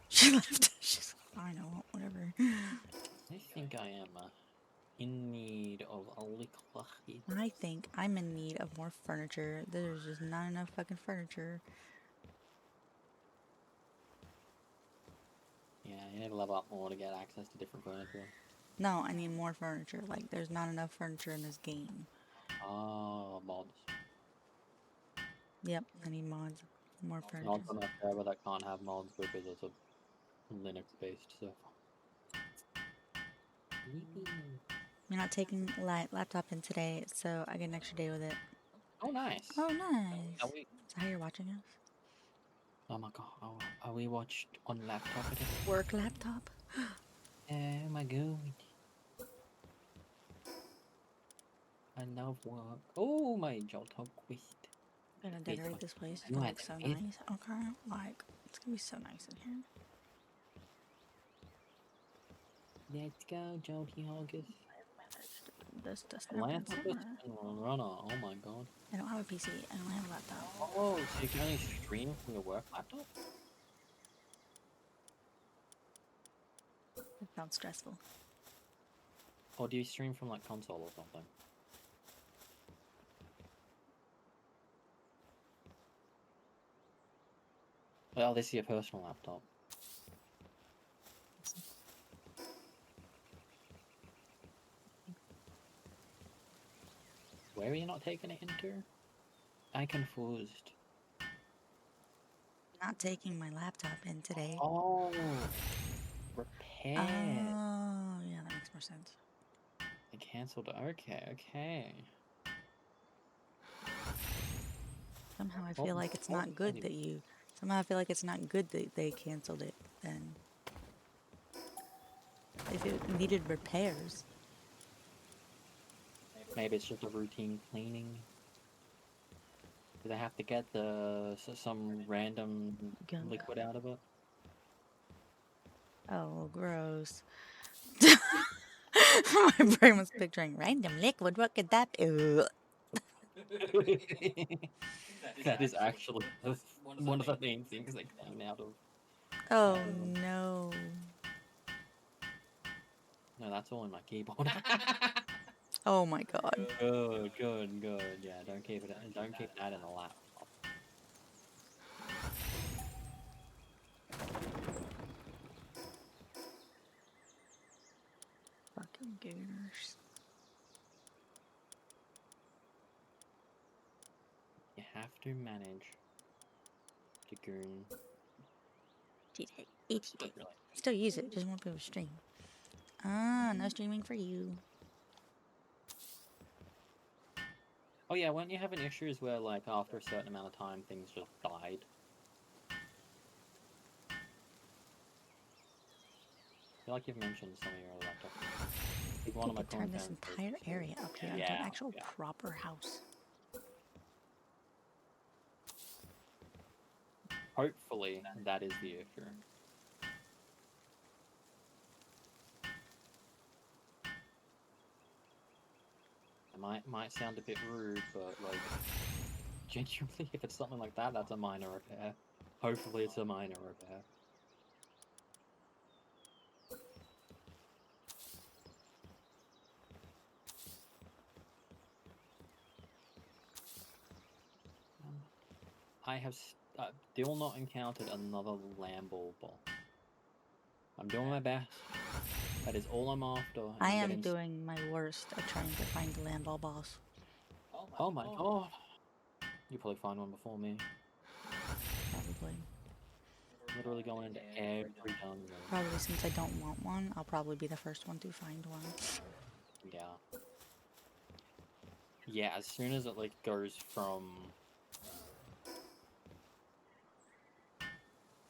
She left. She's like, fine, I won't, whatever. I think I am in need of a little. I think I'm in need of more furniture. There's just not enough fucking furniture. Yeah, you need to level up more to get access to different furniture. No, I need more furniture. Like, there's not enough furniture in this game. Oh, mods. Yep, I need mods. More furniture. Mods on that server that can't have mods because it's a Linux-based server. You're not taking laptop in today, so I get an extra day with it. Oh, nice. Oh, nice. Are we... Is that how you're watching us? Oh my god, are we watched on laptop again? Work laptop? Oh my god. I love work. Oh my Jolto quest. I'm gonna decorate this place. It's You gonna had look so it. nice. Okay, like, it's gonna be so nice in here. Let's go, Jolty August. This doesn't happen Laptop runner, oh my god. I don't have a PC. I don't have a laptop. Oh, so you can only stream from your work laptop? It sounds stressful. Or do you stream from like console or something? Oh, this is your personal laptop. Where are you not taking it into? I confused. Not taking my laptop in today. Oh, repair. Oh, yeah, that makes more sense. They cancelled it. Okay, okay. Somehow I feel like it's not good that you... Somehow I feel like it's not good that they canceled it then. If it needed repairs. Maybe it's just a routine cleaning. Do they have to get some random Gunk. liquid out of it? Oh, gross. My brain was picturing random liquid. What could that be? That is actually one of the main things that came out of. Oh, no. No, that's all in my keyboard. Oh, my God. Good, good, good. Yeah, don't keep that in the laptop. Fucking gooners. You have to manage the goon. Still use it, just won't be able to stream. Ah, no streaming for you. Oh yeah, weren't you having issues where like after a certain amount of time things just died? I feel like you've mentioned some of your other laptops. Like one of my Turn this entire area up here into an actual proper house. Hopefully that is the issue. It might sound a bit rude, but like genuinely if it's something like that, that's a minor repair. Hopefully it's a minor repair. I have still not encountered another Lambo boss. I'm doing my best. That is all I'm after. And I I'm am getting... doing my worst at trying to find the land ball boss. Oh my god. You probably find one before me. Probably. Literally going into every dungeon. Probably since I don't want one, I'll probably be the first one to find one. Yeah. Yeah, as soon as it like goes from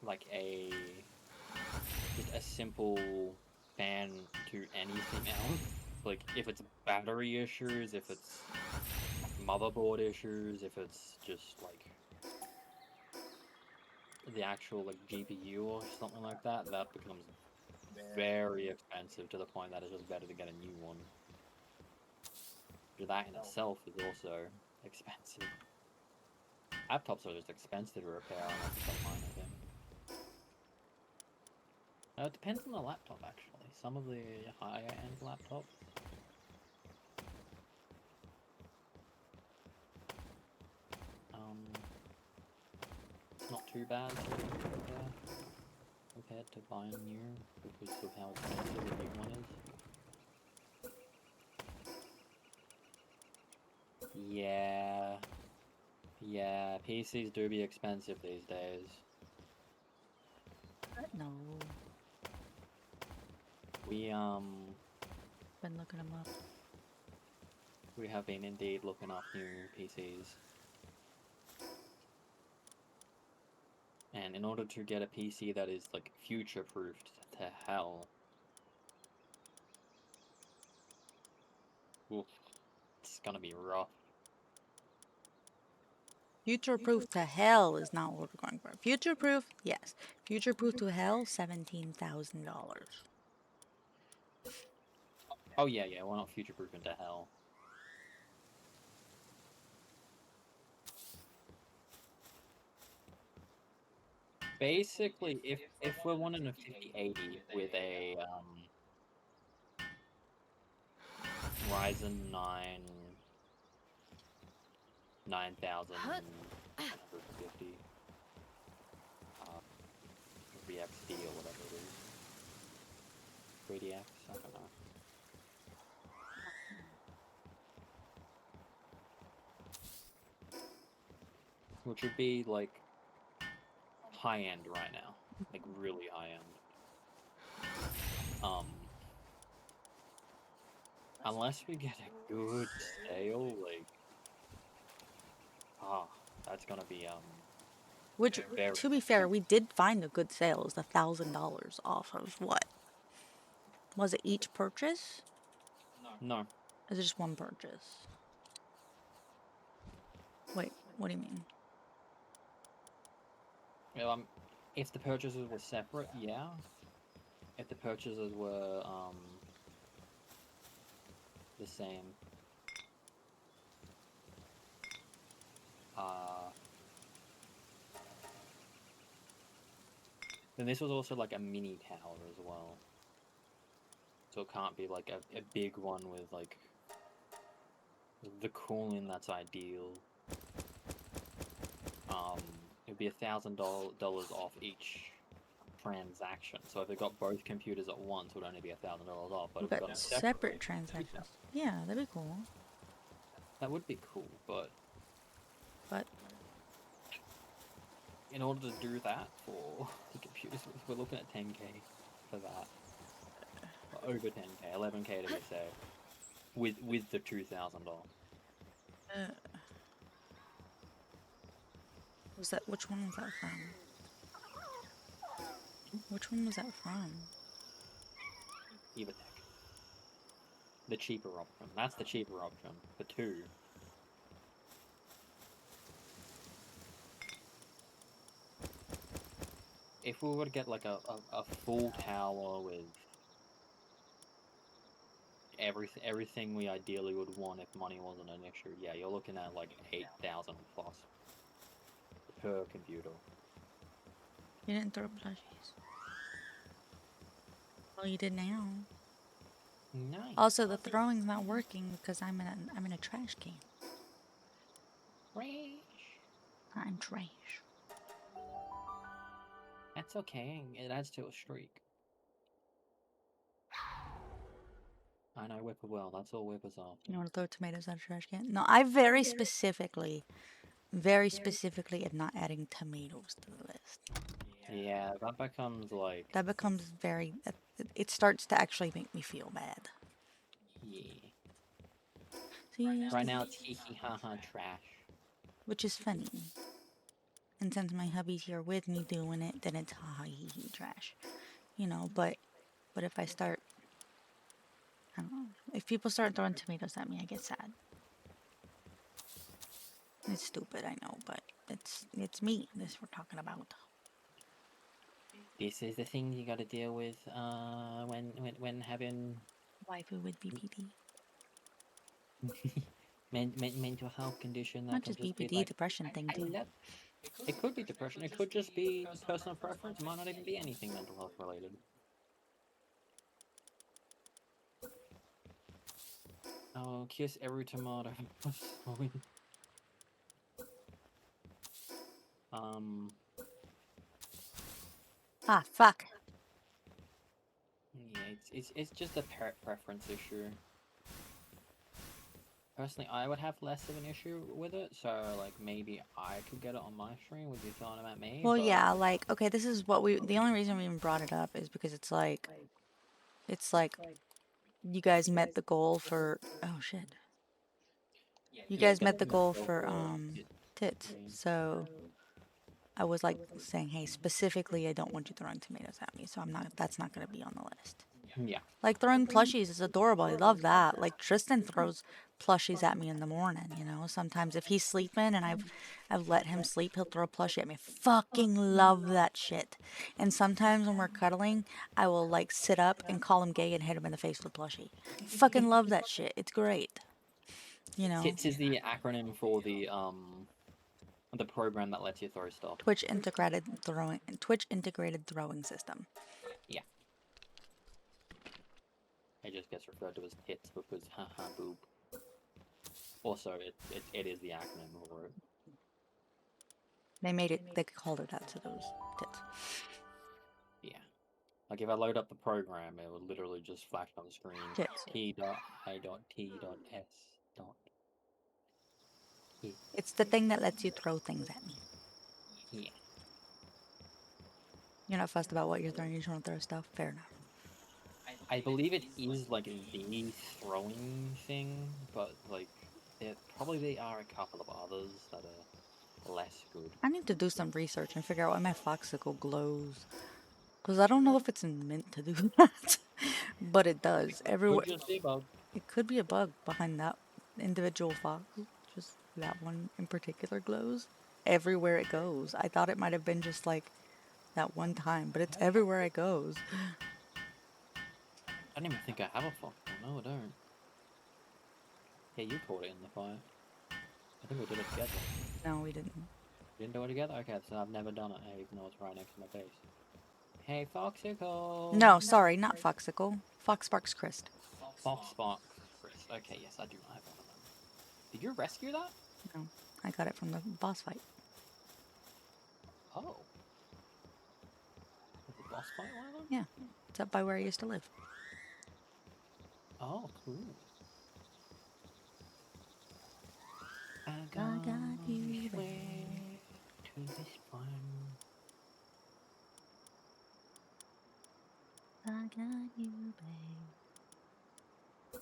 like just a simple ban to anything else, like if it's battery issues, if it's motherboard issues, if it's just like the actual like GPU or something like that, that becomes very expensive to the point that it's just better to get a new one. That in itself is also expensive. Laptops are just expensive to repair unless it's a minor thing. It depends on the laptop actually. Some of the higher end laptops it's not too bad to repair compared to buying new because of how expensive a new one is. Yeah, PCs do be expensive these days. No. We Been looking them up. we have been indeed looking up new PCs. And in order to get a PC that is like future-proofed to hell, oof, it's gonna be rough. Future-proof to hell is not what we're going for. Future-proof, yes. Future-proof to hell, $17,000. Oh yeah, we're not future-proofing to hell. Basically, if we're wanting a 5080 with a Ryzen 9 9150 VXD or whatever it is, 3DX, I don't know. Which would be like high end right now, like really high end. Unless we get a good sale, like, that's gonna be Which, very to be fair, we did find a good sale. It was $1,000 off of what? Was it each purchase? no. Or is it just one purchase? Wait, what do you mean? Well, if the purchases were separate, yeah. If the purchases were the same, then this was also like a mini tower as well. So it can't be like a big one with like the cooling that's ideal. It'd be $1,000 off each transaction. So if it got both computers at once, it would only be $1,000 off. But We if we got got separate transactions. Yeah, that'd be cool. that would be cool. But But in order to do that for the computers, we're looking at 10K for that. Or over 10K, 11K to be safe, with the $2,000. was that, which one was that from? Which one was that from? Evertech. The cheaper option. That's the cheaper option for 2. If we were to get like a full tower with everything we ideally would want if money wasn't an issue, yeah, you're looking at like 8,000 plus per computer. You didn't throw plushies. Well, you did now. Nice. Also, the throwing's not working because I'm in a trash can. Trash. I I'm trash. That's okay. It adds to a streak. I know Whippoorwill. That's all Whippers are. You want to throw tomatoes at a trash can? No, I very specifically am not adding tomatoes to the list. Yeah, that becomes like. That becomes very. It starts to actually make me feel bad. Yeah. See, Right now it's hee hee ha ha trash. which is funny. And since my hubby's here with me doing it, then it's ha ha hee hee trash. You know, but if I start, I don't know. If people start throwing tomatoes at me, I get sad. It's stupid, I know, but it's me. This we're talking about. This is the thing you got to deal with when having Waifu with BPD. mental health condition that Not can just just be BPD, like. depression thing I too. love. It could be depression. It could just be personal preference. It might not even be anything mental health related. Oh, kiss every tomato. Ah, fuck. Yeah, it's just a preference issue. Personally, I would have less of an issue with it, so like maybe I could get it on my stream. Would you throwing them at me? Well, but... yeah, like, okay, this is what the only reason we even brought it up is because it's like, you guys met the goal for, oh shit. You Yeah, guys met the goal for, it- tits, so I was like saying, hey, specifically, I don't want you throwing tomatoes at me, so that's not gonna be on the list. Yeah. Like throwing plushies is adorable. I love that. Like Tristan throws plushies at me in the morning, you know. Sometimes if he's sleeping and I've let him sleep, he'll throw a plushie at me. Fucking love that shit. And sometimes when we're cuddling, I will like sit up and call him gay and hit him in the face with a plushie. Fucking love that shit. It's great. You know. TITS is the acronym for the program that lets you throw stuff. Twitch integrated throwing system. Yeah. It just gets referred to as TITS because haha boob. Also, it is the acronym for it. They called it that to those tits. Yeah. Like if I load up the program, it would literally just flash on the screen. Tits. T.I.T.S. It's the thing that lets you throw things at me. Yeah. You're not fussed about what you're throwing, you just want to throw stuff? Fair enough. I believe it is like the throwing thing, but like there probably are a couple of others that are less good. I need to do some research and figure out why my foxicle glows. Because I don't know if it's meant to do that. But it does. Everywhere. Could just be a bug. It could be a bug behind that individual fox. Just that one in particular glows. Everywhere it goes. I thought it might have been just like that one time, but it's everywhere it goes. I don't even think I have a fox. No, I don't. Yeah, you caught it in the fire. I think we did it together. No, we didn't. Didn't do it together? Okay, so I've never done it, even though it's right next to my face. Hey, Foxicle! No, sorry, not foxicle. Foxsparks Christ. Foxbox. Chris. Okay, yes, I do have one of them. Did you rescue that? No, I got it from the boss fight. Oh. Was the boss fight one of them? Yeah, it's up by where I used to live. Oh, cool. I got you to this farm. I got you, babe.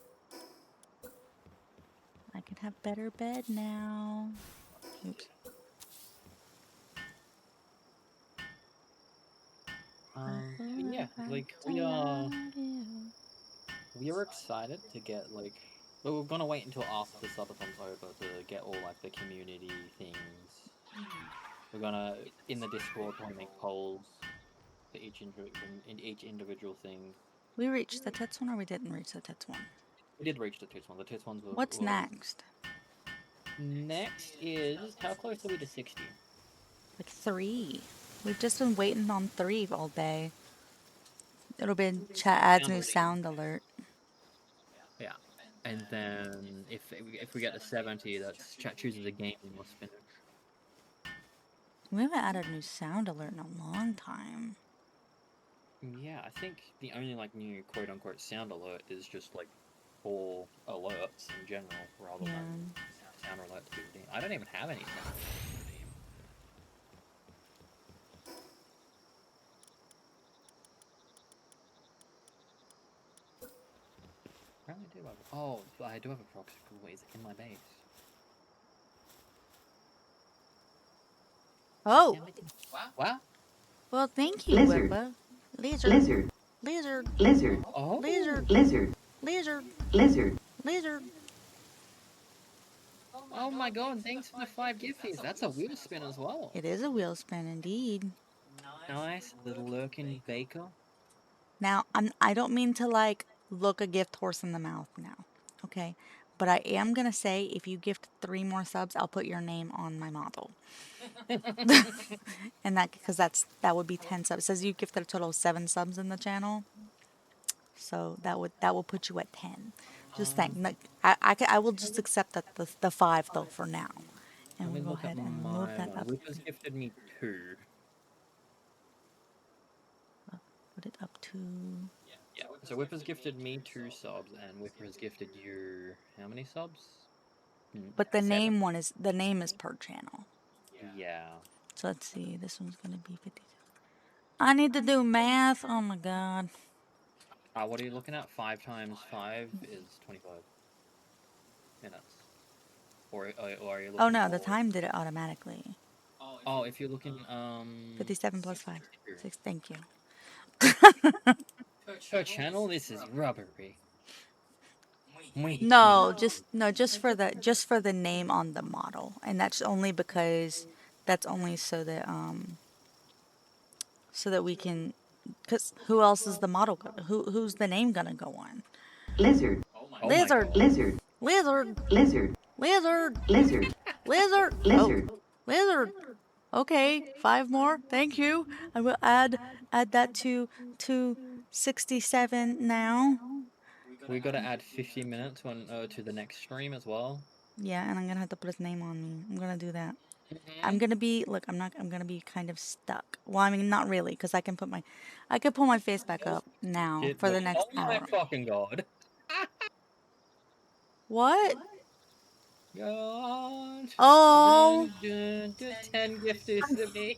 I can have better bed now. Oops. Yeah, like we are excited to get like. Well, we're gonna wait until after the subathon's over to get all like the community things. We're gonna in the Discord want to make polls for each individual thing. We reached the tits one or we didn't reach the tits one? We did reach the tits one. The tits ones were. What's next? Next is how close are we to 60? Like 3. We've just been waiting on 3 all day. It'll be chat adds new sound alert. Yeah, and then if we get to 70, that's chat chooses a game and we'll spin it. We haven't added a new sound alert in a long time. Yeah, I think the only like new quote unquote sound alert is just like for alerts in general rather Yeah. than sound alert to VOD. I don't even have any sound alerts to VOD. Apparently I do have. Oh, I do have a proxy call. Is in my base. Oh! What? Well, thank you, Lizard. Whippa. Lizard. Lizard. Lizard. Lizard. Oh. Lizard. Lizard. Lizard. Lizard. Lizard. Oh my god! Thanks for the 5 gifties. That's a wheel spin as well. It is a wheel spin indeed. Nice little lurking baker. Now, I don't mean to like look a gift horse in the mouth now, okay? But I am gonna say if you gift 3 more subs, I'll put your name on my model. And that because that would be 10 subs. It says you gifted a total of 7 subs in the channel, so that will put you at 10. Just think, like, I will just accept that the 5 though for now, and Let me we'll go look at ahead and my move that one. up. Whipper's gifted me 2. Put it up to. Yeah, so Whipper's gifted me 2 subs, and Whipper has gifted you how many subs? But the 7? name is per channel. Yeah. So let's see. This one's gonna be 52. I need to do math. Oh my god. What are you looking at? 5 times 5 is 25 minutes. Or are you looking Oh no, the for... time did it automatically. Oh, if you're looking, 57 plus 5. 6. Thank you. Per channel, this is rubbery. No, just for the name on the model, and that's only because that's only so that we can. Cause who else is the model? Who's the name gonna go on? Lizard. Oh my Lizard, god. Lizard. lizard, Lizard. lizard, Lizard. lizard. Lizard. Oh, lizard. Okay, 5 more. Thank you. I will add that to 67 now. We gotta add 50 minutes when to the next stream as well. Yeah, and I'm gonna have to put his name on me. I'm gonna do that. Mm-hmm. I'm gonna be look. I'm gonna be kind of stuck. Well, I mean, not really, because I could pull my face back up now for the next Oh my hour. fucking god. What? God. Oh, 10 gifties to me.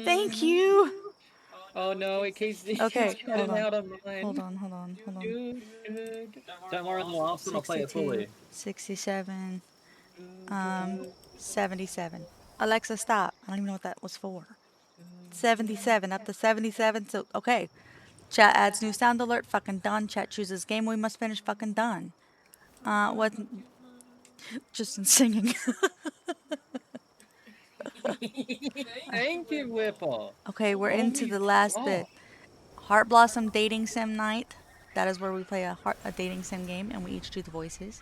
thank you. Oh no, it keeps Okay, cutting out on mine. hold on. Don't worry, on the last one I'll play it 62, fully. 67, 77. Alexa, stop. I don't even know what that was for. 77, up to 77. So, okay. Chat adds new sound alert. Fucking done. Chat chooses game we must finish. Fucking done. What? Just in singing. Thank you, Whipple. Okay, we're into Holy the last fuck. bit. Heartblossom dating sim night. That is where we play a dating sim game and we each do the voices.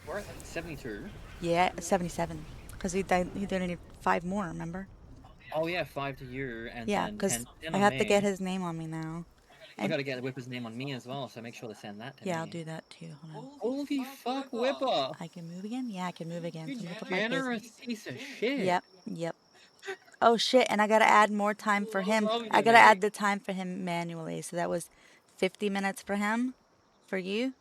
We're at 72. Yeah, 77. Because he didn't need 5 more, remember? Oh yeah, 5 to you and Yeah, then because 10 I on have me. to get his name on me now. I gotta get Whipper's name on me as well, so make sure to send that to me. Yeah, I'll do that too. Hold on. Holy fuck, Whipper! I can move again? Yeah, I can move again. You So I'm gonna put my face. generous piece of shit. Yep. Oh shit, and I gotta add more time for him. Love you, I gotta mate. add the time for him manually. So that was 50 minutes for him. For you?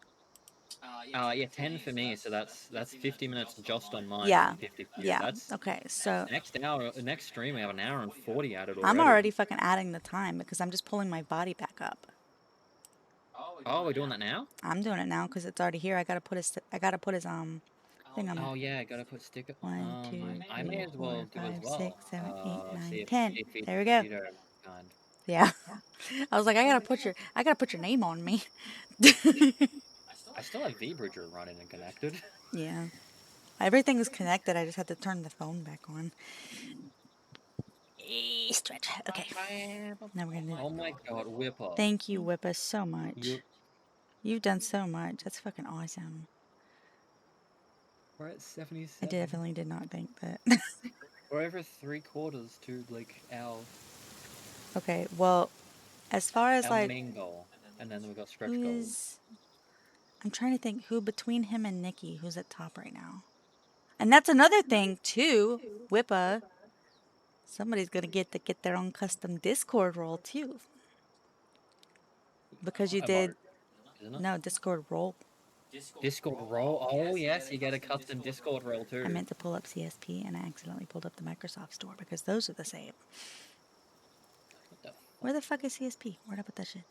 Yeah, 10 for me, so that's 50 minutes just on mine. Yeah. 50 for you. Yeah. That's Okay, so next stream we have an hour and 40 added already. I'm already fucking adding the time because I'm just pulling my body back up. Oh, we're doing that now? I'm doing it now because it's already here. I gotta put his thing on. Oh yeah, gotta put sticker. 1, 2, 3, I may as well 4, do as 5, well. 6, 7, 8, 9, See if 10. he- There we go. he don't mind. Yeah. I was like, I gotta put your name on me. I still have V-Bridger running and connected. Yeah. Everything is connected. I just had to turn the phone back on. Stretch. Okay. Now we're gonna do. Oh my god, Whipper. Thank you, Whippa, so much. You- You've done so much. That's fucking awesome. We're at I 77. definitely did not think that. We're over 3/4 to like our Okay, well, as far as like main goal, and then we got stretch who goals. is, I'm trying to think who between him and Nikki, who's at top right now. And that's another thing too, Whippa. Somebody's gonna get their own custom Discord role too. Because you did isn't it? no Discord role. Discord role. Oh yes, you get a custom Discord role too. I meant to pull up CSP and I accidentally pulled up the Microsoft Store because those are the same. What the Where the fuck is CSP? Where'd I put that shit?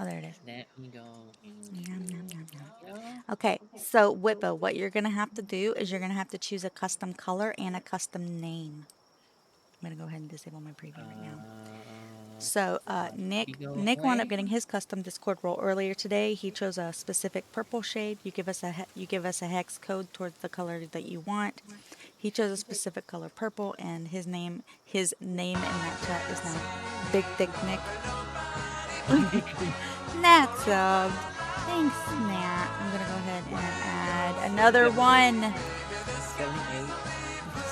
Oh, there it is. Let me go into Nom, nom, nom, nom. yeah. Okay, so Whippo, what you're gonna have to do is you're gonna have to choose a custom color and a custom name. I'm gonna go ahead and disable my preview right now. So Nick wound up getting his custom Discord role earlier today. He chose a specific purple shade. You give us a hex code towards the color that you want. He chose a specific color purple, and his name in that chat is now Big Dick Nick. Nat subbed. Thanks, Nat. I'm gonna go ahead and add another one.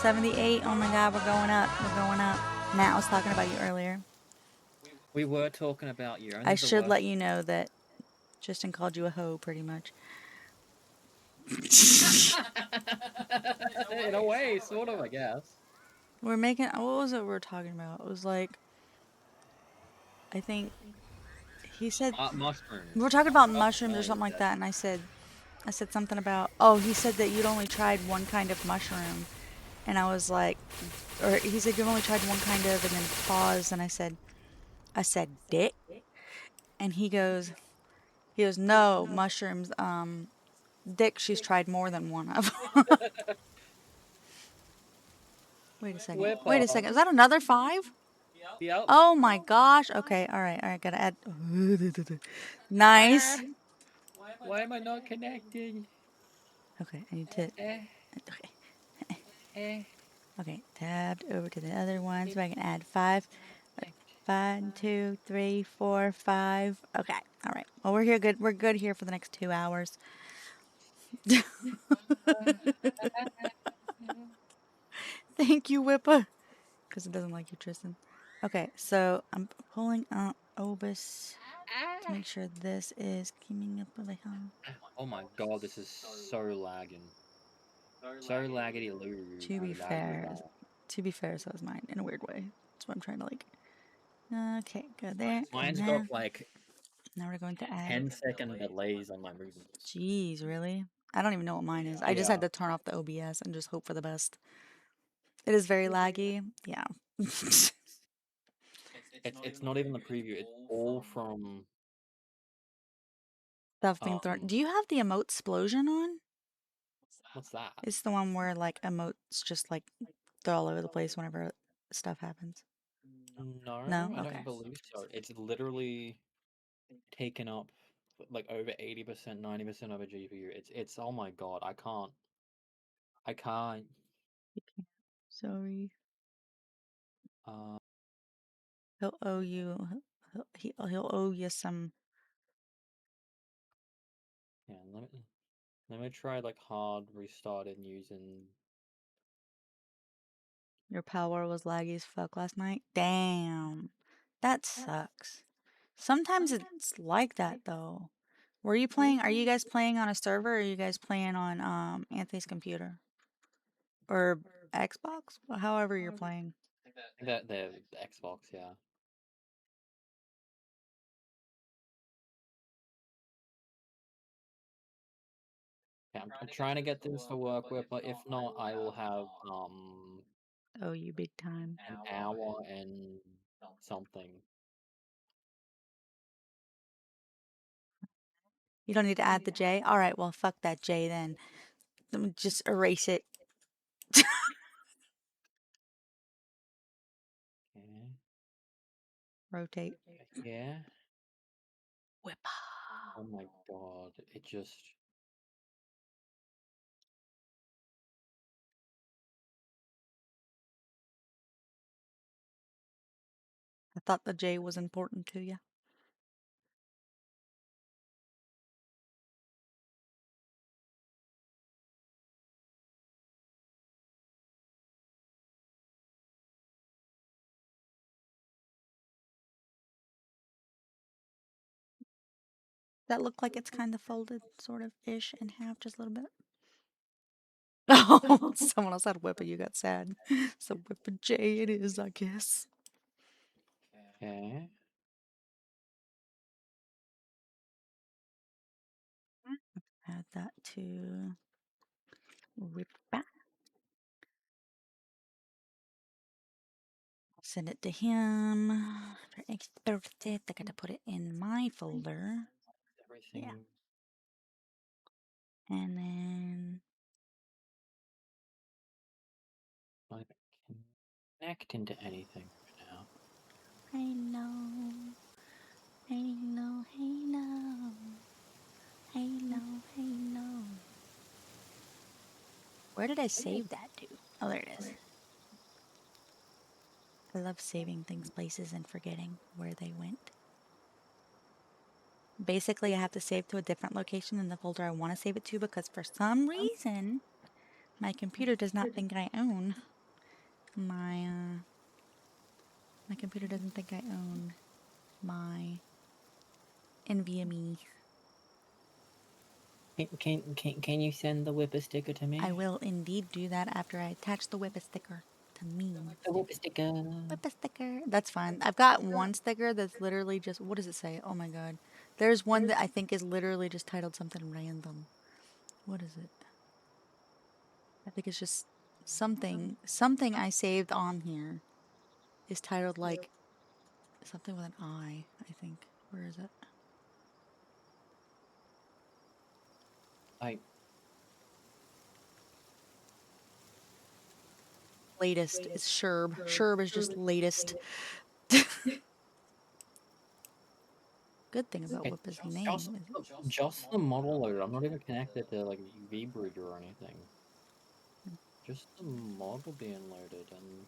78. Oh my God, we're going up. We're going up. Nat was talking about you earlier. We were talking about you. I should let you know that Tristan called you a hoe, pretty much. In a way, sort of, I guess. We're making. What was it we were talking about? It was like, I think he said Mushrooms. we were talking about mushrooms or something like that, and I said something about. Oh, he said that you'd only tried one kind of mushroom, and I was like, or he said you've only tried one kind of, and then paused, and I said dick, and he goes, no mushrooms, dick. She's tried more than one of. Wait a second. Wait a second. Is that another 5? Yep. Oh my gosh. Okay. All right. Gotta add. Nice. Why am I not connecting? Okay. I need to. Okay. Okay. Tabbed over to the other one so I can add 5. 1, 2, 3, 4, 5. Okay. All right. Well, we're here. Good. We're good here for the next 2 hours. Thank you, Whippa. Because it doesn't like you, Tristan. Okay. So I'm pulling up Obus to make sure this is keeping up with the hell. Oh my god, this is so lagging. So laggedy loo. To be fair, so is mine in a weird way. That's what I'm trying to like. Okay, go there. Mine's And got like now we're going to add. 10-second delays on my movements. Jeez, really? I don't even know what mine is. I just had to turn off the OBS and just hope for the best. It is very laggy. Yeah. It's not even the preview. It's all from Stuff being thrown. Do you have the emote explosion on? what's that? It's the one where like emotes just like they're all over the place whenever stuff happens. No, No? I Okay. don't believe so. It's literally taken up like over 80%, 90% of a GPU. It's oh my god, I can't. Sorry. Uh, He'll owe you. He'll owe you some. yeah, let me try like hard restarted using. Your power was laggy as fuck last night. Damn, that sucks. Sometimes it's like that though. Were you playing? Are you guys playing on a server? Or are you guys playing on Anthony's computer or Xbox? However you're playing. That the Xbox, yeah. Yeah, I'm trying to get this to work with, but if not, I will have Oh, you big time. an hour and something. You don't need to add the J. All right, well, fuck that J then. Let me just erase it. Okay. Rotate. Yeah. Whip. Oh my god, it just. I thought the J was important to you. That look like it's kind of folded, sort of ish, in half, just a little bit. Oh, someone else had Whippa, you got sad. So Whippa J it is, I guess. Okay. Add that to Whippa. Send it to him for X's birthday. I gotta put it in my folder. Everything. Yeah. And then I can connect into anything right now. Halo, Halo, Halo, Halo, Halo. Where did I save that to? Oh, there it is. I love saving things places and forgetting where they went. Basically, I have to save to a different location in the folder I want to save it to because for some reason, my computer does not think I own my computer doesn't think I own my NVMe. Can you send the Whipper sticker to me? I will indeed do that after I attach the Whippa sticker to me. The Whipper sticker. Whippa sticker. That's fine. I've got one sticker that's literally just, what does it say? Oh my god. There's one that I think is literally just titled something random. What is it? I think it's just something I saved on here is titled like something with an I think. Where is it? Latest is Sherb. Sherb is just latest. Good thing about Okay, Whippa's name is just the model loader. I'm not even connected to like VBridge or anything. Just the model being loaded and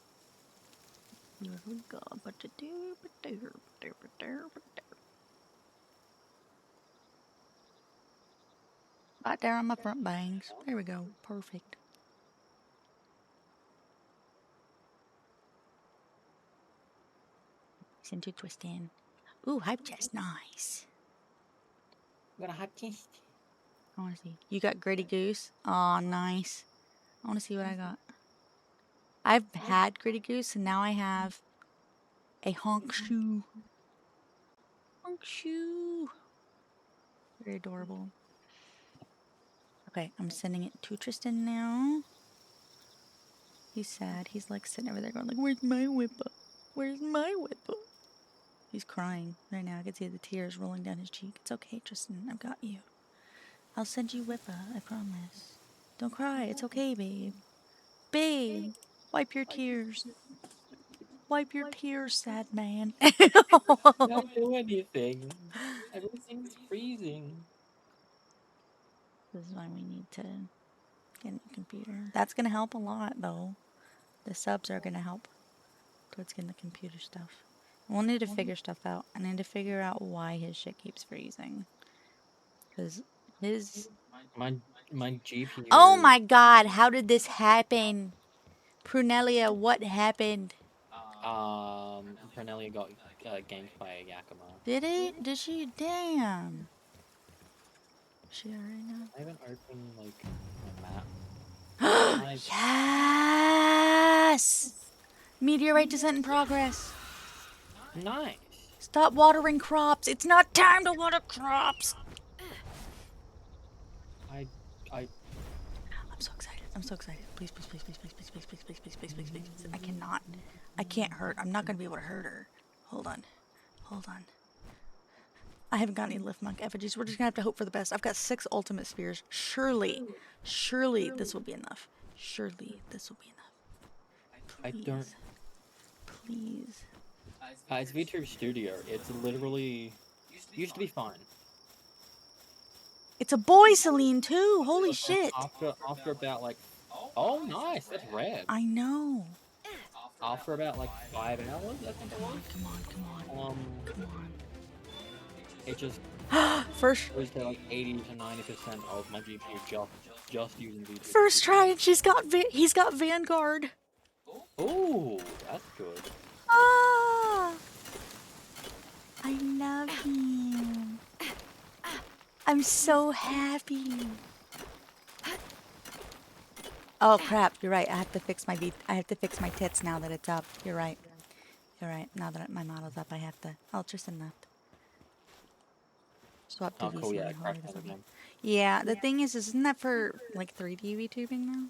right there on my front bangs. There we go. Perfect. Into Tristan. Ooh, hype chest. Nice. got a hot chest. I want to see. You got Gritty Goose? Aw, nice. I want to see what I got. I've had Gritty Goose, and now I have a honk shoe. Honk shoe. Very adorable. Okay, I'm sending it to Tristan now. He's sad. He's like sitting over there going like, where's my Whippa? Where's my Whippa? He's crying right now. I can see the tears rolling down his cheek. It's okay, Tristan. I've got you. I'll send you Whippa, I promise. Don't cry. It's okay, babe. Babe, wipe your tears. Wipe your tears, sad man. Don't do anything. Everything's freezing. This is why we need to get a new computer. That's going to help a lot, though. The subs are going to help towards getting the computer stuff. We'll need to figure stuff out. I need to figure out why his shit keeps freezing. Because his... My GPU. Oh my god, how did this happen? Prunelia, what happened? Cornelia got ganked by a Yakima. Did it? Did she? Damn. Is she alright now? I haven't opened like my map. Yes! Meteorite descent in progress. Nice. Stop watering crops. It's not time to water crops. I I'm so excited. I'm so excited. Please, please, please, please, please, please, please, please, please, please, please, please, please, please. I cannot. I can't hurt. I'm not gonna be able to hurt her. Hold on. Hold on. I haven't got any lift monk effigies. We're just gonna have to hope for the best. I've got 6 ultimate spears. Surely this will be enough. Surely this will be enough. I don't. Please. It's VTuber Studio. It's literally used to be fine. It's a boy Celine too. Holy shit. After about like, oh nice, that's rare. I know. After about like 5 hours, I think it was. Come on. Come on. It just First goes to like 80 to 90% of my GPU just using VTuber. first try and he's got Vanguard. Oh, that's good. Ah! I love him. I'm so happy. Oh crap! You're right. I have to fix my I have to fix my tits now that it's up. You're right. You're right. Now that my model's up, I have to. Oh, Tristan left. Swap to Oh, cool. VC Yeah, and it hold crashed it or on the something. game. Yeah, the thing is, isn't that for like 3D VTubing now?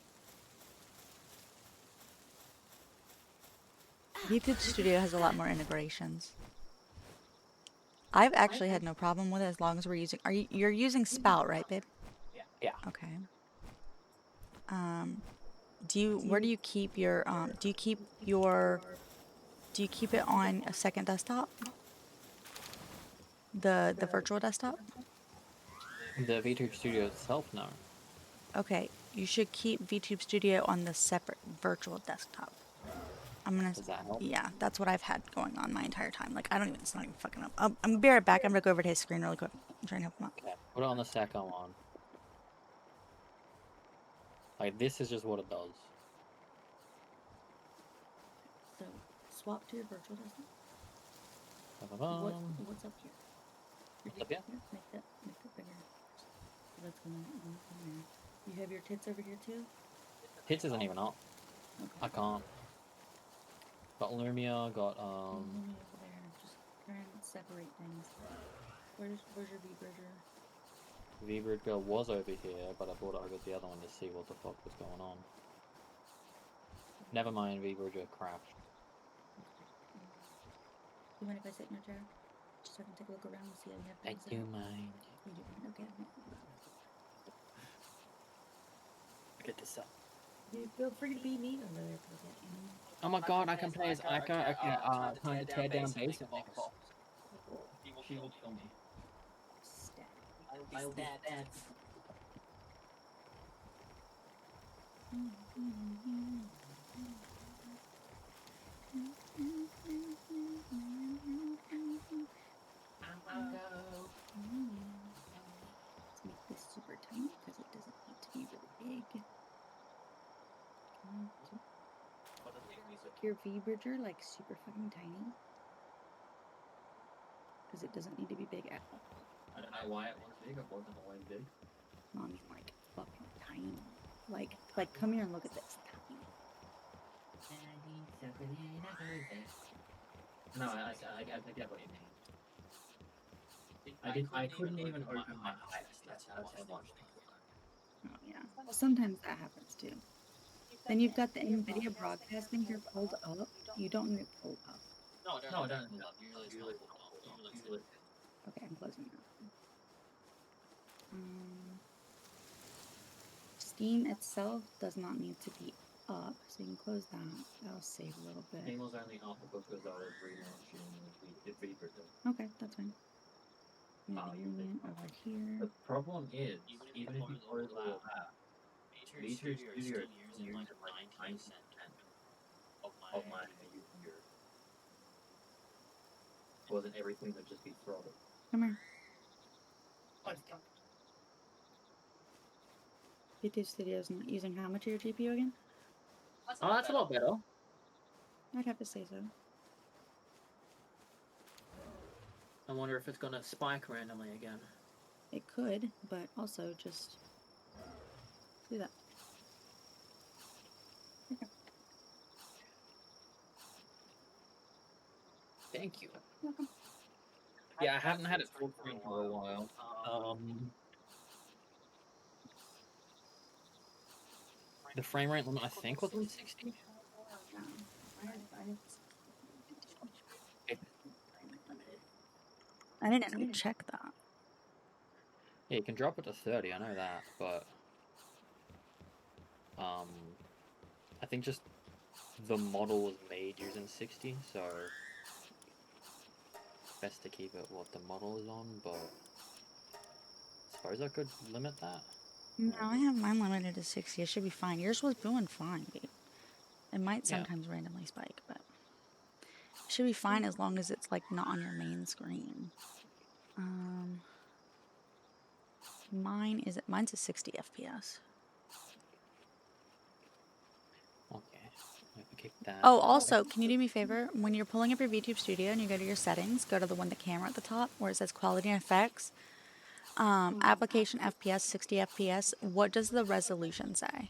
VTube Studio has a lot more integrations. I've actually had no problem with it as long as we're using. You're using Spout, right, babe? Yeah. Okay. Where do you keep your do you keep it on a second desktop? The virtual desktop? The VTuber Studio itself, no. Okay, you should keep VTube Studio on the separate virtual desktop. I'm gonna, Does that help? yeah, that's what I've had going on my entire time. Like, it's not even fucking up. I'm gonna be right back. I'm gonna go over to his screen really quick. I'm trying to help him out. Okay. Put it on the second one. Like, this is just what it does. So, swap to your virtual desktop. Ba-ba-bum. What's up here? What's up here? Make that bigger. That's gonna there. You have your tits over here too? Tits isn't even up. Okay. I can't. Got Lumia, got, Let me over there. Just try and separate things. Where's your V-Bridger? V-Bird Girl was over here, but I brought it over to the other one to see what the fuck was going on. Never mind, V-Bird Girl crashed. You mind if I sit in your chair? Just so I can take a look around and see how you have I things do set up? mind. You do mind, okay. Get this up. You feel free to be me over there for that, you know? Oh my god, I can play as Aiko. I can time to tear down base and make box. She will kill me. Stat. I'll be dead. Let's make this super tiny because it doesn't need to be really big. Make your V-Bridger like super fucking tiny. Because it doesn't need to be big at all. I don't know why it was big. It wasn't always big. I mean, like fucking tiny. Like come here and look at this. Tiny. No, I get what you mean. I couldn't even open my eyes. That's how much. Oh yeah. Well, sometimes that happens too. Then you've got the NVIDIA broadcasting here pulled up. You don't need it pulled up. No, I don't. Usually it's not pulled up. Usually. Okay, I'm closing that. Steam itself does not need to be up, so you can close that. That'll save a little bit. Steam was only up because I was relaunching the V-Bird. Okay, that's fine. Union over here. The problem is, even if you close all of that, VTuber Studio is still using like 90% of my user. Wasn't everything would just be throttled. Come here. VTube Studio's not using how much of your GPU again? Oh, that's a lot better. I'd have to say so. I wonder if it's gonna spike randomly again. It could, but also just do that. Okay. Thank you. You're welcome. Yeah, I haven't had it full screen for a while. The frame rate limit I think was 160. I didn't even check that. Yeah, you can drop it to 30. I know that, but I think just the model was made using 60, so best to keep it what the model is on. But I suppose I could limit that. No, I have mine limited to 60. It should be fine. Yours was doing fine, babe. It might sometimes randomly spike, but it should be fine as long as it's like not on your main screen. Mine's a 60 FPS. Okay, I can kick that. Oh, also, can you do me a favor? When you're pulling up your VTube Studio and you go to your settings, go to the camera at the top where it says quality and effects. Application FPS, 60 FPS. What does the resolution say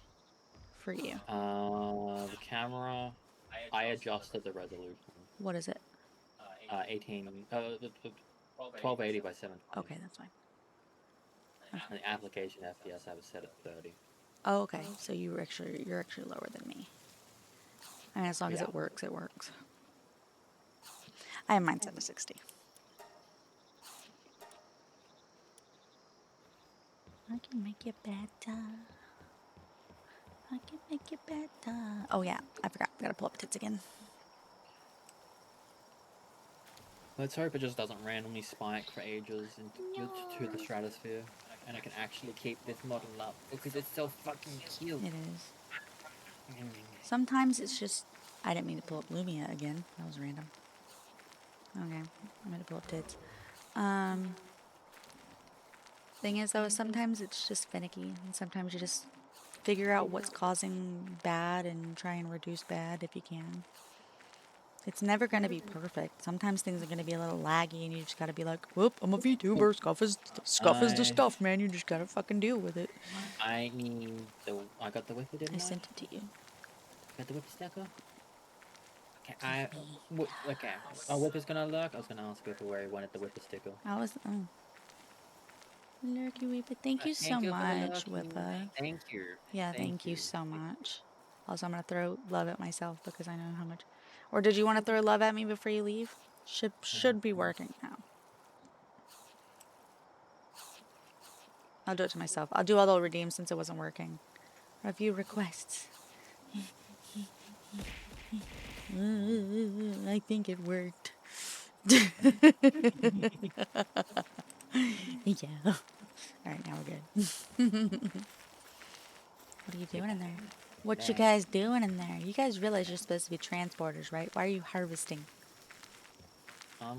for you? The camera, I adjusted the resolution. What is it? 1280 by 720. Okay, that's fine. And the application FPS I was set at 30. Oh, okay. So you're actually lower than me. I mean, as long as Yeah. it works, it works. I have mine set to 60. I can make it better. I can make it better. Oh yeah, I forgot. I gotta pull up tits again. Let's hope it just doesn't randomly spike for ages into the stratosphere, and I can actually keep this model up because it's so fucking cute. It is. Sometimes it's just. I didn't mean to pull up Lumia again. That was random. Okay, I'm gonna pull up tits. Thing is though, sometimes it's just finicky, and sometimes you just figure out what's causing bad and try and reduce bad if you can. It's never going to be perfect. Sometimes things are going to be a little laggy and you just got to be like, whoop, I'm a VTuber. Scuff is the stuff, man. You just got to fucking deal with it. I got the whipper, didn't I? Sent it to you. Got the whipper stacker? Okay, okay. Oh, whipper's gonna lurk? I was gonna ask Whipper where he wanted the whipper sticker. I was, Lurky Whipper. Thank you so much, Whipper. Thank you. Yeah, thank you so much. Also, I'm going to throw love at myself because I know how much. Or did you want to throw love at me before you leave? Should be working now. I'll do it to myself. I'll do auto redeem since it wasn't working. Review requests. I think it worked. Yeah. Alright, now we're good. What are you doing in there? What you guys doing in there? You guys realize you're supposed to be transporters, right? Why are you harvesting?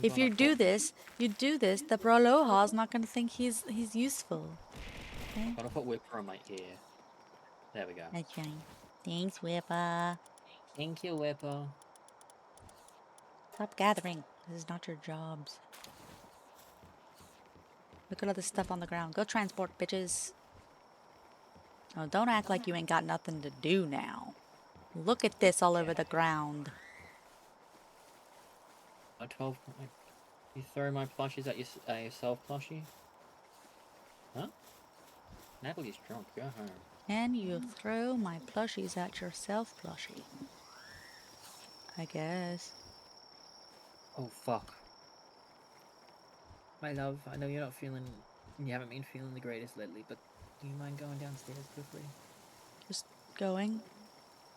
If you do this, the Broloha is not going to think he's useful. Okay? I'm gonna put Whipper on my ear. There we go. Okay. Thanks, Whipper. Thank you, Whipper. Stop gathering. This is not your jobs. Look at all this stuff on the ground. Go transport, bitches. Oh, don't act like you ain't got nothing to do now. Look at this all over the ground. You throw my plushies at yourself, plushie? Huh? Natalie's drunk. Go home. And you throw my plushies at yourself, plushie. I guess. Oh, fuck. My love, I know you haven't been feeling the greatest lately, but do you mind going downstairs quickly? Just going.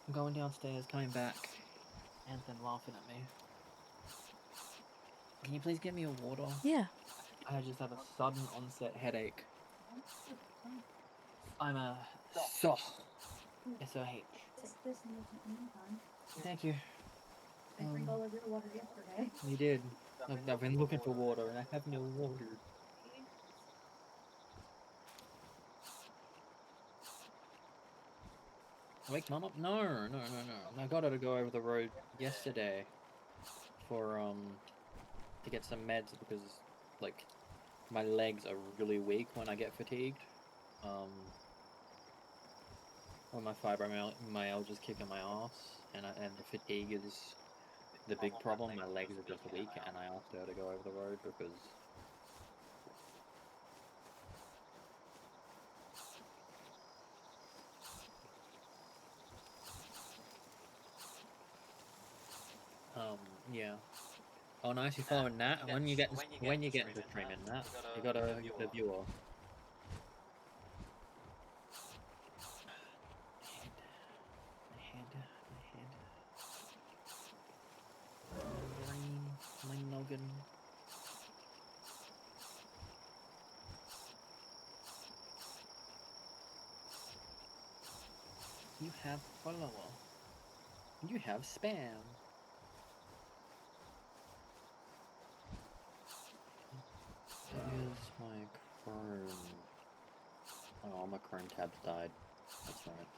I'm going downstairs, coming back. Anthony laughing at me. Can you please get me a water? Yeah. I just have a sudden onset headache. I'm a SOH. S-O-H. Thank you. I drank all of your water yesterday. You did. I've been looking for water and I have no water. Wake mom up? No. I got her to go over the road yesterday for to get some meds because like my legs are really weak when I get fatigued. When my fibromyalgia is kicking my ass and the fatigue is the big problem. My legs are just weak and I asked her to go over the road because yeah. Oh, nice, you're following Nat. When you get into streaming, Nat, you gotta give the viewer. My noggin. You have follower. You have spam. Here's my Chrome. Oh, all my Chrome tabs died. That's right.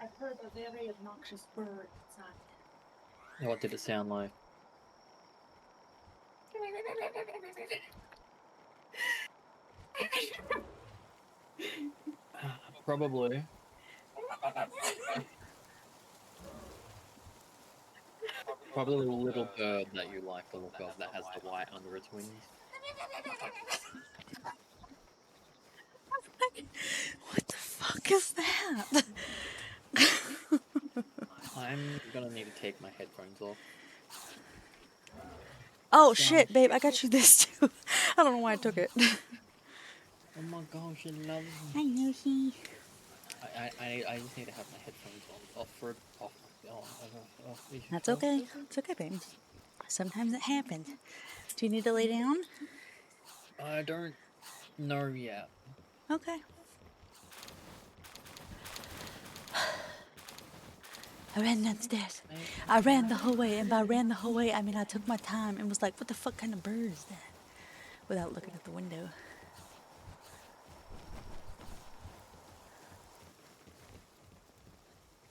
I put heard a very obnoxious bird outside. What did it sound like? Probably. Probably the little bird that you like the look of that has the white under its wings. What the fuck is that? I'm gonna need to take my headphones off. Oh shit, babe, I got you this too. I don't know why I took it. Oh my gosh, it loves me. I know he. I just need to have my headphones on. Off for off. That's okay. It's okay, babe. Sometimes it happens. Do you need to lay down? I don't know yet. Okay. I ran downstairs. I ran the whole way, and by ran the whole way, I mean I took my time and was like, what the fuck kind of bird is that? Without looking at the window.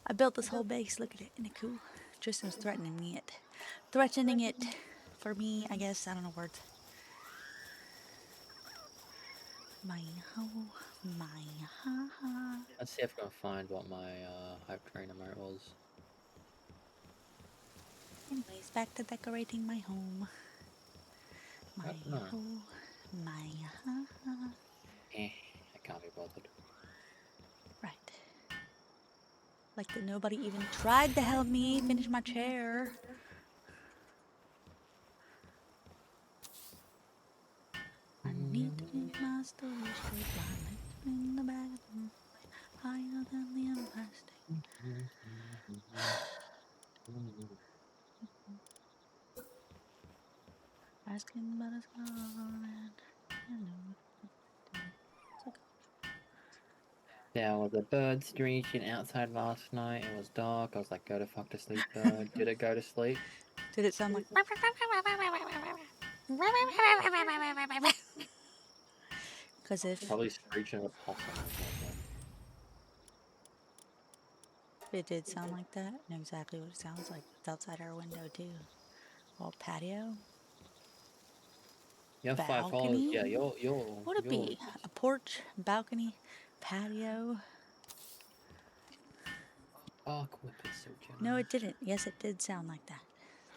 I built this whole base. Look at it. Isn't it cool? Tristan was threatening it. Threatening it for me, I guess. I don't know words. My ho, my ha ha. Let's see if I can find what my hype train emote was. Anyways, back to decorating my home. My No. ho, my ha ha. I can't be bothered. Right. Like that nobody even tried to help me finish my chair. I need to make my story straight line in the bathroom, higher than the Empire State. Asking about a scar and There was a bird screeching outside last night. It was dark. I was like, go to fuck to sleep, bird. Did it go to sleep? Did it sound like? Because if Probably screeching at a possum or something. it did sound like that, I know exactly what it sounds like. It's outside our window too. Well, patio. You have 5 followers. Balcony? Yeah, you're. What would it be? A porch, balcony, patio? Bark whip is so generous. No, it didn't. Yes, it did sound like that.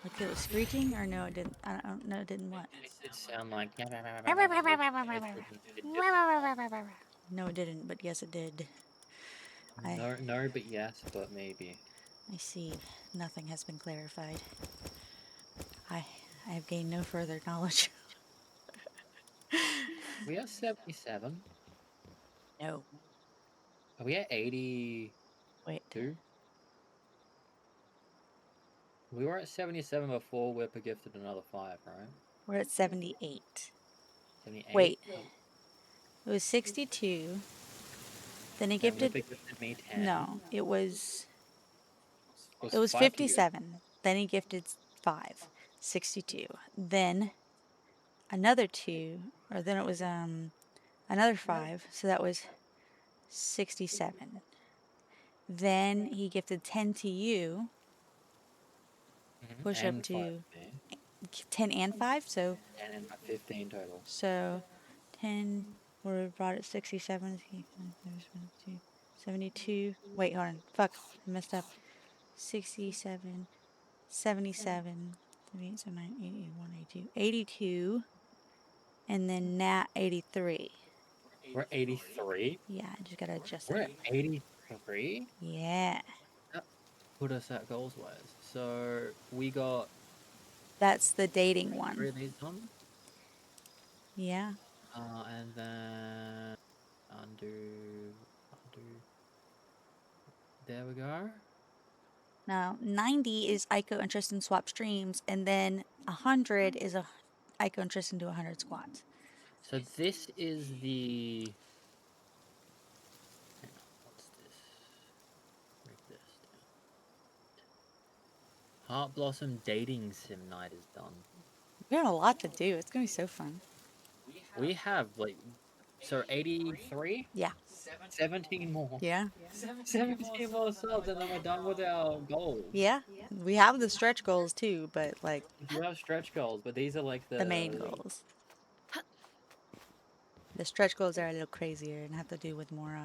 Like it was screeching, or no, it didn't. I don't know. It didn't what? It sound like. No, it didn't. But yes, it did. No, but yes, but maybe. I see. Nothing has been clarified. I have gained no further knowledge. We are 77. No. Are we at 82? Wait. We were at 77 before Whipper gifted another 5, right? We're at 78. 78? Wait. It was 62. Then he gifted. Whipper gifted me 10. No, it was 5 57. Then he gifted 5. 62. Then another 2, or then it was another 5, so that was 67. Then he gifted 10 to you, push up to 10 and 5, so 10 and 15 total. So 10 would have brought it 67, 72. Wait, hold on. Fuck, I messed up. 67, 77, 78, 79, 80, 82, 82, and then Nat 83. We're 83? Yeah, I just gotta adjust We're that. at 83? Yeah. That put us at goals wise. So we got That's the dating 3 one. of these done. Yeah. And then undo. There we go. Now, 90 is Aiko and Tristan swap streams, and then 100 is Aiko and Tristan do 100 squats. So this is the. Hang on, what's this? Break this down. Heartblossom dating sim night is done. We have a lot to do. It's gonna be so fun. We have like So 83? Yeah. 17 more. Yeah. 17 more subs, and then we're done with our goals. Yeah. We have the stretch goals too, but like We do have stretch goals, but these are like the main goals. The stretch goals are a little crazier and have to do with more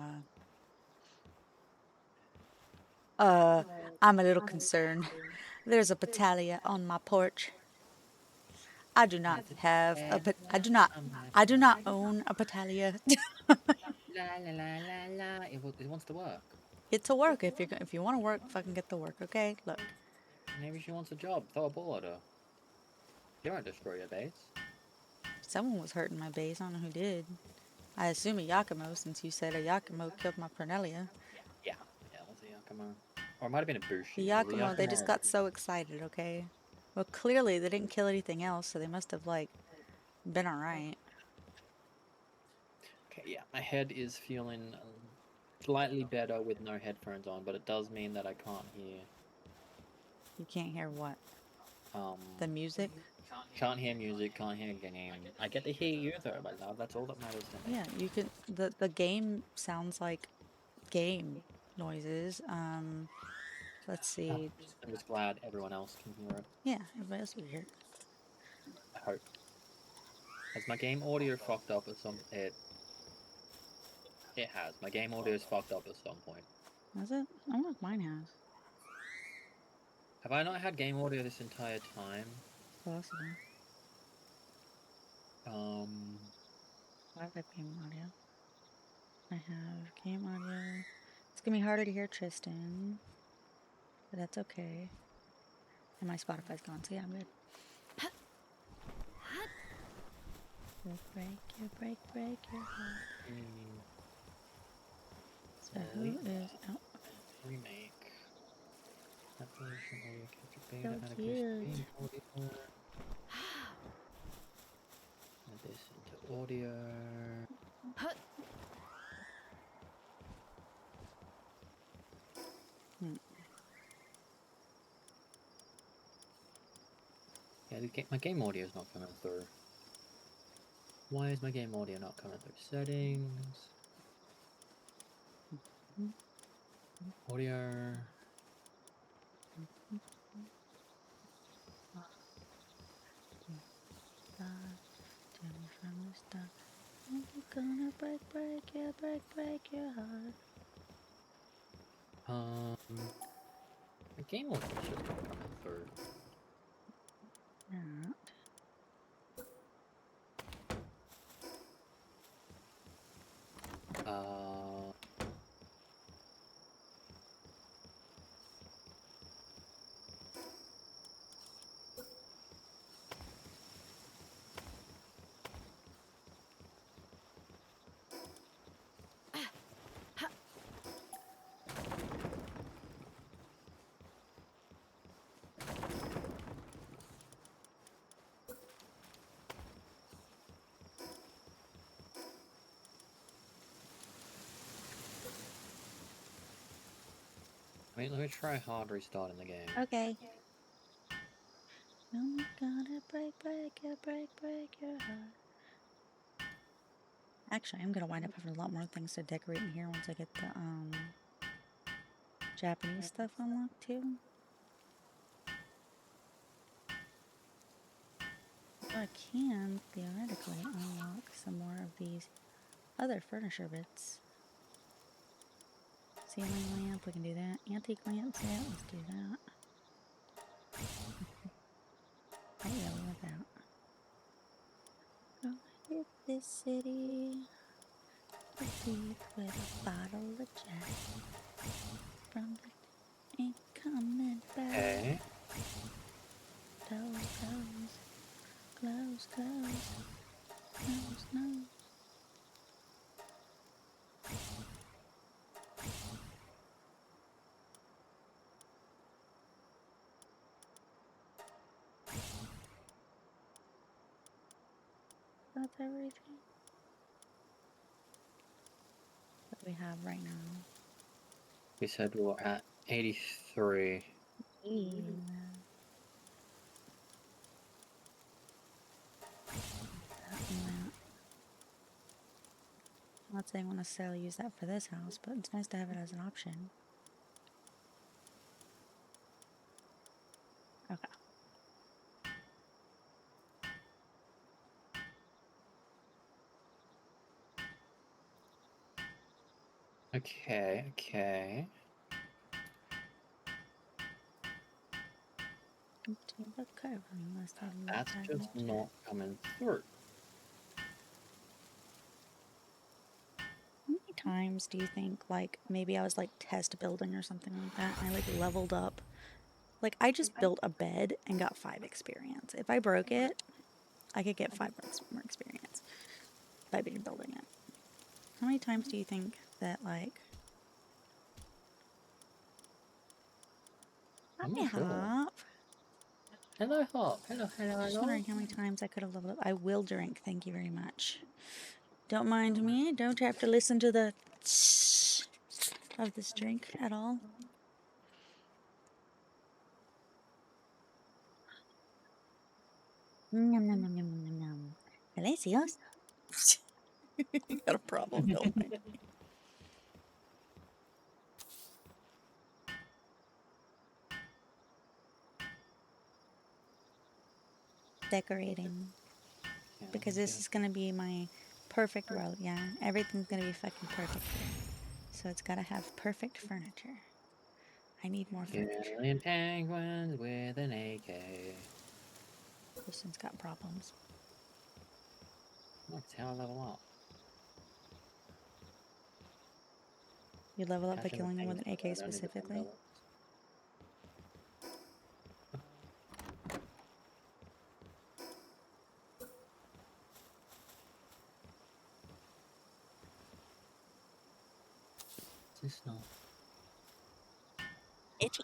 I'm a little concerned. There's a Patalia on my porch. I do not have a but I do not own a Patalia. La la la la la. It wants to work. Get to work if you want to work, fucking get to work, okay? Look. Maybe she wants a job. Throw a ball at her. You won't destroy your base. Someone was hurting my base. I don't know who did. I assume a Yakimo, since you said a Yakimo killed my Pernelia. Yeah, it was a Yakimo. Or it might have been a Bushi. The Yakimo, they just got so excited, okay? Well, clearly they didn't kill anything else, so they must have, like, been alright. Okay, yeah, my head is feeling slightly better with no headphones on, but it does mean that I can't hear. You can't hear what? The music? Can't hear music, can't hear game. I get to hear you though, my love. That's all that matters to me. Yeah, you can. The game sounds like game noises. Let's see. I'm just glad everyone else can hear it. Yeah, everybody else will hear it. I hope. Has my game audio fucked up at some? It has. My game audio is fucked up at some point. Has it? I wonder if mine has. Have I not had game audio this entire time? Possible. I have game audio. I have game audio. It's gonna be harder to hear Tristan, but that's okay. And my Spotify's gone, so yeah, I'm good. Break your heart. So who is out? Remake. Apparition audio capture beta. So Add a cute. game audio. Add this into audio. Yeah, my game audio is not coming through. Why is my game audio not coming through? Settings. Audio. I'm gonna break your heart. My game audio is just not coming through. Yeah. Wait, let me try hard restarting the game. Okay. I'm gonna break your heart. Actually, I'm gonna wind up having a lot more things to decorate in here once I get the Japanese stuff unlocked too. So I can theoretically unlock some more of these other furniture bits. Ceiling lamp, we can do that. Antique lamp set, let's do that. Oh yeah, we want that. Gonna hit this city deep with a bottle of Jack. From the ain't coming back. Okay. Close. That's everything that we have right now. We said we were at 83. Yeah. Not saying I want to necessarily use that for this house, but it's nice to have it as an option. Okay. Okay. Continue the curve unless I leave That's that just much. not coming through. How many times do you think, like, maybe I was like test building or something like that, and I like leveled up? Like, I just built a bed and got 5 experience. If I broke it, I could get 5 more experience by building it. How many times do you think that, like... I'm Hi, not sure. Hop. Hello, Hop. Hello. Just wondering how many times I could have leveled up. I will drink. Thank you very much. Don't mind me. Don't have to listen to the of this drink at all. Nom, nom, nom, nom, nom, nom. Delicious. You got a problem, don't I? Decorating. Yeah, Because this is going to be my perfect world, yeah. Everything's going to be fucking perfect here. So it's got to have perfect furniture. I need more furniture. killing penguins with an AK. Kristen's got problems. That's how I level up. You level up by Catching the killing them with an penguins, AK I don't need the pen specifically? pellets. Is this not? Itchy.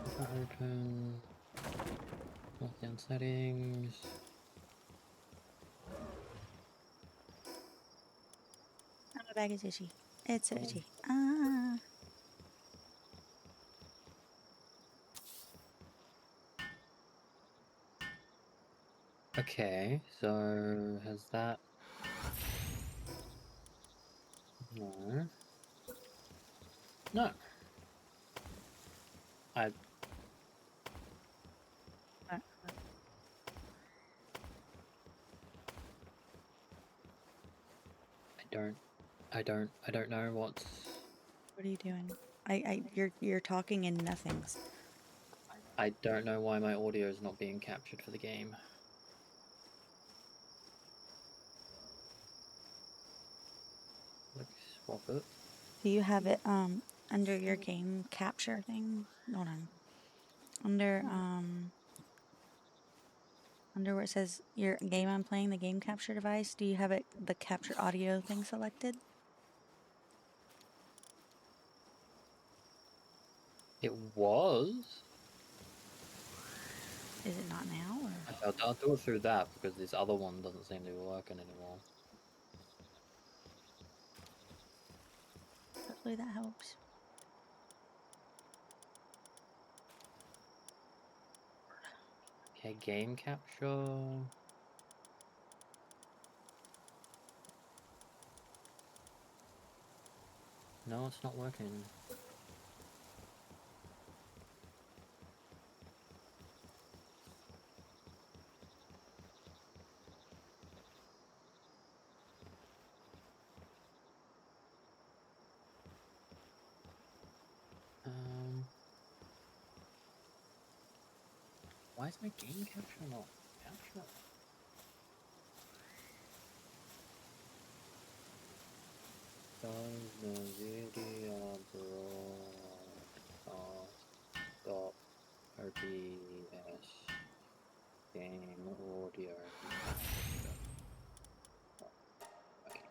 If I open lockdown settings. Oh, my bag is itchy. It's so itchy. Ah. Okay, so has that? No. No. I I don't know what's. What are you doing? You're talking in nothings. I don't know why my audio is not being captured for the game. Let's swap it. Do you have it under your game capture thing? Hold on. Under where it says your game I'm playing, the game capture device, do you have it the capture audio thing selected? It was. Is it not now or I'll do it through that because this other one doesn't seem to be working anymore. hopefully that helps. Okay, game capture. No, it's not working. Why is my game capture not capture? Does the video broadcast stop OBS game audio capture? Okay.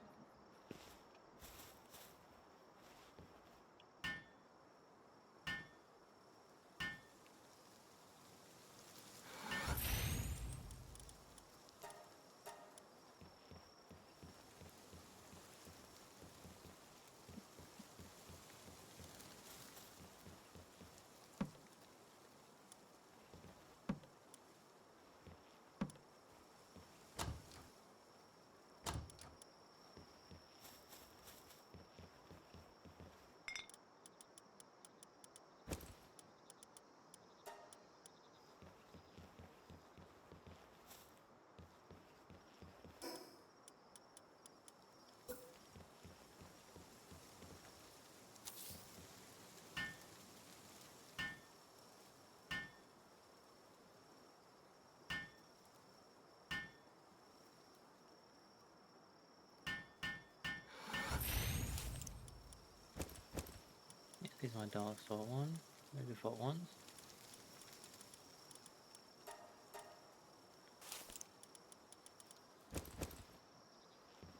my dark sort one, my default ones.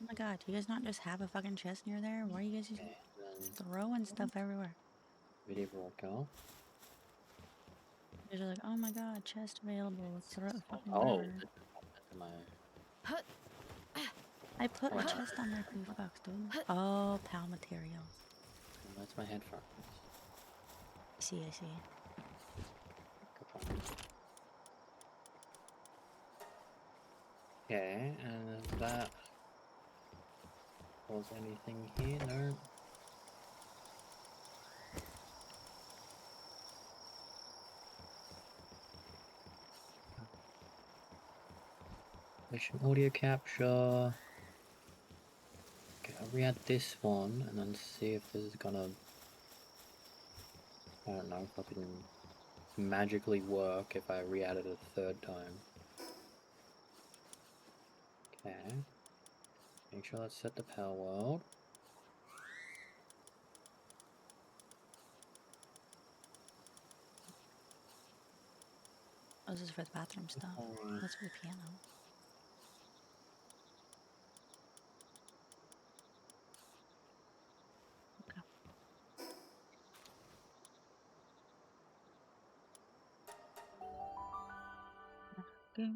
Oh my god, do you guys not just have a fucking chest near there? Why are you guys just throwing stuff everywhere? Medieval car. You're like, oh my god, chest available. Let's throw it fucking Oh, wherever. my I put a Wow. chest on there for you fucks, dude. Oh, pal materials. That's my headphones. I see, I see. Okay, and is that was anything here? No. Mission audio capture. Okay, I'll re-add this one and then see if this is gonna, I don't know, fucking magically work if I re-add it a third time. Okay. Make sure that's set to Palworld. Oh, this is for the bathroom stuff. That's for the piano. Okay.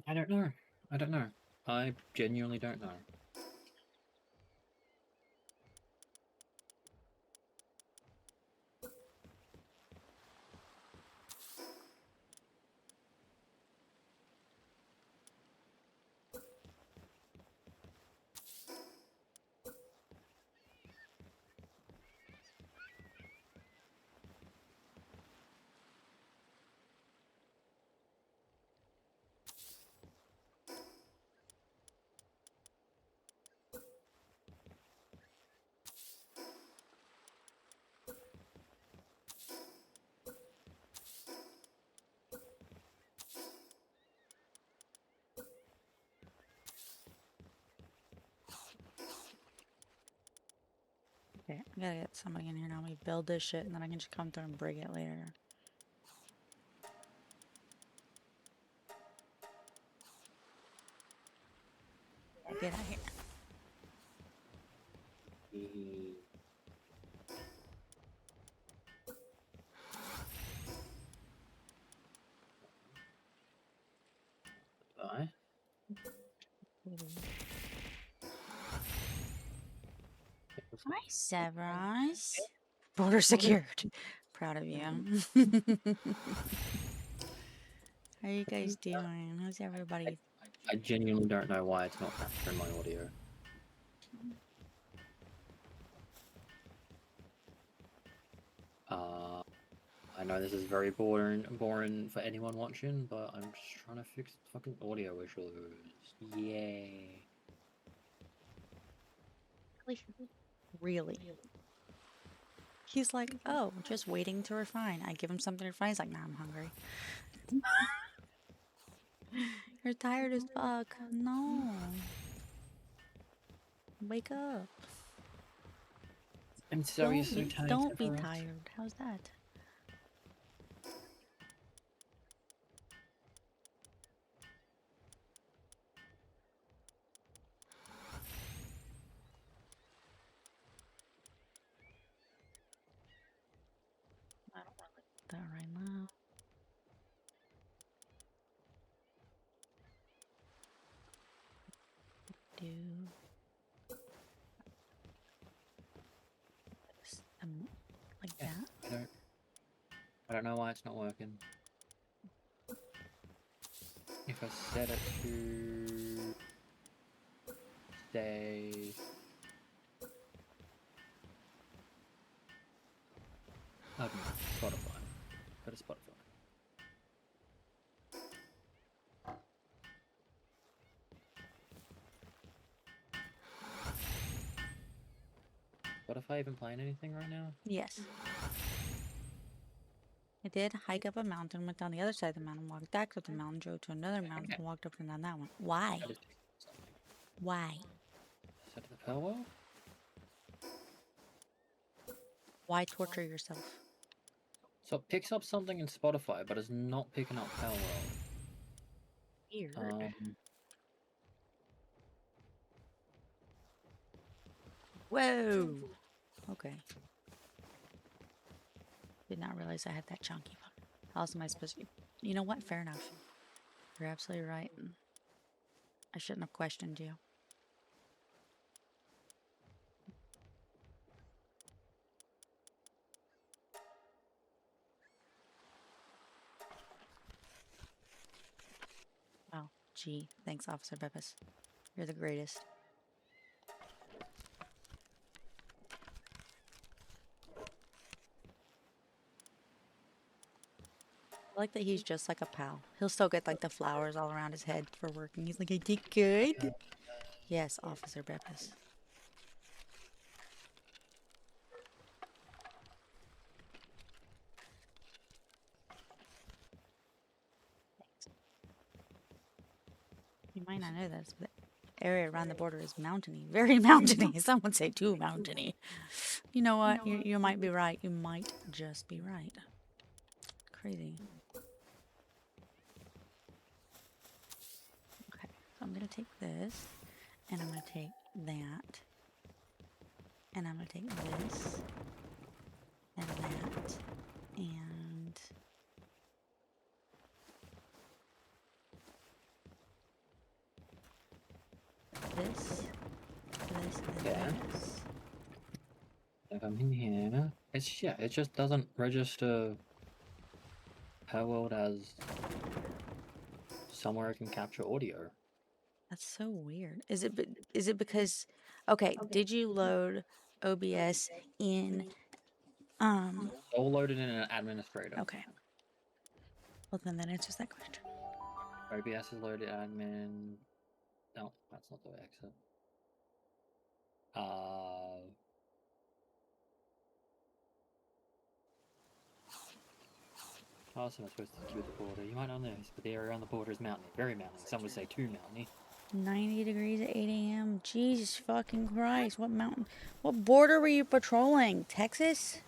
I don't know. I don't know. I genuinely don't know. Okay, I gotta get somebody in here now. We build this shit and then I can just come through and break it later. Get out of here. Die. Hi, Severus. Border secured. Proud of you. How are you guys doing? How's everybody? I genuinely don't know why it's not capturing my audio. I know this is very boring for anyone watching, but I'm just trying to fix fucking audio issues. Yay. Really? He's like, oh, just waiting to refine. I give him something to refine. He's like, nah, I'm hungry. You're tired as fuck. No. Wake up. I'm sorry, so tired. Don't be tired. How's that? I don't want to look at that right now. Do like Yeah, that. I don't know why it's not working. If I set it to say I don't know, Spotify. Go to Spotify. Spotify even playing anything right now? Yes. I did hike up a mountain, went down the other side of the mountain, walked back up the mountain, drove to another mountain, Okay. walked up and down that one. Why? That is something. Why? Set to the Palworld? Why torture yourself? So it picks up something in Spotify, but it's not picking up Palworld. Weird. Whoa. Okay. Did not realize I had that chunky one. How else am I supposed to? You know what? Fair enough. You're absolutely right. I shouldn't have questioned you. Oh, gee. Thanks, Officer Beppis. You're the greatest. I like that he's just like a pal. He'll still get like the flowers all around his head for working. He's like, I did good. Yes, Officer Beppis. You might not know this, but the area around the border is mountainy. Very mountainy. Some would say too mountainy. You know what? You might be right. You might just be right. Crazy. Okay, so I'm going to take this, and I'm going to take that, and I'm going to take this, and that, and... this, and Yeah. this. If I'm in here, it just doesn't register Palworld as somewhere I can capture audio. That's so weird. Is it because okay, did you load OBS in All loaded in an administrator. okay. Well then that answers that question. OBS is loaded admin. No, that's not the exit. How else am I supposed to secure the border? You might not know this, but the area around the border is mountainy. Very mountainy. Some would say too mountainy. 90 degrees at 8 a.m. Jesus fucking Christ. What mountain? What border were you patrolling? Texas?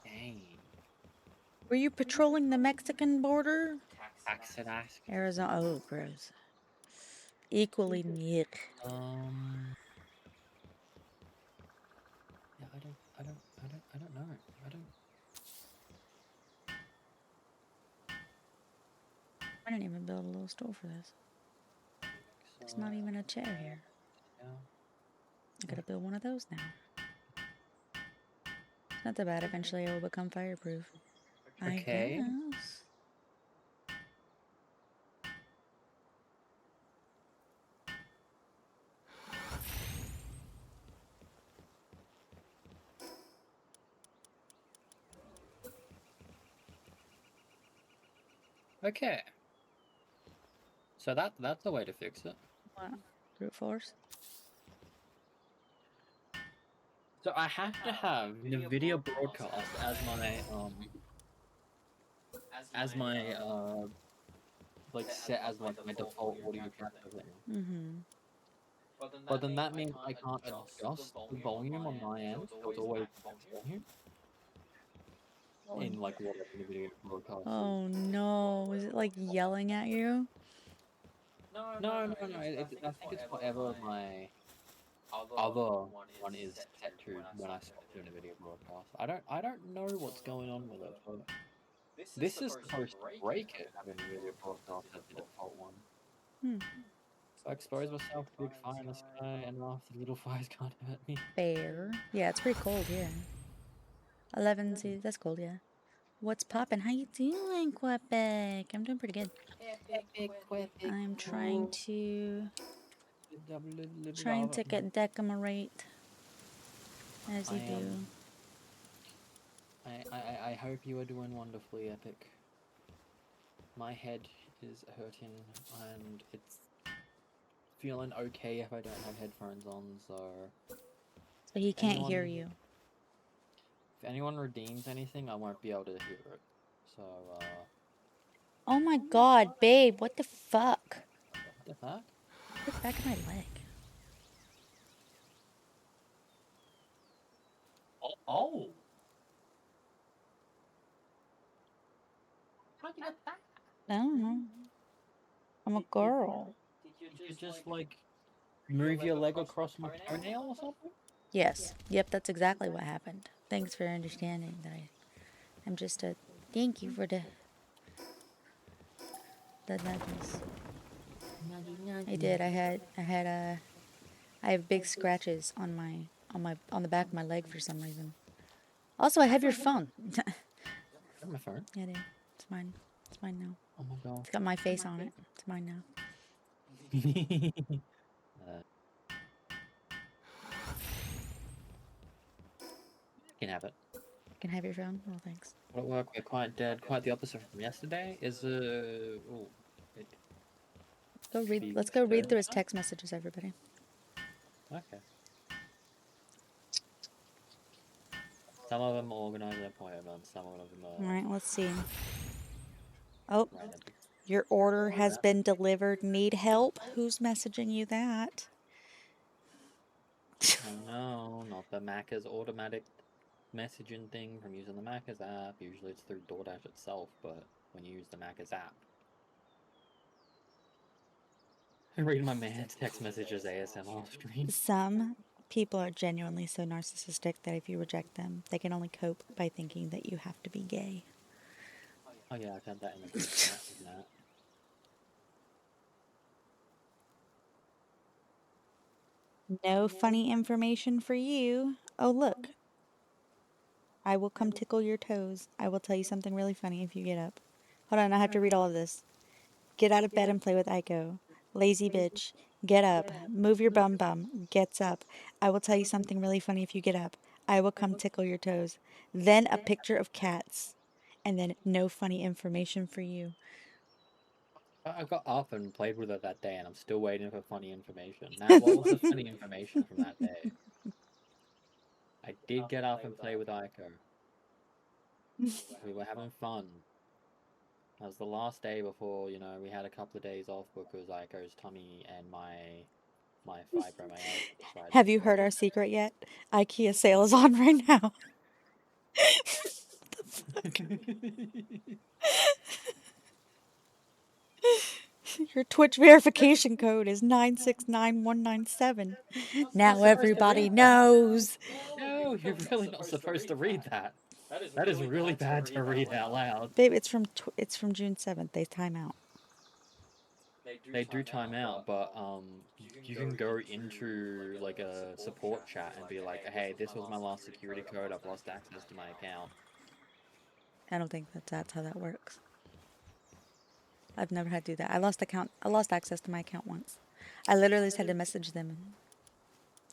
Dang. Were you patrolling the Mexican border? Taxidask. Arizona. Oh, gross. Equally yuck. Yeah, I don't know. I didn't even build a little store for this. There's not even a chair here. Yeah. I gotta build one of those now. It's not that bad. Eventually it will become fireproof. Okay. I guess. Okay. So that's a way to fix it. What? Brute force? So I have to have the video broadcast as my like set as like my default audio tracker thing. Mm-hmm. But then that means I can't adjust the volume on my end, so it's always max volume in like whatever the video broadcast is. Oh no. Is it like yelling at you? No. I think it's whatever my other one is set to when I stop doing a video broadcast. I don't know what's going on with it, but this is supposed to break it having a video broadcast as the default one. So I expose myself to big fire in the sky, and after the little fires can't hurt me. Fair. Yeah, it's pretty cold here. 11 C. That's cold, yeah. What's poppin'? How you doing, Quebec? I'm doing pretty good. I'm trying to get decomerate as you do. I hope you are doing wonderfully, Epic. My head is hurting, and it's feeling okay if I don't have headphones on, so... So he can't hear you. If anyone redeems anything, I won't be able to hear it. So, Oh my god, babe, what the fuck? what the fuck? Look back at my leg. Oh! How'd you get that? I don't know. I'm a girl. Did you just, like, move your leg across my toenail or something? Yes. Yep, that's exactly what happened. Thanks for understanding that I'm just a... Thank you for the nudges. I did. I have big scratches on the back of my leg for some reason. Also, I have your phone. My phone. Yeah, dude. It's mine. It's mine now. Oh my god. It's got my face on it. It's mine now. You can have it. You can have your phone. Well, thanks. At work, we're quite dead. Quite the opposite from yesterday. Let's go read through his text messages, everybody. Okay. Some of them organize their appointments. Some of them are. All right, let's see. Oh, Random. your order has been delivered. Need help? Who's messaging you that? Oh no, not the Macca's automatic messaging thing from using the Macca's app. Usually it's through DoorDash itself, but when you use the Macca's app. I read my man's text messages ASMR stream. Some people are genuinely so narcissistic that if you reject them, they can only cope by thinking that you have to be gay. Oh yeah, I've had that in the group chat with Matt. No funny information for you. Oh, look. I will come tickle your toes. I will tell you something really funny if you get up. Hold on, I have to read all of this. Get out of bed and play with Aiko. Lazy bitch. Get up. Move your bum bum. Gets up. I will tell you something really funny if you get up. I will come tickle your toes. Then a picture of cats. And then no funny information for you. I got up and played with it that day, and I'm still waiting for funny information. Matt, what was the funny information from that day? I did get up and play with Aiko. We were having fun. That was the last day before, we had a couple of days off because Aiko's tummy and my fibromyalgia decided. Have you heard our secret yet? IKEA sale is on right now. Your Twitch verification code is 969197. Now everybody knows. No, you're really not supposed to read that. That is really bad to read out loud. Babe, it's from June 7th. They time out. They do time out, but you can go into like a support chat and be like, hey, this was my last security code. I've lost access to my account. I don't think that's how that works. I've never had to do that. I lost access to my account once. I literally just had to message them.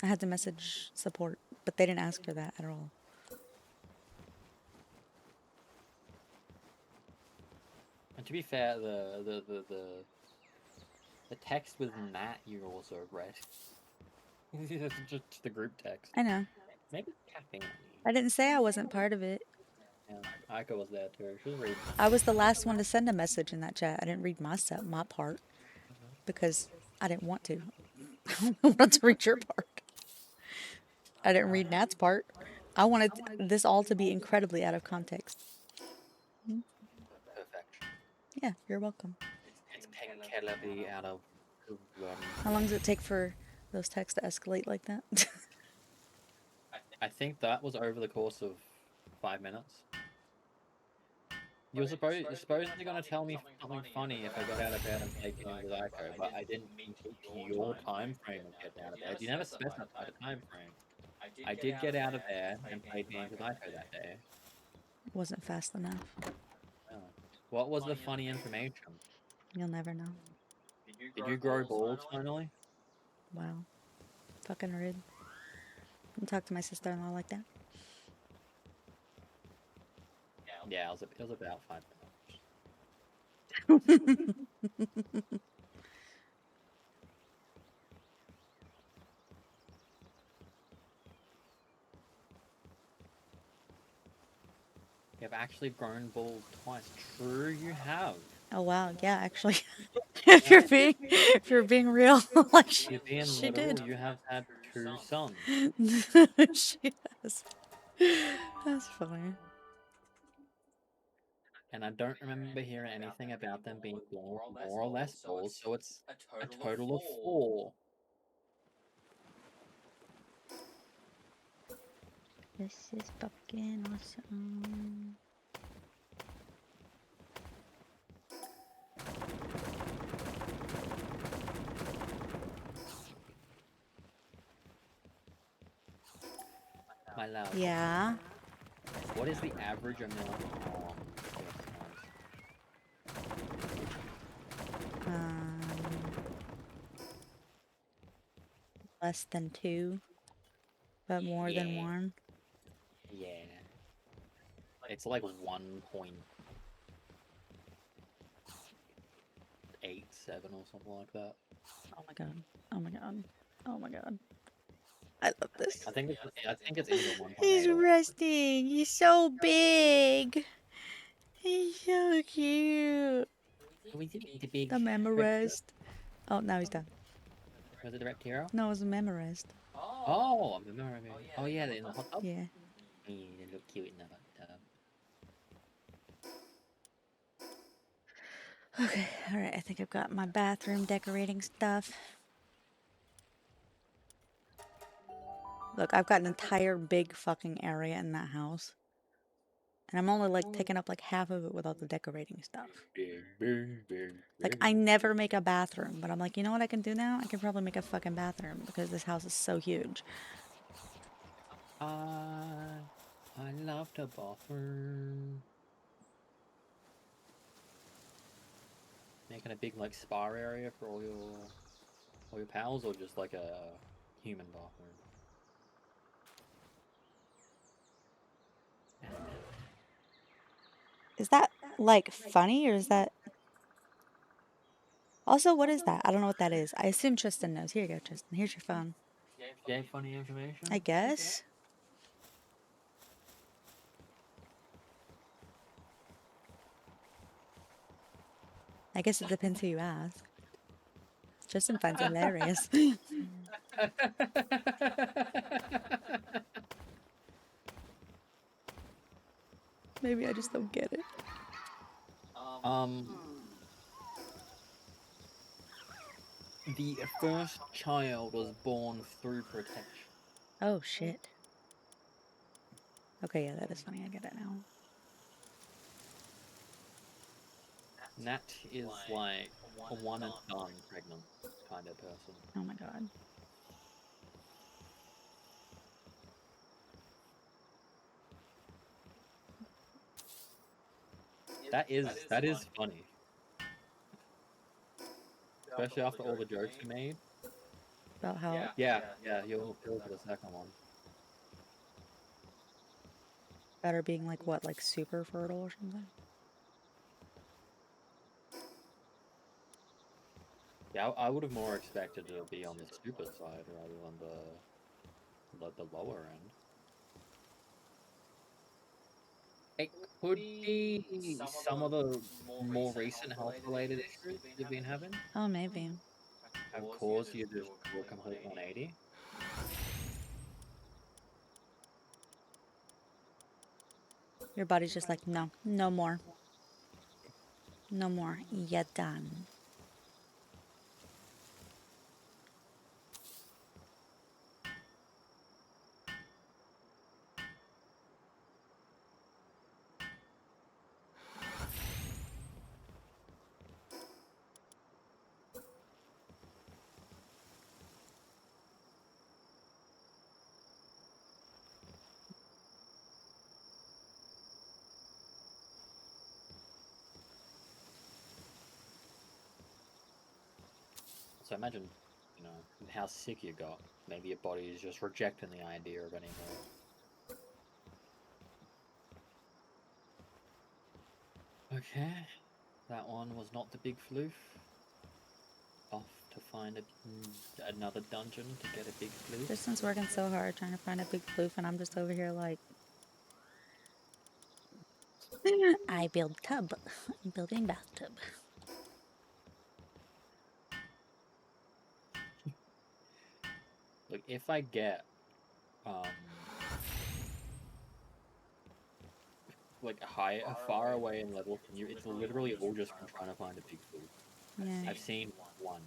I had to message support, but they didn't ask for that at all. And to be fair, the text with Matt you also read. It's just the group text. I know. Maybe tapping on you. I didn't say I wasn't part of it. Yeah, Aiko was there too. She was reading. I was the last one to send a message in that chat. I didn't read my part because I didn't want to. I wanted to read your part. I didn't read Nat's part. I wanted this all to be incredibly out of context. Perfection. Yeah, you're welcome. It's incredibly out of. How long does it take for those texts to escalate like that? I think that was over the course of 5 minutes. You're supposedly going to tell me something funny if I got out of bed and played games with Aiko, but I didn't mean your time frame of getting out of bed. You never specified a time frame. I did get out of bed and played games with Aiko that day. It wasn't fast enough. Oh. What was the funny information? You'll never know. Did you grow balls finally? Wow. Fucking rude. Don't talk to my sister-in-law like that. Yeah, it was about 5 minutes. You've actually grown bald twice. True, you have. Oh wow, yeah, actually, if you're being real, like You're being she literal. did. You have had 2 sons. She has. That's funny. And I don't remember hearing anything about them being more or less bald, so it's a total of 4. This is fucking awesome. My love. Yeah. What is the average amount of Um, less than 2, but more than Yeah. 1. Yeah. It's like 1.87 or something like that. Oh my god. Oh my god. Oh my god. I love this. I think it's either 1.8 He's or resting. He's so big. He's so cute. the big The memorist. Oh, now he's done. Was it the Reptero? No, it was a memorist. Oh, I remember. Oh yeah, they're in the hot tub. Yeah. They look cute in the hot tub. Okay, alright, I think I've got my bathroom decorating stuff. Look, I've got an entire big fucking area in that house. And I'm only like taking up like half of it without the decorating stuff. Like, I never make a bathroom, but I'm like, you know what I can do now? I can probably make a fucking bathroom because this house is so huge. I love the bathroom. Making a big like spa area for all your pals, or just like a human bathroom. Is that like funny or is that... Also, what is that? I don't know what that is. I assume Tristan knows. Here you go, Tristan. Here's your phone. Yeah, funny information. I guess. I guess it depends who you ask. Tristan finds it hilarious. Maybe I just don't get it. The first child was born through protection. Oh, shit. Okay, yeah, that is funny. I get it now. Nat is like a one and done pregnant kind of person. Oh my god. That is funny. Especially after all the jokes you made. About how... Yeah, you'll feel for the second one. About her being like, what, like super fertile or something? Yeah, I would have more expected it to be on the super side rather than the lower end. It could be some of the more recent health-related issues you've been having Oh, maybe. have caused you to do a complete 180. Your body's just like, no, no more. No more. You're done. So imagine, how sick you got. Maybe your body is just rejecting the idea of anymore. Okay, that one was not the big floof. Off to find another dungeon to get a big floof. Tristan's working so hard trying to find a big floof, and I'm just over here like... I build tub. I'm building bathtub. Like, if I get, like, far away in level, it's literally all just from trying to find a big food. Yeah. I've seen one,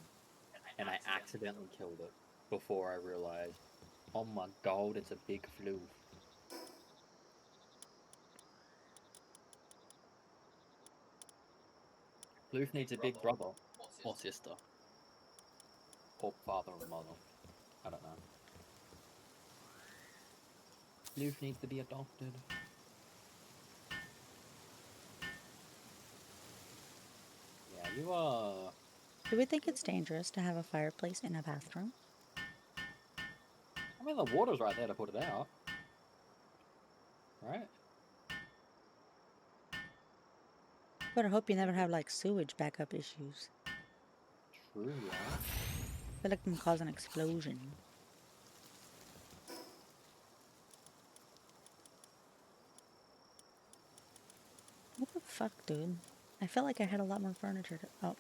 and I accidentally killed it before I realized, oh my god, it's a big floof. Floof needs a big brother or sister or father or mother. I don't know. Floof needs to be adopted. Yeah, you are. Do we think it's dangerous to have a fireplace in a bathroom? I mean, the water's right there to put it out, right? But I hope you never have like sewage backup issues. True, yeah. I feel like it can cause an explosion. What the fuck, dude? I felt like I had a lot more furniture to... Oh.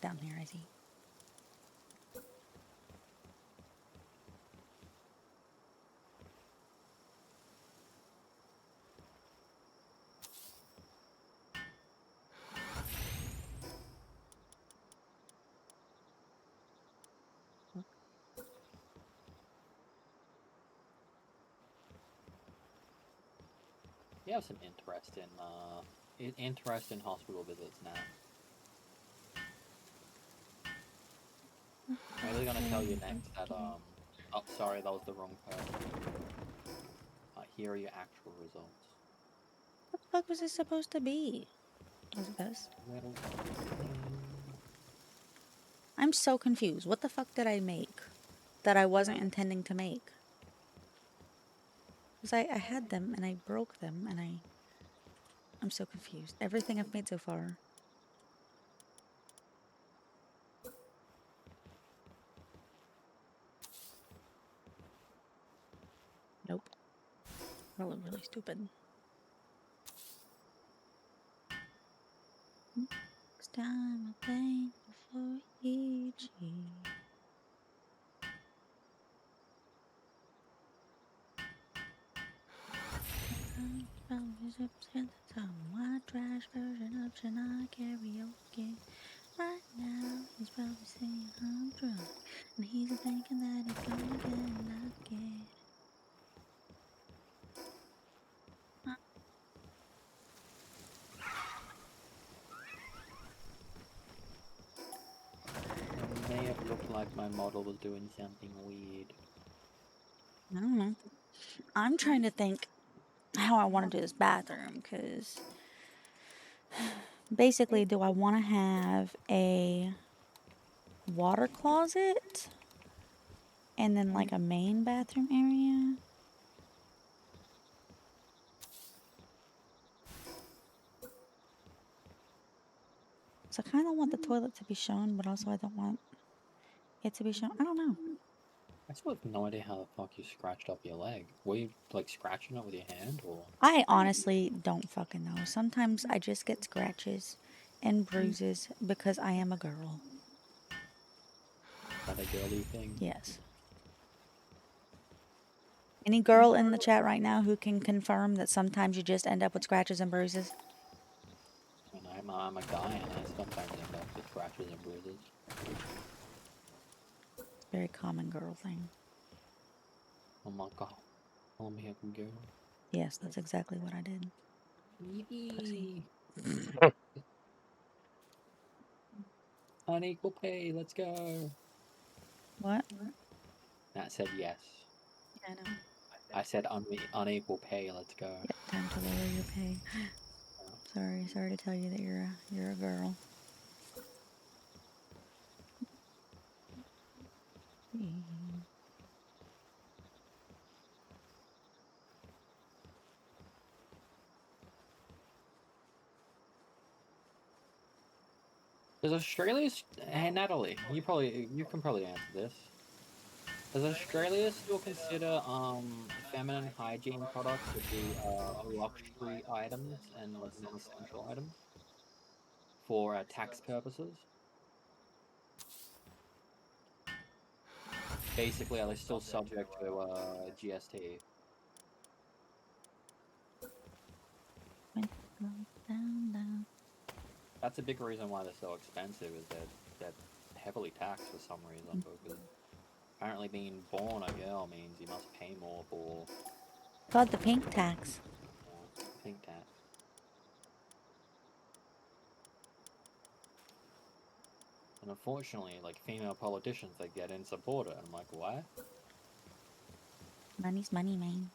Down here, I see. You have some interest in hospital visits now. I'm really gonna tell you next that, oh, sorry, that was the wrong person. Here are your actual results. What the fuck was this supposed to be? Was it this? I'm so confused. What the fuck did I make that I wasn't intending to make? Because I had them and I broke them and I'm so confused. Everything I've made so far. Nope. That looked really stupid. Next time I think before you cheat. White trash version of Chennai karaoke. Right now, he's probably saying I'm drunk, and he's thinking that he's gonna get lucky. It may have looked like my model was doing something weird. I don't know. I'm trying to think how I want to do this bathroom, because basically, do I want to have a water closet and then like a main bathroom area? So I kind of want the toilet to be shown, but also I don't want it to be shown. I don't know. I still have no idea how the fuck you scratched up your leg. Were you, like, scratching it with your hand, or? I honestly don't fucking know. Sometimes I just get scratches and bruises because I am a girl. Is that a girly thing? Yes. Any girl in the chat right now who can confirm that sometimes you just end up with scratches and bruises? I mean, I'm a guy, and I sometimes end up with scratches and bruises. Very common girl thing. Oh my god. Tell me I can go. Yes, that's exactly what I did. Pussy. Unequal pay, let's go. What? That said yes. Yeah, I know. I said unequal pay, let's go. Yep, time to lower your pay. Sorry to tell you that you're a girl. Does Australia... Hey, Natalie, you can probably answer this. Does Australia still consider, feminine hygiene products would be luxury items and like non-essential items for tax purposes. Basically, are they still subject to GST? Down. That's a big reason why they're so expensive. Is that they're heavily taxed for some reason. Because apparently, being born a girl means you must pay more for Called the pink tax. pink tax. And unfortunately, like female politicians, they get in support it. And I'm like, why? Money's money, man.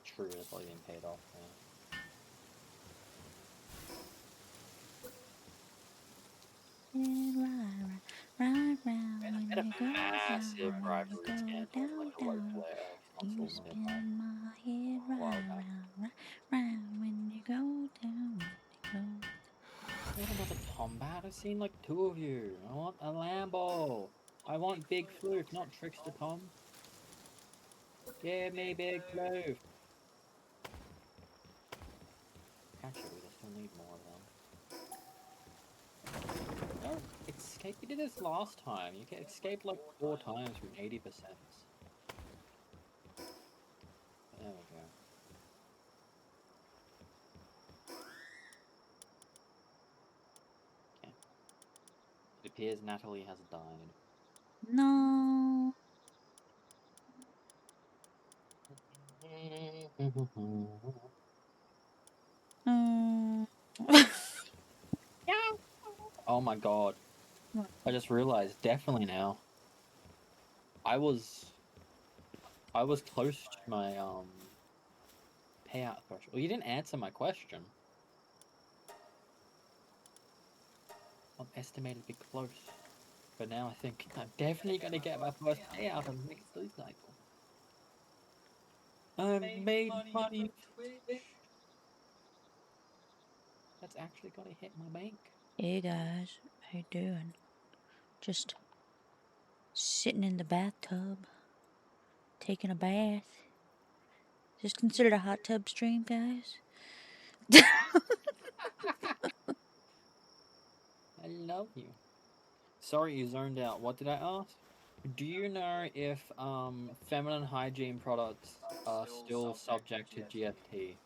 True, they're probably getting paid off. Yeah. Right round Had a when you go massive down, when you rivalry go scandal in like down. local You councils in spin my head a while back. round when you go down, when you go. I want another combat. I've seen like 2 of you. I want a Lambo. I want Big Floof, not Trickster Tom. Give me Big Floof. Actually, I still need more of them. No, escape. You did this last time. You escaped like 4 times from 80%. There we go. Okay. It appears Natalie has died. No. Mm. Oh my god. I just realized, definitely now. I was close to my payout threshold. Well, you didn't answer my question. I'm estimated to be close. But now I think I'm definitely gonna get my first payout on the next sleep cycle. I made money on Twitch. That's actually gonna hit my bank. Hey guys, how you doing? Just sitting in the bathtub, taking a bath. Just considered a hot tub stream, guys. I love you. Sorry, you zoned out. What did I ask? Do you know if feminine hygiene products are still subject to GST?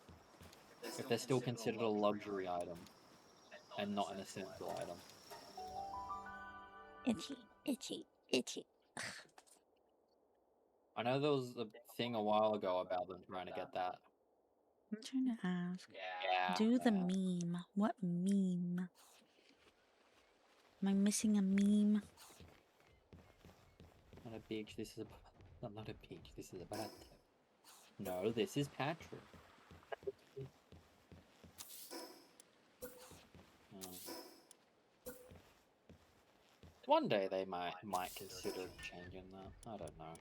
If they're still considered a luxury item and not an essential item? Itchy, itchy, itchy. I know there was a thing a while ago about them trying to get that. I'm trying to ask. Yeah. Do the meme. What meme? Am I missing a meme? Not a beach, this is a... Not a beach, this is a bathtub. No, this is Patrick. One day they might consider changing that. I don't know.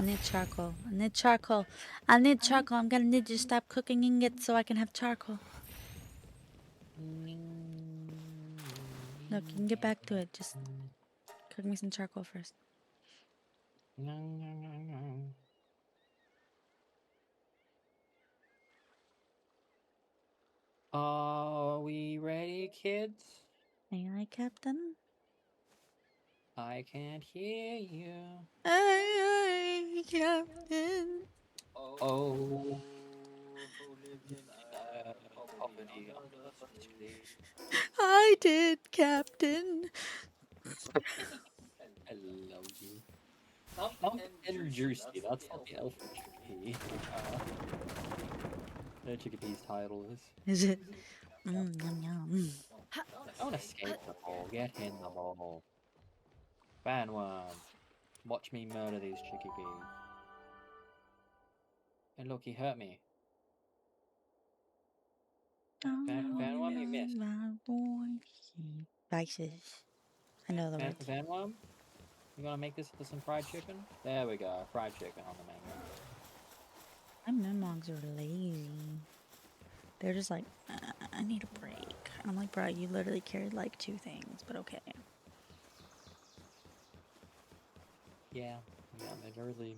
I need charcoal. I need charcoal. I need charcoal. I'm gonna need you to stop cooking ingots so I can have charcoal. Look, you can get back to it. Just cook me some charcoal first. Are we ready, kids? Aye, aye, Captain. I can't hear you. Aye, aye, Captain. Oh, who lived in poverty under the street. I did, Captain. I love you. Plump and juicy. That's what the elephant chickpea. The chickpea's title is. Is it? Yum, yum. Don't escape the ball. Get in the ball. Bandworm. Watch me murder these chickpeas. And look, he hurt me. Bandworm, you missed. Vices. I know the words. Bandworm, you gonna make this into some fried chicken? There we go. Fried chicken on the menu. My memogs are lazy. They're just like, I need a break. And I'm like, bro, you literally carried like 2 things, but okay. Yeah, they're really.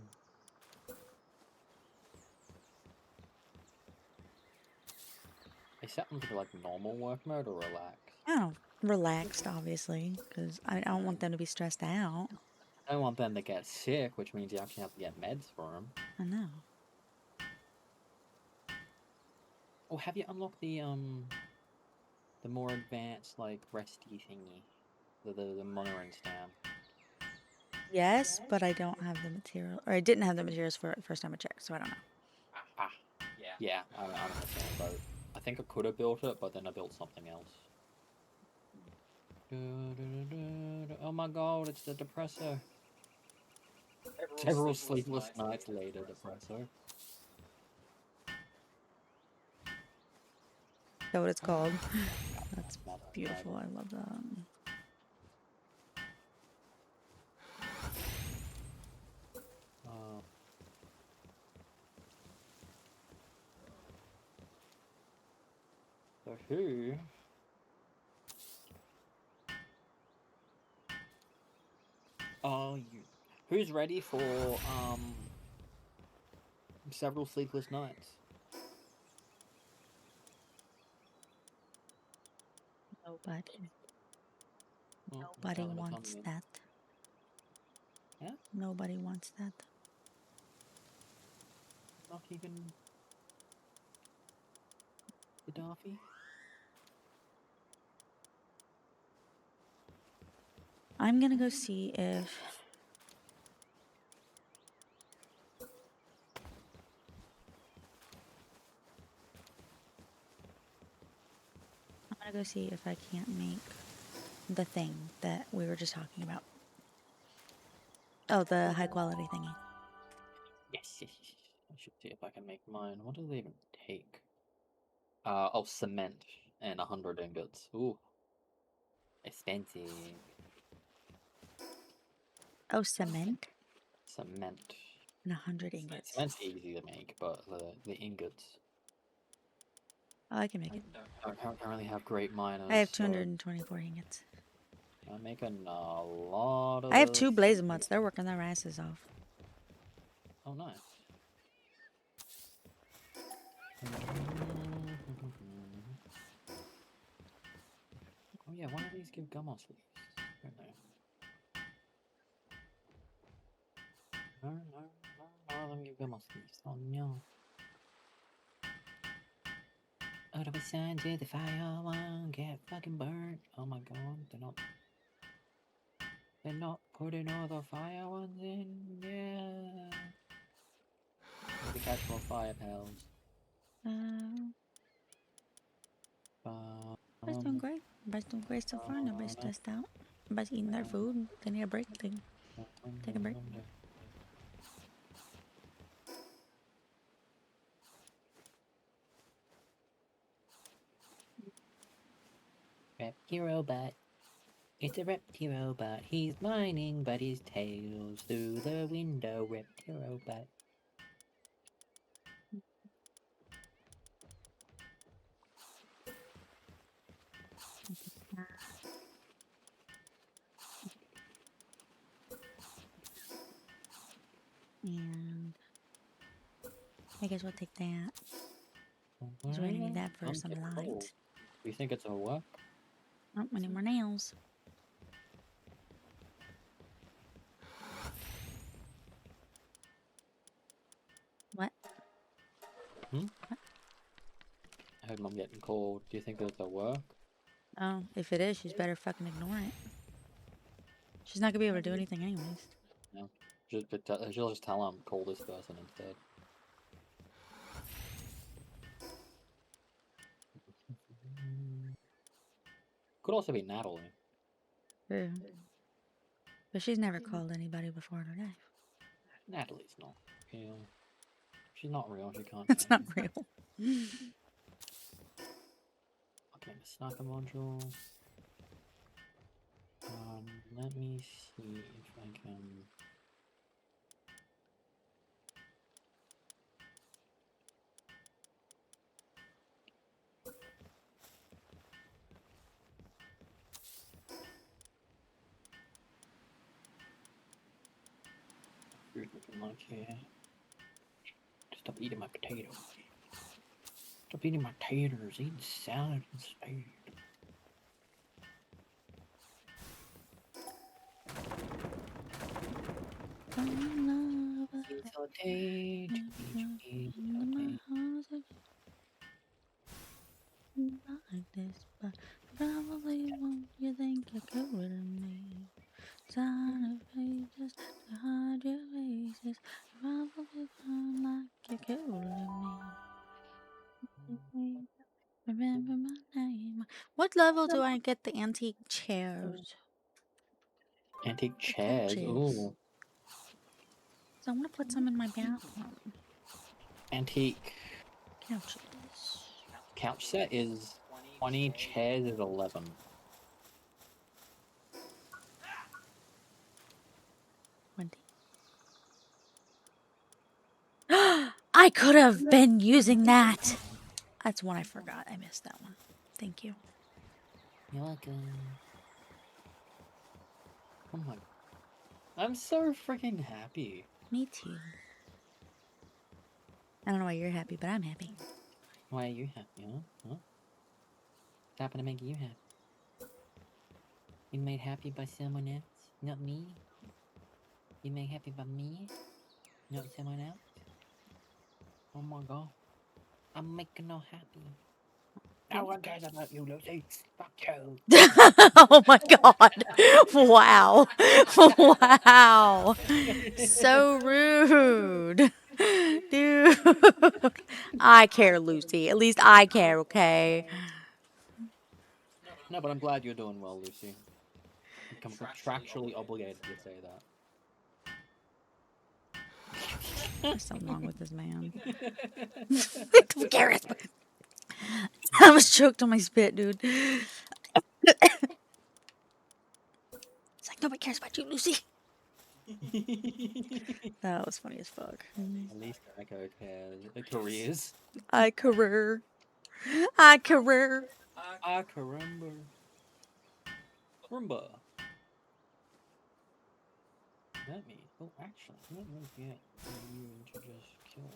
They set them to like normal work mode or relax. Oh, relaxed, obviously, because I don't want them to be stressed out. I don't want them to get sick, which means you actually have to get meds for them. I know. Oh, have you unlocked the more advanced like resty thingy, the monitoring stamp? Yes, but I don't have the material, or I didn't have the materials for it the first time I checked, so I don't know. Ah, yeah, I'm in the same boat. I think I could have built it, but then I built something else. Oh my god, it's the depressor. Several sleepless nights later, depressor. Is that what it's called? That's Not beautiful. I love that. So who? Oh, you. Who's ready for several sleepless nights? Nobody. Well, Nobody Tyler, tell wants me. that. Yeah, Nobody wants that. not even Gaddafi. I'm gonna go see if I can't make the thing that we were just talking about. Oh, the high quality thingy. Yes. I should see if I can make mine. What do they even take? Oh, cement and 100 ingots. Ooh, expensive. Oh, cement Cement. and 100 ingots. Cement's easy to make, but the ingots. Oh, I can make it. I don't really have great miners. I have so 224 ingots. I'm making a lot of. I have 2 blazing mutts. They're working their asses off. Oh, nice. Oh yeah, why do these give gummo sleeves? Don't they? No, let me give gummo sleeves. Oh no. Out of a sign to the fire one get fucking burnt. Oh my god, they're not putting all the fire ones in, yeah. Need to catch more fire pals. Everybody's doing great. Everybody's doing great so far. Nobody's stressed out. Everybody's eating their food. They need a break. They take a break. Reptirobot. It's a Reptirobot. He's mining, but his tail's through the window. Reptirobot. And I guess we'll take that. Because we're gonna need that for some light. You think it's a what? Oh, we need more nails. What? Hmm? What? I heard Mom getting cold. Do you think it's a work? Oh, if it is, she's better fucking ignore it. She's not gonna be able to do anything anyways. No. She'll just tell him call this person instead. Could also be Natalie. True. But she's never called anybody before in her life. Natalie's not real. She's not real. She can't. That's not real. Okay, the sniper module. Let me see if I can. food looking like here? Stop eating my potatoes. Stop eating my taters. Eat salad instead. Saute. Like this, but probably won't you think you could with me? Sign of pages to hide your faces. Probably sound like you could with me. Remember my name. What level do I get the antique chairs? Antique The chairs. couches. Ooh. So I want to put some in my bathroom. Antique Couches. couch set is 20, chairs is 11. I could have been using that. That's one I forgot. I missed that one. Thank you. You're welcome. Oh my. I'm so freaking happy. Me too. I don't know why you're happy, but I'm happy. Why are you happy, huh? What happened to make you happy? You made happy by someone else, not me? You made happy by me, not someone else? Oh my god. I'm making her happy. No one cares about you, Lucy. Fuck you. Oh my god. Wow. Wow. So rude. Dude. I care, Lucy. At least I care, okay? No, but I'm glad you're doing well, Lucy. I'm contractually obligated to say that. There's something wrong with this man. Don't care. I was choked on my spit, dude. It's like nobody cares about you, Lucy. That was funny as fuck. At least Aiko careers. I career. Caramba. Rumba. Let me. Oh, actually, let me get you to just kill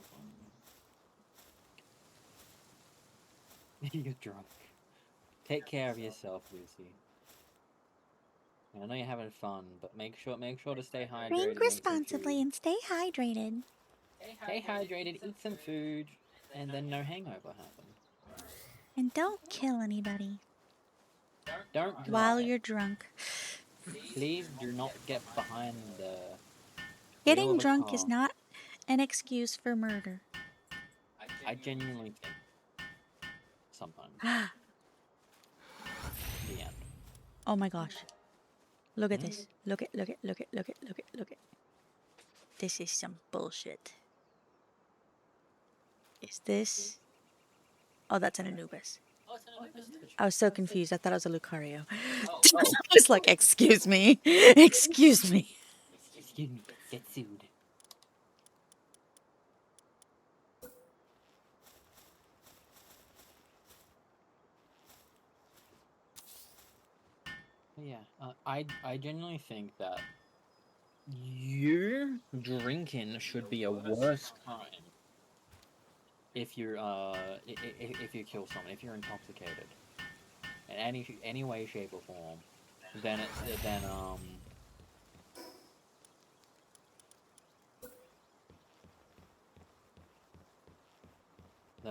them. You're drunk. Take care of yourself, Lucy. I know you're having fun, but make sure to stay hydrated. Drink responsibly and stay hydrated. Stay hydrated, eat some food, and then no hangover happen. And don't kill anybody Don't while drive. you're drunk. Please do not get behind the wheel Getting of a drunk car. is not an excuse for murder. I genuinely think sometimes. The end. Oh my gosh. Look at this. Look at. This is some bullshit. Is this? Oh, that's an Anubis. I was so confused. I thought it was a Lucario. I was like, excuse me. Excuse me. Excuse me, get sued. Yeah, I genuinely think that your drinking should be a worse crime if you're if you kill someone, if you're intoxicated in any way, shape, or form, then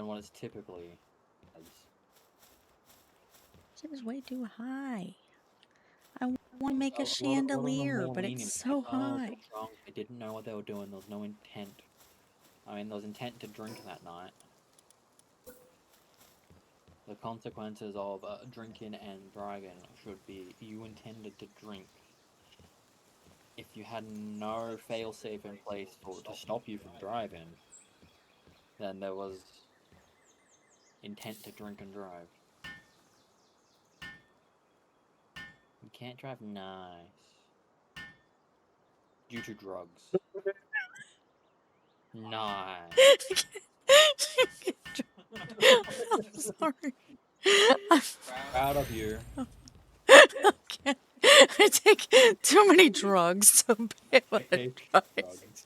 what it's typically as. Shit is way too high. I want to make a chandelier, but it's so high. Drunk. They didn't know what they were doing. There was no intent. I mean, there was intent to drink that night. The consequences of drinking and driving should be you intended to drink. If you had no fail-safe in place to stop you from driving, then there was intent to drink and drive. You can't drive nice due to drugs. Nice. I'm sorry. I'm Proud of you. I take too many drugs to be able to Take drive. drugs.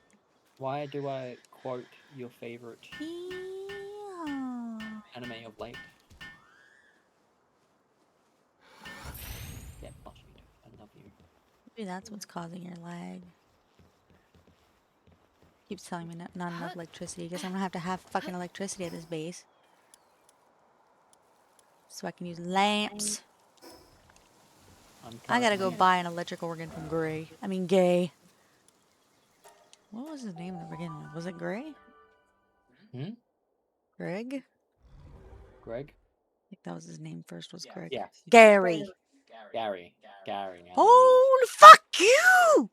Why do I quote your favorite Yeah. anime of late? Get busted. I love you. Maybe that's what's causing your lag. Keeps telling me not enough electricity. Guess I'm gonna have to have fucking electricity at this base. So I can use lamps. I gotta go currently- buy an electric organ from Gray. I mean, Gay. What was his name to begin with? Was it Gray? Hmm? Greg? I Greg? think that was his name first, was Greg. Yes. Gary. Gary. Gary. Holy fuck you!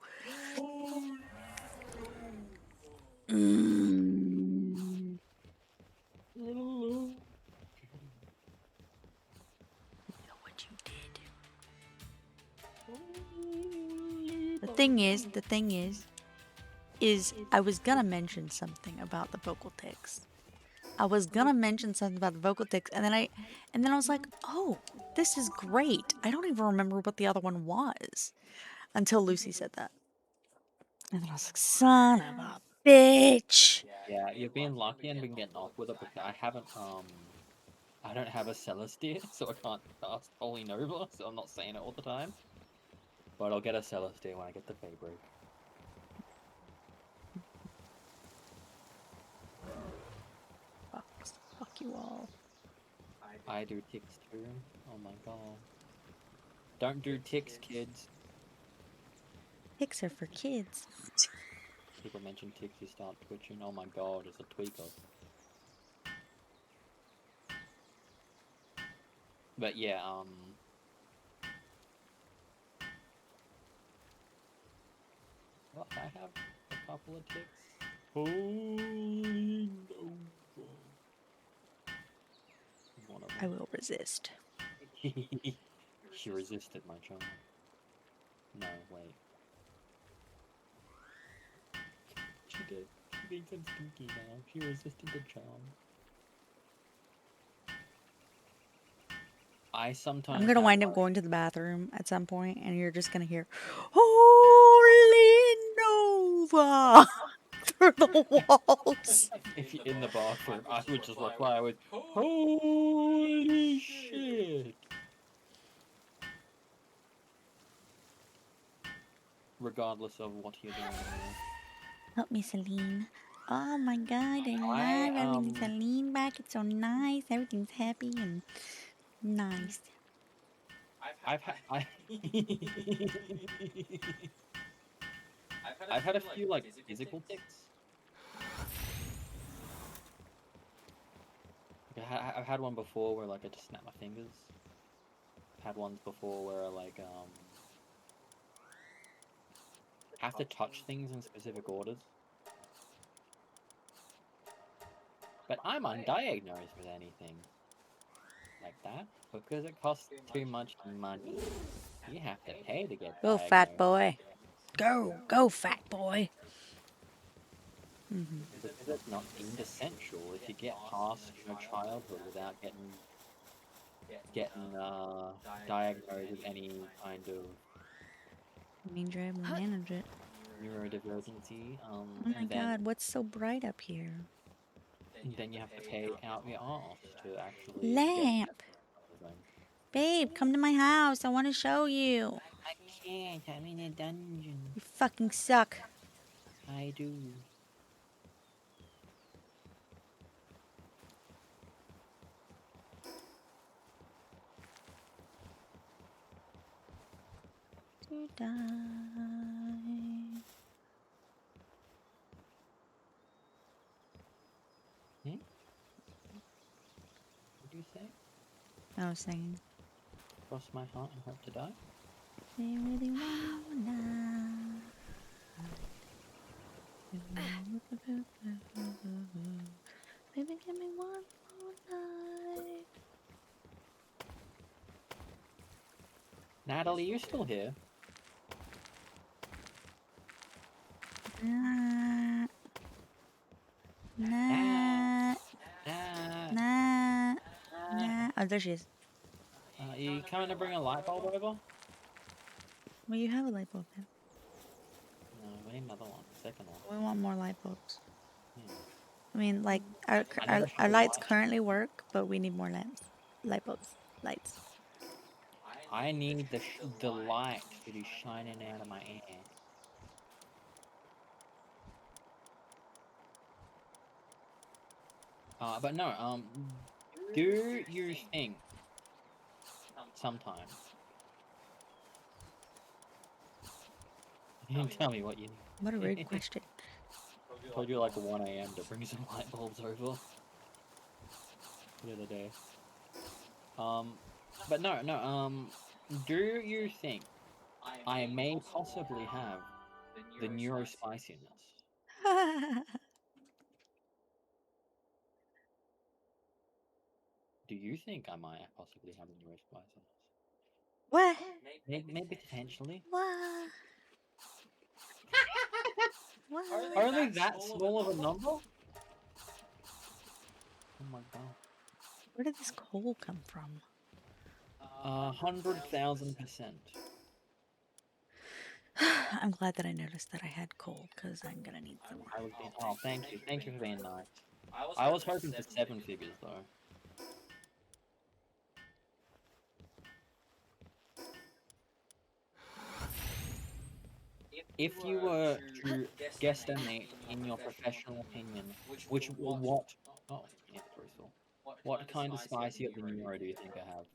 Mm. You know what you did. The thing is I was gonna mention something about the vocal tics. And then I was like, oh, this is great. I don't even remember what the other one was until Lucy said that. And then I was like, son of a bitch. Yeah, you've been lucky and been getting off with it because I haven't I don't have a Celestia, so I can't cast Holy Nova, so I'm not saying it all the time. But I'll get a Celestia when I get the Fabric. Fuck you all. I do ticks too. Oh my god. Don't do ticks, kids. Tics are for kids. People mention ticks, you start twitching. Oh my god, it's a tweaker. But yeah, well, I have a couple of ticks. Holy Nova. One of I them. will resist. She resisted my charm. No, wait. She did. She thinks I'm stinky now. She resisted the charm. I sometimes I'm gonna have, wind up going to the bathroom at some point, and you're just gonna hear, "Holy Nova!" through the walls. if you're in the bathroom, I would just reply with, "Holy shit!" Regardless of what you're doing. Help me, Celine. Oh my God, I I, love having Celine back. It's so nice. Everything's happy and nice. I've had, I've had a few like physical tics. Like, I've had one before where like I just snap my fingers. I've had ones before where I like have to touch things in specific orders. But I'm undiagnosed with anything like that because it costs too much money. You have to pay to get Go, diagnosed. fat boy. Go, fat boy. Because it's not deemed essential if you get past your childhood without getting diagnosed with any kind of I mean, you're able to manage it. neurodivergency. Oh my God, what's so bright up here? Then you have to pay out your ass to actually Lamp. Babe, come to my house. I want to show you. I can't. I'm in a dungeon. You fucking suck. I do. To die. What do you say? I was singing. Cross my heart and hope to die? They really wanna. Baby, give me one more night. Natalie, you're still here. Nah. Nah. Ah. Nah. Nah. Oh, there she is. You coming to bring a light bulb over? Well, you have a light bulb then. No, we need another one. Second one. We want more light bulbs. Yeah. I mean, like, our lights currently work, but we need more lamps. Light bulbs. Lights. I need the light to be shining out of my ass. But no, do you think sometimes? You can tell me what you need. What a rude question. Told you like 1 AM to bring some light bulbs over the other day. But no, do you think I may possibly have the neurospiciness? Do you think I might possibly have the neurospiciness? What? Maybe potentially. What? What? Only that small of a number? Oh my god. Where did this coal come from? 100,000%. I'm glad that I noticed that I had coal, because I'm gonna need some more. Oh, thank you. Thank you for being nice. I was hoping for 7 figures though. If you were to guesstimate in your professional opinion, what kind of spicy of the neuro do you think I have?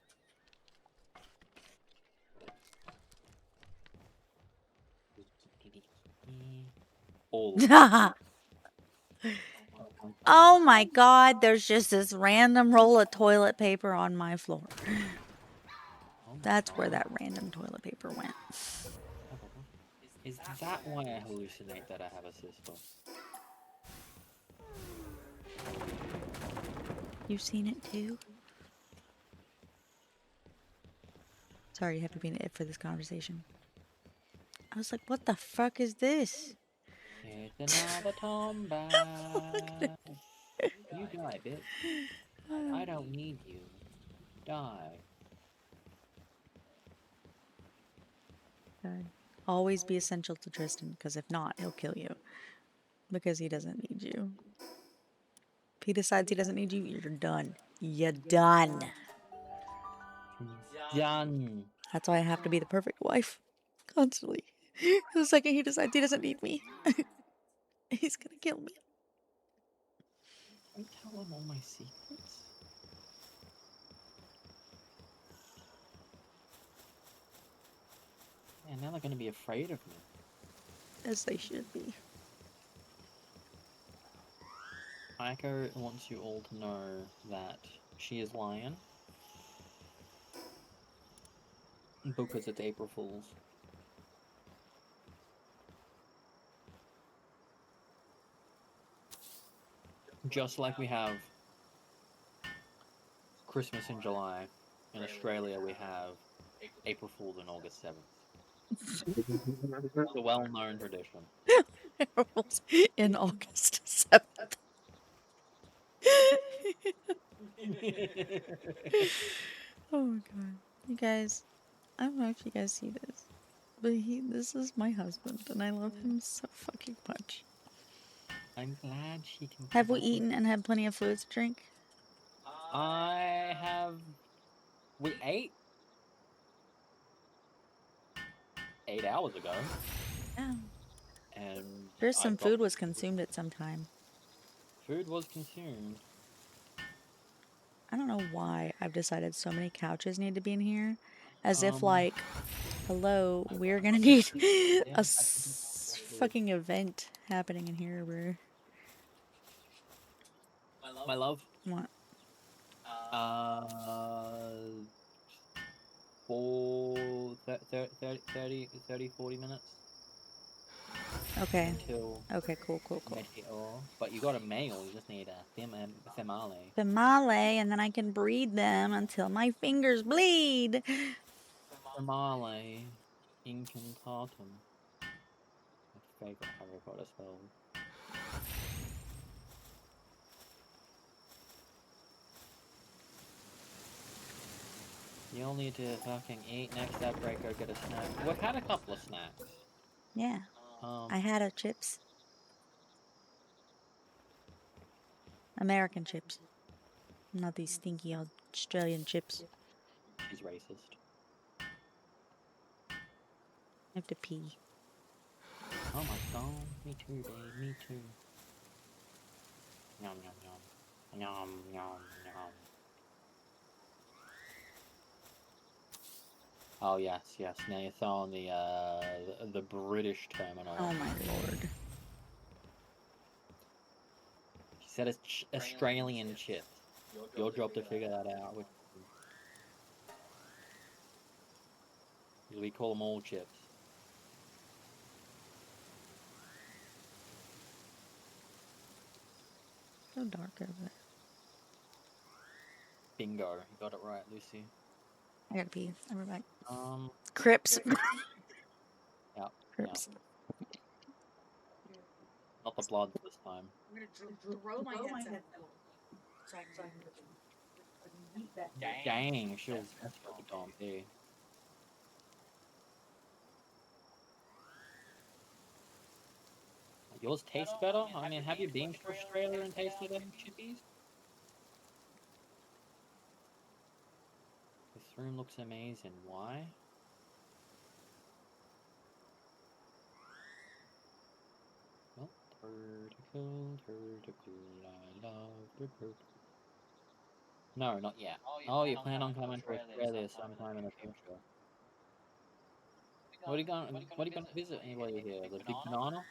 All. Oh my god, there's just this random roll of toilet paper on my floor. That's where that random toilet paper went. Is that why I hallucinate that I have a sister? You've seen it too? Sorry, you have to be an it for this conversation. I was like, what the fuck is this? It's another tombat. You die, bitch. I don't need you. Die. God. Always be essential to Tristan, because if not, he'll kill you. Because he doesn't need you. If he decides he doesn't need you, you're done. You're done. Done. That's why I have to be the perfect wife. Constantly. The second he decides he doesn't need me, he's gonna kill me. Don't tell him all my secrets. Yeah, now they're gonna be afraid of me. As they should be. Aiko wants you all to know that she is lying. Because it's April Fool's. Just like we have Christmas in July, in Australia we have April Fool's on August 7th. It's a well-known tradition. Werewolves in August 7th. Oh my god. You guys, I don't know if you guys see this, but this is my husband, and I love him so fucking much. I'm glad she can. Have we eaten and had plenty of food to drink? I have. We ate 8 hours ago, Yeah. and Sure, some I've got food was consumed at some time. food was consumed. I don't know why I've decided so many couches need to be in here. As if, like, hello, we're gonna need a fucking event happening in here where... My love. What? 40 minutes Okay. until Okay, cool. meteor. But you got a male. You just need a female. Female, and then I can breed them until my fingers bleed. Female incantatum. My favorite Harry Potter spell. You'll need to fucking eat next up break or get a snack. We've had a couple of snacks. Yeah. I had a chips. American chips. Not these stinky Australian chips. She's racist. I have to pee. Oh my god, me too, babe, me too. Yum yum yum. Yum yum yum. Oh yes, yes. Now you're throwing the British terminal. Oh my lord. She said it's Australian chips. Your job to figure that out. We call them all chips. So dark over there. Bingo. You got it right, Lucy. I gotta pee. I'll be back. Crips. Crips. Yeah. Crips. Yeah. Not the Bloods this time. I'm gonna throw my headset. Dang, she was desperate to go and pee. Yours taste better? I mean, have you been to Australia and tasted them chippies? This room looks amazing. Why? Well, tentacle, I love the purple. No, not yet. Oh, you plan on coming to Australia sometime in the future. What are you going to visit anybody here? The big banana?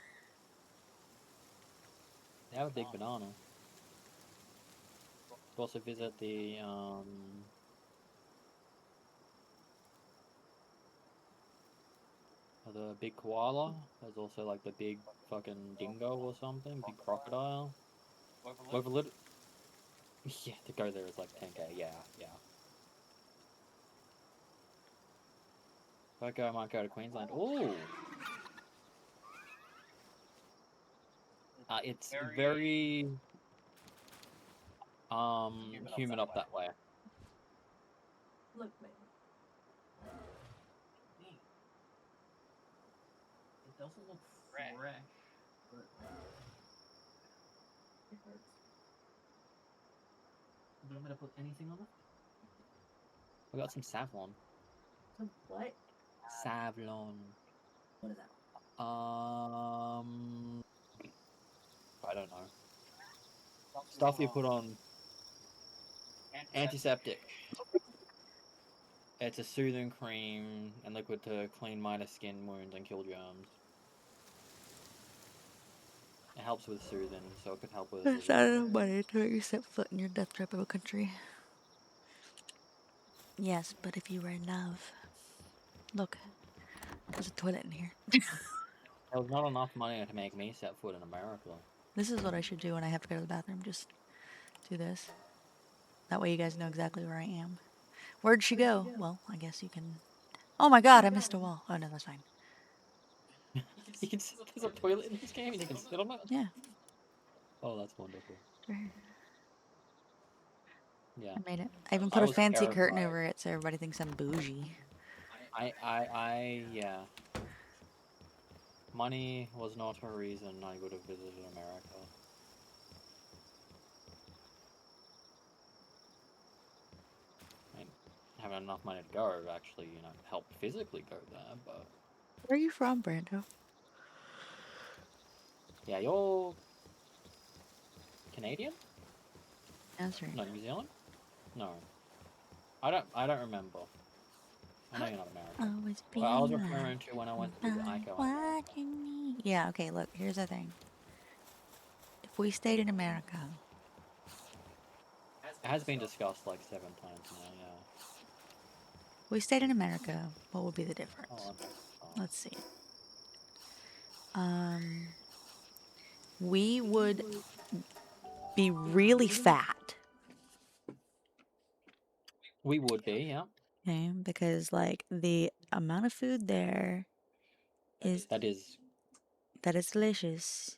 They have a big banana. You also visit the big koala. There's also like the big fucking dingo or something, big crocodile. With a little. Yeah, to go there is like 10k. Yeah, yeah. Coco might go to Queensland. Ooh. It's very humid up that way. Look, babe. It doesn't look fresh, but It hurts. do you want me to put anything on it? We got some Savlon. Some what? Savlon. What is that? I don't know. Stuff you put on antiseptic. It's a soothing cream and liquid to clean minor skin wounds and kill germs. It helps with soothing, so it could help with. There's not enough money to make you set foot in your death trap of a country. Yes, but if you were in love. Look, there's a toilet in here. There was not enough money to make me set foot in America. This is what I should do when I have to go to the bathroom. Just do this. That way you guys know exactly where I am. Where'd she go? Well, I guess you can... Oh my god, I missed a wall. Oh no, that's fine. You can sit, there's a toilet in this game and you can sit on it? Yeah. Oh, that's wonderful. Sure. Yeah. I made it. I even I put a was fancy curtain terrified. over it so everybody thinks I'm bougie. Yeah. Money was not a reason I would have visited America. I mean, having enough money to go actually, help physically go there, but... Where are you from, Brando? Yeah, you're... Canadian? That's right. No, New Zealand? No. I don't remember. I know you're not American. Always But I was referring to when I went to visit Aiko. what you need. Yeah, okay, look, here's the thing. If we stayed in America, It has been discussed like 7 times now, yeah. we stayed in America, what would be the difference? Oh, okay. Let's see. We would be really fat. We would be, yeah. Okay, because like the amount of food there is That is... that is delicious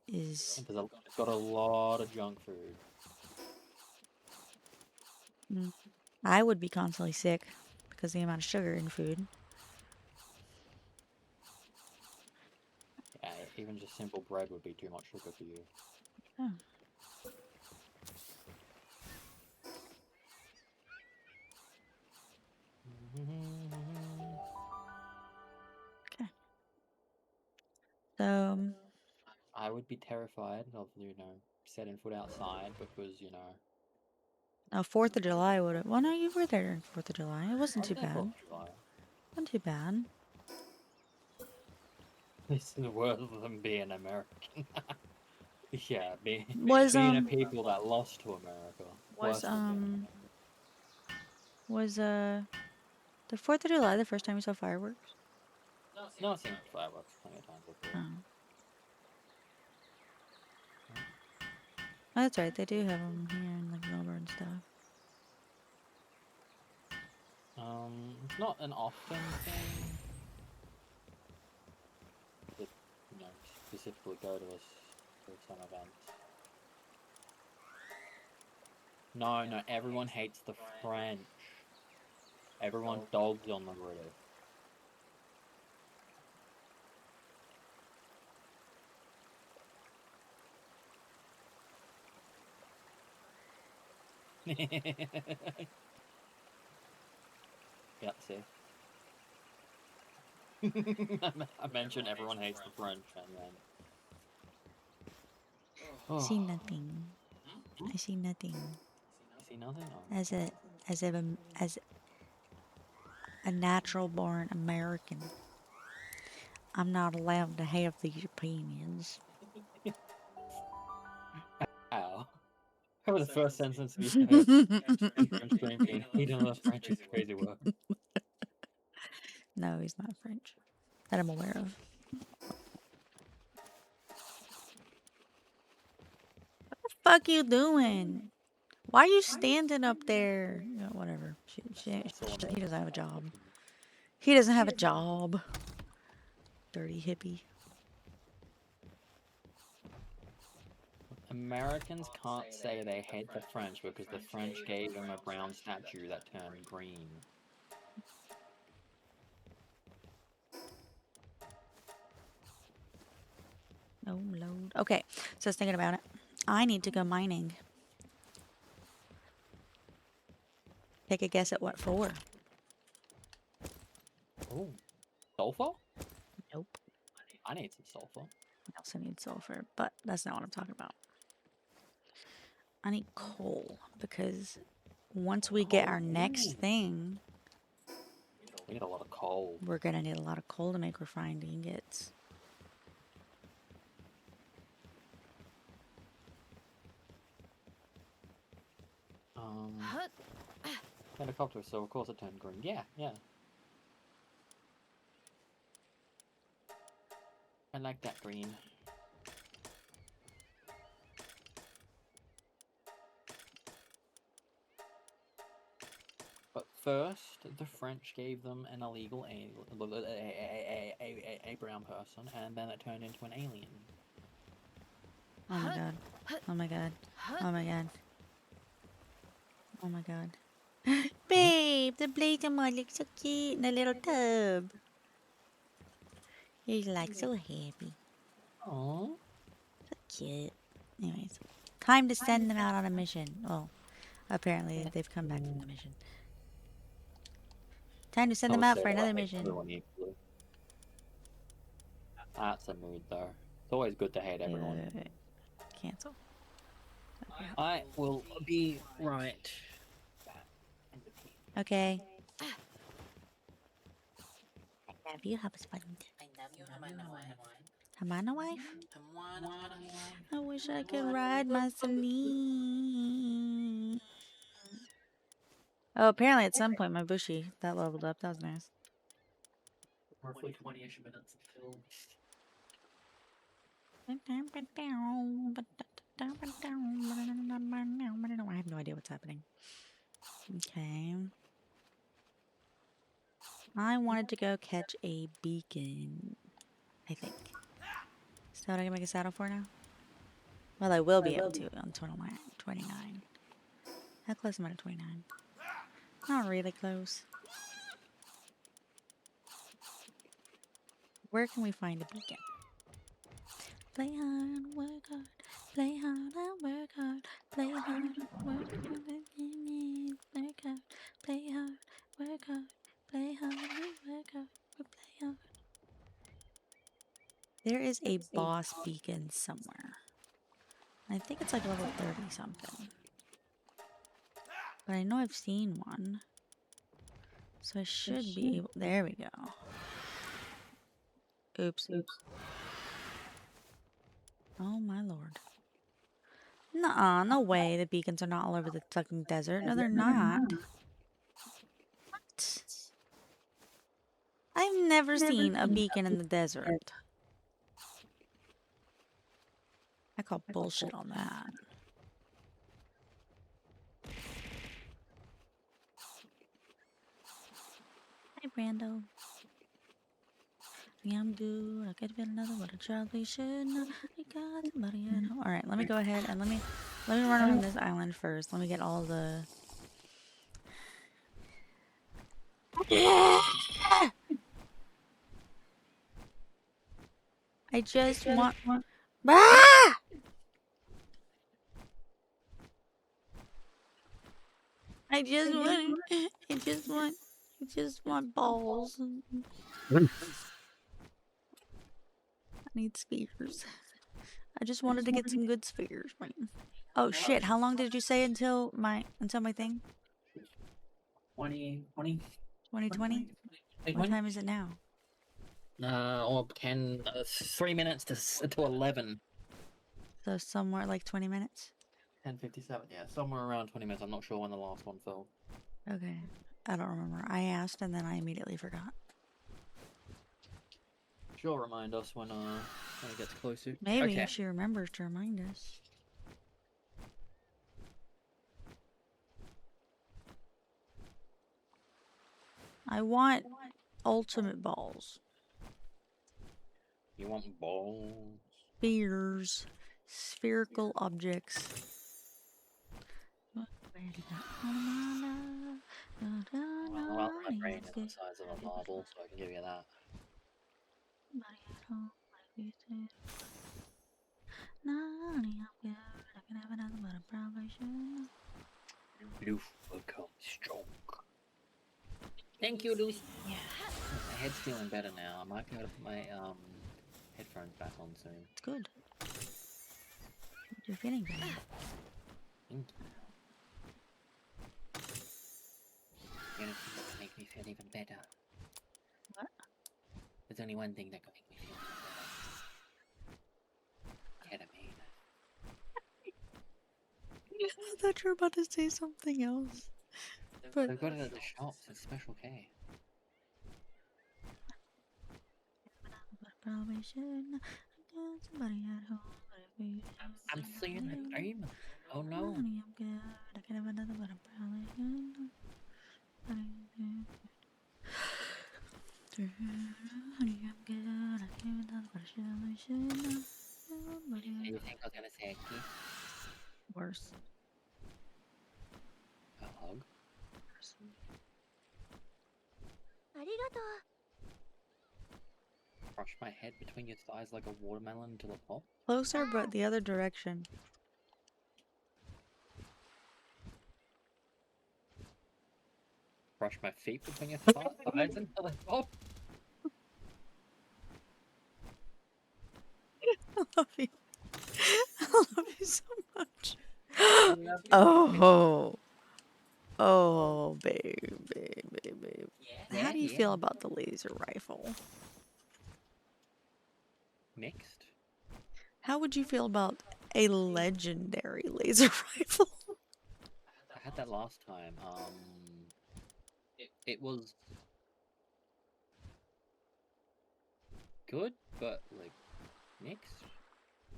is It's got a lot of junk food. I would be constantly sick because of the amount of sugar in food. Yeah, even just simple bread would be too much sugar for you. Oh. Okay. So I would be terrified of, setting foot outside because, oh, 4th of July would have. Well, no, you were there during 4th of July. It wasn't too I was there bad. 4th of July. Wasn't too bad. This is worse than being American. Yeah, being a people that lost to America. Was Worse than was the 4th of July the first time you saw fireworks? No, I've seen fireworks plenty of times before. Oh. Oh, that's right. They do have them here in like Melbourne and stuff. It's not an often thing. That, specifically go to us for some events. No, everyone hates the French. Everyone dogs on the British. Yeah, see. I mentioned everyone hates the French, and then... I see nothing. I see nothing. You see nothing? Oh. As a natural born American, I'm not allowed to have these opinions. Ow. That was the first sentence we said in French drinking. He didn't know French is a crazy word. No, he's not French. That I'm aware of. What the fuck you doing? Why are you standing up there? You know, whatever. He doesn't have a job. He doesn't have a job. Dirty hippie. Americans can't say they hate the French because the French gave them a brown statue that turned green. Oh, Lord. Okay, so I was thinking about it. I need to go mining. Take a guess at what for? Oh, sulfur? Nope. I need some sulfur. I also need sulfur, but that's not what I'm talking about. I need coal because once we get our next thing, We need a lot of coal. we're gonna need a lot of coal to make refined ingots. Helicopter, so of course it turned green. Yeah, yeah. I like that green. But first, the French gave them an illegal a brown person, and then it turned into an alien. Oh my god. Oh my god. Oh my god. Oh my god. Babe, the Blazemon looks so cute in a little tub. He's like so happy. Aww. So cute. Anyways, time to send them out on a mission. Well, apparently they've come back from the mission. Time to send them out for another mission. That's a mood, though. It's always good to hate everyone. Cancel. I will be right. Okay. I love you, husband. Havana wife? I wish I could ride my Celine. Oh, apparently at some point my bushy that leveled up. That was nice. Roughly 20-ish minutes until. I have no idea what's happening. Okay. I wanted to go catch a beacon, I think. Is that what I can make a saddle for now? Well, I will be able to on 29. How close am I to 29? Not really close. Where can we find a beacon? Play hard, work hard. Play hard and work hard. Play hard, work hard. Work hard. Play hard, work hard. Play hard, work hard. Play hard. There is a boss beacon somewhere. I think it's like level 30 something. But I know I've seen one. So I should be able... There we go. Oops. Oh my lord. Nuh-uh, no way the beacons are not all over the fucking desert. No, they're not. What? I've never seen a beacon in the desert. I call bullshit on that. Hi, Brando. Yeah, I'm good. I could get another, but I probably should not. I got somebody at home. All right, let me go ahead and let me run around this island first. Let me get all the. I just want. Ah! I just want balls. I need spheres. I just wanted to get some good spheres, man. Oh shit! How long did you say until my thing? 2020. 2020. What time is it now? Or 10, 3 minutes to 11. So somewhere like 20 minutes. 10:57. Yeah, somewhere around 20 minutes. I'm not sure when the last one fell. Okay, I don't remember. I asked and then I immediately forgot. She'll remind us when it gets closer. Maybe Okay. if she remembers to remind us. I want ultimate balls. You want balls? Spheres. Spherical objects. Well, my brain is the size of a marble, so I can give you that. Blue become strong. Thank you, Lucy. Yeah. My head's feeling better now. I might be able to put my headphones back on soon. It's good. You're feeling better. Thank you. You're gonna make me feel even better. What? There's only one thing that can make me feel better. Ketamine. I thought you were about to say something else. But They've got it at the shops. It's Special K. probably shouldn't. Somebody at home. I'm seeing a dream. Oh no. Honey, I'm good. I can have another, but I'm probably shouldn't. Honey, I'm good. I can have another, but I shouldn't. You think I was gonna say a kiss? Worse. A hug? Brush my head between your thighs like a watermelon until it pops? Closer, but the other direction. Brush my feet between your thighs until it pops? I love you. I love you so much. Oh. Oh, babe. How do you feel about the laser rifle? Mixed? How would you feel about a legendary laser rifle? I had that last time. It was good, but like mixed.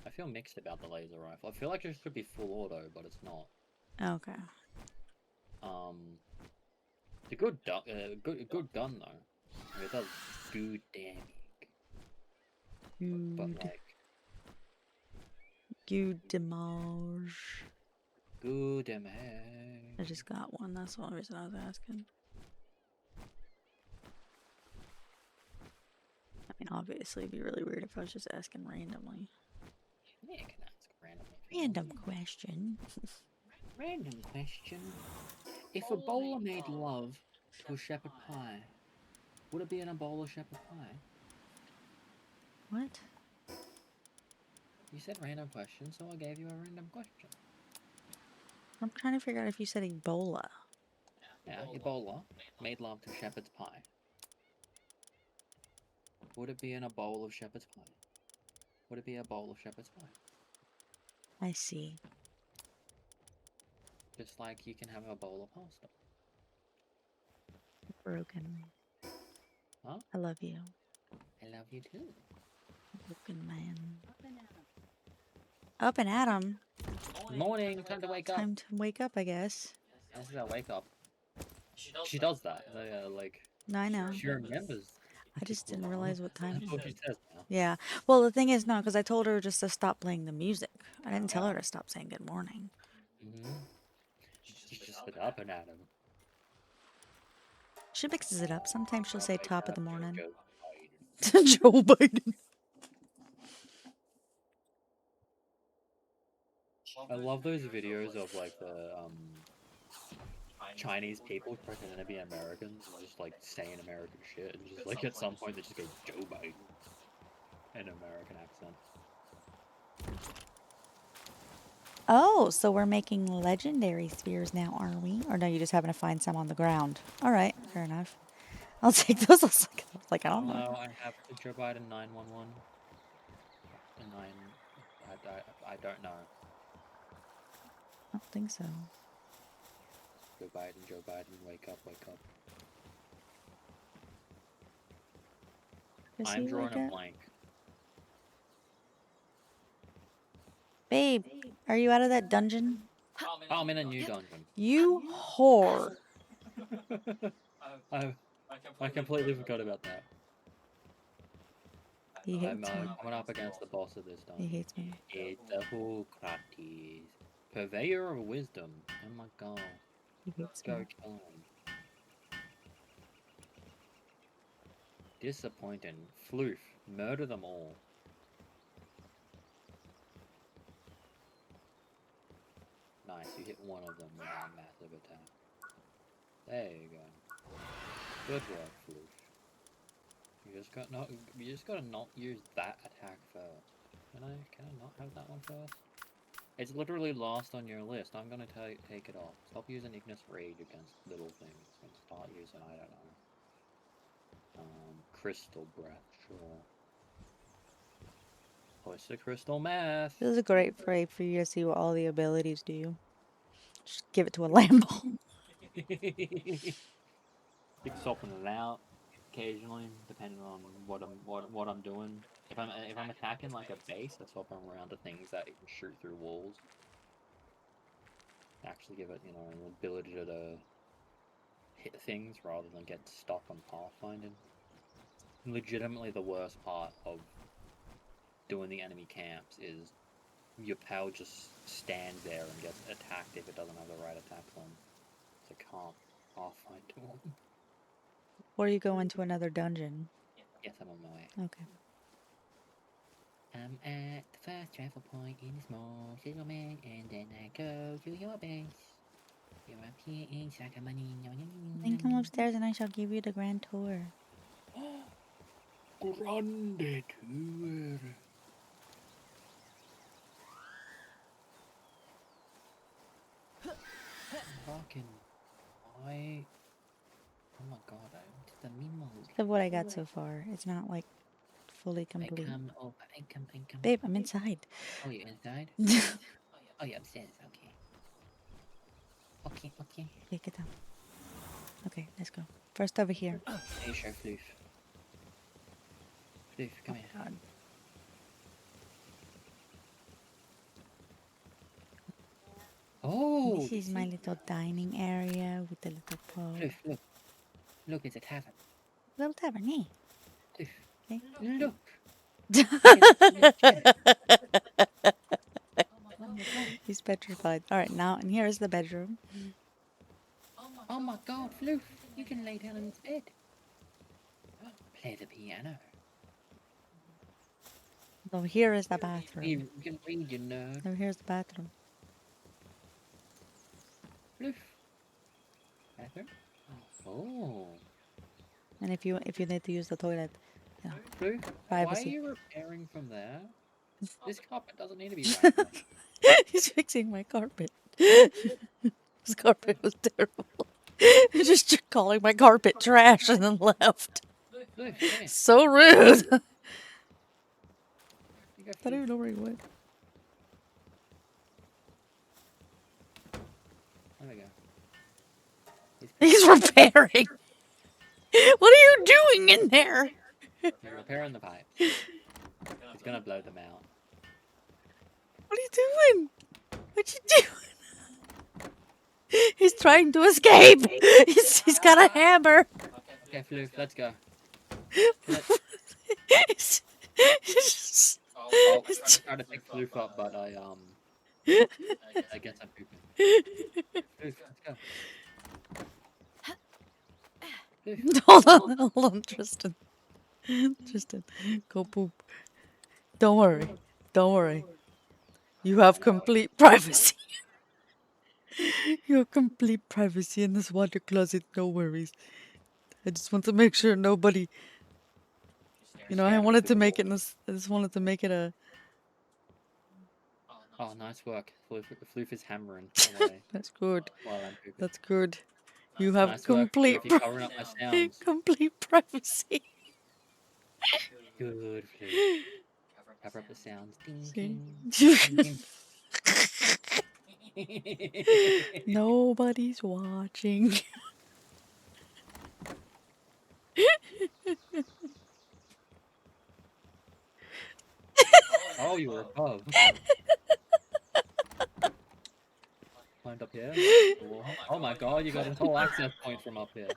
I feel mixed about the laser rifle. I feel like it should be full auto, but it's not. Okay. It's a good gun though. I mean, it does good damage. But like Good damage. good damage. I just got one. That's the only reason I was asking. I mean, obviously, it'd be really weird if I was just asking randomly. Yeah, I can ask randomly. Random question. Random question. If a bowler made love to a shepherd pie, would it be an Ebola shepherd pie? What? You said random question, so I gave you a random question. I'm trying to figure out if you said Ebola. Yeah, Ebola made love to shepherd's pie. Would it be in a bowl of shepherd's pie? Would it be a bowl of shepherd's pie? I see. Just like you can have a bowl of pasta. Broken. Huh? I love you. I love you too. Broken man. Up and at 'em. Morning, time to wake up. Time to wake up, I guess. This is our wake up. She does that. Like, No, I know. she remembers. I just didn't realize what time. That's what she says now. Yeah. Well, the thing is, no, because I told her just to stop playing the music. I didn't tell her to stop saying good morning. She just said up and at him. She mixes it up. Sometimes she'll say top of the morning. Joe Joe Biden. I love those videos of like the Chinese people pretending to be Americans and just like saying American shit and just like at some point they just go Joe Biden in an American accent. Oh, so we're making legendary spheres now, are we? Or no, you just happen to find some on the ground. All right, fair enough. I'll take those. I was like, I don't know. No, I have Joe Biden 911. And I don't know. I don't think so. Joe Biden, wake up, wake up. Does I'm he drawing wake a up? blank. Babe, are you out of that dungeon? Oh, I'm in a new dungeon. You whore. I've I completely forgot about that. He hates me. Coming up against the boss of this He dungeon. hates me. It's the Cuties. Purveyor of wisdom. Oh my god. He hates Go me. kill him. Disappointing. Floof. Murder them all. Nice, you hit one of them with a massive attack. There you go. Good work, Floof. You just gotta not use that attack first. Can I not have that one first? It's literally last on your list. I'm gonna take it off. Stop using Ignis Rage against little things and start using, I don't know. Crystal Breath, sure. Hoist the Crystal Math. This is a great way for you to see what all the abilities do. Just give it to a Lambo. You can soften it out occasionally, depending on what I'm doing. If I'm attacking like a base, I swap them around to things that can shoot through walls. Actually give it, an ability to hit things rather than get stuck on pathfinding. Legitimately, the worst part of doing the enemy camps is your pal just stands there and gets attacked if it doesn't have the right attacks on. So can't pathfind to him. Or you go into another dungeon. Yes, I'm on my way. Okay. I'm at the first travel point in the small settlement, and then I go to your base. You're up here in Sakamani. Then come upstairs and I shall give you the grand tour. Grande tour. Fucking I. Oh my god, I did the memo. Look at what I got so far. It's not like fully complete. I come. Babe, I'm inside. Oh, you're inside? Oh, you're upstairs. Okay. Okay. Okay, get down. Okay, let's go. First over here. Hey, sure, Floof. Floof, come here. God. Oh! This is my little dining area with the little pub. Floof, look, it's a tavern. Little tavern, hey. Floof, Okay. look. He's petrified. Alright, now, and here's the bedroom. Oh my god, Floof, you can lay down in this bed. Play the piano. So here is the bathroom. You can read, you nerd. So here's the bathroom. Floof. Bathroom? Oh. And if you need to use the toilet, Floof, why are privacy. you repairing from there? This carpet doesn't need to be vacuumed. He's fixing my carpet. His carpet was terrible. He's just calling my carpet trash and then left. Floof, come here. So rude. You go, I don't even know where he went. There we go. He's repairing. What are you doing in there? You're repairing the pipe. He's gonna blow them out. What are you doing? What you doing? He's trying to escape. He's got a hammer. Okay, Floof, let's go. He's I'll try to pick Floof up, but I guess I'm pooping. Floof, let's go. Floof. Hold on, Tristan. Tristan, go poop. Don't worry. You have complete privacy. You have complete privacy in this water closet, no worries. I just want to make sure nobody... I wanted to make it I just wanted to make it a... Oh, nice work. Floof is hammering away That's good. while I'm pooping. That's good. You have Nice work, complete Floof. You're covering up my sounds. complete privacy. Good, Floof. Cover up the sounds. Ding, See? ding, ding. Nobody's watching. Oh, you were above. Climbed up here. Oh my god, you got a whole access point from up here.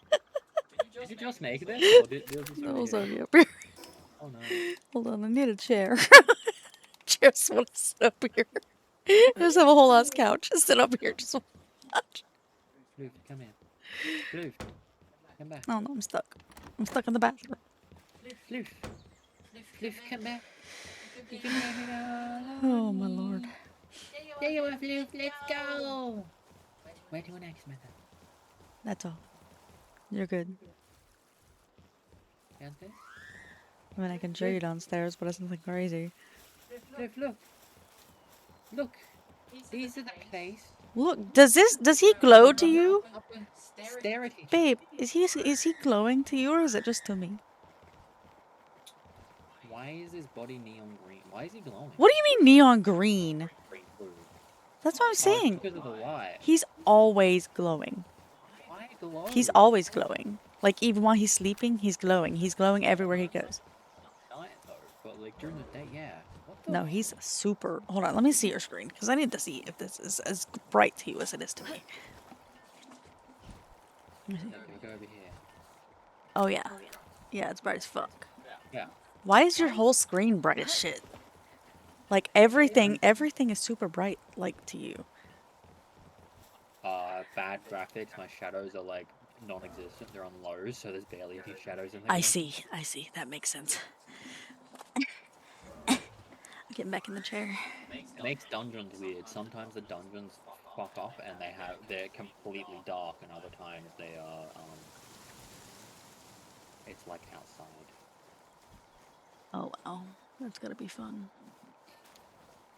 Did you just make this? Or did this That already was here? already up here. Oh no. Hold on, I need a chair. Just want to sit up here. Just have a whole ass couch. Sit up here. Just watch. Floof, come here. Floof, come back. Oh no, I'm stuck. I'm stuck in the bathroom. Floof. Floof, come back. You can have it all Oh on my me. lord. There you are, Floof. Let's go. Where do you want next, mother? That's all. You're good. Downstairs? I mean, I can show you downstairs, but it's nothing crazy. Floof, look. Look. These are the place. Look, does he glow to you? Stare at each other. Babe, is he glowing to you or is it just to me? Why is his body neon green? Why is he glowing? What do you mean neon green? Green blue. That's what I'm Oh, it's saying. because of the light. He's always glowing. Why glow? He's always glowing. Like even while he's sleeping, he's glowing. He's glowing everywhere he goes. Night though, but like during the day, yeah. What the? No, he's super. Hold on, let me see your screen because I need to see if this is as bright to you as it is to me. Let me see. Okay, we'll go over here. Oh yeah, yeah, it's bright as fuck. Yeah. Why is your whole screen bright as shit? Like everything is super bright, like to you. Bad graphics. My shadows are like non-existent. They're on lows, so there's barely any shadows in the I game. see. That makes sense. Getting back in the chair. It makes dungeons weird. Sometimes the dungeons fuck up and they're completely dark, and other times they are it's like outside. Oh wow, that's gonna be fun.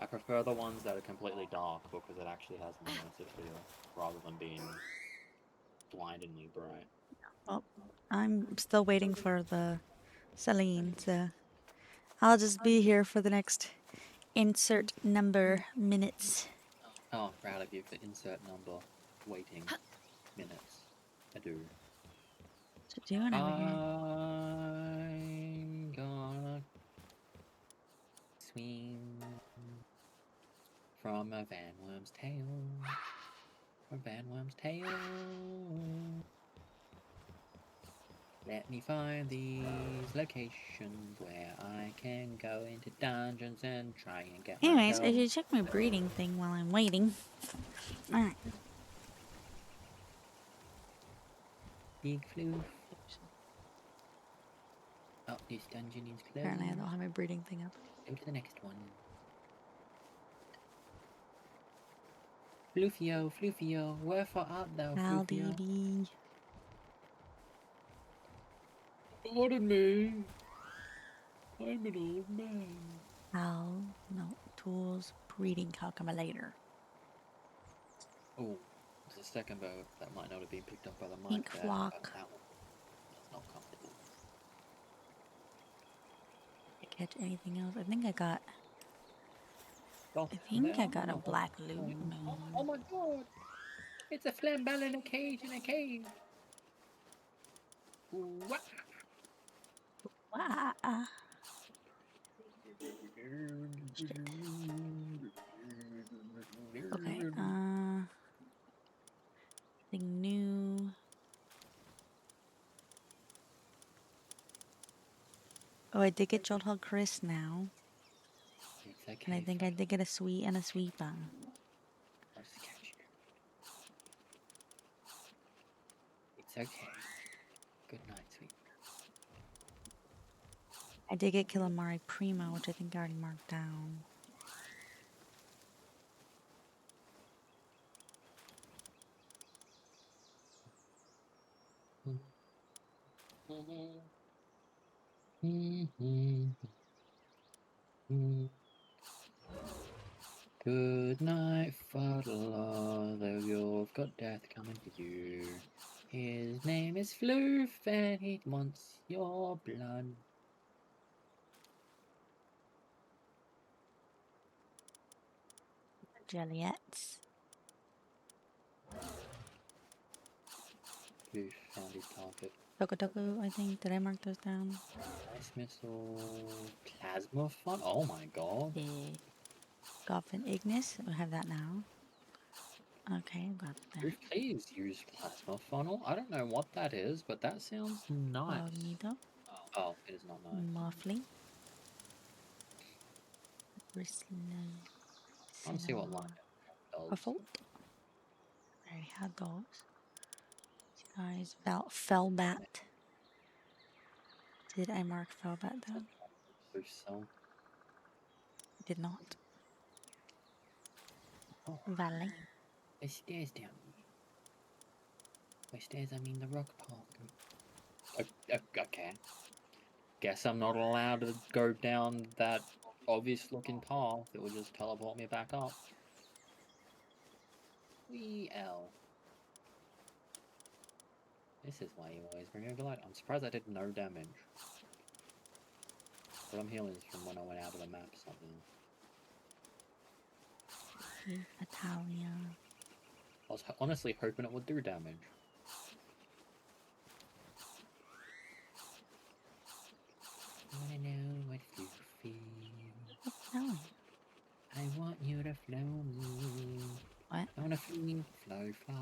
I prefer the ones that are completely dark because it actually has an immersive feel rather than being blindingly bright. Well, I'm still waiting for the Celine, so I'll just be here for the next insert number minutes. Oh, I'm proud of you for insert number waiting minutes. I do. What you doing over here? I'm gonna swing from a vanworm's tail. A vanworm's tail. Let me find these locations where I can go into dungeons and try and get Anyways, I myself. should check my breeding thing while I'm waiting. Alright. Big floof. Oh, this dungeon is closed. Apparently I don't have my breeding thing up. Go to the next one. Floofio, wherefore art thou, Floofio? LDB. Pardon me. I'm an old man. No. Tools, breeding calculator. Oh, there's a second boat that might not have been picked up by the mic. Pink there, flock. but that one is not comfortable. Did I catch anything else? I think I got a black loot moon. Oh my god! It's a flambell in a cage in a cave! Wah. Wow. Okay, something new. Oh, I did get Jolthog Chris now. It's okay. And I think I did get a sweet and a sweet bomb. I'll just catch you. It's okay. Good night, sweet. I did get Killamari Primo, which I think I already marked down. Good night, Fuddler, though you've got death coming to you. His name is Floof, and he wants your blood. Jelliettes. Floof found his target. Toku, I think. Did I mark those down? Ice missile, plasma fun. Oh my god. The Goffin Ignis. We have that now. Okay, got that. Please use plasma funnel. I don't know what that is, but that sounds nice. Cognito. Oh, it is not nice. Muffly. Bristling. I want to see what line it does. Ruffled. I already had those. Guys, Fellbat. Did I mark Fellbat down? So, Did not. oh, Valley. there's stairs down here. By stairs, I mean the rock path. Okay. Guess I'm not allowed to go down that obvious-looking path. It will just teleport me back up. Wee L. This is why you always bring a glide. I'm surprised I did no damage. But I'm healing is from when I went out of the map or something. Italia. I was honestly hoping it would do damage. I wanna know what you feel. No. I want you to flow me. What? I wanna feel, flow, fly.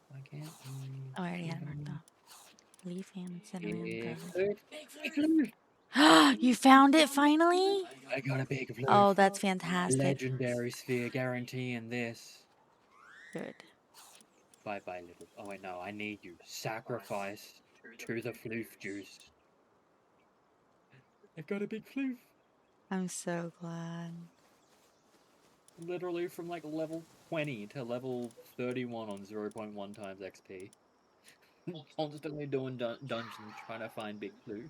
Why can't you? Oh, I already had it marked off. Leaf and cinnamon Big garlic. flute. You found it finally? I got a big flute. Oh, that's fantastic. Legendary sphere guaranteeing this. Good. Bye bye, little. Oh wait, no, I need you. Sacrifice to the floof juice. I got a big floof. I'm so glad. Literally from like level 20 to level 31 on 0.1 times XP. Constantly doing dungeons trying to find big floof.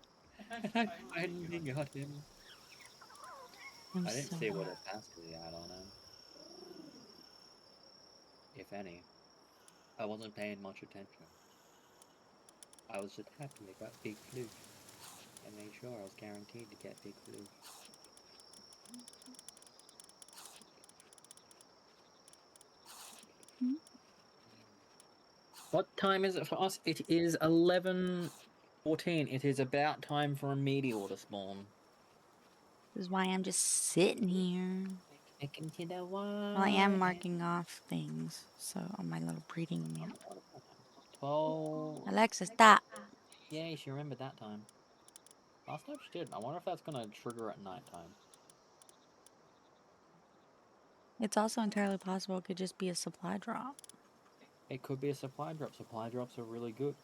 And I finally got him. I'm I didn't so see glad. what it passed he had on him. If any. I wasn't paying much attention. I was just happy I got big floof. I made sure I was guaranteed to get big floof. What time is it for us? It is 11:14. It is about time for a meteor to spawn. This is why I'm just sitting here. Connecting to the wall. Well, I am marking off things, so on my little breeding map. 12. Alexa, stop. Yay, she remembered that time. Last time she did. I wonder if that's gonna trigger at night time. It's also entirely possible it could just be a supply drop. It could be a supply drop. Supply drops are really good.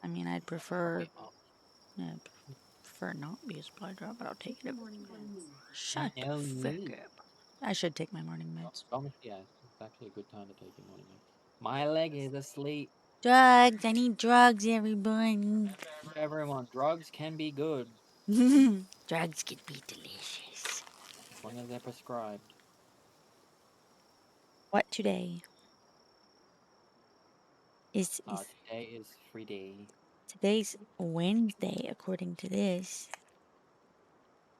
I mean, I'd prefer, Oh, yeah, I'd prefer not be a supply drop, but I'll take it. Morning meds. Shut the no fuck need. up. I should take my morning meds. Yeah, it's actually a good time to take your morning nap. My leg is asleep. Drugs. I need drugs, everybody. Everyone, drugs can be good Drugs can be delicious. as long as they're prescribed. What today? Is Today is free day. today's Wednesday, according to this.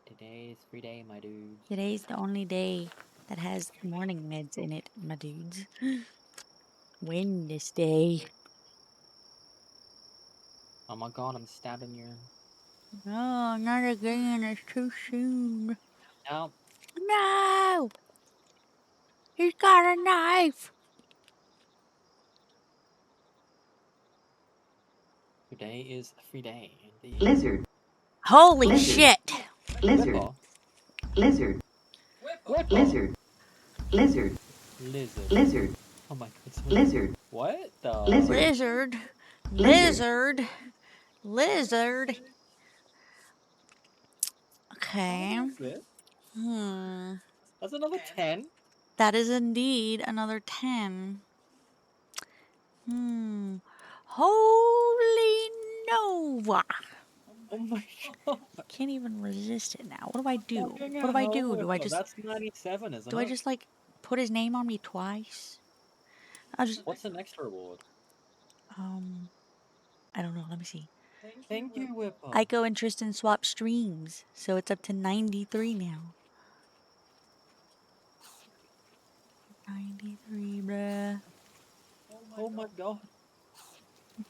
Today is free day, my dude. Today's the only day that has morning meds in it, my dudes. Wednesday. Oh my god, I'm stabbing you. No, not again. It's too soon. No, No! He's got a knife! today is free day. Lizard. Holy Lizard. shit! Lizard. Whipper. Lizard. Whipper. Lizard. Lizard. Lizard. Lizard. Oh my god. Lizard. What the? Lizard. Lizard. Lizard. Okay. What is it? Hmm. That's another 10? That is indeed another 10. Hmm. Holy Nova. Oh my god. Can't even resist it now. What do I do? Fucking What do I hell, do? Do I Whipper. just That's 97, isn't do it? I just like put his name on me twice? I'll just What's the next reward? I don't know. Let me see. Thank you, Whipper. Aiko and Tristan swap streams, so it's up to 93 now. 93, bruh. Oh my god.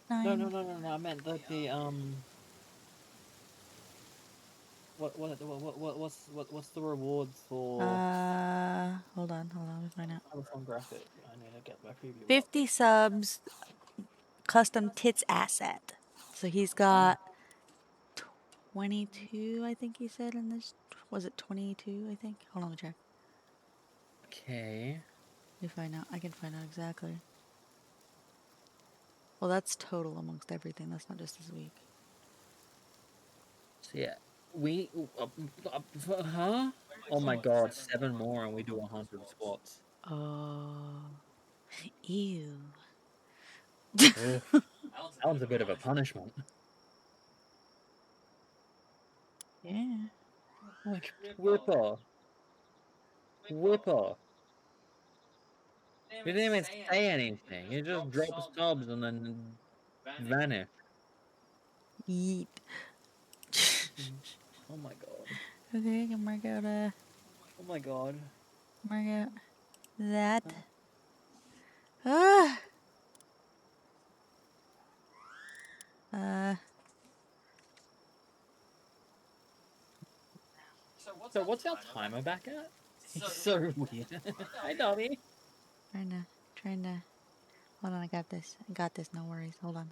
No, I meant that the what's the rewards for Hold on, let me find out. Subathon graphic? I need to get my preview up. 50 subs, custom tits asset. So he's got 22, I think he said in this. Was it 22, I think? Hold on, let me check. Okay. Let me find out. I can find out exactly. Well, that's total amongst everything. That's not just this week. So yeah, we huh? Oh my god, 7 more and we do 100 squats. Oh. Ew. Oof, that one's a bit of a punishment. Yeah. Like Whipper. He didn't even say anything. He just dropped subs and then vanished. Yeet. Oh my god. Okay, I can Oh my god. mark out that. Ah. Uh, So what's our timer back at? It's so weird. Hi, Dobby. trying to. Hold on, I got this. No worries. Hold on.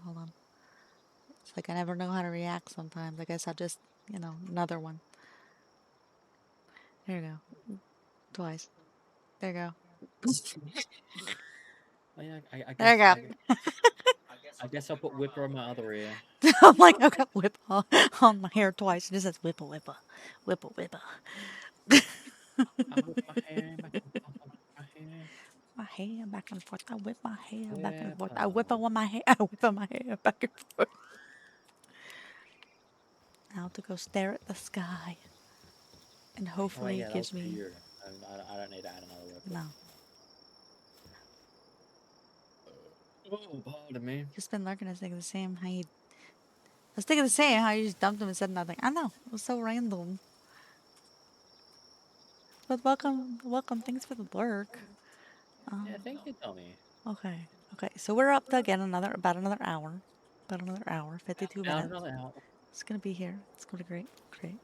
It's like I never know how to react sometimes. I guess I'll just, another one. There you go. Twice. There you go. Oh yeah, I There guess you go. I guess I'll put Whipper on my other ear. I'm like, I've got whip on my hair twice. It just says whippa whippa. Whippa whippa. I whip my hair back and forth, I whip my hair. My hair back and forth. I whip my hair back and forth. I whip Whipper. on my hair. I whip on my hair back and forth. Now to go stare at the sky. And Oh wait, hopefully yeah, it that was gives for me. you. I don't need to add another Whipper. No. Oh, pardon me. Just been lurking. I was thinking the same how you. I was thinking the same how you just dumped him and said nothing. I know. It was so random. But welcome. Thanks for the lurk. Yeah, thank you, Tommy. Okay. So we're up to again about another hour. 52 Out minutes. another hour. It's gonna be here. It's gonna be great. Great.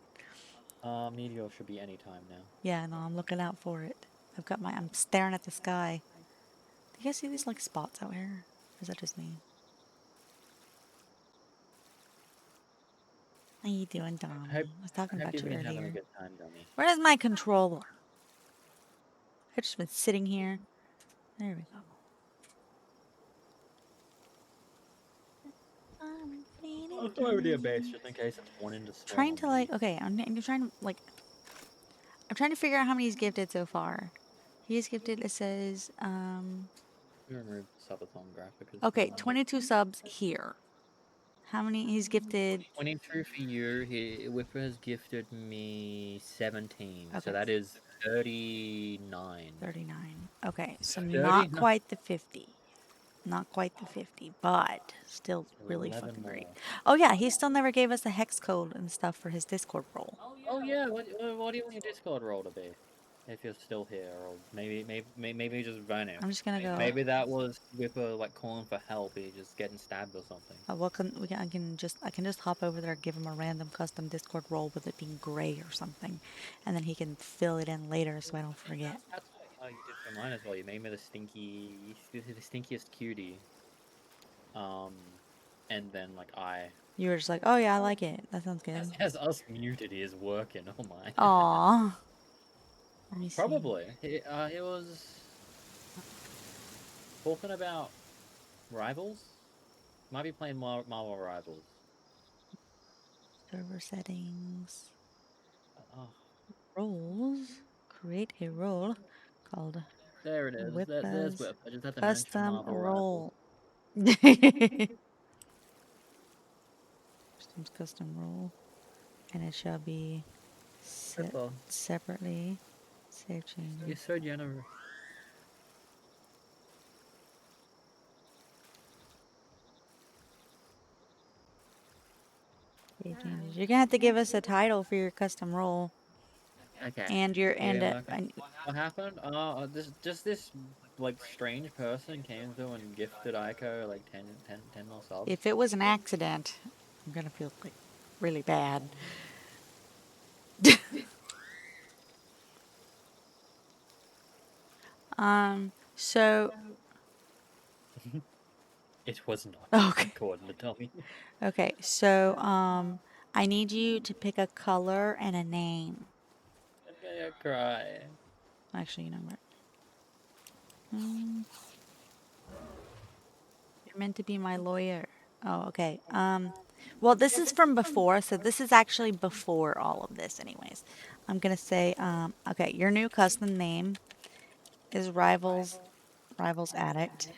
Meteor should be any time now. Yeah, no, I'm looking out for it. I'm staring at the sky. Do you guys see these like spots out here? Or is that just me? How you doing, Dom? I hope I was talking I hope about you've you been having a earlier. good time, Dummy. Where is my controller? I've just been sitting here. There we go. I'll throw over to your base just in case it's wanting to spawn Trying on to me. okay, I'm trying to I'm trying to figure out how many he's gifted so far. He's gifted, it says, Remove the Subathon graphic as okay, well. 22 subs here. How many he's gifted? 22 for you. Whipper has gifted me 17, so Okay, that is 39. 39. Okay, so not 39. quite the 50. Not quite the 50, but still really 11 fucking great. more. Oh yeah, he still never gave us the hex code and stuff for his Discord role. Oh yeah, what do you want your Discord role to be? If you're still here, or maybe just vanished. I'm just gonna go. Maybe that was Whipper like calling for help. He just getting stabbed or something. I can just hop over there, give him a random custom Discord role with it being gray or something, and then he can fill it in later so I don't forget. That's what you did for mine as well. You made me the stinkiest cutie. Um, and then like You were just like, oh yeah, I like it. That sounds good. as us muted is working. Oh my. Aww. Let me see. Probably. It was talking about rivals. Might be playing Marvel Rivals. Server settings. Oh, Roles. Create a role called there it is. There's Whippa's Whip. I just had to mention custom Marvel Rivals. role. Custom role. And it shall be set Whipper, separately. Save changes. you're so generous. Save changes. You're gonna have to give us a title for your custom role. Okay. And your Yeah, okay. What happened? This like strange person came through and gifted Aiko like 10 more subs. if it was an accident, I'm gonna feel like really bad. So It was not okay. according to Tommy. Okay, so I need you to pick a color and a name. I'm gonna cry. Actually, you know what? Mm, you're meant to be my lawyer. Oh, okay. Well, this is from before, so this is actually before all of this, anyways. I'm gonna say, okay, your new custom name is Rivals Addict,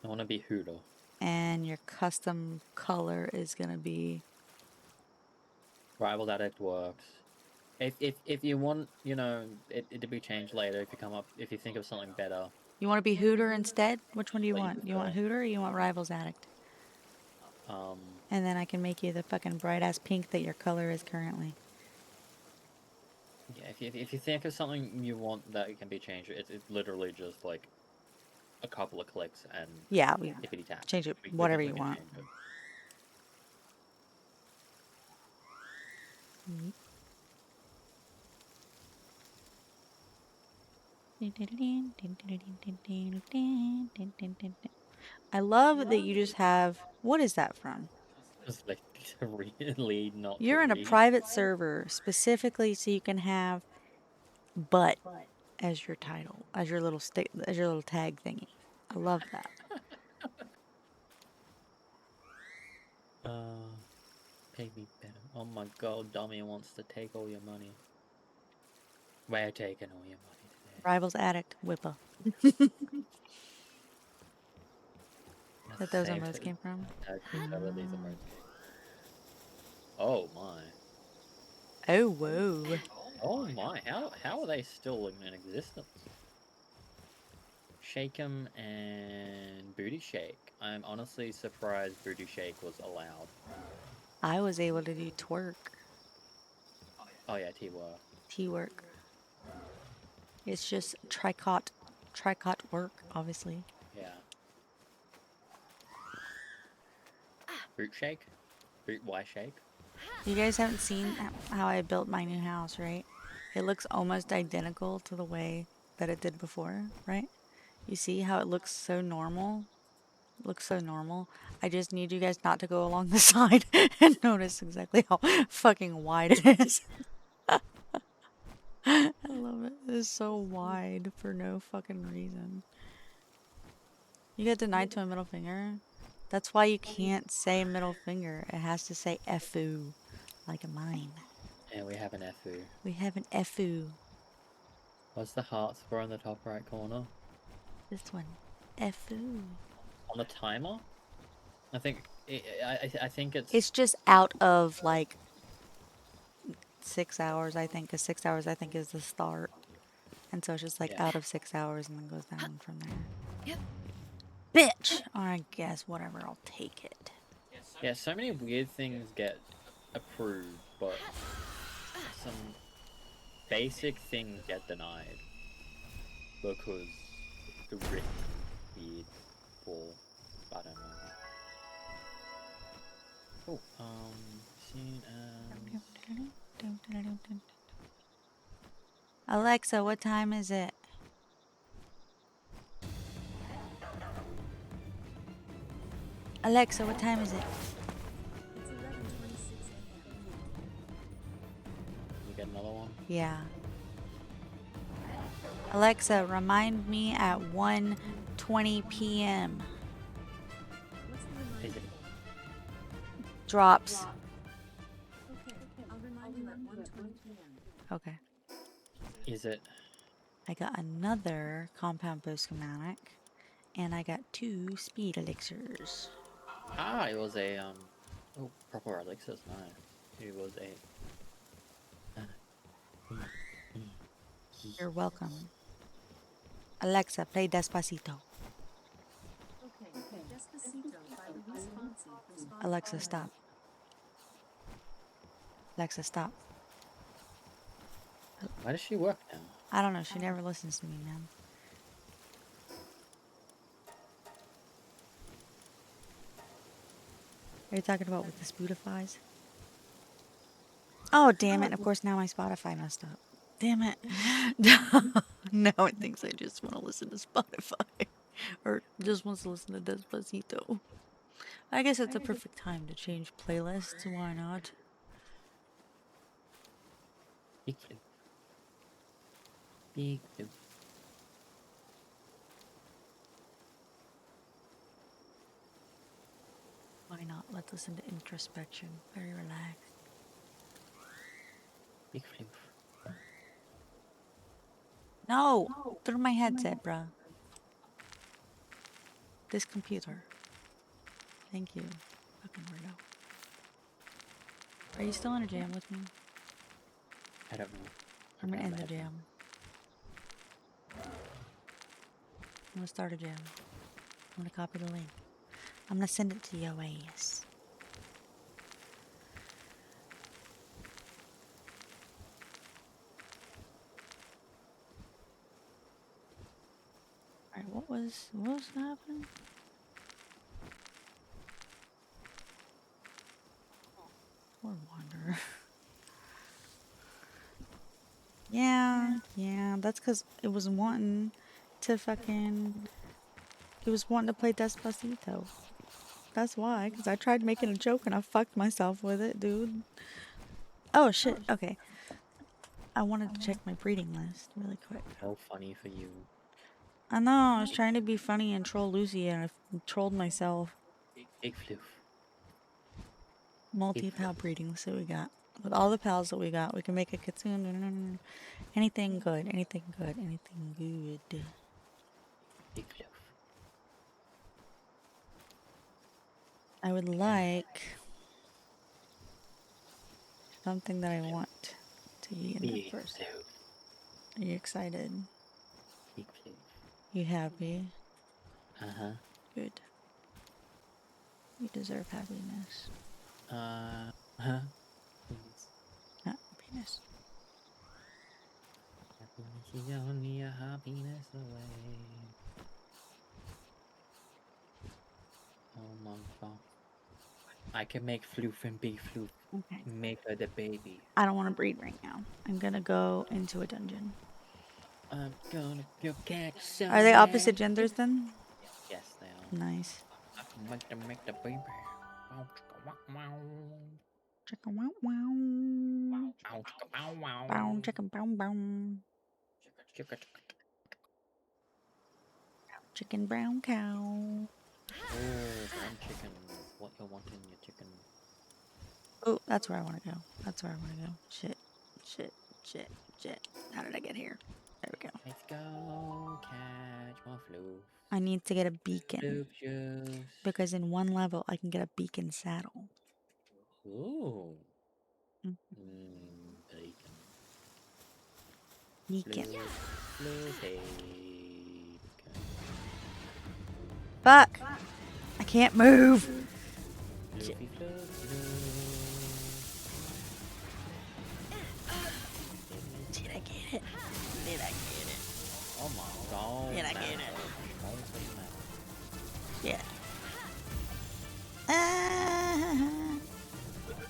I want to be Hooter. and your custom color is gonna be. Rival Addict works. If you want, it to be changed later, if you think of something better, You want to be Hooter instead? Which one do you please. want? You want Hooter or you want Rivals Addict? Um, And then I can make you the fucking bright ass pink that your color is currently. yeah. If you think of something you want that can be changed, it's literally just like a couple of clicks and Yeah, we hippity tap. change it We whatever can you want. change it. I love that you just have. What is that from? Just like to read, not to You're in a read. private server specifically so you can have "but" as your title, as your little stick, as your little tag thingy. I love that. Pay me better. Oh my god, dummy wants to take all your money. We're taking all your money today. Rivals Addict Whippa. That those Save emotes it. came from. Whatever these emotes came. Oh my. Oh whoa! Oh my. How are they still in existence? Shake 'em and Booty Shake. I'm honestly surprised Booty Shake was allowed. I was able to do twerk, Oh yeah, T-Work. T-work. It's just tricot work, obviously. Yeah. Boot Shake? Boot Y Shake? You guys haven't seen how I built my new house, right? It looks almost identical to the way that it did before, right? You see how it looks so normal? It looks so normal. I just need you guys not to go along the side and notice exactly how fucking wide it is. I love it. It's so wide for no fucking reason. You get denied to a middle finger? That's why you can't say middle finger. It has to say FU, like a mine. And we have an FU. We have an FU. What's the heart score in the top right corner? This one. FU. On the timer? I think I think It's just out of like 6 hours, I think, because 6 hours, I think, is the start. And so it's just like Yeah. out of 6 hours and then goes down from there. Yep. Bitch! Or I guess, whatever, I'll take it. Yeah, so many weird things get approved, but some basic things get denied because the written weird for I don't know. Oh, seen as Alexa, what time is it? Alexa, what time is it? It's 11:26 a.m. you get another one. Yeah. Alexa, remind me at 1:20 p.m. What's the reminder Is it? for? Drops. Okay, I'll remind you at 1:20 p.m. Okay. Is it? I got another compound bow schematic, and I got 2 speed elixirs. Ah, it was a Oh, proper Alexa's nice. It was a. You're welcome. Alexa, play Despacito. Okay, Despacito by Luis Fonsi. Alexa, stop. Alexa, stop. Why does she work now? I don't know. She never listens to me, man. Are you talking about with the Spotify's? Oh, damn it. Of course, now my Spotify messed up. Damn it. Now it thinks I just want to listen to Spotify. Or just wants to listen to Despacito. I guess it's a perfect time to change playlists. Why not? Big floof. Big floof. Why not? Let's listen to Introspection. Very relaxed. Big floof. No! Through my headset, bruh. This computer. Thank you. Fucking weirdo. Are you still in a jam with me? I don't know. I'm gonna I don't end the have jam. I'm gonna start a jam. I'm gonna copy the link. I'm gonna send it to your ass. Alright, what was happening? Poor Wanderer. Yeah, that's because it was wanting to fucking... It was wanting to play Despacito. That's why, because I tried making a joke and I fucked myself with it, dude. Oh, shit, okay. I wanted to check my breeding list really quick. How funny for you. I know, I was trying to be funny and troll Lucy and I trolled myself. Big floof. Multi-pal breeding, so we got. With all the pals that we got, we can make a kitsune. Anything good, anything good, anything good. Big floof. I would like something that I want to be in there Big first. floof. Are you excited? Big floof. You happy? Uh-huh. Good. You deserve happiness. Huh? Please. Not happiness. Happiness is only a happiness away. Oh my god. I can make floof and big floof. Okay. Make her the baby. I don't want to breed right now. I'm gonna go into a dungeon. I'm gonna go catch some. Are they opposite genders then? Yes, they are. Nice. I can make them make the baby. Chicka wow wow. Bow chicka bow bow. Chicken brown cow. Oh, brown chicken. What you want in your chicken? Oh, that's where I want to go. That's where I want to go. Shit. Shit. Shit. Shit. How did I get here? There we go. Let's go catch my floof. I need to get a beacon. Floof juice. Because in one level, I can get a beacon saddle. Ooh. Mm. Bacon. Beacon. Floof bacon. Fuck! I can't move! Floofy floof Did I get it? Did I get it? Oh my god. Did I get it? Yeah.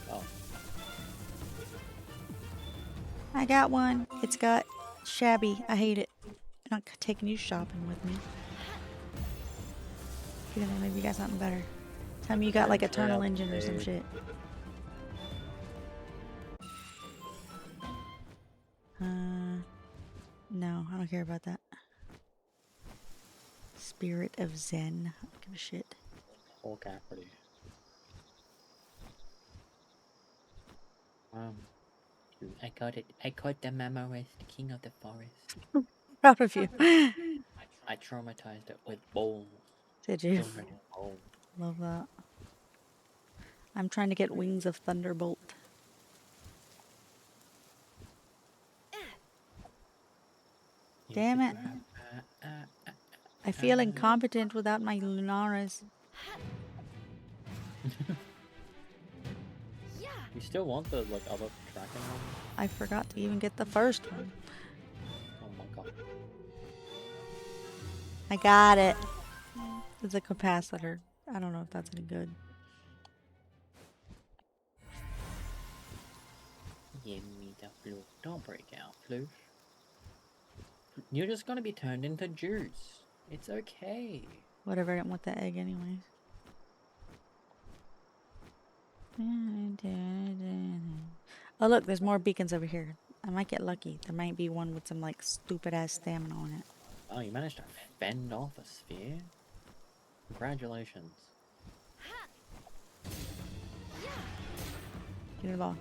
Oh. I got one. It's got shabby. I hate it. I'm not taking you shopping with me. Even though maybe you got something better. Tell me you got like Eternal Engine or some shit. No, I don't care about that. Spirit of Zen. I don't give a shit. Whole Capricorn. I got it. I caught the memo as the king of the forest. Proud of you. I traumatized it with bowls. Did you? So many bowls. Love that. I'm trying to get Wings of Thunderbolt. Damn it. I feel incompetent without my Lunaris. You still want the like other tracking one? I forgot to even get the first one. Oh my god. I got it. It's a capacitor. I don't know if that's any good. Give me the floof. Don't break out, floof. You're just gonna be turned into juice. It's okay. Whatever, I didn't want that egg anyways. Oh look, there's more beacons over here. I might get lucky. There might be one with some like stupid ass stamina on it. Oh, you managed to fend off a sphere? Congratulations. Get in the ball.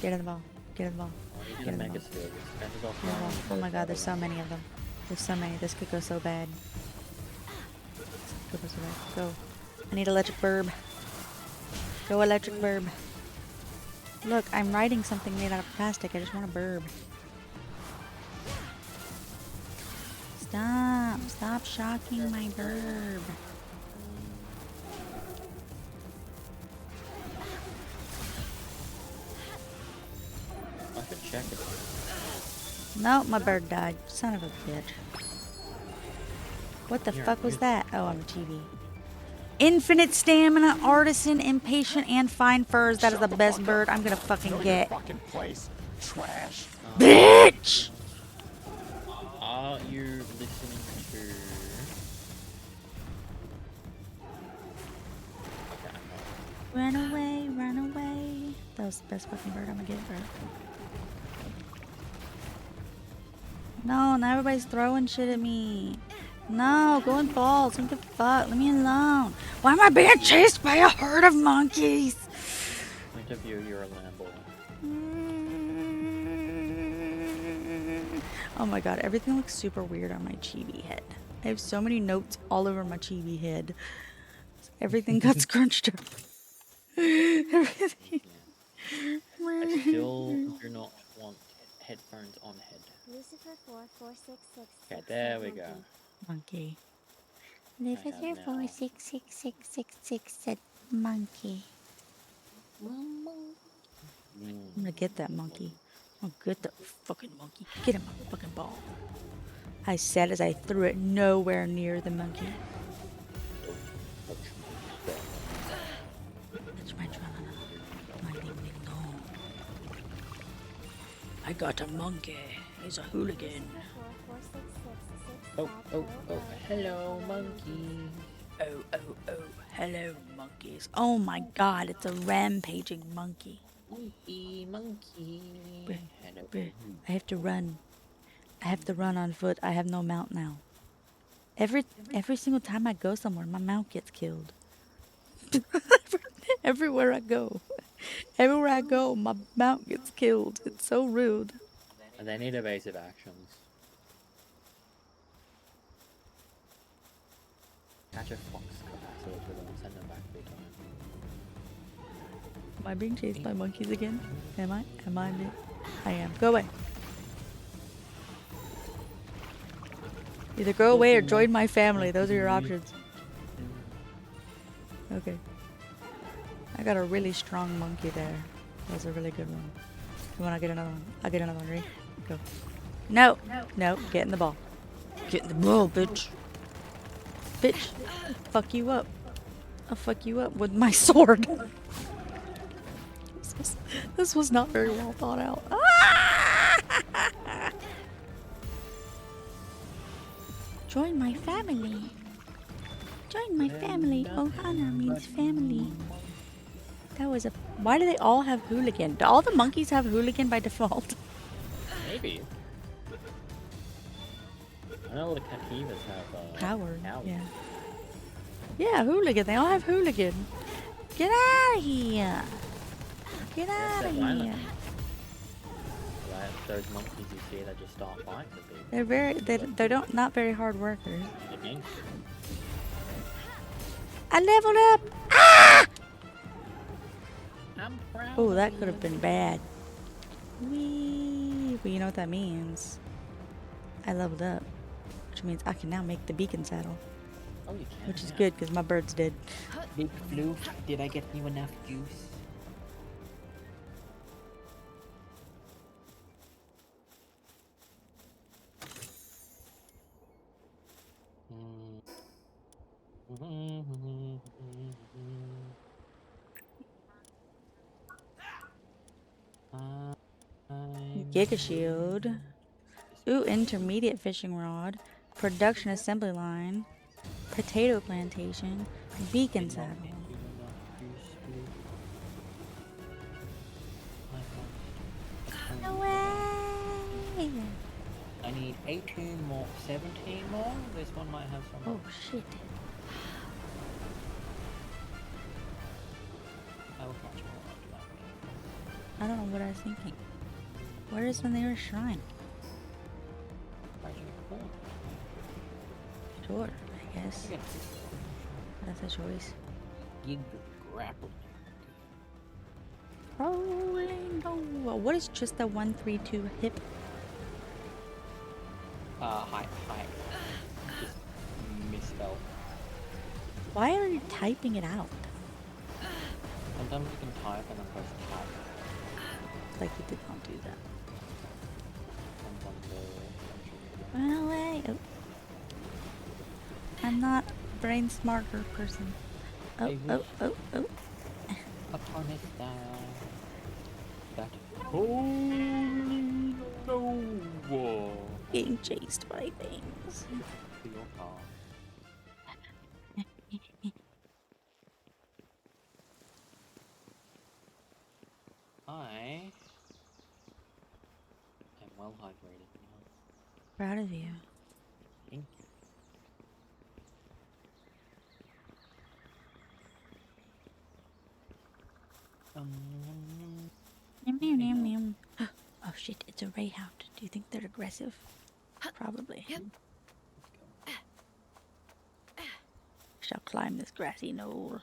Get in the ball. Get in the ball. You Get did a in the mega ball. sphere. You fended off Get in the ball. one. Oh my god, there's so many of them. There's so many. This could go so bad. This could go so bad. Go. I need electric burb. Go electric burb. Look, I'm riding something made out of plastic. I just want a burb. Stop. Stop shocking my burb. I should check it. No, my bird died. Son of a bitch. What the fuck was that? Oh, on the TV. Infinite stamina, artisan, impatient, and fine furs. That is the best bird I'm gonna fucking get. Fucking place. Trash. Bitch! Are you listening to... Okay, I'm not. Run away, run away. That was the best fucking bird I'm gonna get, bro. No, now everybody's throwing shit at me. No, go in balls. What the fuck? Let me alone. Why am I being chased by a herd of monkeys? Point of view, you're a Lambo. Oh my god, everything looks super weird on my chibi head. I have so many notes all over my chibi head. Everything got scrunched up. Everything. I still do not want headphones on head. Lucifer 4466. Okay, there we go. Monkey. Live I with have your now. 466666 said monkey. I'm gonna get that monkey. I'm gonna get that fucking monkey. Get him a fucking ball. I said as I threw it nowhere near the monkey. That's my my ding ding dong. I got a monkey. He's a hooligan. Oh, oh, oh, hello, monkey. Oh, hello, monkeys. Oh my god, it's a rampaging monkey. Monkey. Hello. I have to run. I have to run on foot. I have no mount now. Every single time I go somewhere, my mount gets killed. Everywhere I go. Everywhere I go, my mount gets killed. It's so rude. They need evasive actions. Catch a fox capacitor to them and send them back full time. Am I being chased by monkeys again? Am I? I am. Go away. Either go away or join my family. Those are your options. Okay. I got a really strong monkey there. That was a really good one. Come on, I'll get another one. I'll get another one. Ready? Go. No. No. Get in the ball. Get in the ball, bitch. Bitch. Fuck you up. I'll fuck you up with my sword. This was not very well thought out. Join my family. Join my family. Ohana means family. That was a... Why do they all have hooligan? Do all the monkeys have hooligan by default? Maybe. I know all the Cativas have Power. cows. Yeah. Yeah, hooligan. They all have hooligan. Get out of here. Get out of here. Right, those monkeys you see that just start fighting with people. They're very... They're not very hard workers. They're gangsters. I leveled up. Ah! I'm proud. Oh, that could have been bad. Whee! But you know what that means? I leveled up, which means I can now make the beacon saddle, Oh, you can. which is good because my bird's dead. Big Floof, did I get you enough juice? Giga Shield. Ooh, intermediate fishing rod. Production assembly line. Potato plantation. Beacon saddle. No way! I need 18 more, 17 more. This one might have some. Oh shit. How much more do I need? I don't know what I was thinking. Where is the nearest shrine? Actually, cool. Sure, I guess. Again, That's a choice. gig grapple. Rolling over. What is just the 132 hip? Hi. Just misspelled. Why are you typing it out? Sometimes you can type and then press tab. Like you did not do that. Sometimes Run away. Oh. I'm not a brain smarter person. Oh, Hey, oh, oh, oh. upon it down. That holy no. Being chased by things. To your car. I am well hydrated now. Proud of you. Thank you. Meow, meow, meow, meow. Oh shit, it's a Rayhound. Do you think they're aggressive? Probably. Shall climb this grassy knoll.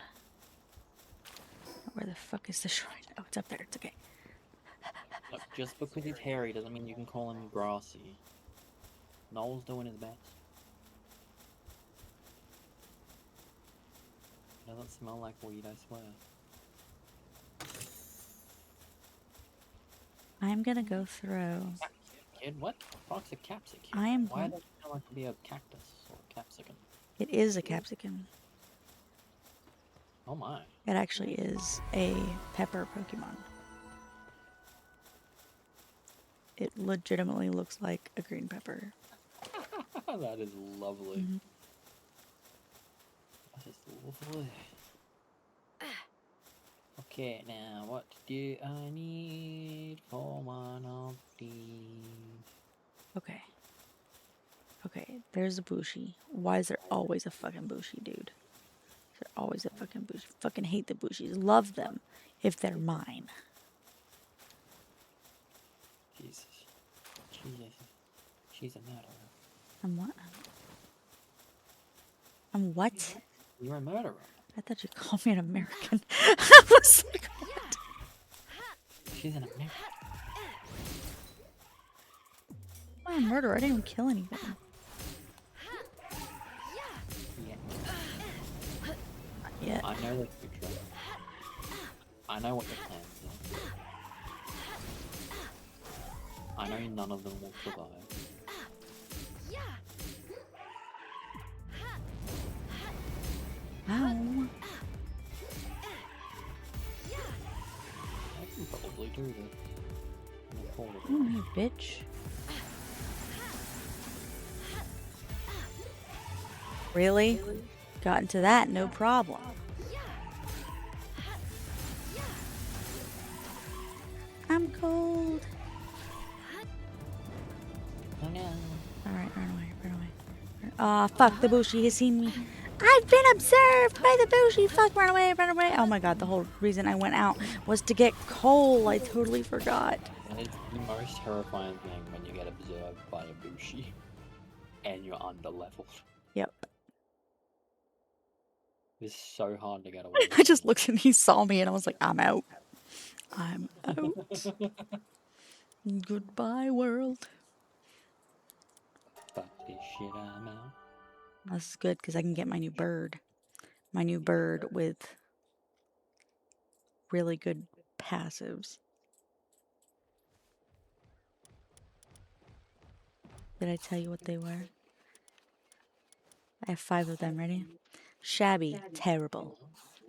Where the fuck is the shrine? Oh, it's up there. It's okay. Look, just because he's hairy doesn't mean you can call him grassy. Noel's doing his best. Doesn't smell like weed, I swear. I'm gonna go throw. Kid, what the fuck's a capsicum? I am Why going- does it smell like to be a cactus or a capsicum? It is a capsicum. Oh my. It actually is a pepper Pokemon. It legitimately looks like a green pepper. That is lovely. Mhm. That is lovely. Okay, now what do I need for one of these? Okay. Okay, there's a Bushi. Why is there always a fucking Bushi, dude? There's always a fucking Bushi. Fucking hate the Bushis. Love them if they're mine. Jesus. She's a murderer. I'm what? I'm what? You're a murderer. I thought you called me an American. I was like, what? She's an American. I'm a murderer. I didn't even kill anything. Yeah. Not yet. I know the future. I know what your plans are. I know none of them will survive. Ow. I can probably do this. I'm gonna hold it. Ooh, you bitch. Really? Got into that, no problem. I'm cold. Oh no. Alright, run away, run away. Ah, fuck, the Bushi has seen me. I've been observed by the Bushi. Fuck, run away, run away. Oh my god, the whole reason I went out was to get coal. I totally forgot. And it's the most terrifying thing when you get observed by a Bushi. And you're under-leveled. Yep. It's so hard to get away. I just looked and he saw me and I was like, I'm out. I'm out. Goodbye, world. Fuck this shit, I'm out. This is good because I can get my new bird. My new bird with really good passives. Did I tell you what they were? I have 5 of them. Ready? Shabby, terrible.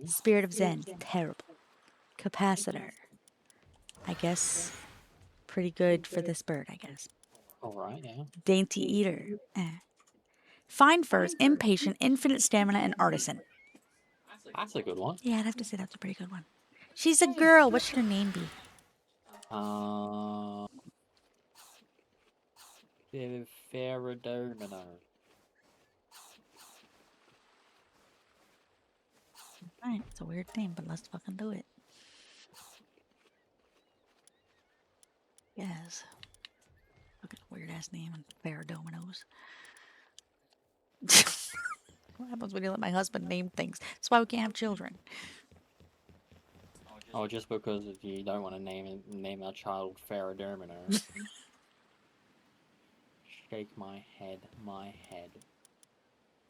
Spirit of Zen, terrible. Capacitor. I guess pretty good for this bird, I guess. Alright, yeah. Dainty eater. Fine furs, impatient, infinite stamina, and artisan. That's a good one. Yeah, I'd have to say that's a pretty good one. She's a girl. What should her name be? Ferrodomino. Alright, it's a weird name, but let's fucking do it. Yes. Fucking weird ass name and fair dominoes. What happens when you let my husband name things? That's why we can't have children. Oh, just because you don't want to name our child Ferrodomino. Shake my head, my head.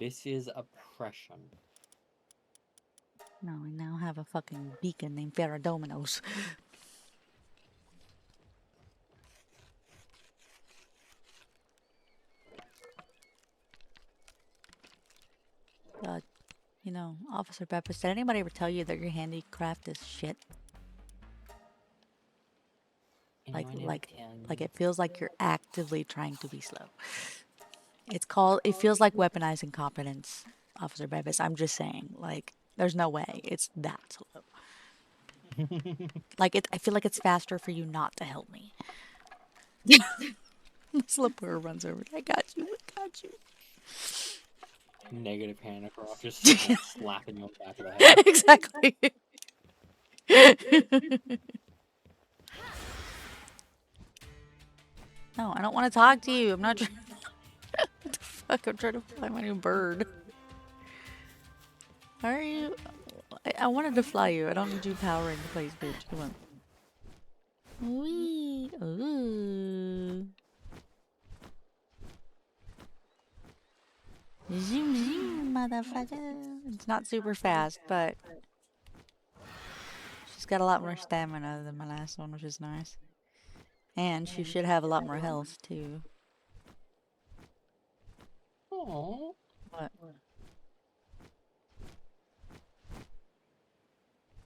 This is oppression. No, we now have a fucking beacon named Ferradominoes. You know, Officer Peppers, did anybody ever tell you that your handicraft is shit? Like it feels like you're actively trying to be slow. It feels like weaponized incompetence, Officer Bevis. I'm just saying, like, there's no way it's that slow. I feel like it's faster for you not to help me. Slipper runs over. I got you. I got you. Negative handicraft, just slapping your back of the head. Exactly. No, I don't want to talk to you. I'm not trying. What the fuck? I'm trying to fly my new bird. How are you? I wanted to fly you. I don't need you powering the place, bitch. Come on. Wee. Ooh. Zoom, zoom, motherfucker. It's not super fast, but she's got a lot more stamina than my last one, which is nice. And she should have a lot more health, too. Aww. What?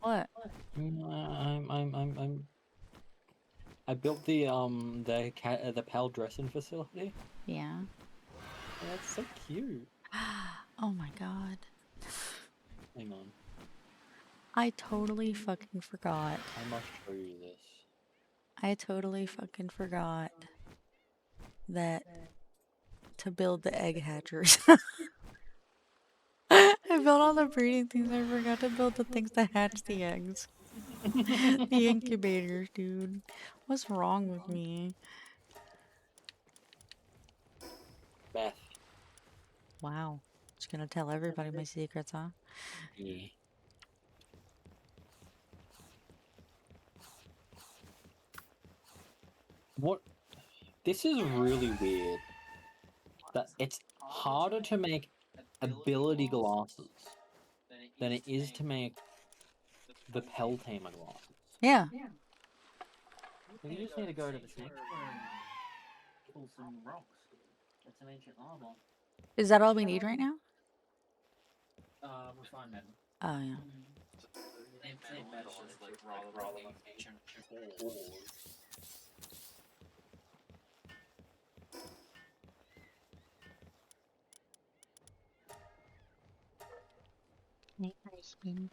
What? I built the Pal dressing facility. Yeah. That's so cute. Oh my god. Hang on. I totally fucking forgot. I must show you this. I totally fucking forgot that to build the egg hatchers. I built all the breeding things. I forgot to build the things that hatch the eggs. The incubators, dude. What's wrong with me? Beth. Wow. Just gonna tell everybody my secrets, huh? Yeah. What? This is really weird. That it's harder to make ability glasses than it is to make the Peltamer glasses. Yeah. You just need to go to the snake and pull some rocks. Get some ancient armor. Is that all we need right now? Refined metal. Oh, yeah. Metal is just like rather than ancient ores. My husband.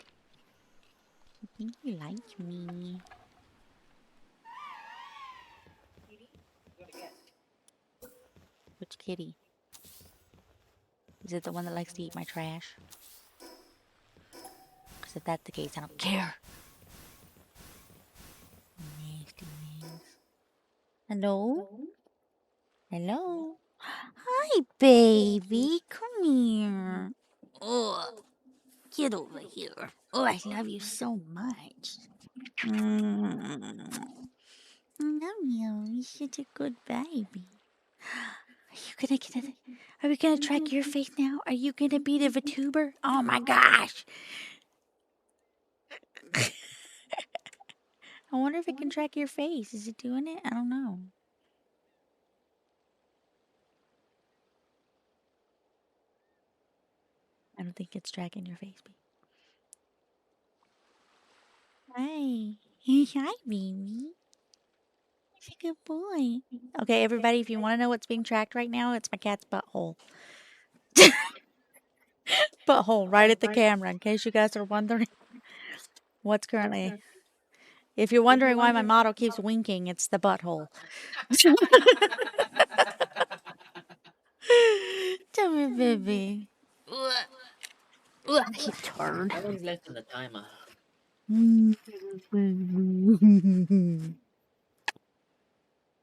I think he likes me. Which kitty? Is it the one that likes to eat my trash? Because if that's the case, I don't care. Nasty names. Hello? Hello? Hi, baby. Come here. Oh, get over here. Oh, I love you so much. Love you. You're such a good baby. Are we gonna track your face now? Are you gonna be the VTuber? Oh my gosh! I wonder if it can track your face. Is it doing it? I don't know. I don't think it's tracking your face, baby. Hi. Hi, baby. He's a good boy. Okay, everybody, if you want to know what's being tracked right now, it's my cat's butthole. Butthole right at the camera, in case you guys are wondering what's currently. If you're wondering why my model keeps winking, it's the butthole. Tell me, baby. He turned. How long's left on the timer?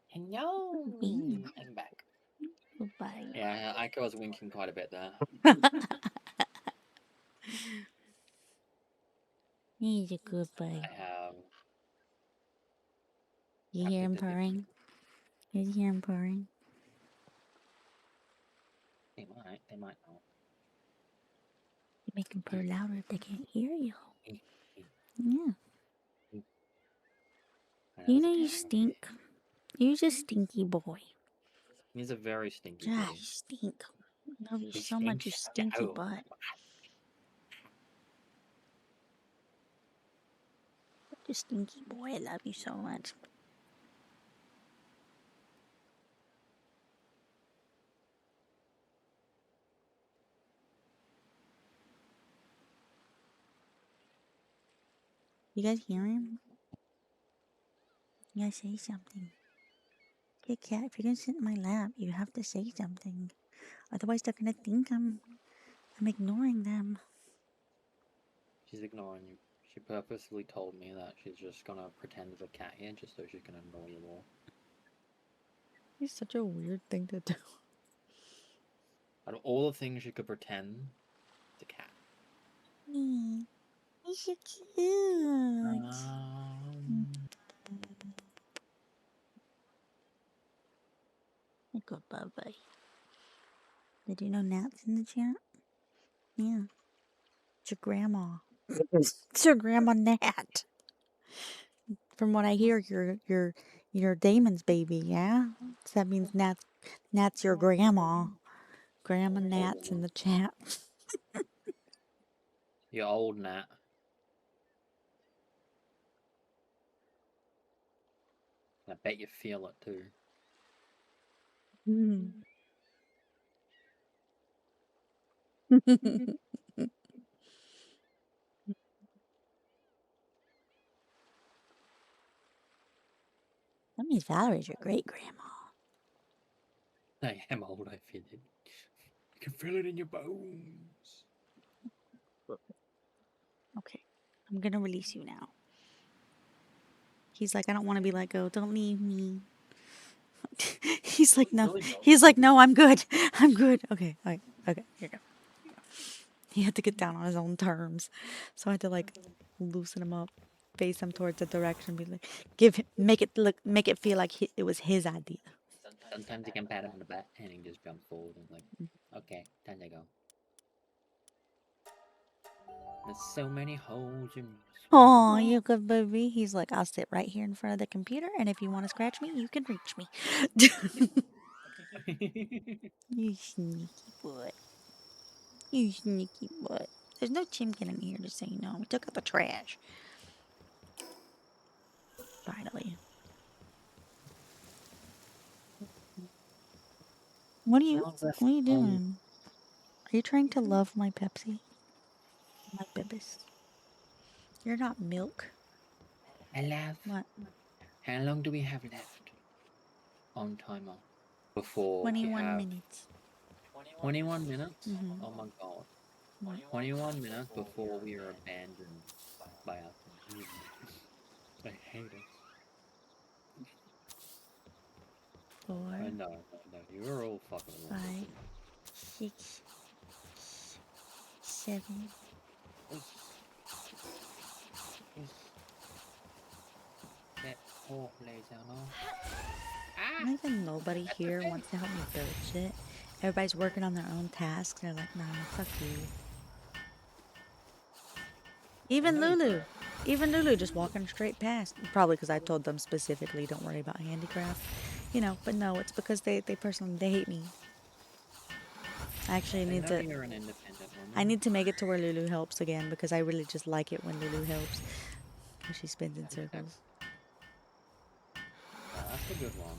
Hello. I'm back. Goodbye. Yeah, Aiko was winking quite a bit there. He's a good boy. I have. You hear him purring? You hear him purring? They might not. You make him purr louder if they can't hear you. Yeah. You know you stink. You're just stinky boy. He's a very stinky Yeah, boy. you stink. I love you He so much, you stinks. stinky Oh. butt. You stinky boy, I love you so much. You guys hear him? You gotta say something. Hey cat, if you're gonna sit in my lap, you have to say something. Otherwise they're gonna think I'm ignoring them. She's ignoring you. She purposely told me that she's just gonna pretend there's a cat here just so she can annoy you more. It's such a weird thing to do. Out of all the things she could pretend, it's a cat. Me. He's so cute. Good bye. Did you know Nat's in the chat? Yeah. It's your grandma. It's your grandma Nat. From what I hear, you're Damon's baby, yeah? So that means Nat's your grandma. Grandma Nat's in the chat. You're old, Nat. I bet you feel it too. That means Valerie's your great grandma. I am old, I feel it. You can feel it in your bones. Okay. I'm gonna release you now. He's like, I don't want to be let go. Don't leave me. He's like, no. He's like, no, I'm good. I'm good. Okay. All right. Okay. Here you go. He had to get down on his own terms. So I had to like loosen him up, face him towards the direction, be like, make it feel like it was his idea. Sometimes you can pat him on the back and he just jumps forward and like, okay, time to go. There's so many holes in my Oh, you good baby. He's like, I'll sit right here in front of the computer, and if you want to scratch me, you can reach me. You sneaky boy. You sneaky boy. There's no chimkin in here, just so you know. We took out the trash. Finally. What are you doing? Are you trying to love my Pepsi? My Bibis. You're not milk. I love. What? How long do we have left on timer before 21 minutes. 21 minutes? Mhm. Oh my god. What? 21 minutes before we are abandoned by our community. I hate it. 4, No, you're all fucking 5, awesome. 6, 7. I think nobody here wants to help me build shit. Everybody's working on their own tasks. They're like, nah, fuck you. Even Lulu just walking straight past. Probably because I told them specifically, don't worry about handicraft. You know, but no, it's because they personally, they hate me. I actually need to... You're an independent woman. I need to make it to where Lulu helps again, because I really just like it when Lulu helps. She spins in circles. That's a good one.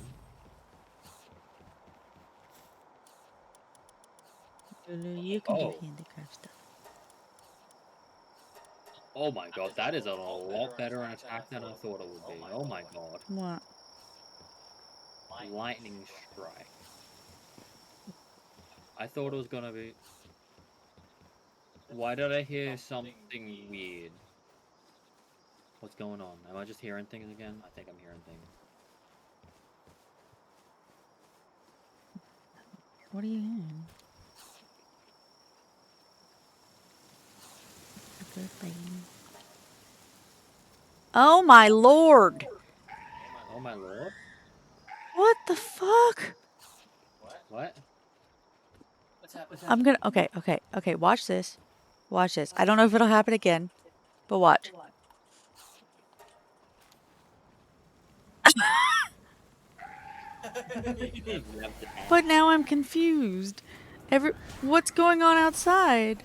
Lulu, you can do Oh. handicraft stuff. Oh my god, that is a lot better an attack than I thought it would be. Oh my god. What? Lightning strike. I thought it was gonna be. Why did I hear something weird? What's going on? Am I just hearing things again? I think I'm hearing things. What are you hearing? A good thing. Oh my lord! Oh my lord? What the fuck? What? I'm gonna. Okay. Watch this. Watch this. I don't know if it'll happen again, but watch. But now I'm confused. What's going on outside?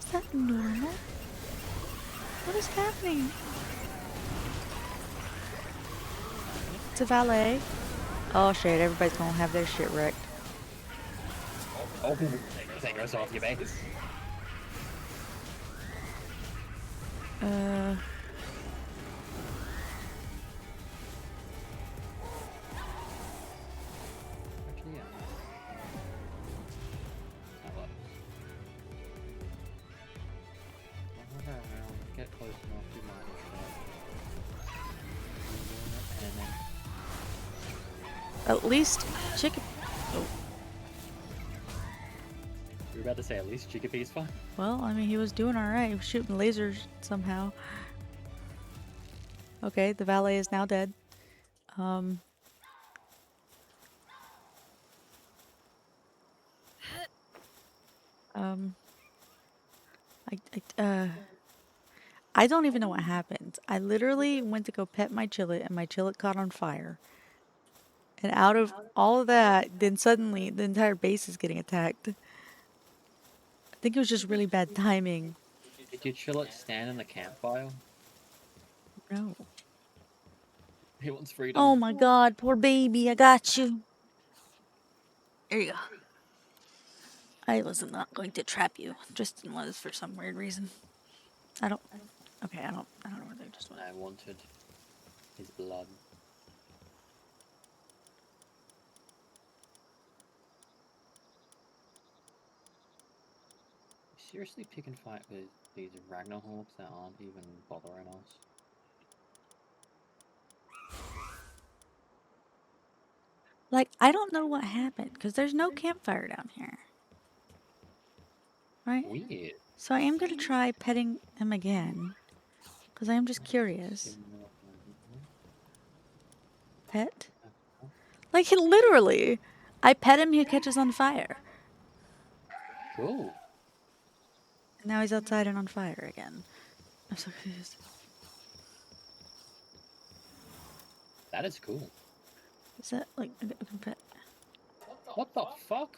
Is that normal? What is happening? It's a valet. Oh shit, everybody's gonna have their shit wrecked. Oh, take us off your base. Actually, yeah. That works. I'll hover around, get close enough, do minor stuff. And then. At least chicken. Oh. You were about to say at least Chickpea's fine? Well, I mean, he was doing alright. He was shooting lasers somehow. Okay, the valet is now dead. I don't even know what happened. I literally went to go pet my chillet and my chillet caught on fire. And out of all of that, then suddenly the entire base is getting attacked. I think it was just really bad timing. Did your chillet stand in the campfire? No. He wants freedom. Oh my god, poor baby, I got you. There you go. I was not going to trap you. Tristan was for some weird reason. I don't know what they just went. I wanted his blood. Seriously pick and fight with these Ragnarhawks that aren't even bothering us? Like, I don't know what happened, because there's no campfire down here. Right? Weird. So I am going to try petting him again, because I am just curious. Pet? Like, literally, I pet him, he catches on fire. Cool. And now he's outside and on fire again. I'm so confused. That is cool. Is that, like, I can pet? What the fuck?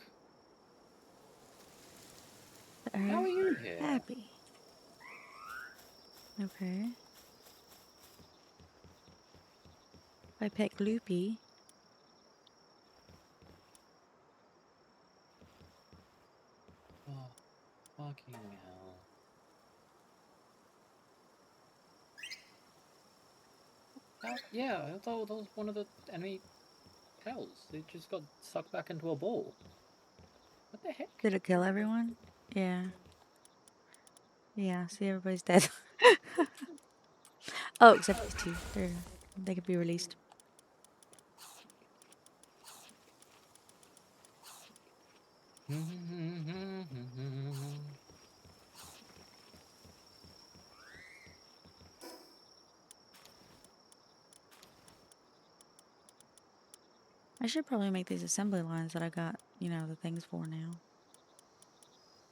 How are you here? Happy. Okay. I pet Gloopy. Oh, fucking hell. Yeah, I thought that was one of the enemy pals. It just got sucked back into a ball. What the heck? Did it kill everyone? Yeah. Yeah, see, everybody's dead. Oh, except these two. They could be released. I should probably make these assembly lines that I got, you know, the things for now.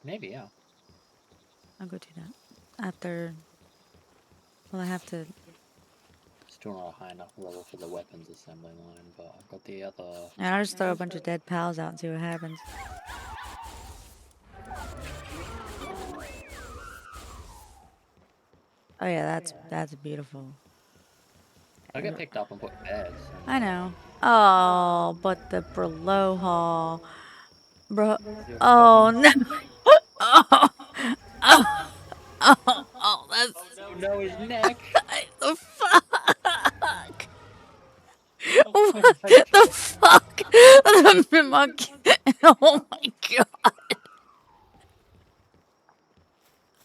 Maybe, yeah. I'll go do that. After... Well, I have to... Still not a high enough level for the weapons assembly line, but I've got the other... I'll just throw a bunch of dead pals out and see what happens. Oh yeah, that's beautiful. I get picked up and put in beds. I know. Oh, but the below hall, bro. Your Oh button. no. Oh, oh, oh, that's Oh no, his neck! the fuck. Oh What my the god. fuck? The monkey. Oh my god.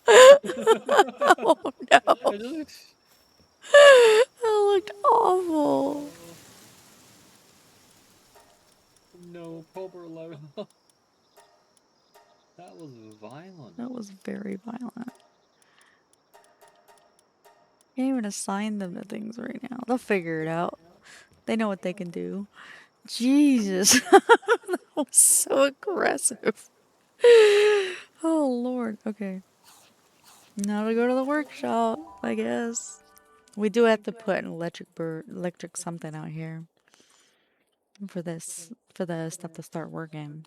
Oh no. It looks... That looked awful. No, poor Lola. That was violent. That was very violent. Can't even assign them to things right now. They'll figure it out. They know what they can do. Jesus. That was so aggressive. Oh Lord. Okay. Now to go to the workshop, I guess. We do have to put an electric something out here for the stuff to start working.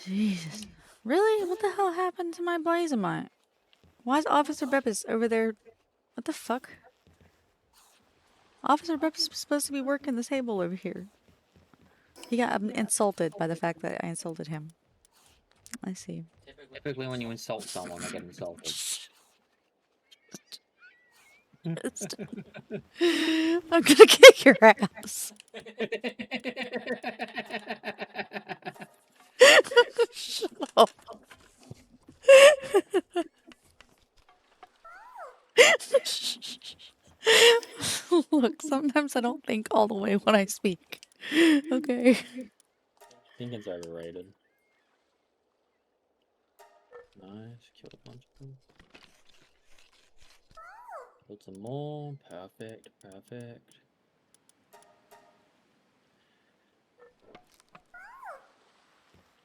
Jesus. Really? What the hell happened to my Blazamite? Why is Officer Beppis over there? What the fuck? Officer Beppis is supposed to be working the table over here. He got insulted by the fact that I insulted him. I see. Typically when you insult someone, they get insulted. I'm gonna kick your ass. Shut up. Look, sometimes I don't think all the way when I speak. Okay. Thinking's overrated. Nice, killed a bunch of them. Killed some more. Perfect, perfect.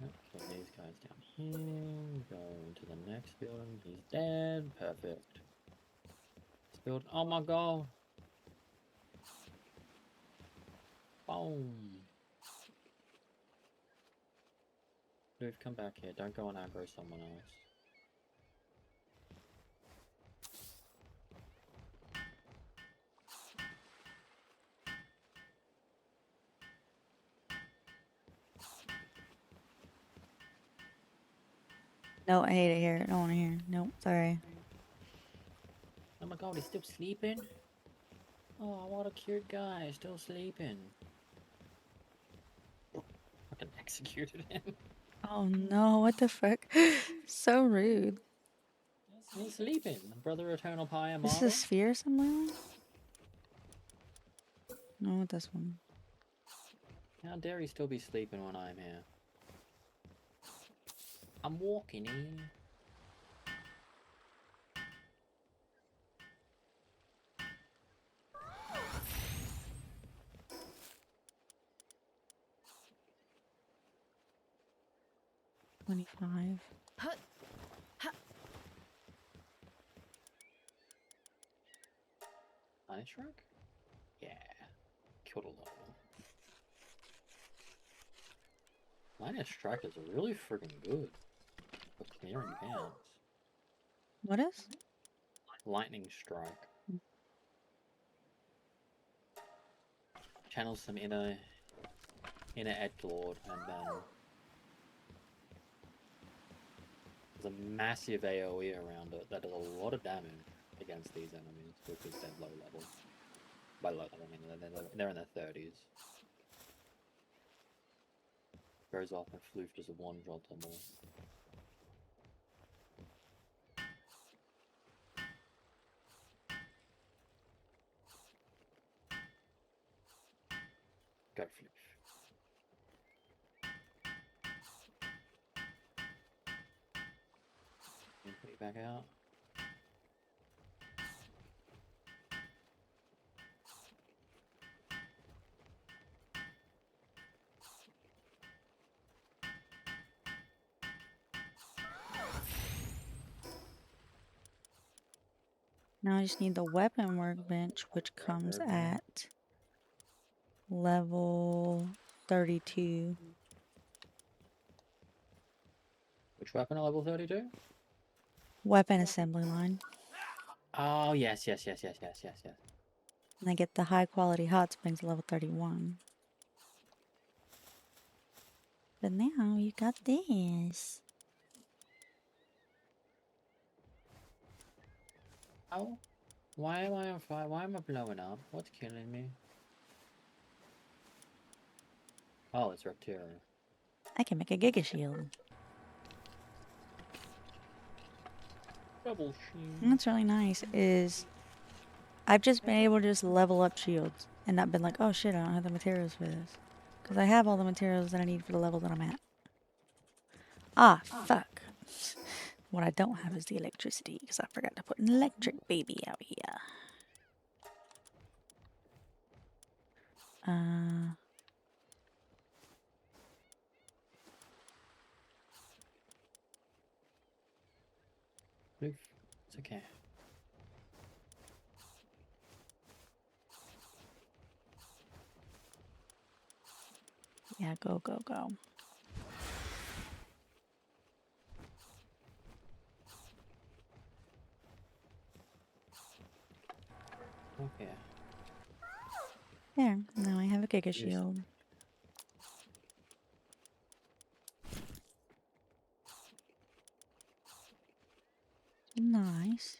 Yep, kill these guys down here. Go into the next building. He's dead. Perfect. This building. Oh my god. Boom. Dude, come back here. Don't go and aggro someone else. No, I hate it here. I don't want to hear. Nope, sorry. Oh my god, he's still sleeping? Oh, what a cute guy. Still sleeping. Fucking executed him. Oh no, what the fuck? So rude. He's sleeping. Brother Eternal Pie and This is a sphere somewhere? No, this one. How dare he still be sleeping when I'm here? I'm walking in. $25. Ice Shrek? Yeah. Killed a lot of them. Lightning Strike is really freaking good for clearing counts. What is? Lightning Strike. Channels some inner Edgelord, and there's a massive AoE around it that does a lot of damage against these enemies because they're low level. By low level, I mean they're in their 30s. Goes off and floof does a one shot or more. Go floof. And put you back out. Now I just need the weapon workbench, which comes at level 32. Which weapon at level 32? Weapon assembly line. Oh, yes, yes, yes, yes, yes, yes, yes. And I get the high quality hot springs level 31. But now you got this. Oh, why am I on fire? Why am I blowing up? What's killing me? Oh, it's Reptile. I can make a Giga Shield. Double And shield. what's really nice is I've just been able to just level up shields and not been like, oh shit, I don't have the materials for this. Because I have all the materials that I need for the level that I'm at. Ah, fuck. What I don't have is the electricity because I forgot to put an electric baby out here. Oof, it's okay. Yeah, go, go, go. Okay. There, now I have a Giga Yes. Shield. Nice.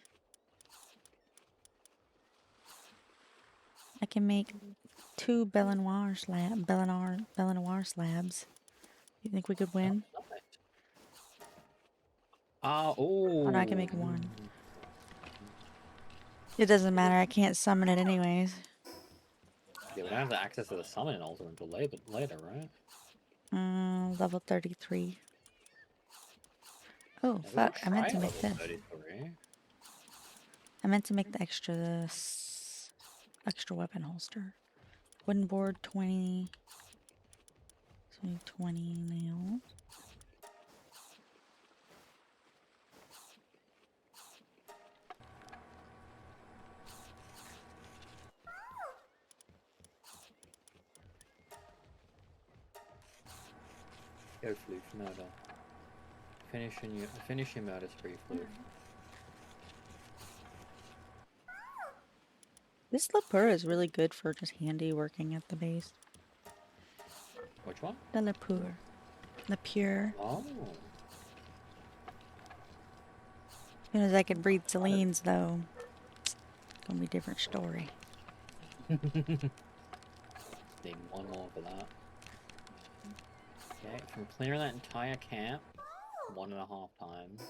I can make 2 Belenoir slabs. You think we could win? Oh, nice. Oh. Oh no, I can make 1. It doesn't matter, I can't summon it anyways. Yeah, we don't have the access to the summon altar until later, right? Level 33. Oh, Yeah, we fuck, can I meant try to make level this. 33. I meant to make the extra weapon holster. Wooden board 20. So 20 nails. Go Floof, murder. Finish your murder spree, Floof. This Lapura is really good for just handy working at the base. Which one? The Lapur. Lapure. Oh. As soon as I can breathe Celine's though, it's gonna be a different story. Need 1 more for that. Okay, from clearing that entire camp 1.5 times,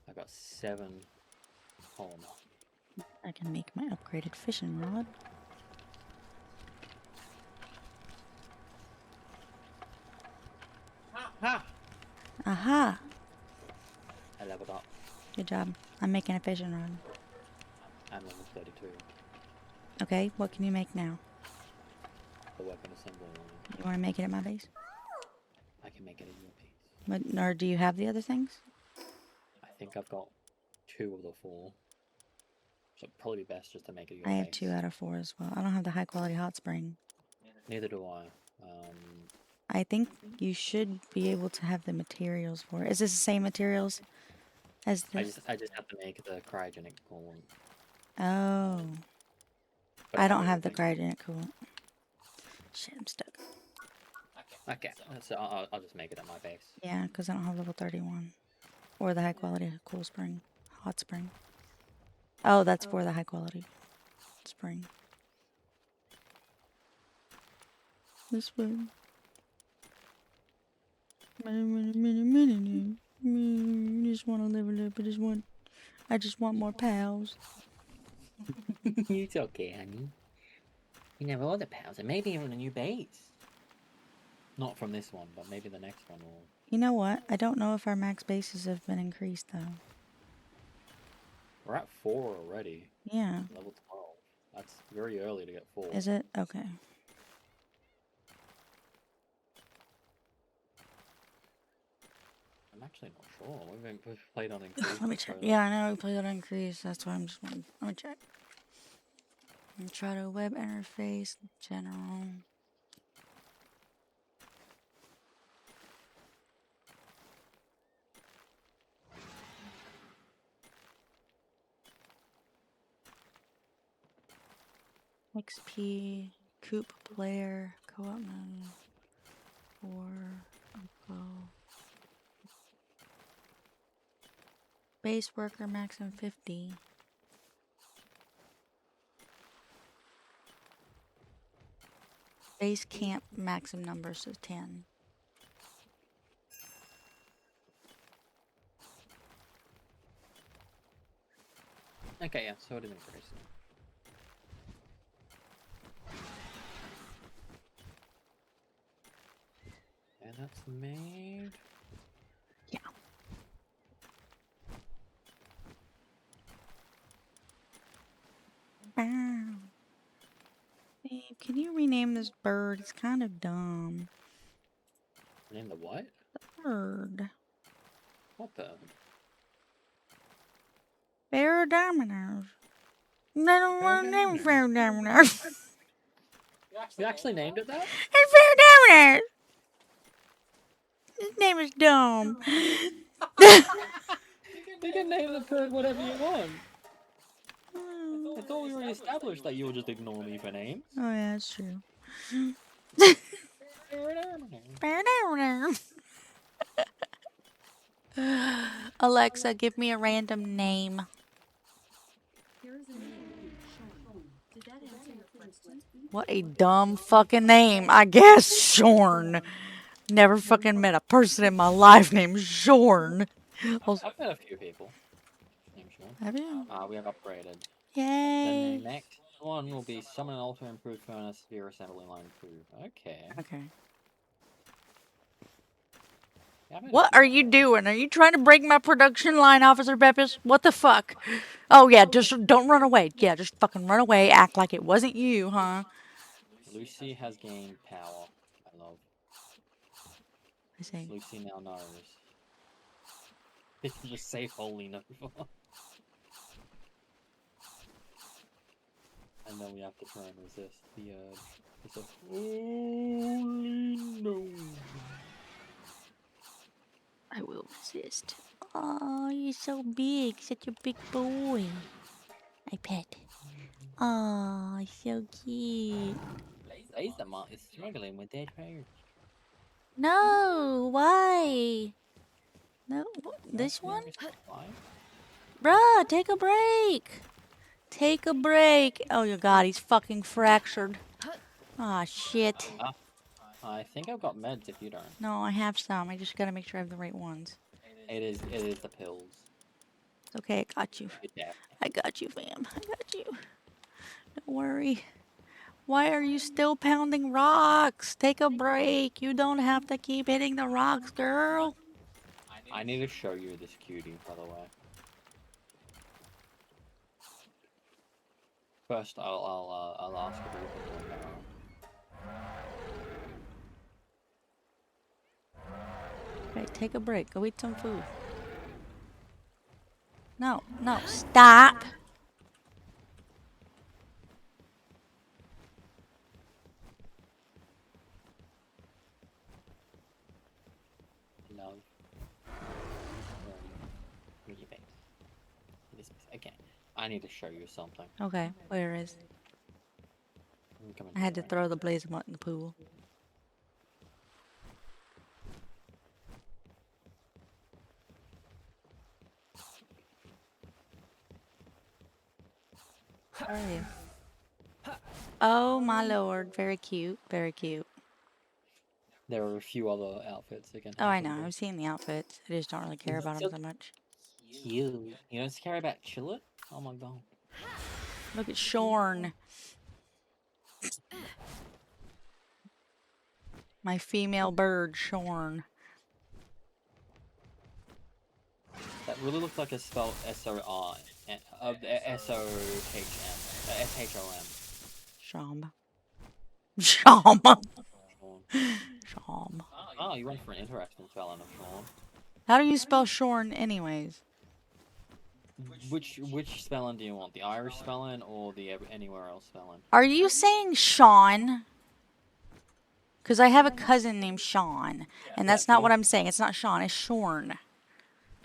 I got 7 polymer. I can make my upgraded fishing rod. Ha! Aha! I leveled up. Good job. I'm making a fishing rod. I'm level 32. Okay, what can you make now? The weapon assembly line. You want to make it at my base? I can make it in your piece. Or do you have the other things? I think I've got 2 of the 4. So it'd probably be best just to make it your I have base. 2 out of 4 as well. I don't have the high quality hot spring. Neither do I. I think you should be able to have the materials for it. Is this the same materials as I this? just have to make the cryogenic coolant. Oh. But I don't have the everything. cryogenic coolant. Shit, I'm stuck. Okay, so I'll just make it at my base. Yeah, because I don't have level 31. Or the high quality cool spring. Hot spring. Oh, that's for the high quality spring. This one. Just want to level up. I just want more pals. It's okay, honey. You never all the pals, and maybe even a new base. Not from this one, but maybe the next one will. You know what? I don't know if our max bases have been increased though. We're at 4 already. Yeah. Level 12. That's very early to get 4. Is it? Okay. I'm actually not sure. We've played on increase. Let me check. Yeah, I know we played on increase. That's why I'm just wondering. Let me check. Try to web interface general. XP, Coop player, co-op mode, 4, go. Base worker maximum 50. Base camp maximum numbers is 10. Okay, yeah, so it is increasing. And that's made. Yeah. Bow. Babe, can you rename this bird? It's kind of dumb. Name the what? Bird. What the? Bear Dominoes. I don't want to name Bear Dominoes. You actually named it that? It's Bear Dominoes. His name is dumb. You can name the bird whatever you want. I thought we already established that you would just ignore me for names. Oh yeah, that's true. Alexa, give me a random name. Here is a name. Sean. Did that answer your question? What a dumb fucking name, I guess. Shorn. Never fucking met a person in my life named Shorn. I've met a few people. Named Sean. Have you? We have upgraded. Yay. The next one will be summon an alter improved furnace sphere assembly line 2. Okay. Okay. Yeah, What are you doing? Are you trying to break my production line, Officer Beppis? What the fuck? Oh yeah, just don't run away. Yeah, just fucking run away. Act like it wasn't you, huh? Lucy has gained power. I love. I see. Lucy now knows. It can just say Holy Nova. And then we have to try and resist the urge. It's a Holy Nova. I will resist. Oh, you're so big. Such a big boy. I pet. Oh, so cute. Laser is struggling with their urge. No, why? No, this one? Why? Bruh, take a break. Take a break. Oh, your God, he's fucking fractured. Ah, shit. I think I've got meds if you don't. No, I have some. I just gotta make sure I have the right ones. It is the pills. It's okay, I got you. Yeah. I got you, fam. I got you. Don't worry. Why are you still pounding rocks? Take a break. You don't have to keep hitting the rocks, girl. I need to show you this cutie, by the way. First, I'll ask if you can do Okay, take a break. Go eat some food. No, no, stop. love. Really big. Okay, I need to show you something. Okay, where is? I'm coming I had to right throw the blaze mutt in the pool. Where are you? Oh my lord, very cute, very cute. There are a few other outfits again. Oh, I know. I've seen the outfits. I just don't really care about them so much. Cute. You don't care about Chillet? Oh my god. Look at Shorn. My female bird, Shorn. That really looks like it's spelled S-O-R, S-O-H-M, S-H-O-M. Shom. Shom. Shom. Oh, you went for an interesting spelling of Sean. How do you spell Shorn anyways? Which spelling do you want? The Irish spelling or the anywhere else spelling? Are you saying Sean? Because I have a cousin named Sean. And that's not what I'm saying. It's not Sean. It's Shorn.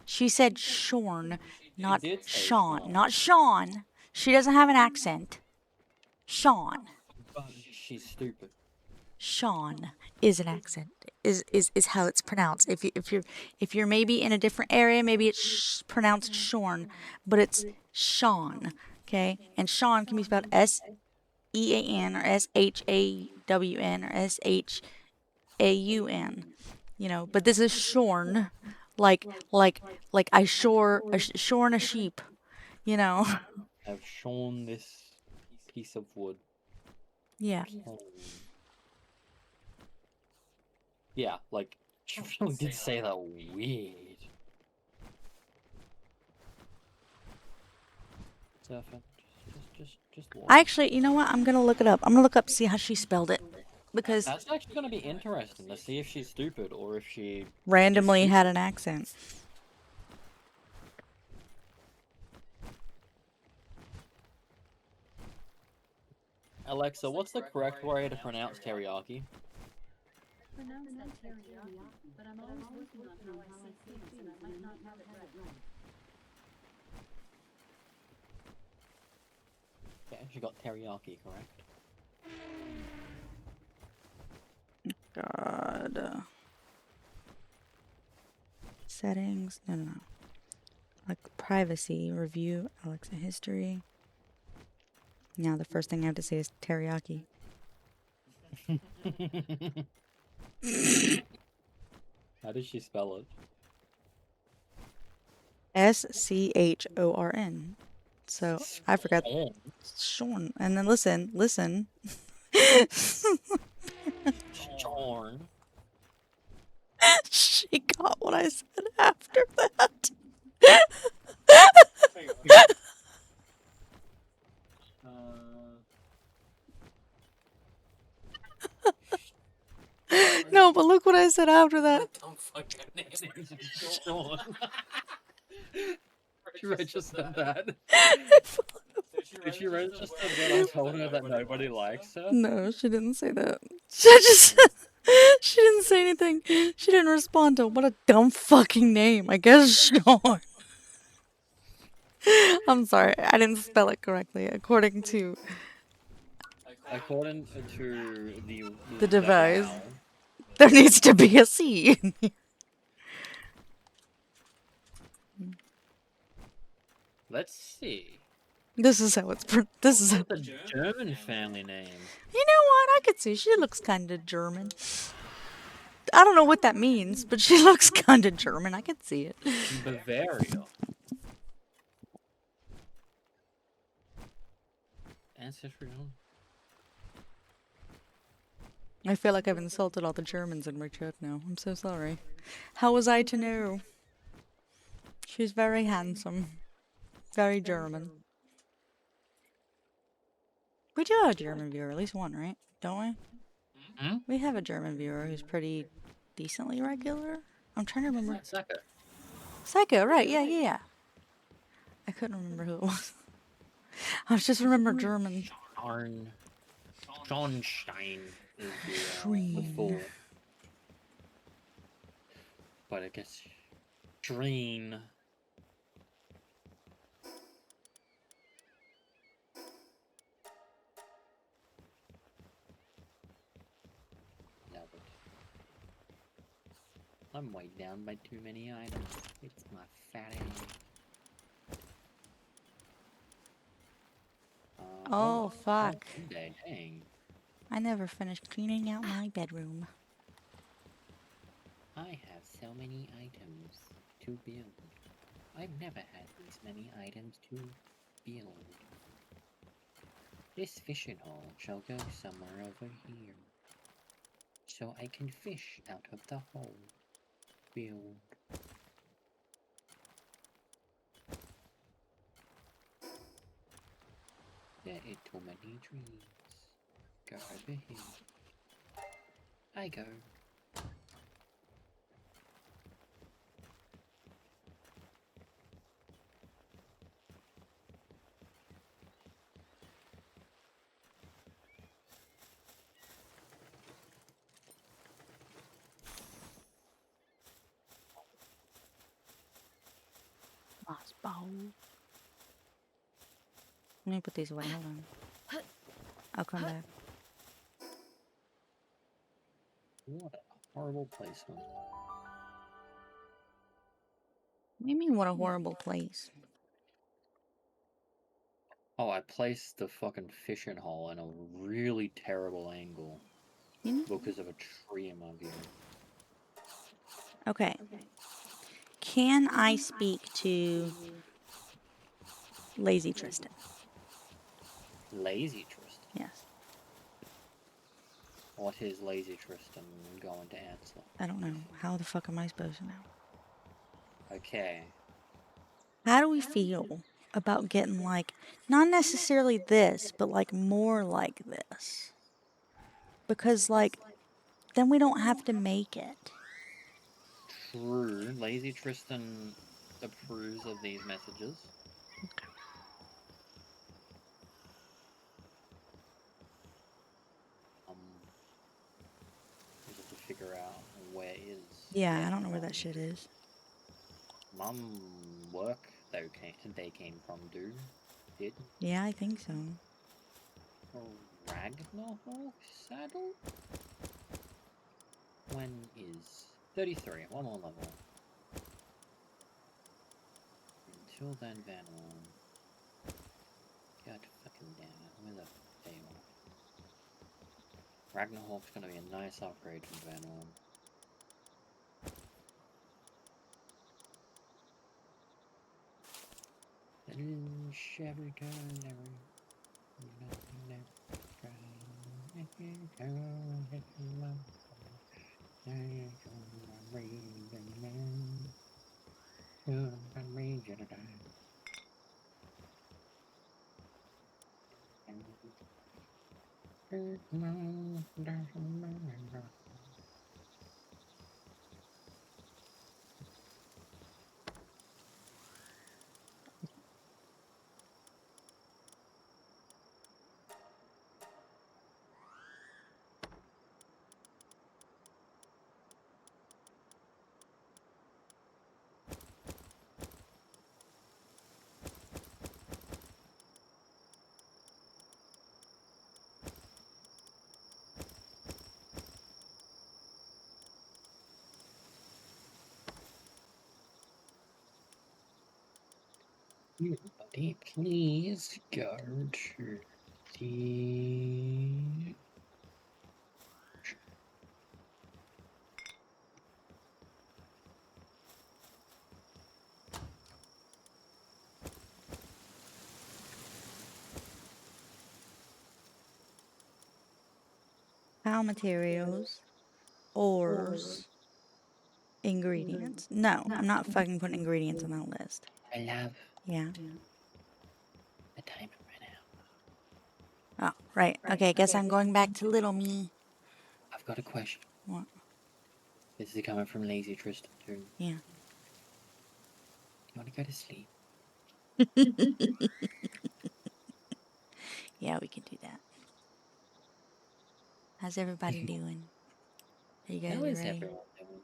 She said Shorn, not did say Sean. Sean. Not Sean. She doesn't have an accent. Sean. But she's stupid. Sean is an accent. Is how it's pronounced. If you're maybe in a different area, maybe it's pronounced Shorn, but it's Sean. Okay, and Sean can be spelled SEAN or SHAWN or SHAUN. You know, but this is Shorn, like I shorn a sheep. You know. I've shorn this piece of wood. Yeah. Yeah, like she really did say that weird. Surfer, just walk. Actually, you know what? I'm gonna look it up. I'm gonna look up see how she spelled it, because That's actually gonna be interesting to see if she's stupid or if she randomly had an accent. Alexa, what's the correct way to pronounce teriyaki? Pronounce that teriyaki, but I'm always working on how I say things, and I might not have it right. Yeah, she got teriyaki correct. God. Settings. No. Like privacy, review, Alexa history. Now the first thing I have to say is teriyaki. How did she spell it? SCHORN. So I forgot Sean. And then listen. Shorn. She got what I said after that. No, but look what I said after that. Don't fucking name Shorn. She registered that. Did she register that I told her that nobody likes her? No, she didn't say that. She just she didn't say anything. She didn't respond to what a dumb fucking name. I guess Sean. I'm sorry, I didn't spell it correctly according to According to the device. wow. There needs to be a C in here. Let's see. This is how it's. This is how. The German family name. You know what? I could see she looks kind of German. I don't know what that means, but she looks kind of German. I could see it. Bavaria. Ancestry. I feel like I've insulted all the Germans in my chat now. I'm so sorry. How was I to know? She's very handsome. Very German. We do have a German viewer, at least one, right? Don't we? Hmm? We have a German viewer who's pretty decently regular. I'm trying to remember. Psycho. Psycho, right? Yeah. I couldn't remember who it was. I was just remember German. Schornstein is the full. But I guess Shreen. I'm weighed down by too many items. It's my fat ass. Oh, fuck. Dang. I never finished cleaning out my bedroom. I have so many items to build. I've never had this many items to build. This fishing hole shall go somewhere over here, so I can fish out of the hole. Build. There are too many trees. Go over here. I go. Moss bowl. Let me put these away. Hold on. I'll come back. What a horrible placement. What do you mean, what a horrible place? Oh, I placed the fucking fishing hole in a really terrible angle You know? because of a tree in my view. Okay. Can I speak to Lazy Tristan? Lazy Tristan. Yes. What is Lazy Tristan going to answer? I don't know. How the fuck am I supposed to know? Okay. How do we feel about getting, like, not necessarily this, but, like, more like this? Because, like, then we don't have to make it. True. Lazy Tristan approves of these messages. We just have to figure out where is. Yeah, I don't know where that shit is. Mum work they came from did Yeah, I think so. Ragnarhawk saddle? When is 33, one more level. Until then, Van Orn. God fucking damn it, where the fail? Ragnarhawk's gonna be a nice upgrade from Van Orn. Chevy Everybody, please go to the How materials, ores, ingredients. No, I'm not fucking putting ingredients on that list. I love Yeah. the time right now. Oh, right. Okay, guess I'm going back to little me. I've got a question. What? This is coming from Lazy Tristan too. Yeah. You want to go to sleep? Yeah, we can do that. How's everybody doing? Are you guys How is ready? everyone doing?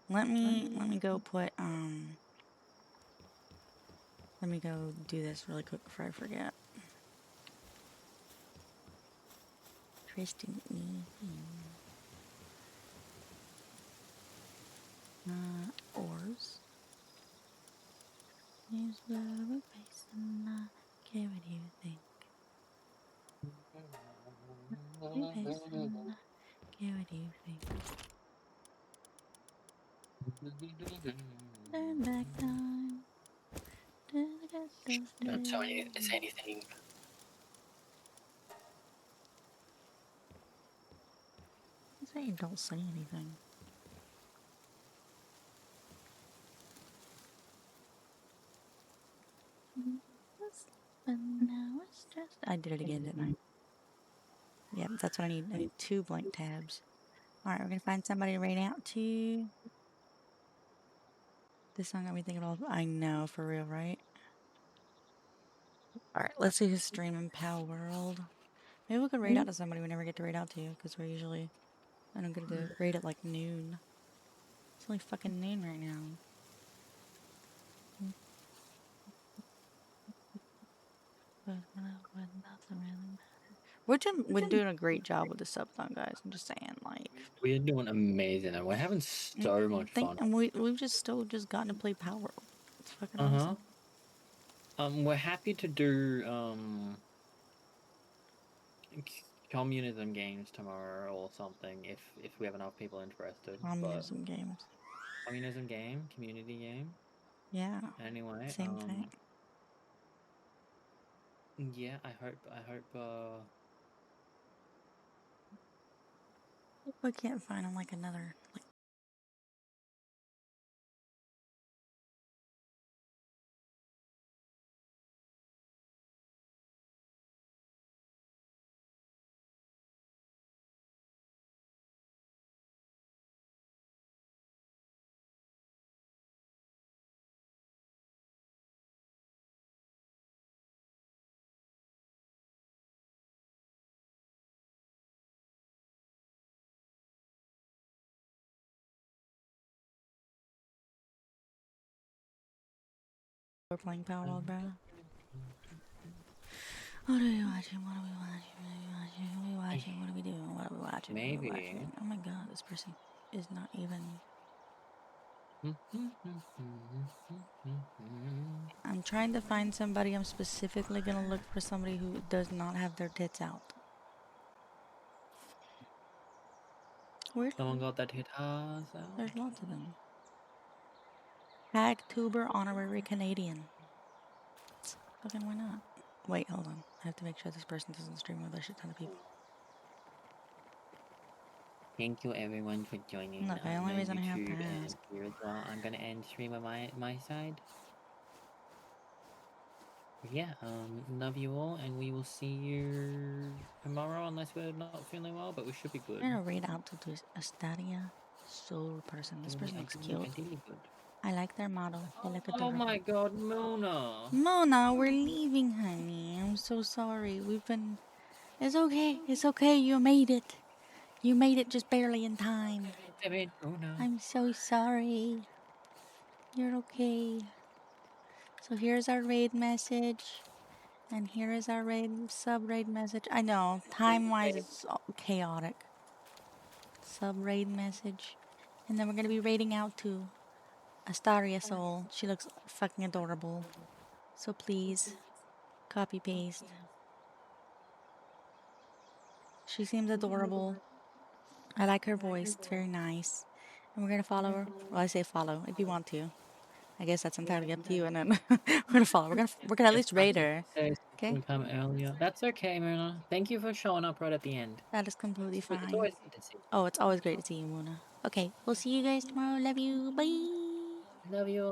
Let me go put let me go do this really quick before I forget. Tristan ores. Use the basin. Okay, what do you think? Basin. Okay, what do you think? Turn back time. Don't tell you it's anything. I say don't say anything. But now it's just. I did it again, didn't I? Yeah, that's what I need. I need 2 blank tabs. Alright, we're gonna find somebody to raid out to. This song got me thinking all. I know, for real, right? Alright, let's see who's streaming Palworld. Maybe we could raid out to somebody we never get to raid out to, because we're usually. I don't get to raid at like noon. It's only fucking noon right now. But nothing really matters. We're doing a great job with the subathon, guys. I'm just saying, like. We're doing amazing, and we're having so much fun. And we've just gotten to play Palworld. It's fucking Uh-huh. awesome. We're happy to do communism games tomorrow or something if we have enough people interested. Communism games. Communism game, community game. Yeah. Anyway, Same thing. yeah, I hope We can't find him like another like. We're playing Palworld, bro. What are we watching? What are we watching? What are we watching? What are we watching? What are we doing? What are we watching? What are we watching? Oh my god, this person is not even. I'm trying to find somebody. I'm specifically gonna look for somebody who does not have their tits out. Weird. someone got their titties out. There's lots of them. Hagtuber honorary Canadian. Fucking why not? Wait, hold on. I have to make sure this person doesn't stream with a shit ton of people. Thank you everyone for joining. Look, the only reason I have to YouTube and ask. here as well. I'm gonna end stream on my side. Yeah, love you all, and we will see you tomorrow unless we're not feeling well, but we should be good. I'm gonna read out to this Astadia Soul person. This person looks cute. I like their model. They look adorable. Oh my god, Mona! Mona, we're leaving, honey. I'm so sorry. We've been. It's okay. It's okay. You made it. You made it just barely in time. Mona. I'm so sorry. You're okay. So here's our raid message. And here is our sub-raid message. I know, time-wise it's chaotic. Sub-raid message. And then we're gonna be raiding out to Astaria Soul. She looks fucking adorable. So please, copy-paste. She seems adorable. I like her voice, it's very nice. And we're gonna follow her. Well, I say follow, if you want to. I guess that's entirely up to you, and then we're gonna follow. We're gonna at least raid her. Okay? Come earlier. That's okay, Mona. Thank you for showing up right at the end. That is completely It's fine. always good to see you. Oh, it's always great to see you, Muna. Okay, we'll see you guys tomorrow. Love you. Bye. Love you.